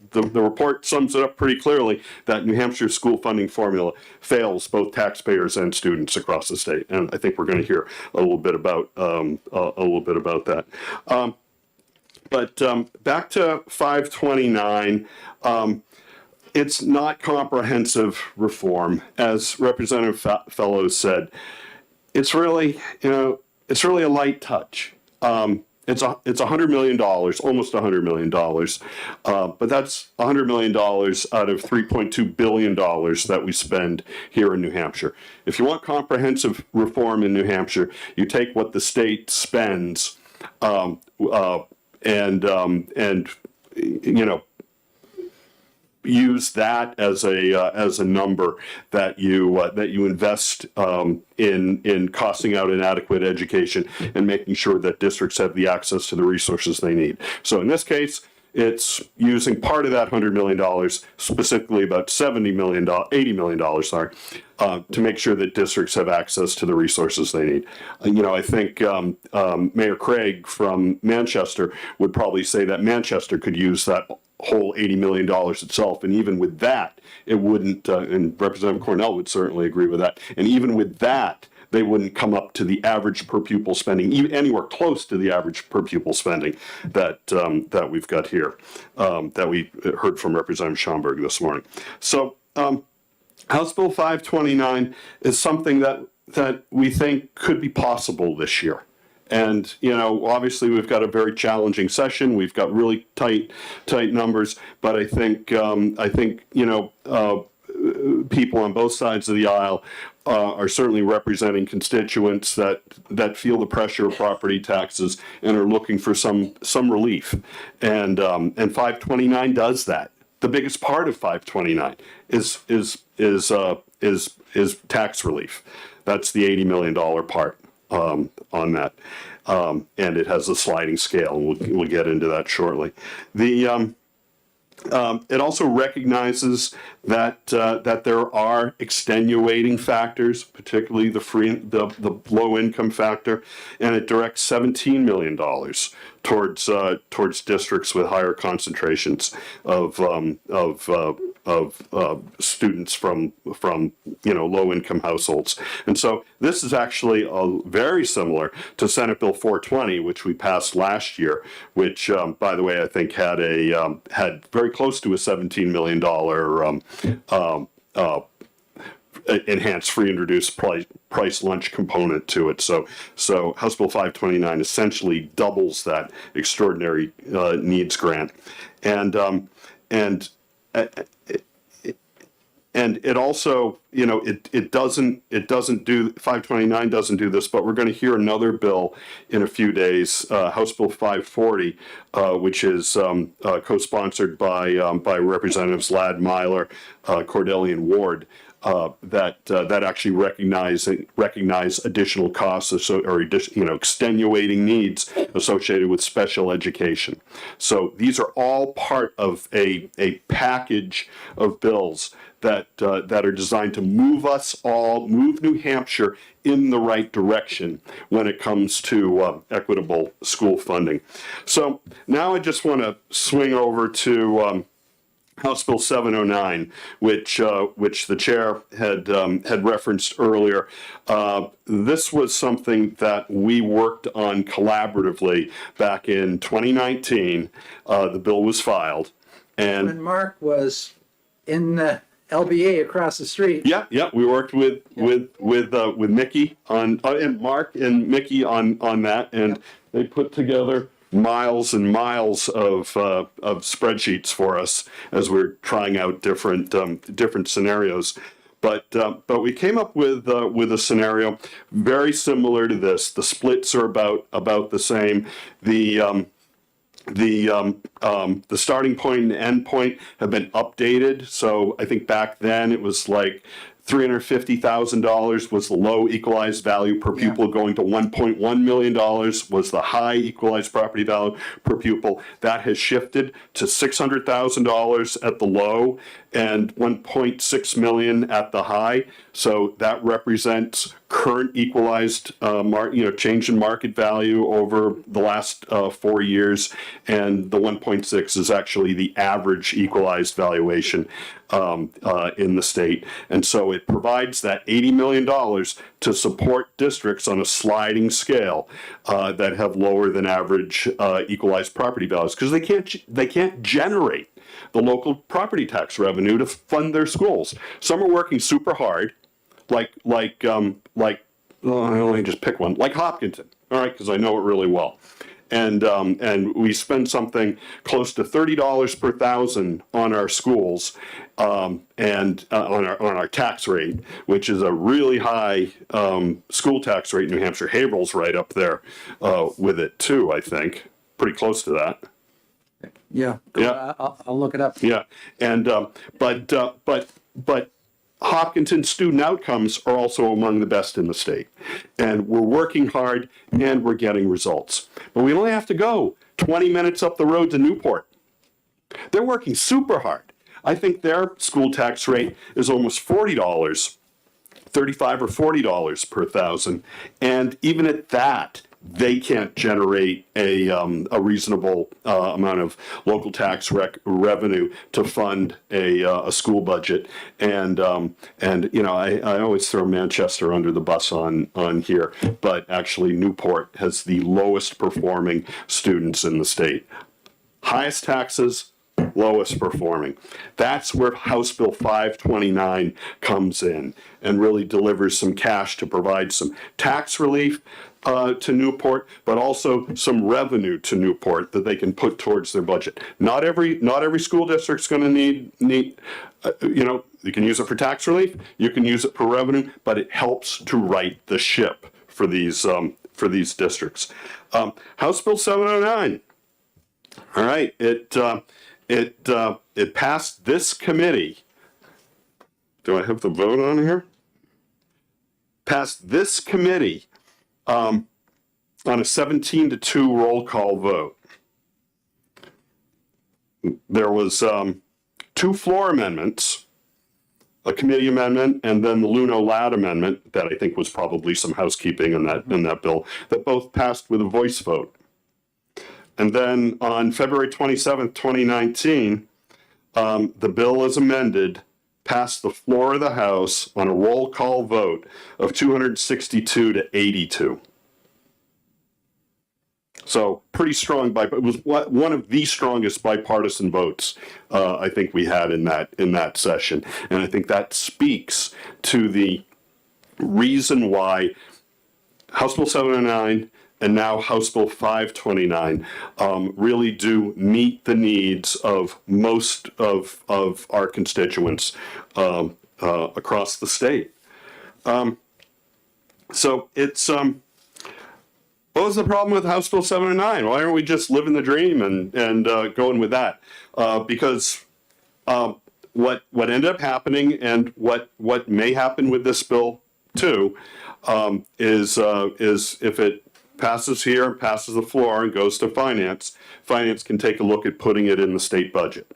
the report sums it up pretty clearly that New Hampshire school funding formula fails both taxpayers and students across the state, and I think we're going to hear a little bit about that. But back to 529. It's not comprehensive reform, as Representative Fellows said. It's really a light touch. It's $100 million, almost $100 million, but that's $100 million out of $3.2 billion that we spend here in New Hampshire. If you want comprehensive reform in New Hampshire, you take what the state spends use that as a number that you invest in costing out inadequate education and making sure that districts have the access to the resources they need. So in this case, it's using part of that $100 million, specifically about $80 million, to make sure that districts have access to the resources they need. I think Mayor Craig from Manchester would probably say that Manchester could use that whole $80 million itself, and even with that, it wouldn't, and Representative Cornell would certainly agree with that, and even with that, they wouldn't come up to the average per pupil spending, even anywhere close to the average per pupil spending that we've got here, that we heard from Representative Schomburg this morning. So House Bill 529 is something that we think could be possible this year. And, obviously we've got a very challenging session. We've got really tight numbers, but I think people on both sides of the aisle are certainly representing constituents that feel the pressure of property taxes and are looking for some relief. And 529 does that. The biggest part of 529 is tax relief. That's the $80 million part on that, and it has a sliding scale. We'll get into that shortly. It also recognizes that there are extenuating factors, particularly the low income factor, and it directs $17 million towards districts with higher concentrations of students from low income households. And so this is actually very similar to Senate Bill 420, which we passed last year, which by the way I think had very close to a $17 million enhanced free and reduced price lunch component to it. So House Bill 529 essentially doubles that extraordinary needs grant, and it also, it doesn't do, 529 doesn't do this, but we're going to hear another bill in a few days, House Bill 540, which is co-sponsored by Representatives Ladd, Myler, Cordeli, and Ward, that actually recognize additional costs or extenuating needs associated with special education. So these are all part of a package of bills that are designed to move New Hampshire in the right direction when it comes to equitable school funding. So now I just want to swing over to House Bill 709, which the chair had referenced earlier. This was something that we worked on collaboratively back in 2019. The bill was filed, and When Mark was in the LBA across the street. yeah, we worked with Mickey on and Mark and Mickey on that, and they put together miles and miles of spreadsheets for us as we're trying out different scenarios. But we came up with a scenario very similar to this. The splits are about the same. The starting point and end point have been updated. So I think back then it was like $350,000 was the low equalized value per pupil, going to $1.1 million was the high equalized property value per pupil. That has shifted to $600,000 at the low and $1.6 million at the high. So that represents current equalized change in market value over the last 4 years, and the 1.6 is actually the average equalized valuation in the state. And so it provides that $80 million to support districts on a sliding scale that have lower than average equalized property values, because they can't generate the local property tax revenue to fund their schools. Some are working super hard, like I only just pick one, like Hopkinton, all right, because I know it really well. And we spend something close to $30 per thousand on our schools, and on our tax rate, which is a really high school tax rate in New Hampshire. Haverhill's right up there with it too, I think, pretty close to that. Yeah. Yeah. I'll look it up. Yeah, and but Hopkinton student outcomes are also among the best in the state, and we're working hard and we're getting results. But we only have to go 20 minutes up the road to Newport. They're working super hard. I think their school tax rate is almost $40, $35 or $40 per thousand, and even at that, they can't generate a reasonable amount of local tax revenue to fund a school budget. And I always throw Manchester under the bus on here, but actually Newport has the lowest performing students in the state. Highest taxes, lowest performing. That's where House Bill 529 comes in and really delivers some cash to provide some tax relief to Newport, but also some revenue to Newport that they can put towards their budget. Not every school district's going to need you can use it for tax relief, you can use it for revenue, but it helps to right the ship for these districts. House Bill 709. All right, it passed this committee. Do I have the vote on here? Passed this committee on a 17-2 roll call vote. There was 2 floor amendments, a committee amendment, and then the Luno-Ladd amendment that I think was probably some housekeeping in that bill, that both passed with a voice vote. And then on February 27th, 2019, the bill as amended passed the floor of the House on a roll call vote of 262 to 82. So pretty strong. It was one of the strongest bipartisan votes I think we had in that session, and I think that speaks to the reason why House Bill 709 and now House Bill 529 really do meet the needs of most of our constituents across the state. So it's what was the problem with House Bill 709? Why aren't we just living the dream and going with that? Because what ended up happening, and what may happen with this bill too, is if it passes here and passes the floor and goes to finance can take a look at putting it in the state budget.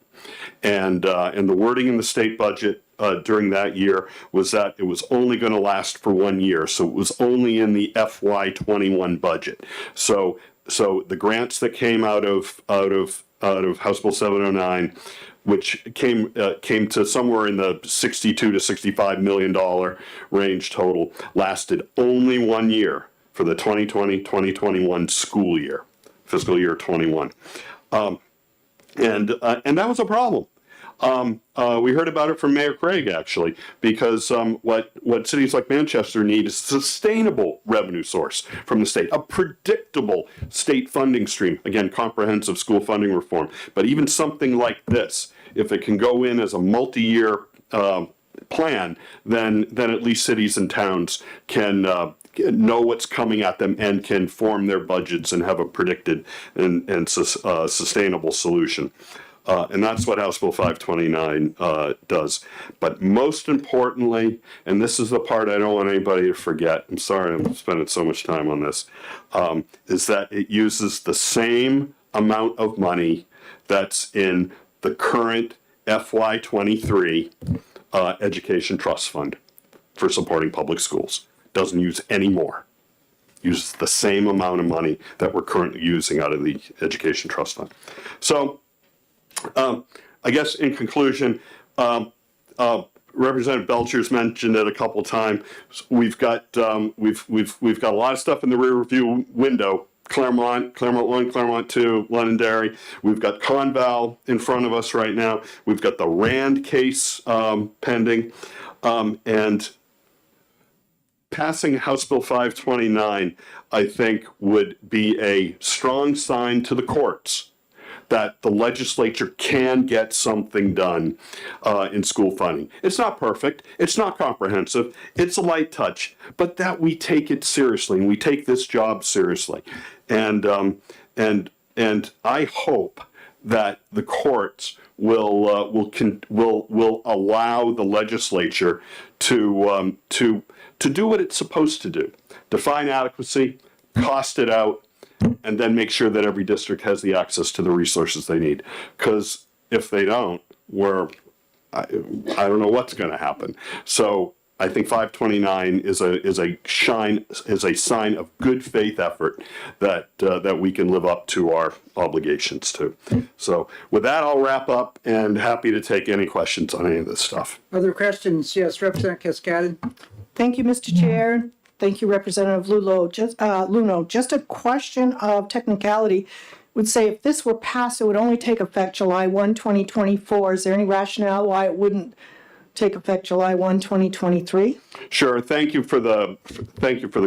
And the wording in the state budget during that year was that it was only going to last for 1 year. So it was only in the FY21 budget. So the grants that came out of House Bill 709, which came to somewhere in the $62 to $65 million range total, lasted only 1 year for the 2020-2021 school year, fiscal year 21. And that was a problem. We heard about it from Mayor Craig, actually, because what cities like Manchester need is a sustainable revenue source from the state, a predictable state funding stream. Again, comprehensive school funding reform. But even something like this, if it can go in as a multi-year plan, then at least cities and towns can know what's coming at them and can form their budgets and have a predicted and sustainable solution. And that's what House Bill 529 does. But most importantly, and this is the part I don't want anybody to forget, I'm sorry I'm spending so much time on this, is that it uses the same amount of money that's in the current FY23 Education Trust Fund for supporting public schools. Doesn't use any more. Uses the same amount of money that we're currently using out of the Education Trust Fund. So, I guess in conclusion, Representative Belcher's mentioned it a couple times. We've got we've got a lot of stuff in the rear view window. Claremont 1, Claremont 2, Londonderry. We've got Conval in front of us right now. We've got the Rand case pending, and passing House Bill 529, I think, would be a strong sign to the courts that the legislature can get something done in school funding. It's not perfect, it's not comprehensive, it's a light touch, but that we take it seriously and we take this job seriously. And I hope that the courts will allow the legislature to do what it's supposed to do: define adequacy, cost it out, and then make sure that every district has the access to the resources they need. Because if they don't, I don't know what's going to happen. So I think 529 is a sign of good faith effort that we can live up to our obligations to. So with that, I'll wrap up and happy to take any questions on any of this stuff. Other questions? Yes, Representative Cascadon. Thank you, Mr. Chair. Thank you, Representative Luno. Just a question of technicality. Would say if this were passed, it would only take effect July 1, 2024. Is there any rationale why it wouldn't take effect July 1, 2023? Sure. Thank you for the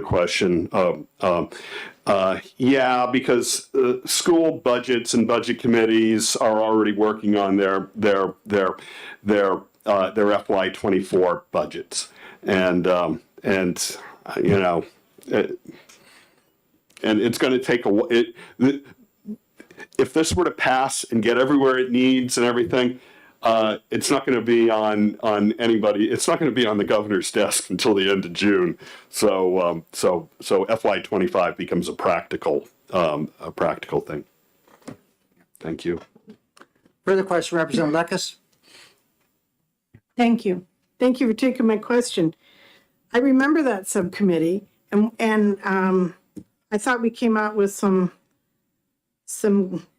question. Yeah, because school budgets and budget committees are already working on their FY24 budgets, and you know, and it's going to take if this were to pass and get everywhere it needs and everything, it's not going to be on anybody. It's not going to be on the governor's desk until the end of June. So FY25 becomes a practical thing. Thank you. Further question, Representative Lekes. Thank you. Thank you for taking my question. I remember that subcommittee, and I thought we came out with some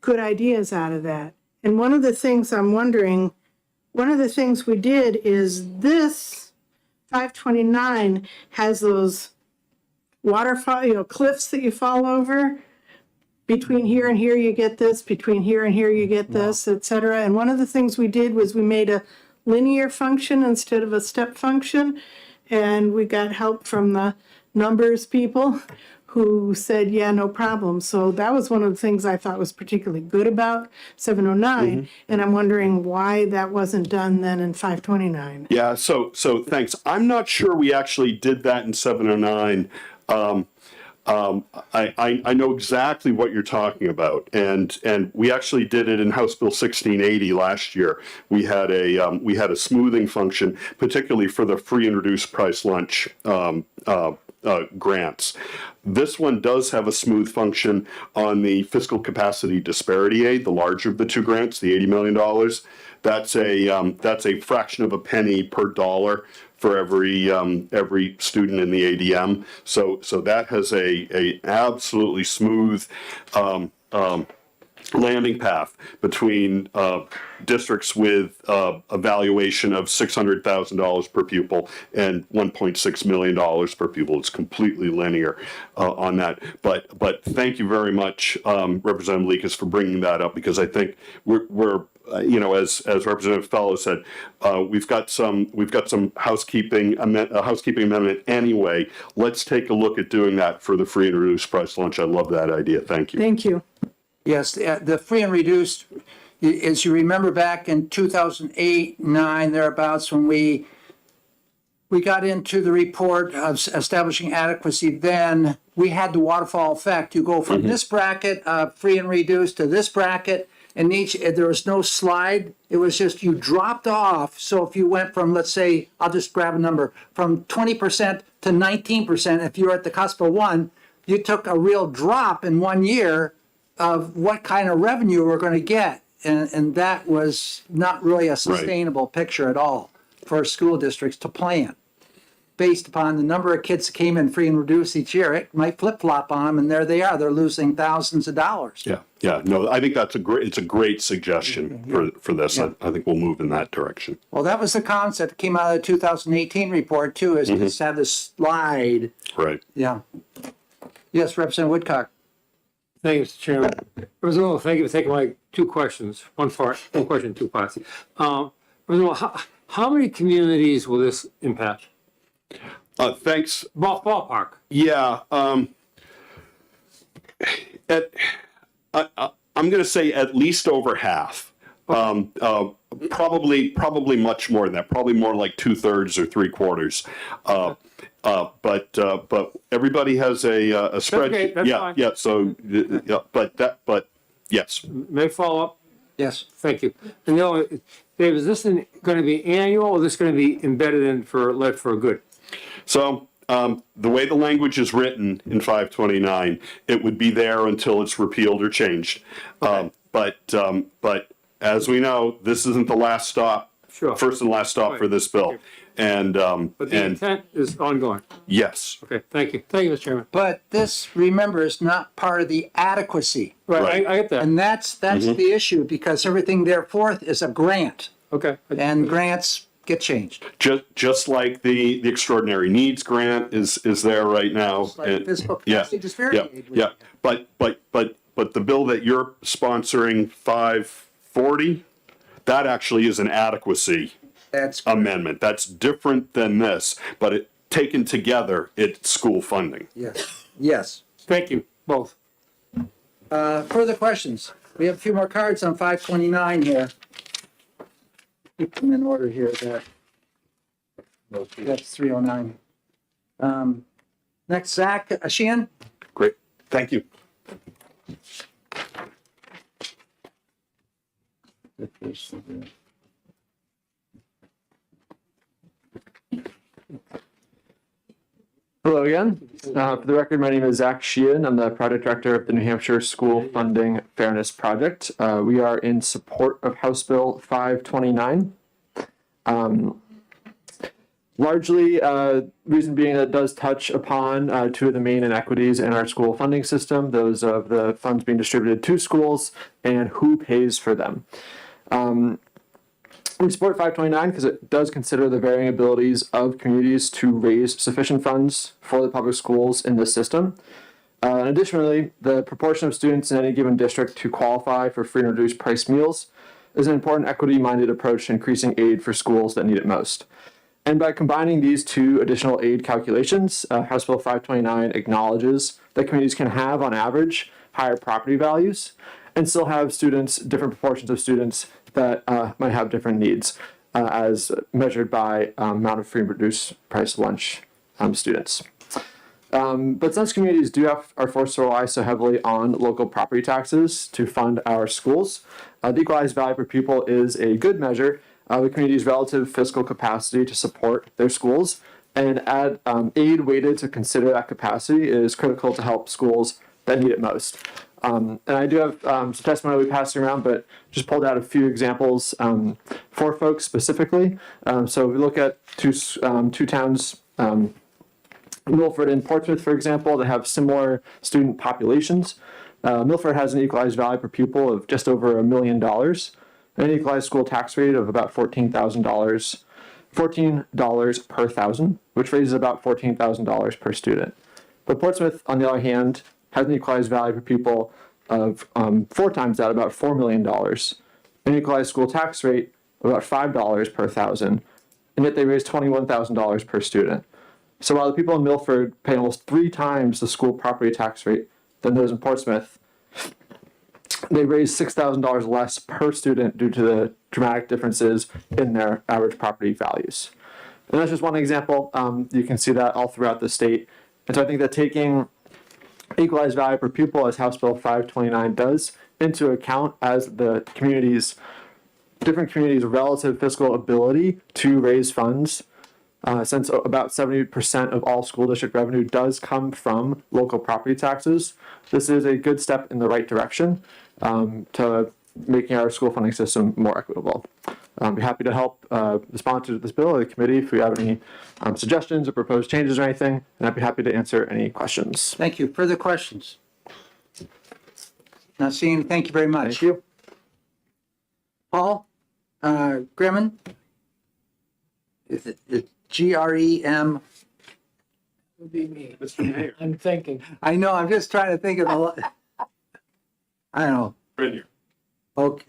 good ideas out of that. And one of the things I'm wondering, one of the things we did is this 529 has those waterfall, cliffs that you fall over. Between here and here you get this, between here and here you get this, etc. And one of the things we did was we made a linear function instead of a step function. And we got help from the numbers people who said, yeah, no problem. So that was one of the things I thought was particularly good about 709. Mm-hmm. And I'm wondering why that wasn't done then in 529. Yeah, so thanks. I'm not sure we actually did that in 709. I know exactly what you're talking about, and we actually did it in House Bill 1680 last year. We had a smoothing function, particularly for the free and reduced price lunch grants. This one does have a smooth function on the fiscal capacity disparity aid, the larger of the two grants, the $80 million. That's a fraction of a penny per dollar for every student in the ADM. So that has a absolutely smooth landing path between districts with a valuation of $600,000 per pupil and $1.6 million per pupil. It's completely linear on that. But thank you very much, Representative Leakas, for bringing that up, because I think we're as Representative Fellows said, we've got some housekeeping amendment anyway. Let's take a look at doing that for the free and reduced price lunch. I love that idea. Thank you. Thank you. Yes, the free and reduced, as you remember back in 2008, 9, thereabouts, when we got into the report of establishing adequacy, then we had the waterfall effect. You go from this bracket, free and reduced, to this bracket, and there was no slide. It was just you dropped off. So if you went from, let's say, I'll just grab a number, from 20% to 19%, if you were at the cusp of 1, you took a real drop in 1 year of what kind of revenue we're going to get. And that was not really a sustainable picture at all for school districts to plan. Based upon the number of kids that came in free and reduced each year, it might flip-flop on them, and there they are. They're losing thousands of dollars. Yeah. No, I think it's a great suggestion for this. Yeah. I think we'll move in that direction. Well, that was the concept that came out of the 2018 report, too, is to have this slide. Right. Yeah. Yes, Representative Woodcock. Thank you, Mr. Chairman. Representative, thank you for taking my two questions. One question, two parts. Representative, how many communities will this impact? Thanks. Ballpark. Yeah. I'm going to say at least over half. Probably much more than that. Probably more like 2/3 or 3/4. But everybody has a spreadsheet. Okay, that's fine. Yeah. So but yes. May I follow up? Yes. Thank you. And Dave, is this going to be annual, or is this going to be embedded in for good? So the way the language is written in 529, it would be there until it's repealed or changed. Okay. But as we know, this isn't the last stop. Sure. First and last stop for this bill. And but the intent is ongoing. Yes. Okay. Thank you. Thank you, Mr. Chairman. But this, remember, is not part of the adequacy. Right. I get that. And that's the issue, because everything thereforth is a grant. Okay. And grants get changed. Just like the extraordinary needs grant is there right now. Like physical capacity disparity aid. Yeah. But the bill that you're sponsoring, 540, that actually is an adequacy amendment. That's different than this, but taken together, it's school funding. Yes. Thank you, both. Further questions? We have a few more cards on 529 here. Keep them in order here. That's 309. Next, Zach Sheehan. Great. Thank you. Hello again. For the record, my name is Zach Sheehan. I'm the project director of the New Hampshire School Funding Fairness Project. We are in support of House Bill 529. Largely, reason being that it does touch upon two of the main inequities in our school funding system, those of the funds being distributed to schools and who pays for them. We support 529 because it does consider the varying abilities of communities to raise sufficient funds for the public schools in this system. And additionally, the proportion of students in any given district who qualify for free and reduced price meals is an important equity-minded approach to increasing aid for schools that need it most. And by combining these two additional aid calculations, House Bill 529 acknowledges that communities can have, on average, higher property values and still have different proportions of students that might have different needs as measured by amount of free and reduced price lunch students. But since communities are forced to rely so heavily on local property taxes to fund our schools, the equalized value per pupil is a good measure of the community's relative fiscal capacity to support their schools, and aid weighted to consider that capacity is critical to help schools that need it most. And I do have some testimony we passed around, but just pulled out a few examples for folks specifically. So we look at two towns, Milford and Portsmouth, for example, that have similar student populations. Milford has an equalized value per pupil of just over $1 million, and an equalized school tax rate of about $14 per thousand, which raises about $14,000 per student. But Portsmouth, on the other hand, has an equalized value per pupil of 4 times that, about $4 million, an equalized school tax rate of about $5 per thousand, and yet they raise $21,000 per student. So while the people in Milford pay almost 3 times the school property tax rate than those in Portsmouth, they raise $6,000 less per student due to the dramatic differences in their average property values. And that's just one example. You can see that all throughout the state. And so I think that taking equalized value per pupil, as House Bill 529 does, into account as the different communities' relative fiscal ability to raise funds, since about 70% of all school district revenue does come from local property taxes, this is a good step in the right direction to making our school funding system more equitable. I'd be happy to help the sponsors of this bill or the committee if we have any suggestions or proposed changes or anything, and I'd be happy to answer any questions. Thank you. Further questions? Not seeing. Thank you very much. Thank you. Paul Gremmen? Is it Grem? Would be me. I'm thinking. I know. I'm just trying to think of the. I don't know. Grenier. Okay.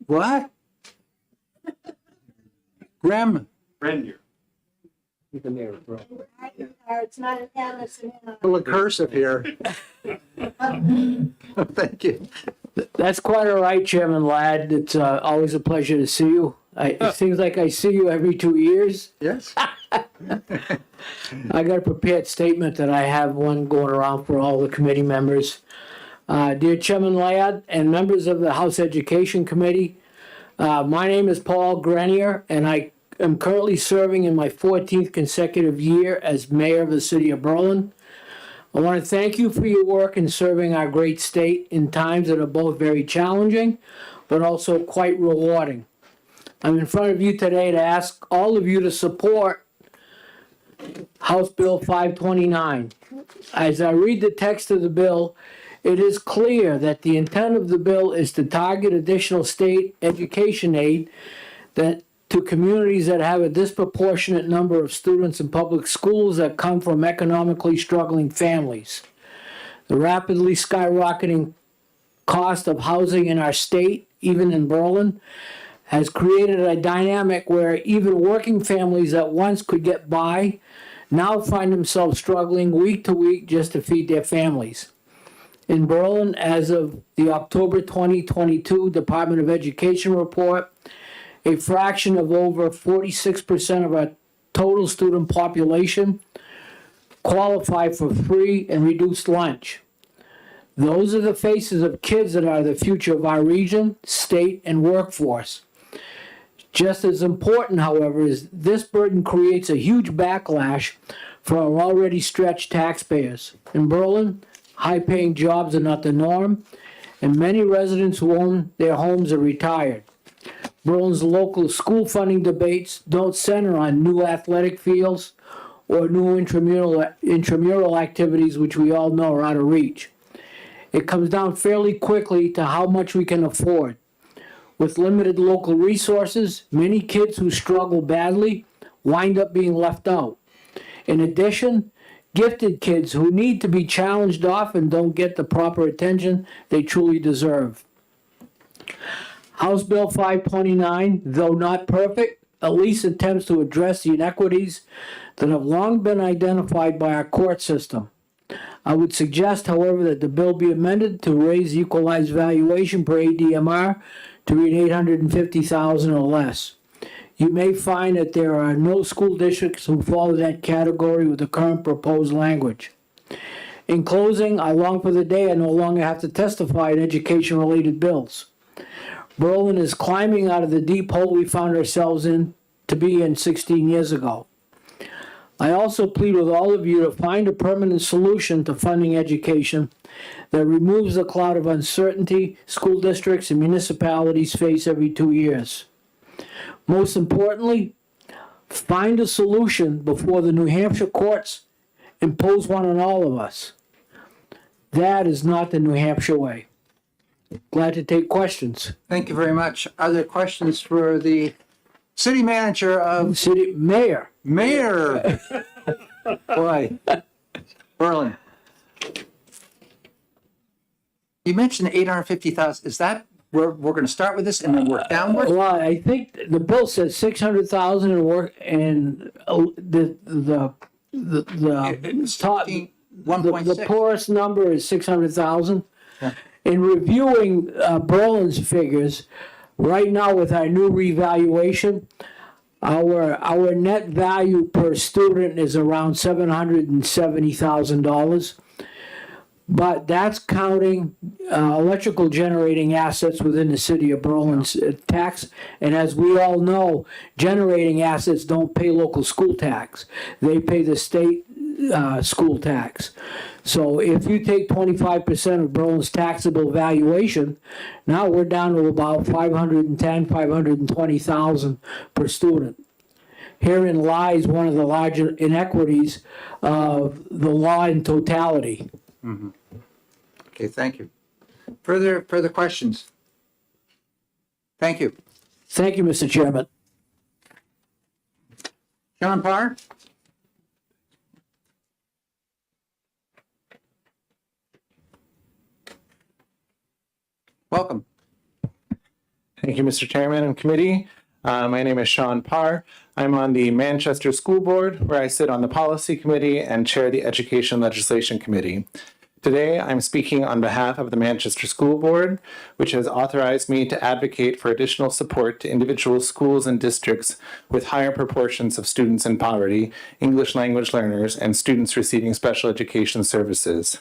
What? Grem. Grenier. It's not an M, it's an M. A little cursive here. Thank you. That's quite all right, Chairman Ladd. It's always a pleasure to see you. It seems like I see you every 2 years. Yes. I got a prepared statement that I have one going around for all the committee members. Dear Chairman Ladd and members of the House Education Committee, my name is Paul Grenier, and I am currently serving in my 14th consecutive year as mayor of the city of Berlin. I want to thank you for your work in serving our great state in times that are both very challenging, but also quite rewarding. I'm in front of you today to ask all of you to support House Bill 529. As I read the text of the bill, it is clear that the intent of the bill is to target additional state education aid to communities that have a disproportionate number of students in public schools that come from economically struggling families. The rapidly skyrocketing cost of housing in our state, even in Berlin, has created a dynamic where even working families that once could get by now find themselves struggling week to week just to feed their families. In Berlin, as of the October 2022 Department of Education report, a fraction of over 46% of our total student population qualify for free and reduced lunch. Those are the faces of kids that are the future of our region, state, and workforce. Just as important, however, is this burden creates a huge backlash for our already stretched taxpayers. In Berlin, high-paying jobs are not the norm, and many residents who own their homes are retired. Berlin's local school funding debates don't center on new athletic fields or new intramural activities, which we all know are out of reach. It comes down fairly quickly to how much we can afford. With limited local resources, many kids who struggle badly wind up being left out. In addition, gifted kids who need to be challenged often don't get the proper attention they truly deserve. House Bill 529, though not perfect, at least attempts to address the inequities that have long been identified by our court system. I would suggest, however, that the bill be amended to raise the equalized valuation per ADMR to read $850,000 or less. You may find that there are no school districts who fall in that category with the current proposed language. In closing, I long for the day I no longer have to testify in education-related bills. Berlin is climbing out of the deep hole we found ourselves in to be in 16 years ago. I also plead with all of you to find a permanent solution to funding education that removes the cloud of uncertainty school districts and municipalities face every 2 years. Most importantly, find a solution before the New Hampshire courts impose one on all of us. That is not the New Hampshire way. Glad to take questions. Thank you very much. Are there questions for the city manager of? City mayor. Mayor. Boy, Berlin. You mentioned 850,000. Is that we're going to start with this and then work downward? Well, I think the bill says 600,000 and work and the top the poorest number is 600,000. Yeah. In reviewing Berlin's figures, right now with our new revaluation, our net value per student is around $770,000. But that's counting electrical generating assets within the city of Berlin's tax. And as we all know, generating assets don't pay local school tax. They pay the state school tax. So if you take 25% of Berlin's taxable valuation, now we're down to about 520,000 per student. Herein lies one of the larger inequities of the law in totality. Mm-hmm. Okay, thank you. Further questions? Thank you. Thank you, Mr. Chairman. John Parr? Welcome. Thank you, Mr. Chairman and committee. My name is Sean Parr. I'm on the Manchester School Board, where I sit on the Policy Committee and chair the Education Legislation Committee. Today, I'm speaking on behalf of the Manchester School Board, which has authorized me to advocate for additional support to individual schools and districts with higher proportions of students in poverty, English language learners, and students receiving special education services.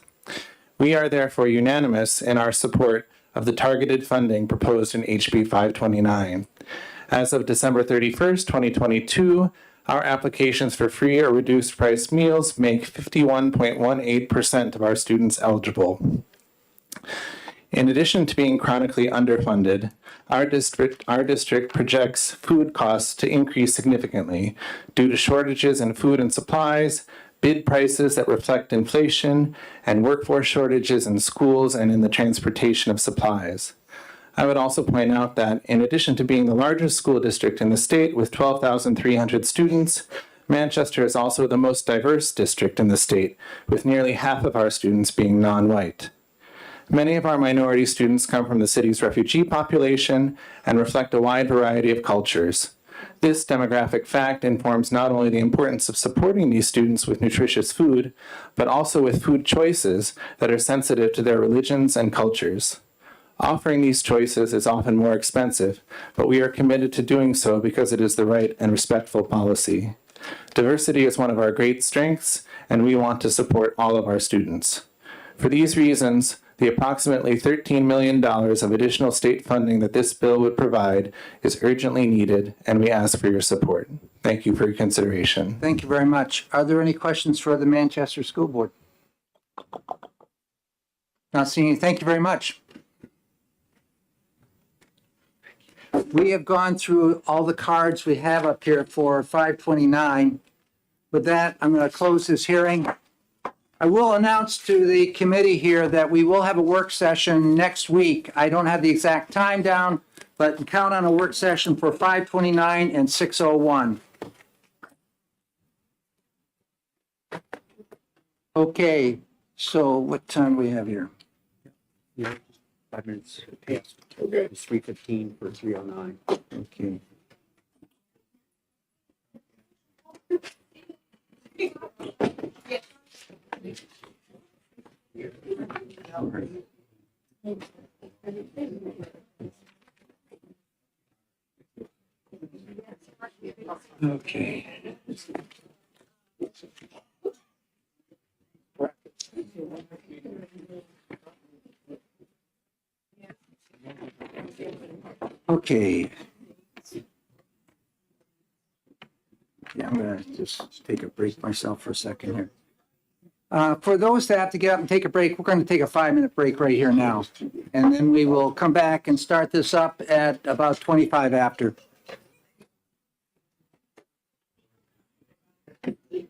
We are therefore unanimous in our support of the targeted funding proposed in HB 529. As of December 31st, 2022, our applications for free or reduced price meals make 51.18% of our students eligible. In addition to being chronically underfunded, our district projects food costs to increase significantly due to shortages in food and supplies, bid prices that reflect inflation, and workforce shortages in schools and in the transportation of supplies. I would also point out that in addition to being the largest school district in the state with 12,300 students, Manchester is also the most diverse district in the state, with nearly half of our students being non-white. Many of our minority students come from the city's refugee population and reflect a wide variety of cultures. This demographic fact informs not only the importance of supporting these students with nutritious food, but also with food choices that are sensitive to their religions and cultures. Offering these choices is often more expensive, but we are committed to doing so because it is the right and respectful policy. Diversity is one of our great strengths, and we want to support all of our students. For these reasons, the approximately $13 million of additional state funding that this bill would provide is urgently needed, and we ask for your support. Thank you for your consideration. Thank you very much. Are there any questions for the Manchester School Board? Not seeing any. Thank you very much. We have gone through all the cards we have up here for 529. With that, I'm going to close this hearing. I will announce to the committee here that we will have a work session next week. I don't have the exact time down, but count on a work session for 529 and 601. Okay, so what time do we have here? 5 minutes past. Okay. It's 3:15 for 309. Okay. Okay. Okay. Yeah, I'm gonna just take a break myself for a second here. For those that have to get up and take a break, we're going to take a 5-minute break right here now. And then we will come back and start this up at about 25 after. You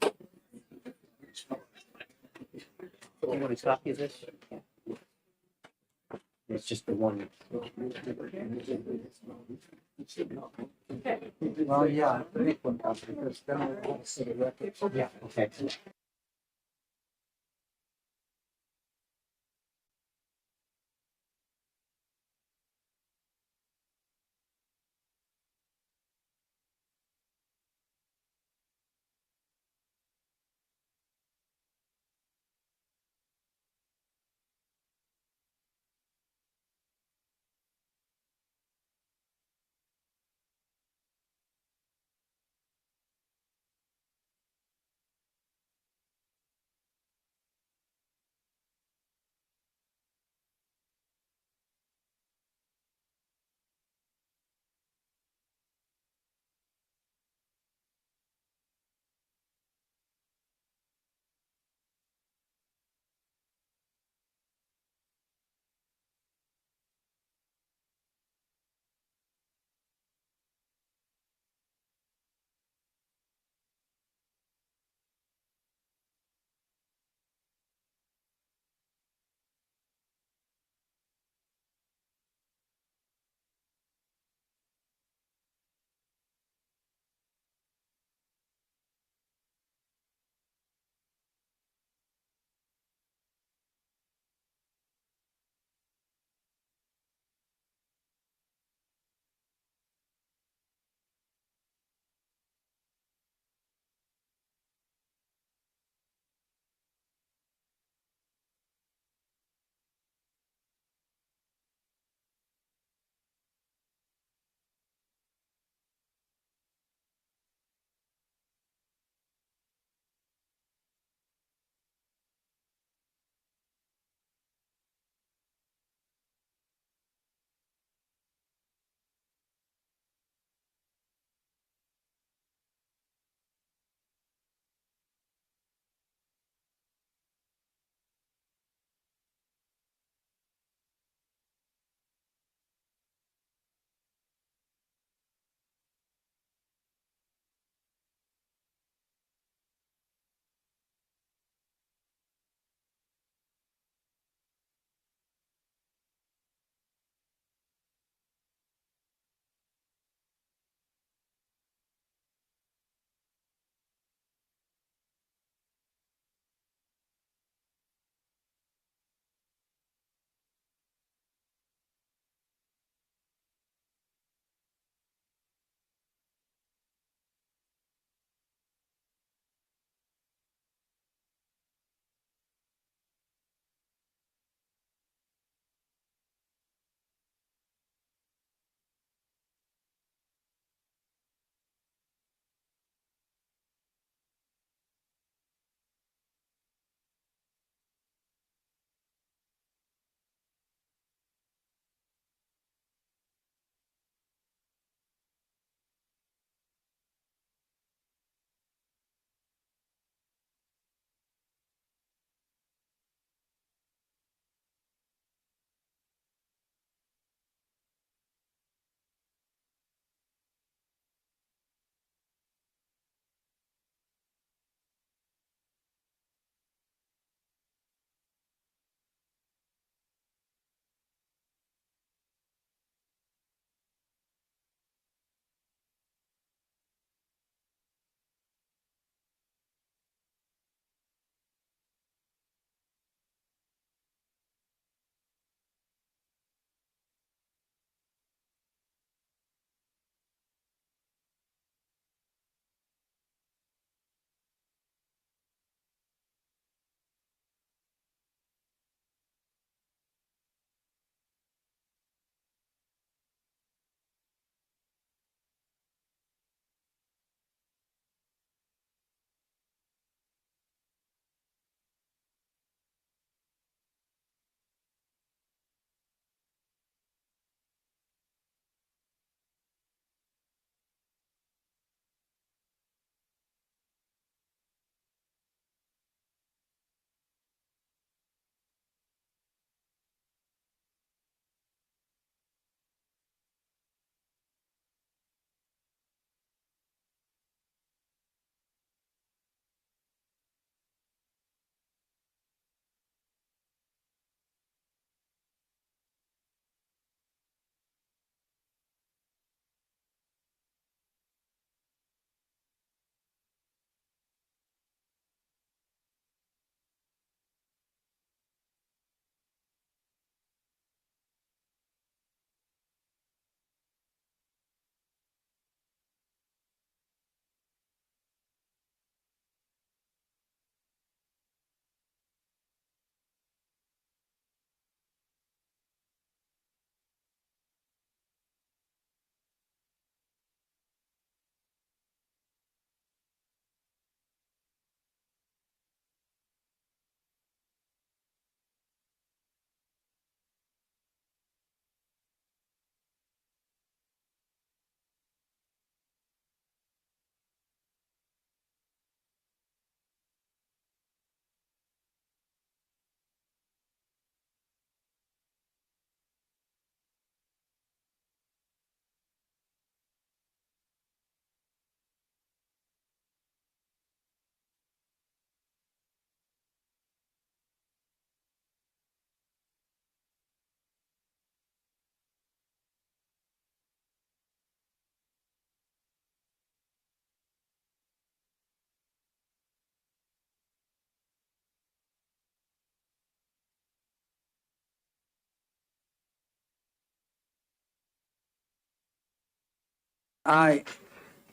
want a copy of this? It's just the one. Well, yeah, make one copy because then I'll have to see the record. Yeah, okay.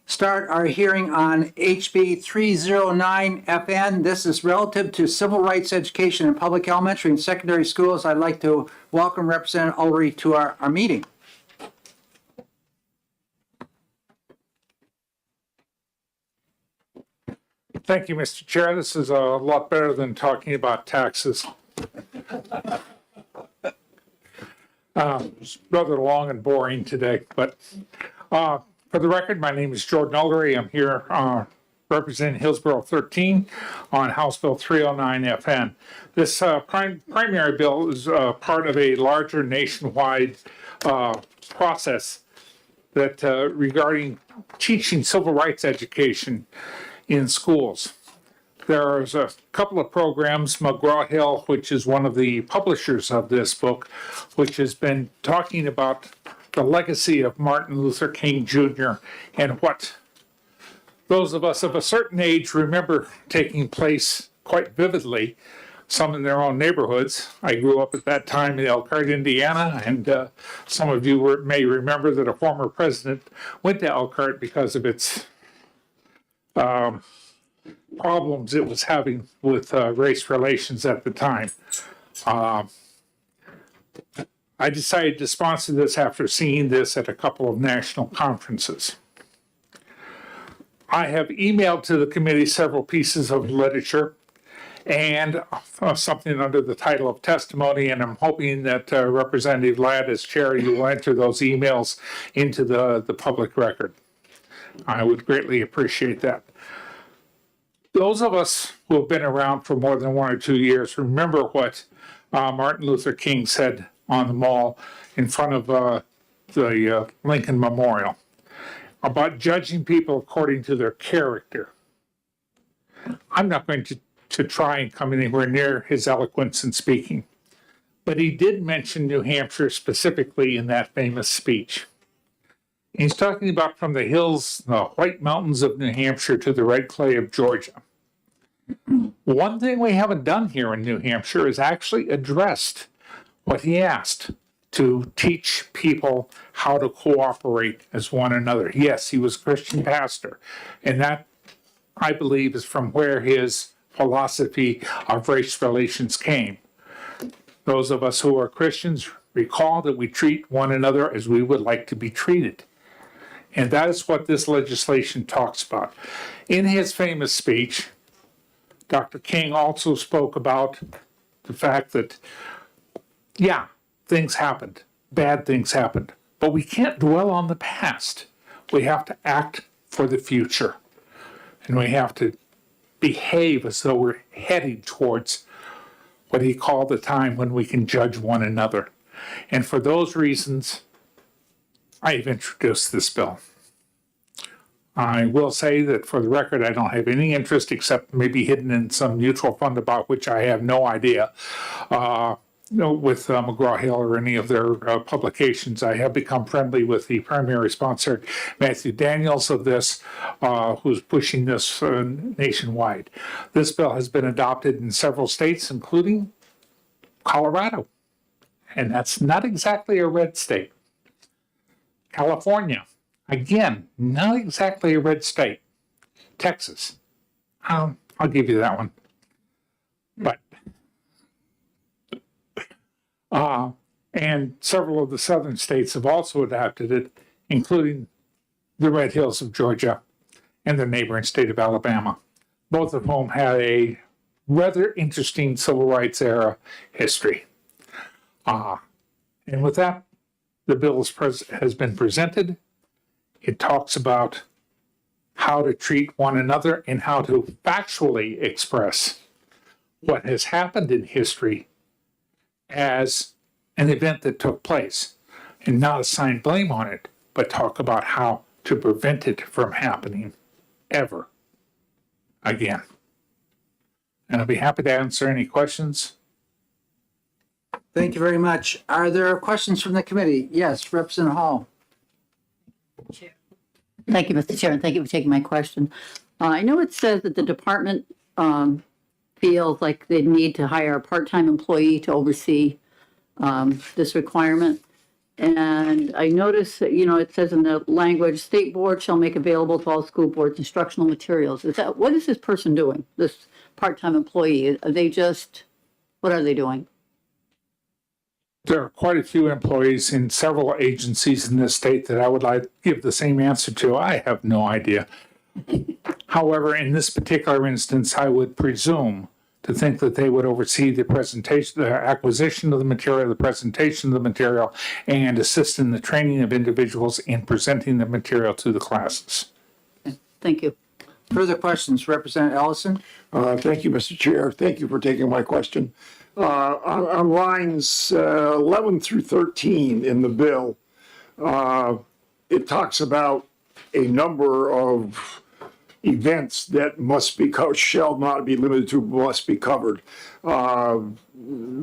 start our hearing on HB 309 FN. This is relative to civil rights education in public elementary and secondary schools. I'd like to welcome Representative Ulrich to our meeting. Thank you, Mr. Chair. This is a lot better than talking about taxes. It's rather long and boring today, but for the record, my name is Jordan Ullery. I'm here representing Hillsborough 13 on House Bill 309 FN. This primary bill is part of a larger nationwide process that regarding teaching civil rights education in schools. There's a couple of programs, McGraw-Hill, which is one of the publishers of this book, which has been talking about the legacy of Martin Luther King Jr. and what those of us of a certain age remember taking place quite vividly, some in their own neighborhoods. I grew up at that time in Elkhart, Indiana, and some of you may remember that a former president went to Elkhart because of its problems it was having with race relations at the time. I decided to sponsor this after seeing this at a couple of national conferences. I have emailed to the committee several pieces of literature and something under the title of testimony, and I'm hoping that Representative Ladd, as chair, you will enter those emails into the public record. I would greatly appreciate that. Those of us who have been around for more than 1 or 2 years remember what Martin Luther King said on the Mall in front of the Lincoln Memorial about judging people according to their character. I'm not going to try and come anywhere near his eloquence in speaking, but he did mention New Hampshire specifically in that famous speech. He's talking about from the hills, the white mountains of New Hampshire to the red clay of Georgia. One thing we haven't done here in New Hampshire is actually addressed what he asked, to teach people how to cooperate as one another. Yes, he was a Christian pastor, and that, I believe, is from where his philosophy of race relations came. Those of us who are Christians recall that we treat one another as we would like to be treated. And that is what this legislation talks about. In his famous speech, Dr. King also spoke about the fact that, yeah, things happened, bad things happened, but we can't dwell on the past. We have to act for the future, and we have to behave as though we're heading towards what he called the time when we can judge one another. And for those reasons, I've introduced this bill. I will say that for the record, I don't have any interest except maybe hidden in some mutual fund about which I have no idea. With McGraw-Hill or any of their publications. I have become friendly with the primary sponsor, Matthew Daniels, of this, who's pushing this nationwide. This bill has been adopted in several states, including Colorado. And that's not exactly a red state. California, again, not exactly a red state. Texas, I'll give you that one. But and several of the southern states have also adopted it, including the Red Hills of Georgia and the neighboring state of Alabama, both of whom had a rather interesting civil rights era history. And with that, the bill has been presented. It talks about how to treat one another and how to factually express what has happened in history as an event that took place, and not assign blame on it, but talk about how to prevent it from happening ever again. And I'll be happy to answer any questions. Thank you very much. Are there questions from the committee? Yes, Representative Hall. Thank you, Mr. Chair, and thank you for taking my question. I know it says that the department feels like they need to hire a part-time employee to oversee this requirement. And I noticed that, it says in the language, state board shall make available to all school boards instructional materials. What is this person doing? This part-time employee? What are they doing? There are quite a few employees in several agencies in this state that I would like to give the same answer to. I have no idea. However, in this particular instance, I would presume to think that they would oversee the presentation, the acquisition of the material, the presentation of the material, and assist in the training of individuals in presenting the material to the classes. Thank you. Further questions, Representative Ellison? Thank you, Mr. Chair. Thank you for taking my question. On lines 11 through 13 in the bill, it talks about a number of events that shall not be limited to, must be covered. The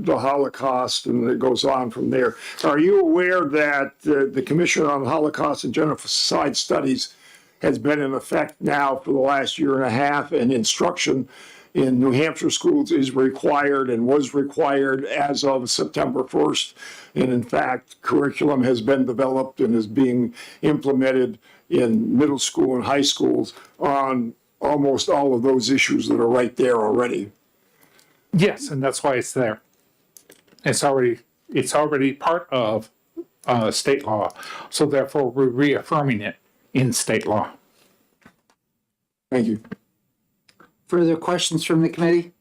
Holocaust, and it goes on from there. Are you aware that the Commission on Holocaust and Genocide Studies has been in effect now for the last year and a half, and instruction in New Hampshire schools is required and was required as of September 1st. And in fact, curriculum has been developed and is being implemented in middle school and high schools on almost all of those issues that are right there already. Yes, and that's why it's there. It's already part of state law, so therefore we're reaffirming it in state law. Thank you. Further questions from the committee?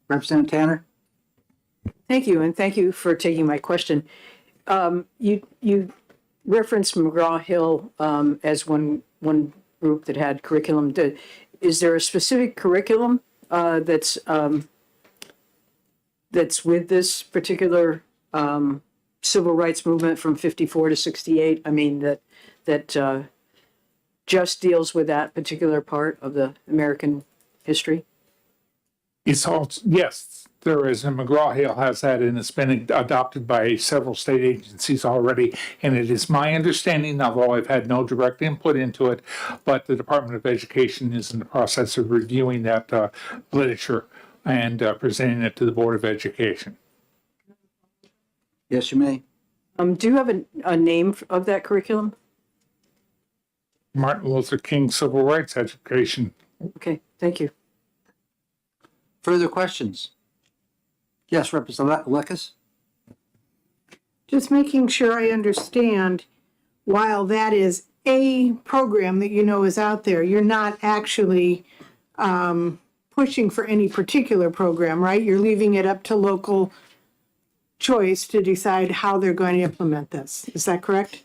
Representative Tanner? Thank you, and thank you for taking my question. You referenced McGraw-Hill as one group that had curriculum. Is there a specific curriculum that's with this particular civil rights movement from 54 to 68? I mean, that just deals with that particular part of the American history? Yes, there is, and McGraw-Hill has that, and it's been adopted by several state agencies already. And it is my understanding, although I've had no direct input into it, but the Department of Education is in the process of reviewing that literature and presenting it to the Board of Education. Yes, you may. Do you have a name of that curriculum? Martin Luther King Civil Rights Education. Okay, thank you. Further questions? Yes, Representative Lekes? Just making sure I understand, while that is a program that you know is out there, you're not actually pushing for any particular program, right? You're leaving it up to local choice to decide how they're going to implement this. Is that correct?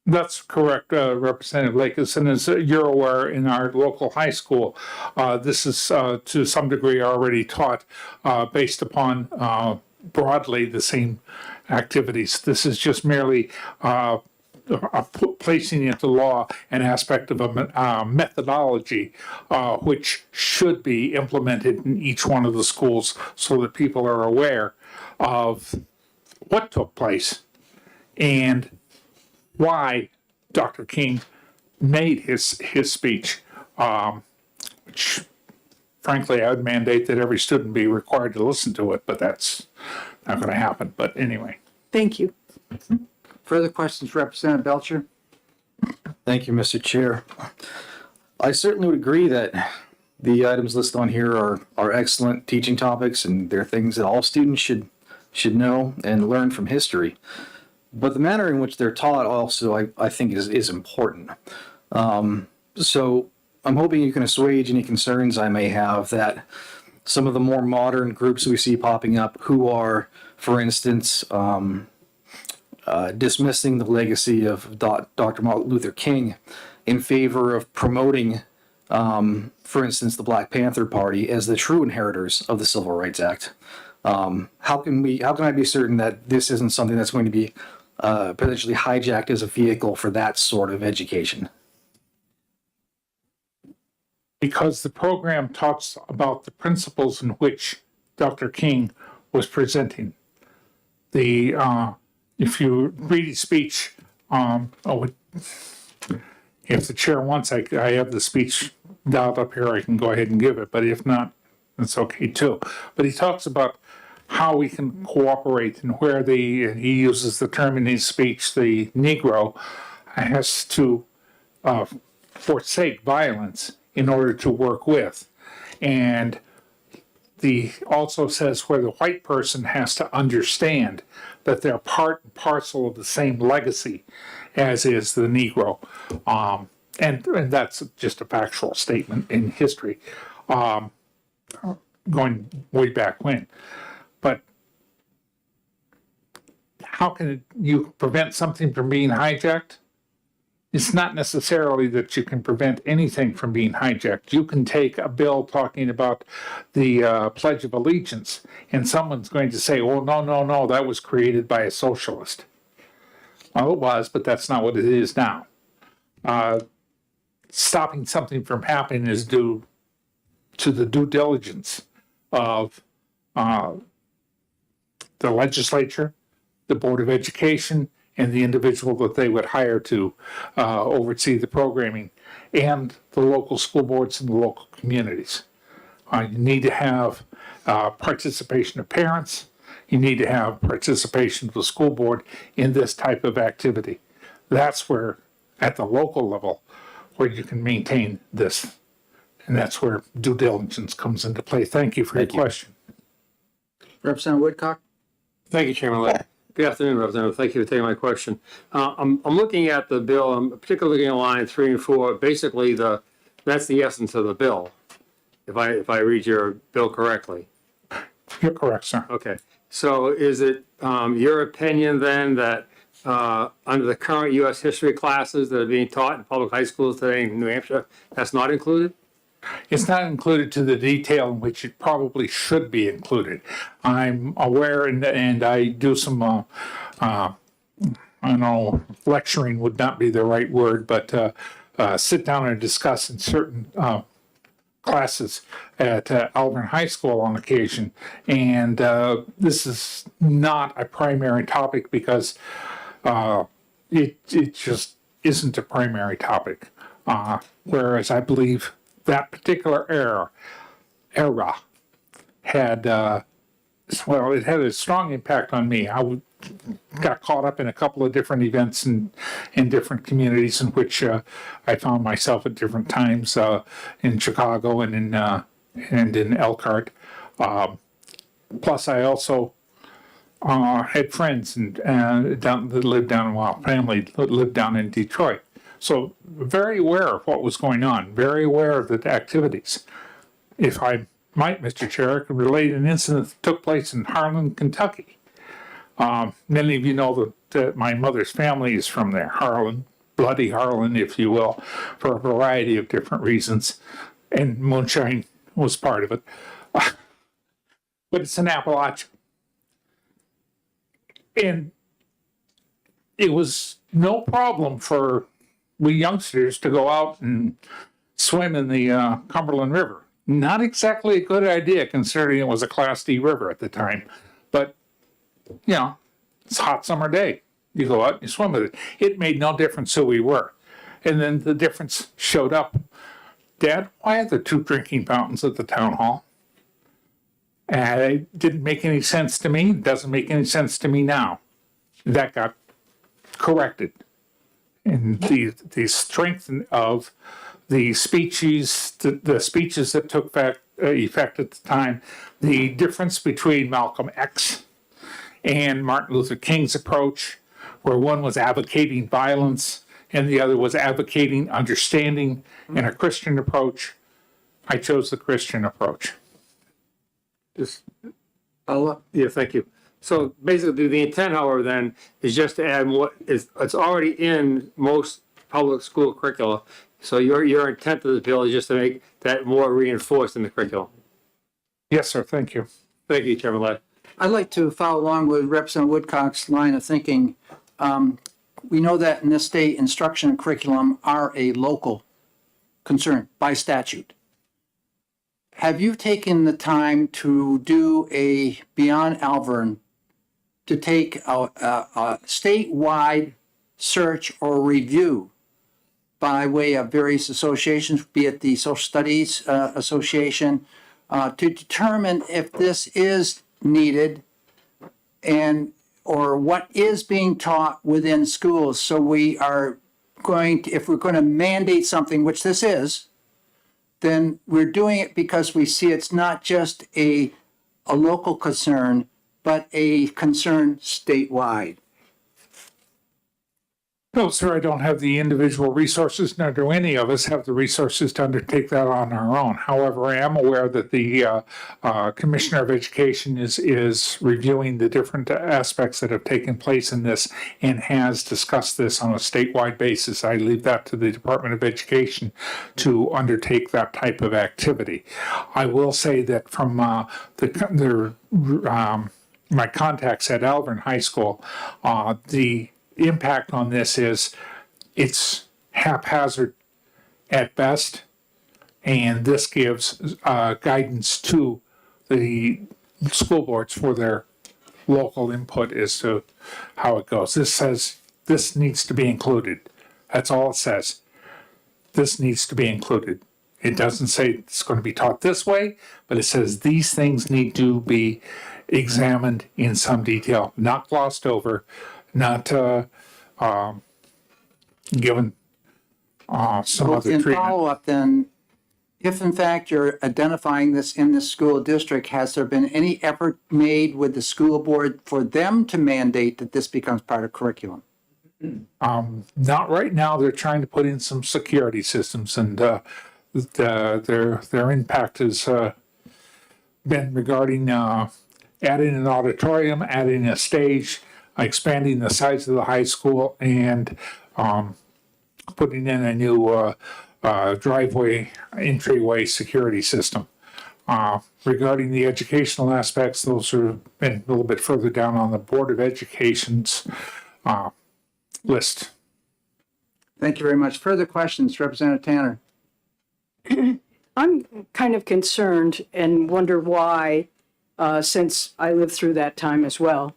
That's correct, Representative Lakes. And as you're aware, in our local high school, this is to some degree already taught based upon broadly the same activities. This is just merely placing into law an aspect of a methodology which should be implemented in each one of the schools so that people are aware of what took place and why Dr. King made his speech, which frankly I would mandate that every student be required to listen to it, but that's not going to happen. But anyway. Thank you. Further questions, Representative Belcher? Thank you, Mr. Chair. I certainly would agree that the items listed on here are excellent teaching topics, and they're things that all students should know and learn from history. But the manner in which they're taught also, I think, is important. So I'm hoping you can assuage any concerns I may have that some of the more modern groups we see popping up who are, for instance, dismissing the legacy of Dr. Martin Luther King in favor of promoting, for instance, the Black Panther Party as the true inheritors of the Civil Rights Act. How can I be certain that this isn't something that's going to be potentially hijacked as a vehicle for that sort of education? Because the program talks about the principles in which Dr. King was presenting. If you read his speech, if the chair wants, I have the speech dialed up here, I can go ahead and give it, but if not, that's okay too. But he talks about how we can cooperate and where he uses the term in his speech, the Negro has to forsake violence in order to work with. And also says where the white person has to understand that they're part and parcel of the same legacy as is the Negro. And that's just a factual statement in history, going way back when. But how can you prevent something from being hijacked? It's not necessarily that you can prevent anything from being hijacked. You can take a bill talking about the Pledge of Allegiance, and someone's going to say, oh, no, that was created by a socialist. Well, it was, but that's not what it is now. Stopping something from happening is due to the due diligence of the legislature, the Board of Education, and the individual that they would hire to oversee the programming, and the local school boards and the local communities. You need to have participation of parents. You need to have participation of the school board in this type of activity. That's where, at the local level, where you can maintain this. And that's where due diligence comes into play. Thank you for your question. Representative Woodcock? Thank you, Chairman Lay. Good afternoon, Representative. Thank you for taking my question. I'm looking at the bill. I'm particularly looking at line 3 and 4. Basically, that's the essence of the bill, if I read your bill correctly. You're correct, sir. Okay. So is it your opinion then that under the current U.S. history classes that are being taught in public high schools today in New Hampshire, that's not included? It's not included to the detail in which it probably should be included. I'm aware, and I do some, I know lecturing would not be the right word, but sit down and discuss in certain classes at Auburn High School on occasion. And this is not a primary topic because it just isn't a primary topic. Whereas I believe that particular era had, well, it had a strong impact on me. Got caught up in a couple of different events in different communities in which I found myself at different times in Chicago and in Elkhart. Plus, I also had friends that lived down, family that lived down in Detroit. So very aware of what was going on, very aware of the activities. If I might, Mr. Chair, I could relate an incident that took place in Harlan, Kentucky. Many of you know that my mother's family is from there, Harlan, bloody Harlan, if you will, for a variety of different reasons. And moonshine was part of it. But it's in Appalachia. And it was no problem for we youngsters to go out and swim in the Cumberland River. Not exactly a good idea considering it was a Class D river at the time. But, you know, it's a hot summer day. You go out and you swim with it. It made no difference who we were. And then the difference showed up. Dad, why are there 2 drinking fountains at the town hall? And it didn't make any sense to me. It doesn't make any sense to me now. That got corrected. And the strength of the speeches, the speeches that took effect at the time, the difference between Malcolm X and Martin Luther King's approach, where one was advocating violence and the other was advocating understanding and a Christian approach. I chose the Christian approach. Yeah, thank you. So basically, the intent, however, then, is just to add what it's already in most public school curricula. So your intent of the bill is just to make that more reinforced in the curriculum. Yes, sir. Thank you. Thank you, Chairman Ladd. I'd like to follow along with Representative Woodcock's line of thinking. We know that in this state, instruction and curriculum are a local concern by statute. Have you taken the time to do a beyond Alvern, to take a statewide search or review by way of various associations, be it the Social Studies Association, to determine if this is needed and or what is being taught within schools. So we are going to, if we're going to mandate something, which this is, then we're doing it because we see it's not just a local concern, but a concern statewide. No, sir, I don't have the individual resources, nor do any of us have the resources to undertake that on our own. However, I am aware that the Commissioner of Education is reviewing the different aspects that have taken place in this and has discussed this on a statewide basis. I leave that to the Department of Education to undertake that type of activity. I will say that from my contacts at Alvern High School, the impact on this is it's haphazard at best, and this gives guidance to the school boards for their local input as to how it goes. This says this needs to be included. That's all it says. This needs to be included. It doesn't say it's going to be taught this way, but it says these things need to be examined in some detail, not glossed over, not given some So other in treatment. follow-up then, if in fact you're identifying this in the school district, has there been any effort made with the school board for them to mandate that this becomes part of curriculum? Not right now. They're trying to put in some security systems, and their impact has been regarding adding an auditorium, adding a stage, expanding the size of the high school, and putting in a new driveway, entryway security system. Regarding the educational aspects, those have been a little bit further down on the Board of Education's list. Thank you very much. Further questions, Representative Tanner? I'm kind of concerned and wonder why, since I lived through that time as well,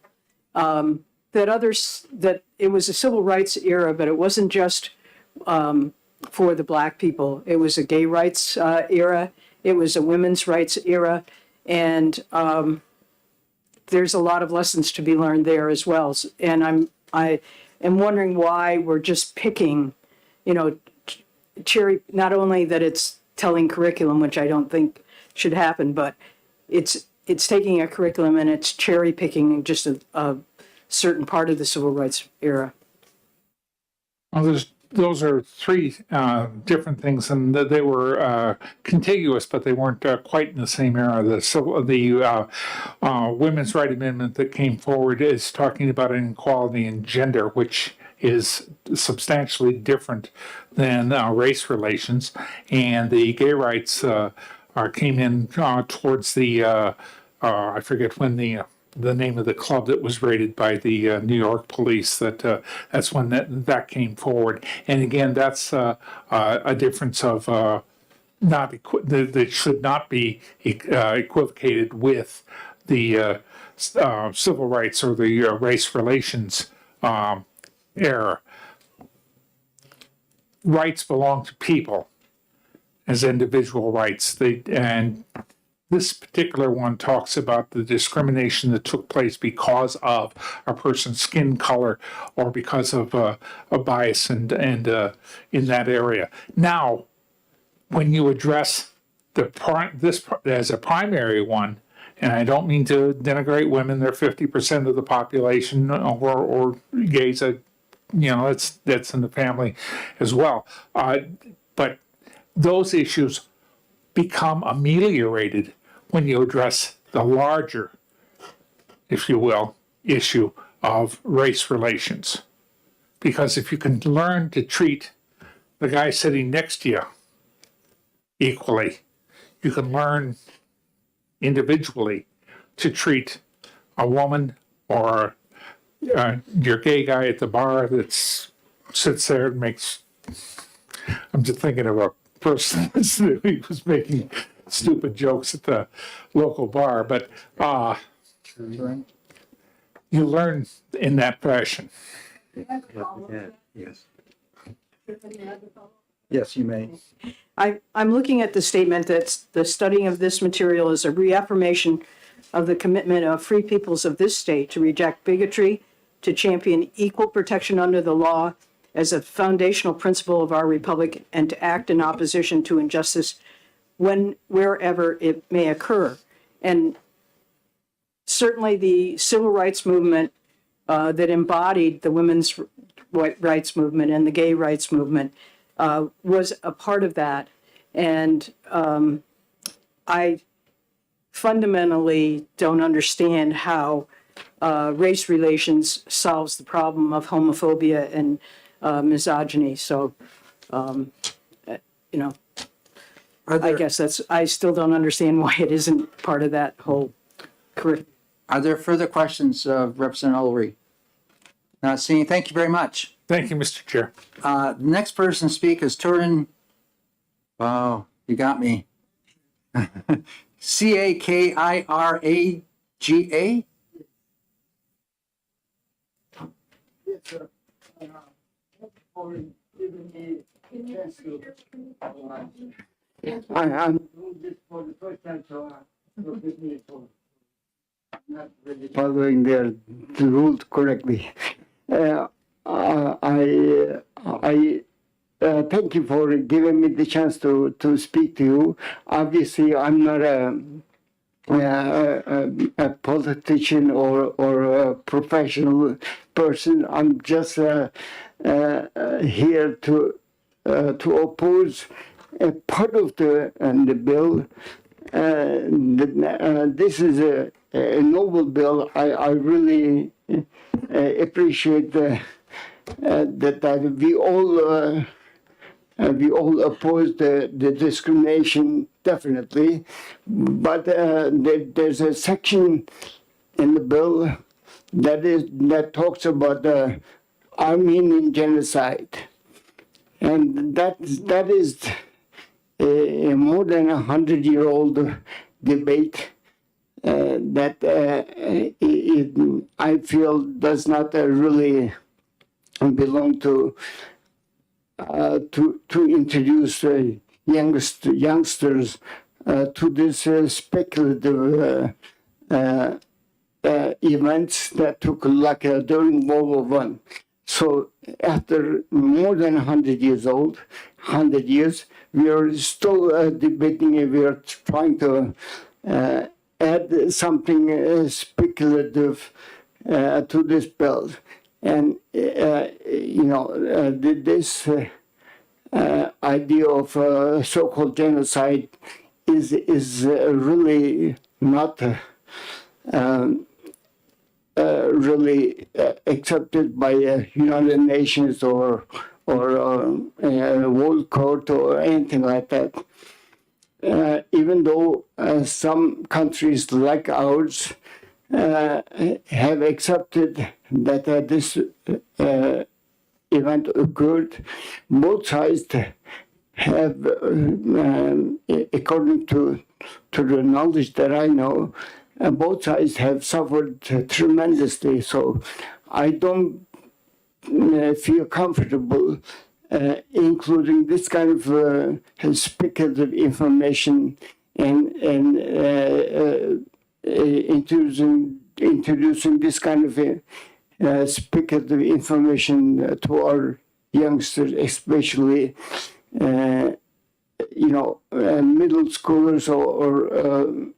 that it was a civil rights era, but it wasn't just for the Black people. It was a gay rights era. It was a women's rights era. And there's a lot of lessons to be learned there as well. And I am wondering why we're just picking, cherry, not only that it's telling curriculum, which I don't think should happen, but it's taking a curriculum and it's cherry picking just a certain part of the civil rights era. Well, those are three different things, and they were contiguous, but they weren't quite in the same era. The Women's Right Amendment that came forward is talking about inequality in gender, which is substantially different than race relations, and the gay rights came in towards the I forget when the name of the club that was raided by the New York police. That's when that came forward. And again, that's a difference of that should not be equivocated with the civil rights or the race relations era. Rights belong to people as individual rights. And this particular one talks about the discrimination that took place because of a person's skin color or because of a bias and in that area. Now, when you address this as a primary one, and I don't mean to denigrate women, they're 50% of the population, or gays, that's in the family as well. But those issues become ameliorated when you address the larger, if you will, issue of race relations. Because if you can learn to treat the guy sitting next to you equally, you can learn individually to treat a woman or your gay guy at the bar that sits there and makes, I'm just thinking of a person who was making stupid jokes at the local bar, but you learn in that fashion. Yes. Yes, you may. I'm looking at the statement that the studying of this material is a reaffirmation of the commitment of free peoples of this state to reject bigotry, to champion equal protection under the law as a foundational principle of our republic, and to act in opposition to injustice wherever it may occur. And certainly the civil rights movement that embodied the women's rights movement and the gay rights movement was a part of that. And I fundamentally don't understand how race relations solves the problem of homophobia and misogyny. So, you know, I guess I still don't understand why it isn't part of that whole curriculum. Are there further questions of Representative Ulrich? Not seeing. Thank you very much. Thank you, Mr. Chair. The next person to speak is Turin. Wow, you got me. Cakiraga? Yes, sir. For giving me a chance to. I'm doing this for the first time, so forgive me for not really following the rules correctly. I thank you for giving me the chance to speak to you. Obviously, I'm not a politician or a professional person. I'm just here to oppose a part of the bill. This is a noble bill. I really appreciate that we all oppose the discrimination, definitely, but there's a section in the bill that talks about the Armenian genocide, and that is a more than 100-year-old debate that I feel does not really belong to introduce youngsters to this speculative events that took like during World War I. So after more than 100 years, we are still debating and we are trying to add something speculative to this bill. And, this idea of so-called genocide is really not really accepted by United Nations or World Court or anything like that. Even though some countries like ours have accepted that this event occurred, both sides have, according to the knowledge that I know, both sides have suffered tremendously. So I don't feel comfortable including this kind of speculative information and introducing this kind of speculative information to our youngsters, especially middle schoolers or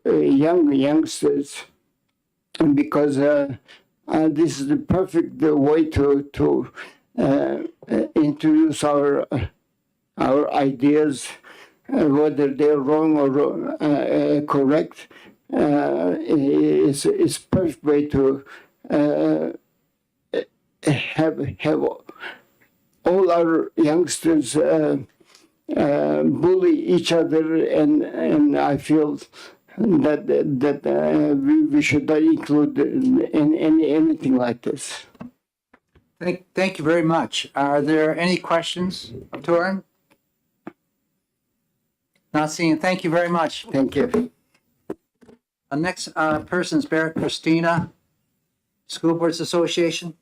young youngsters, because this is the perfect way to introduce our ideas, whether they're wrong or correct. It's perfect way to have all our youngsters bully each other, and I feel that we should not include in anything like this. Thank you very much. Are there any questions of Turin? Not seeing. Thank you very much. Thank you. The next person is Barrett Christina, School Boards Association.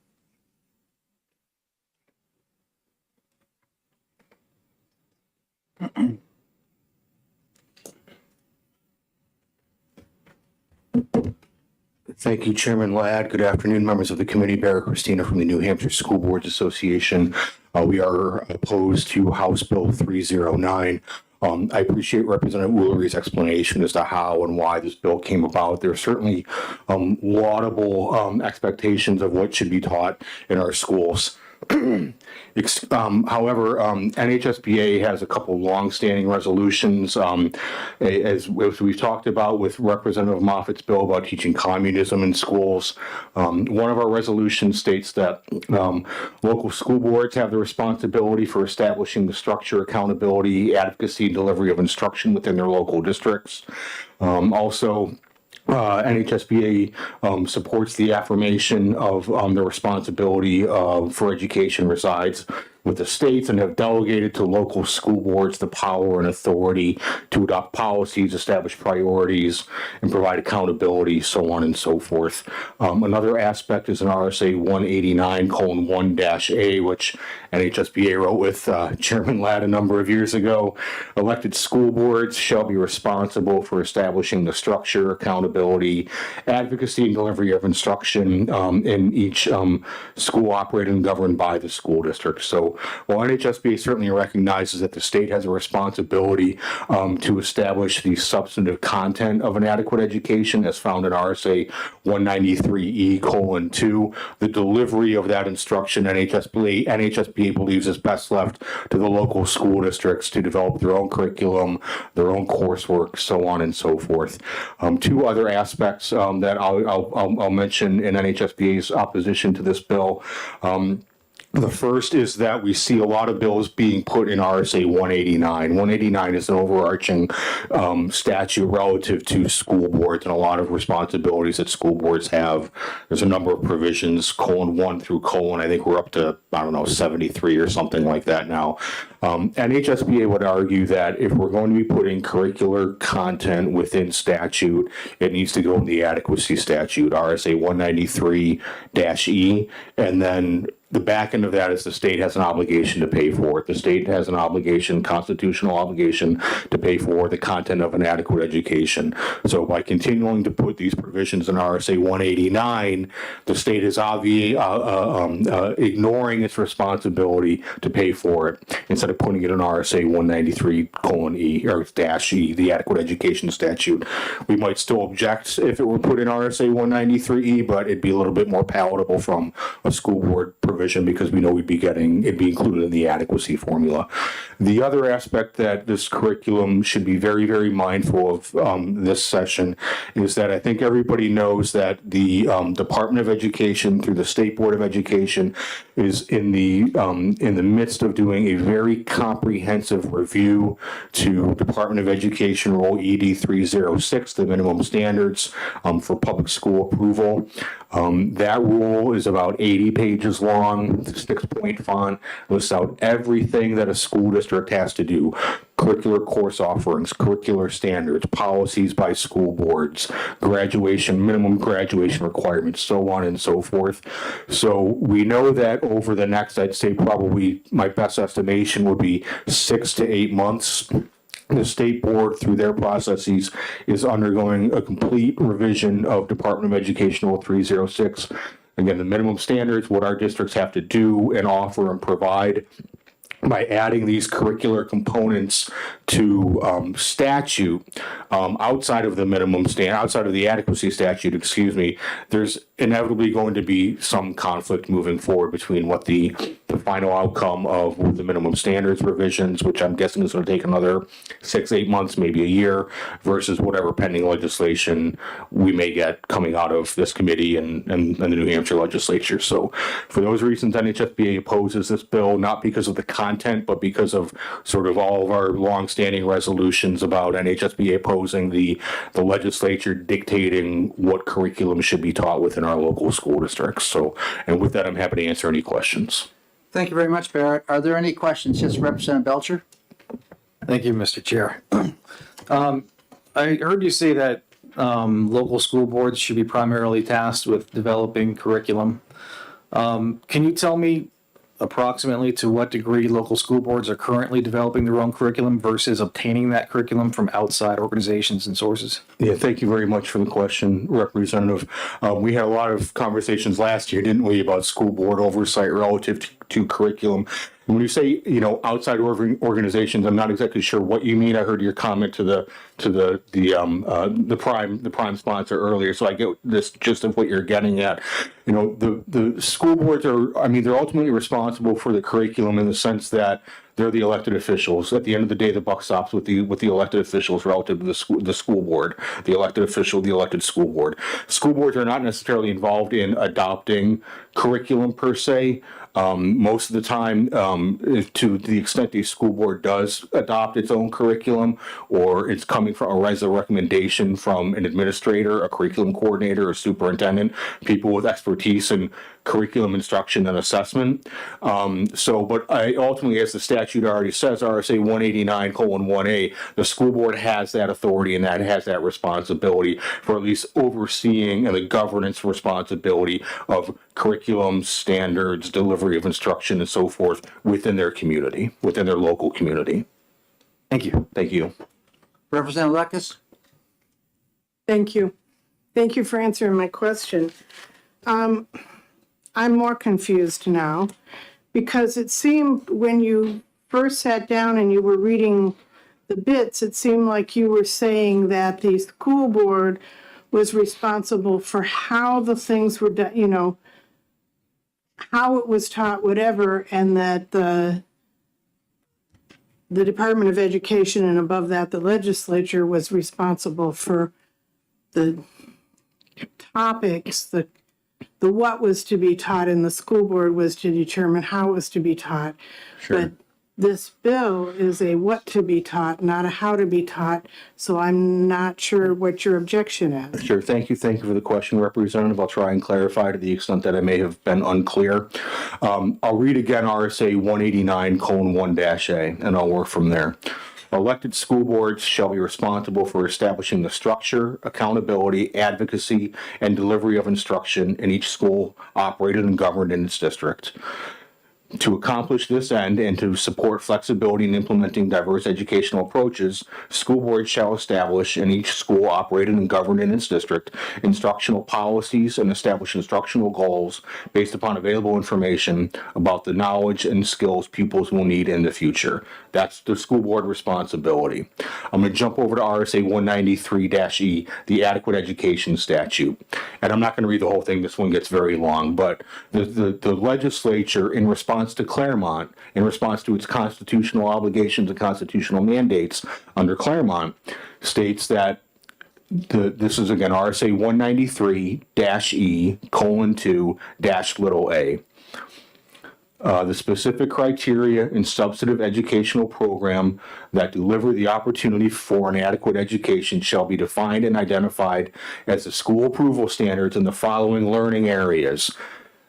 Thank you, Chairman Ladd. Good afternoon, members of the committee. Barry Christina from the New Hampshire School Boards Association. We are opposed to House Bill 309. I appreciate Representative Woolery's explanation as to how and why this bill came about. There are certainly laudable expectations of what should be taught in our schools. However, NHSBA has a couple longstanding resolutions, as we've talked about with Representative Moffitt's bill about teaching communism in schools. One of our resolutions states that local school boards have the responsibility for establishing the structure, accountability, advocacy, and delivery of instruction within their local districts. NHSBA supports the affirmation of the responsibility for education resides with the states and have delegated to local school boards the power and authority to adopt policies, establish priorities, and provide accountability, so on and so forth. Another aspect is an RSA 189:1-A, which NHSBA wrote with Chairman Ladd a number of years ago. Elected school boards shall be responsible for establishing the structure, accountability, advocacy, and delivery of instruction in each school operated and governed by the school district. So while NHSBA certainly recognizes that the state has a responsibility to establish the substantive content of an adequate education as found in RSA 193E:2, the delivery of that instruction NHSBA believes is best left to the local school districts to develop their own curriculum, their own coursework, so on and so forth. Two other aspects that I'll mention in NHSBA's opposition to this bill. The first is that we see a lot of bills being put in RSA 189. 189 is an overarching statute relative to school boards and a lot of responsibilities that school boards have. There's a number of provisions, :1 through I think we're up to, 73 or something like that now. NHSBA would argue that if we're going to be putting curricular content within statute, it needs to go in the adequacy statute, RSA 193-E, and then the back end of that is the state has an obligation to pay for it. The state has an obligation, constitutional obligation, to pay for the content of an adequate education. So by continuing to put these provisions in RSA 189, the state is ignoring its responsibility to pay for it instead of putting it in RSA 193:E or -E, the adequate education statute. We might still object if it were put in RSA 193E, but it'd be a little bit more palatable from a school board provision because we know it'd be included in the adequacy formula. The other aspect that this curriculum should be very, very mindful of this session is that I think everybody knows that the Department of Education through the State Board of Education is in the midst of doing a very comprehensive review to Department of Education Rule ED 306, the minimum standards for public school approval. That rule is about 80 pages long, 6-point font, lists out everything that a school district has to do. Curricular course offerings, curricular standards, policies by school boards, graduation, minimum graduation requirements, so on and so forth. So we know that over the next, I'd say probably my best estimation would be 6 to 8 months. The state board, through their processes, is undergoing a complete revision of Department of Education Rule 306. Again, the minimum standards, what our districts have to do and offer and provide. By adding these curricular components to statute outside of the outside of the adequacy statute, there's inevitably going to be some conflict moving forward between what the final outcome of the minimum standards revisions, which I'm guessing is going to take another 6-8 months, maybe a year, versus whatever pending legislation we may get coming out of this committee and the New Hampshire legislature. So for those reasons, NHSBA opposes this bill, not because of the content, but because of sort of all of our longstanding resolutions about NHSBA opposing the legislature dictating what curriculum should be taught within our local school districts. So, and with that, I'm happy to answer any questions. Thank you very much, Barrett. Are there any questions? Yes, Representative Belcher. Thank you, Mr. Chair. I heard you say that local school boards should be primarily tasked with developing curriculum. Can you tell me approximately to what degree local school boards are currently developing their own curriculum versus obtaining that curriculum from outside organizations and sources? Yeah, thank you very much for the question, Representative. We had a lot of conversations last year, didn't we, about school board oversight relative to curriculum. And when you say, outside organizations, I'm not exactly sure what you mean. I heard your comment to the prime sponsor earlier, so I get this gist of what you're getting at. The school boards they're ultimately responsible for the curriculum in the sense that they're the elected officials. At the end of the day, the buck stops with the elected officials relative to the school board, the elected official, the elected school board. School boards are not necessarily involved in adopting curriculum per se. Most of the time, to the extent the school board does adopt its own curriculum, or it's coming from or as a recommendation from an administrator, a curriculum coordinator, or superintendent, people with expertise in curriculum instruction and assessment. But ultimately, as the statute already says, RSA 189:1A, the school board has that authority and that has that responsibility for at least overseeing and the governance responsibility of curriculum, standards, delivery of instruction, and so forth within their community, within their local community. Thank you. Thank you. Representative Lekis? Thank you. Thank you for answering my question. I'm more confused now because it seemed when you first sat down and you were reading the bits, it seemed like you were saying that the school board was responsible for how the things were done, how it was taught, whatever, and that the Department of Education and above that, the legislature was responsible for the topics, the what was to be taught, and the school board was to determine how it was to be taught. Sure. But this bill is a what to be taught, not a how to be taught, so I'm not sure what your objection is. Sure. Thank you for the question, Representative. I'll try and clarify to the extent that I may have been unclear. I'll read again RSA 189:1-A, and I'll work from there. Elected school boards shall be responsible for establishing the structure, accountability, advocacy, and delivery of instruction in each school operated and governed in its district. To accomplish this end and to support flexibility in implementing diverse educational approaches, school boards shall establish in each school operated and governed in its district instructional policies and establish instructional goals based upon available information about the knowledge and skills pupils will need in the future. That's the school board responsibility. I'm going to jump over to RSA 193-E, the Adequate Education Statute. And I'm not going to read the whole thing. This one gets very long. But the legislature, in response to Claremont, in response to its constitutional obligations and constitutional mandates under Claremont, states that this is again RSA 193-E:2-a. The specific criteria in substantive educational program that deliver the opportunity for an adequate education shall be defined and identified as the school approval standards in the following learning areas: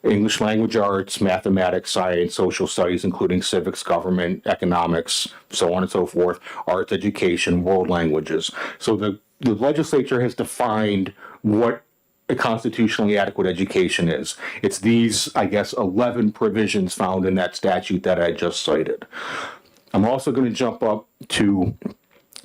English language arts, mathematics, science, social studies, including civics, government, economics, so on and so forth, arts education, world languages. So the legislature has defined what a constitutionally adequate education is. It's these, 11 provisions found in that statute that I just cited. I'm also going to jump up to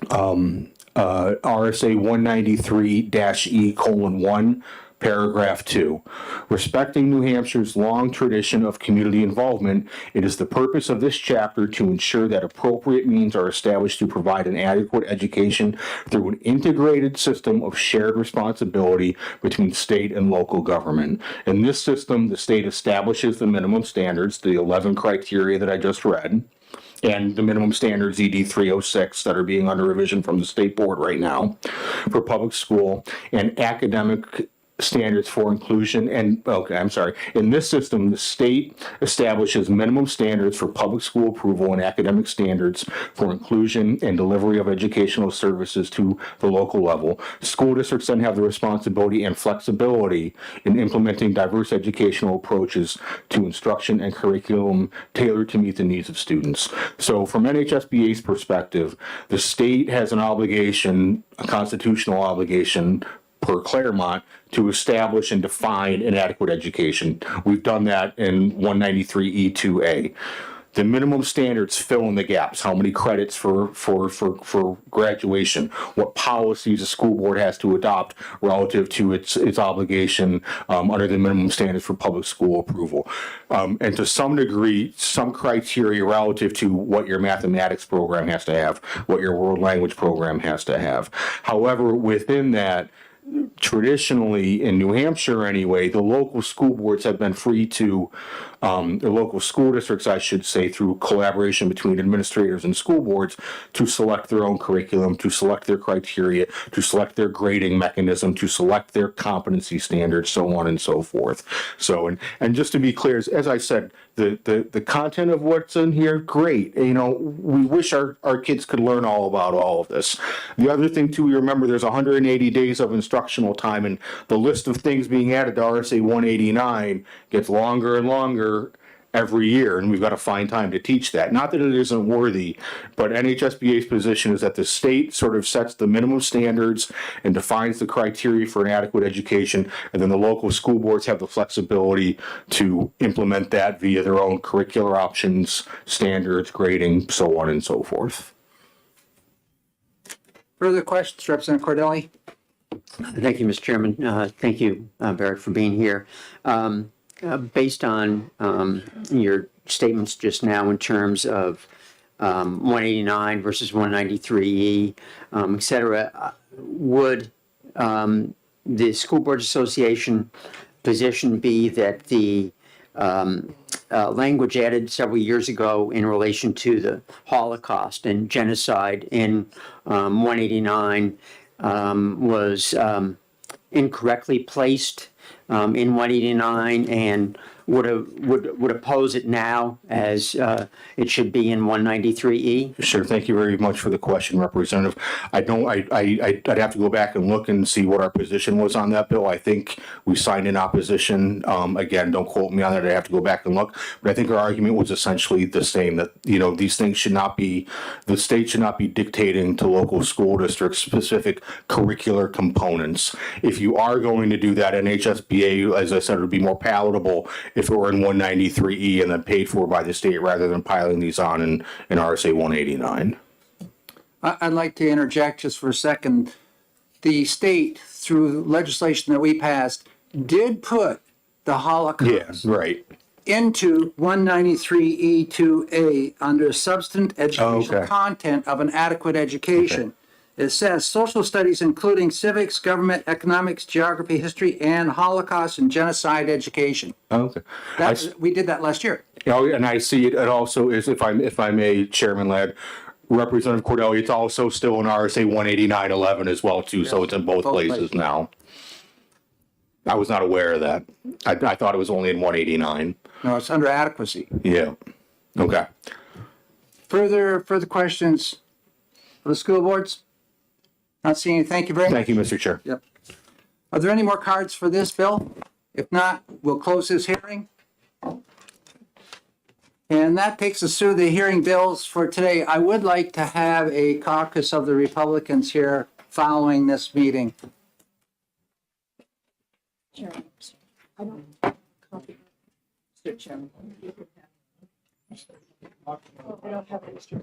RSA 193-E:1, Paragraph 2. Respecting New Hampshire's long tradition of community involvement, it is the purpose of this chapter to ensure that appropriate means are established to provide an adequate education through an integrated system of shared responsibility between state and local government. In this system, the state establishes the minimum standards, the 11 criteria that I just read, and the minimum standards ED 306 that are being under revision from the state board right now for public school, and academic standards for inclusion. And in this system, the state establishes minimum standards for public school approval and academic standards for inclusion and delivery of educational services to the local level. School districts then have the responsibility and flexibility in implementing diverse educational approaches to instruction and curriculum tailored to meet the needs of students. So from NHSBA's perspective, the state has an obligation, a constitutional obligation, per Claremont to establish and define an adequate education. We've done that in 193E2A. The minimum standards fill in the gaps. How many credits for graduation? What policies a school board has to adopt relative to its obligation under the minimum standards for public school approval, and to some degree, some criteria relative to what your mathematics program has to have, what your world language program has to have. However, within that, traditionally in New Hampshire anyway, the local school boards have been free to, the local school districts, I should say, through collaboration between administrators and school boards, to select their own curriculum, to select their criteria, to select their grading mechanism, to select their competency standards, so on and so forth. So, and just to be clear, as I said, the content of what's in here, great. You know, we wish our kids could learn all about all of this. The other thing too, we remember there's 180 days of instructional time, and the list of things being added to RSA 189 gets longer and longer every year, and we've got to find time to teach that. Not that it isn't worthy, but NHSBA's position is that the state sort of sets the minimum standards and defines the criteria for an adequate education, and then the local school boards have the flexibility to implement that via their own curricular options, standards, grading, so on and so forth. Further questions, Representative Cordelli? Thank you, Mr. Chairman. Thank you, Barrett, for being here. Based on your statements just now in terms of 189 versus 193E, et cetera, would the School Boards Association position be that the language added several years ago in relation to the Holocaust and genocide in 189 was incorrectly placed in 189 and would oppose it now as it should be in 193E? Sure. Thank you very much for the question, Representative. I'd have to go back and look and see what our position was on that bill. I think we signed in opposition. Again, don't quote me on that. I have to go back and look. But I think our argument was essentially the same, that, you know, these things should not be, the state should not be dictating to local school districts specific curricular components. If you are going to do that, NHSBA, as I said, would be more palatable if it were in 193E and then paid for by the state rather than piling these on in RSA 189. I'd like to interject just for a second. The state, through legislation that we passed, did put the Holocaust into 193E2A under substantive educational content of an adequate education. It says social studies including civics, government, economics, geography, history, and Holocaust and genocide education. Okay. We did that last year. Oh, and I see it also is, if I may, Chairman Ladd, Representative Cordelli, it's also still in RSA 18911 as well too, so it's in both places now. I was not aware of that. I thought it was only in 189. No, it's under adequacy. Yeah. Okay. Further questions for the school boards? Not seeing any. Thank you very much. Thank you, Mr. Chair. Yep. Are there any more cards for this bill? If not, we'll close this hearing. And that takes us through the hearing bills for today. I would like to have a caucus of the Republicans here following this meeting. Chairman, I don't copy. Mr. Chairman. I don't have extra.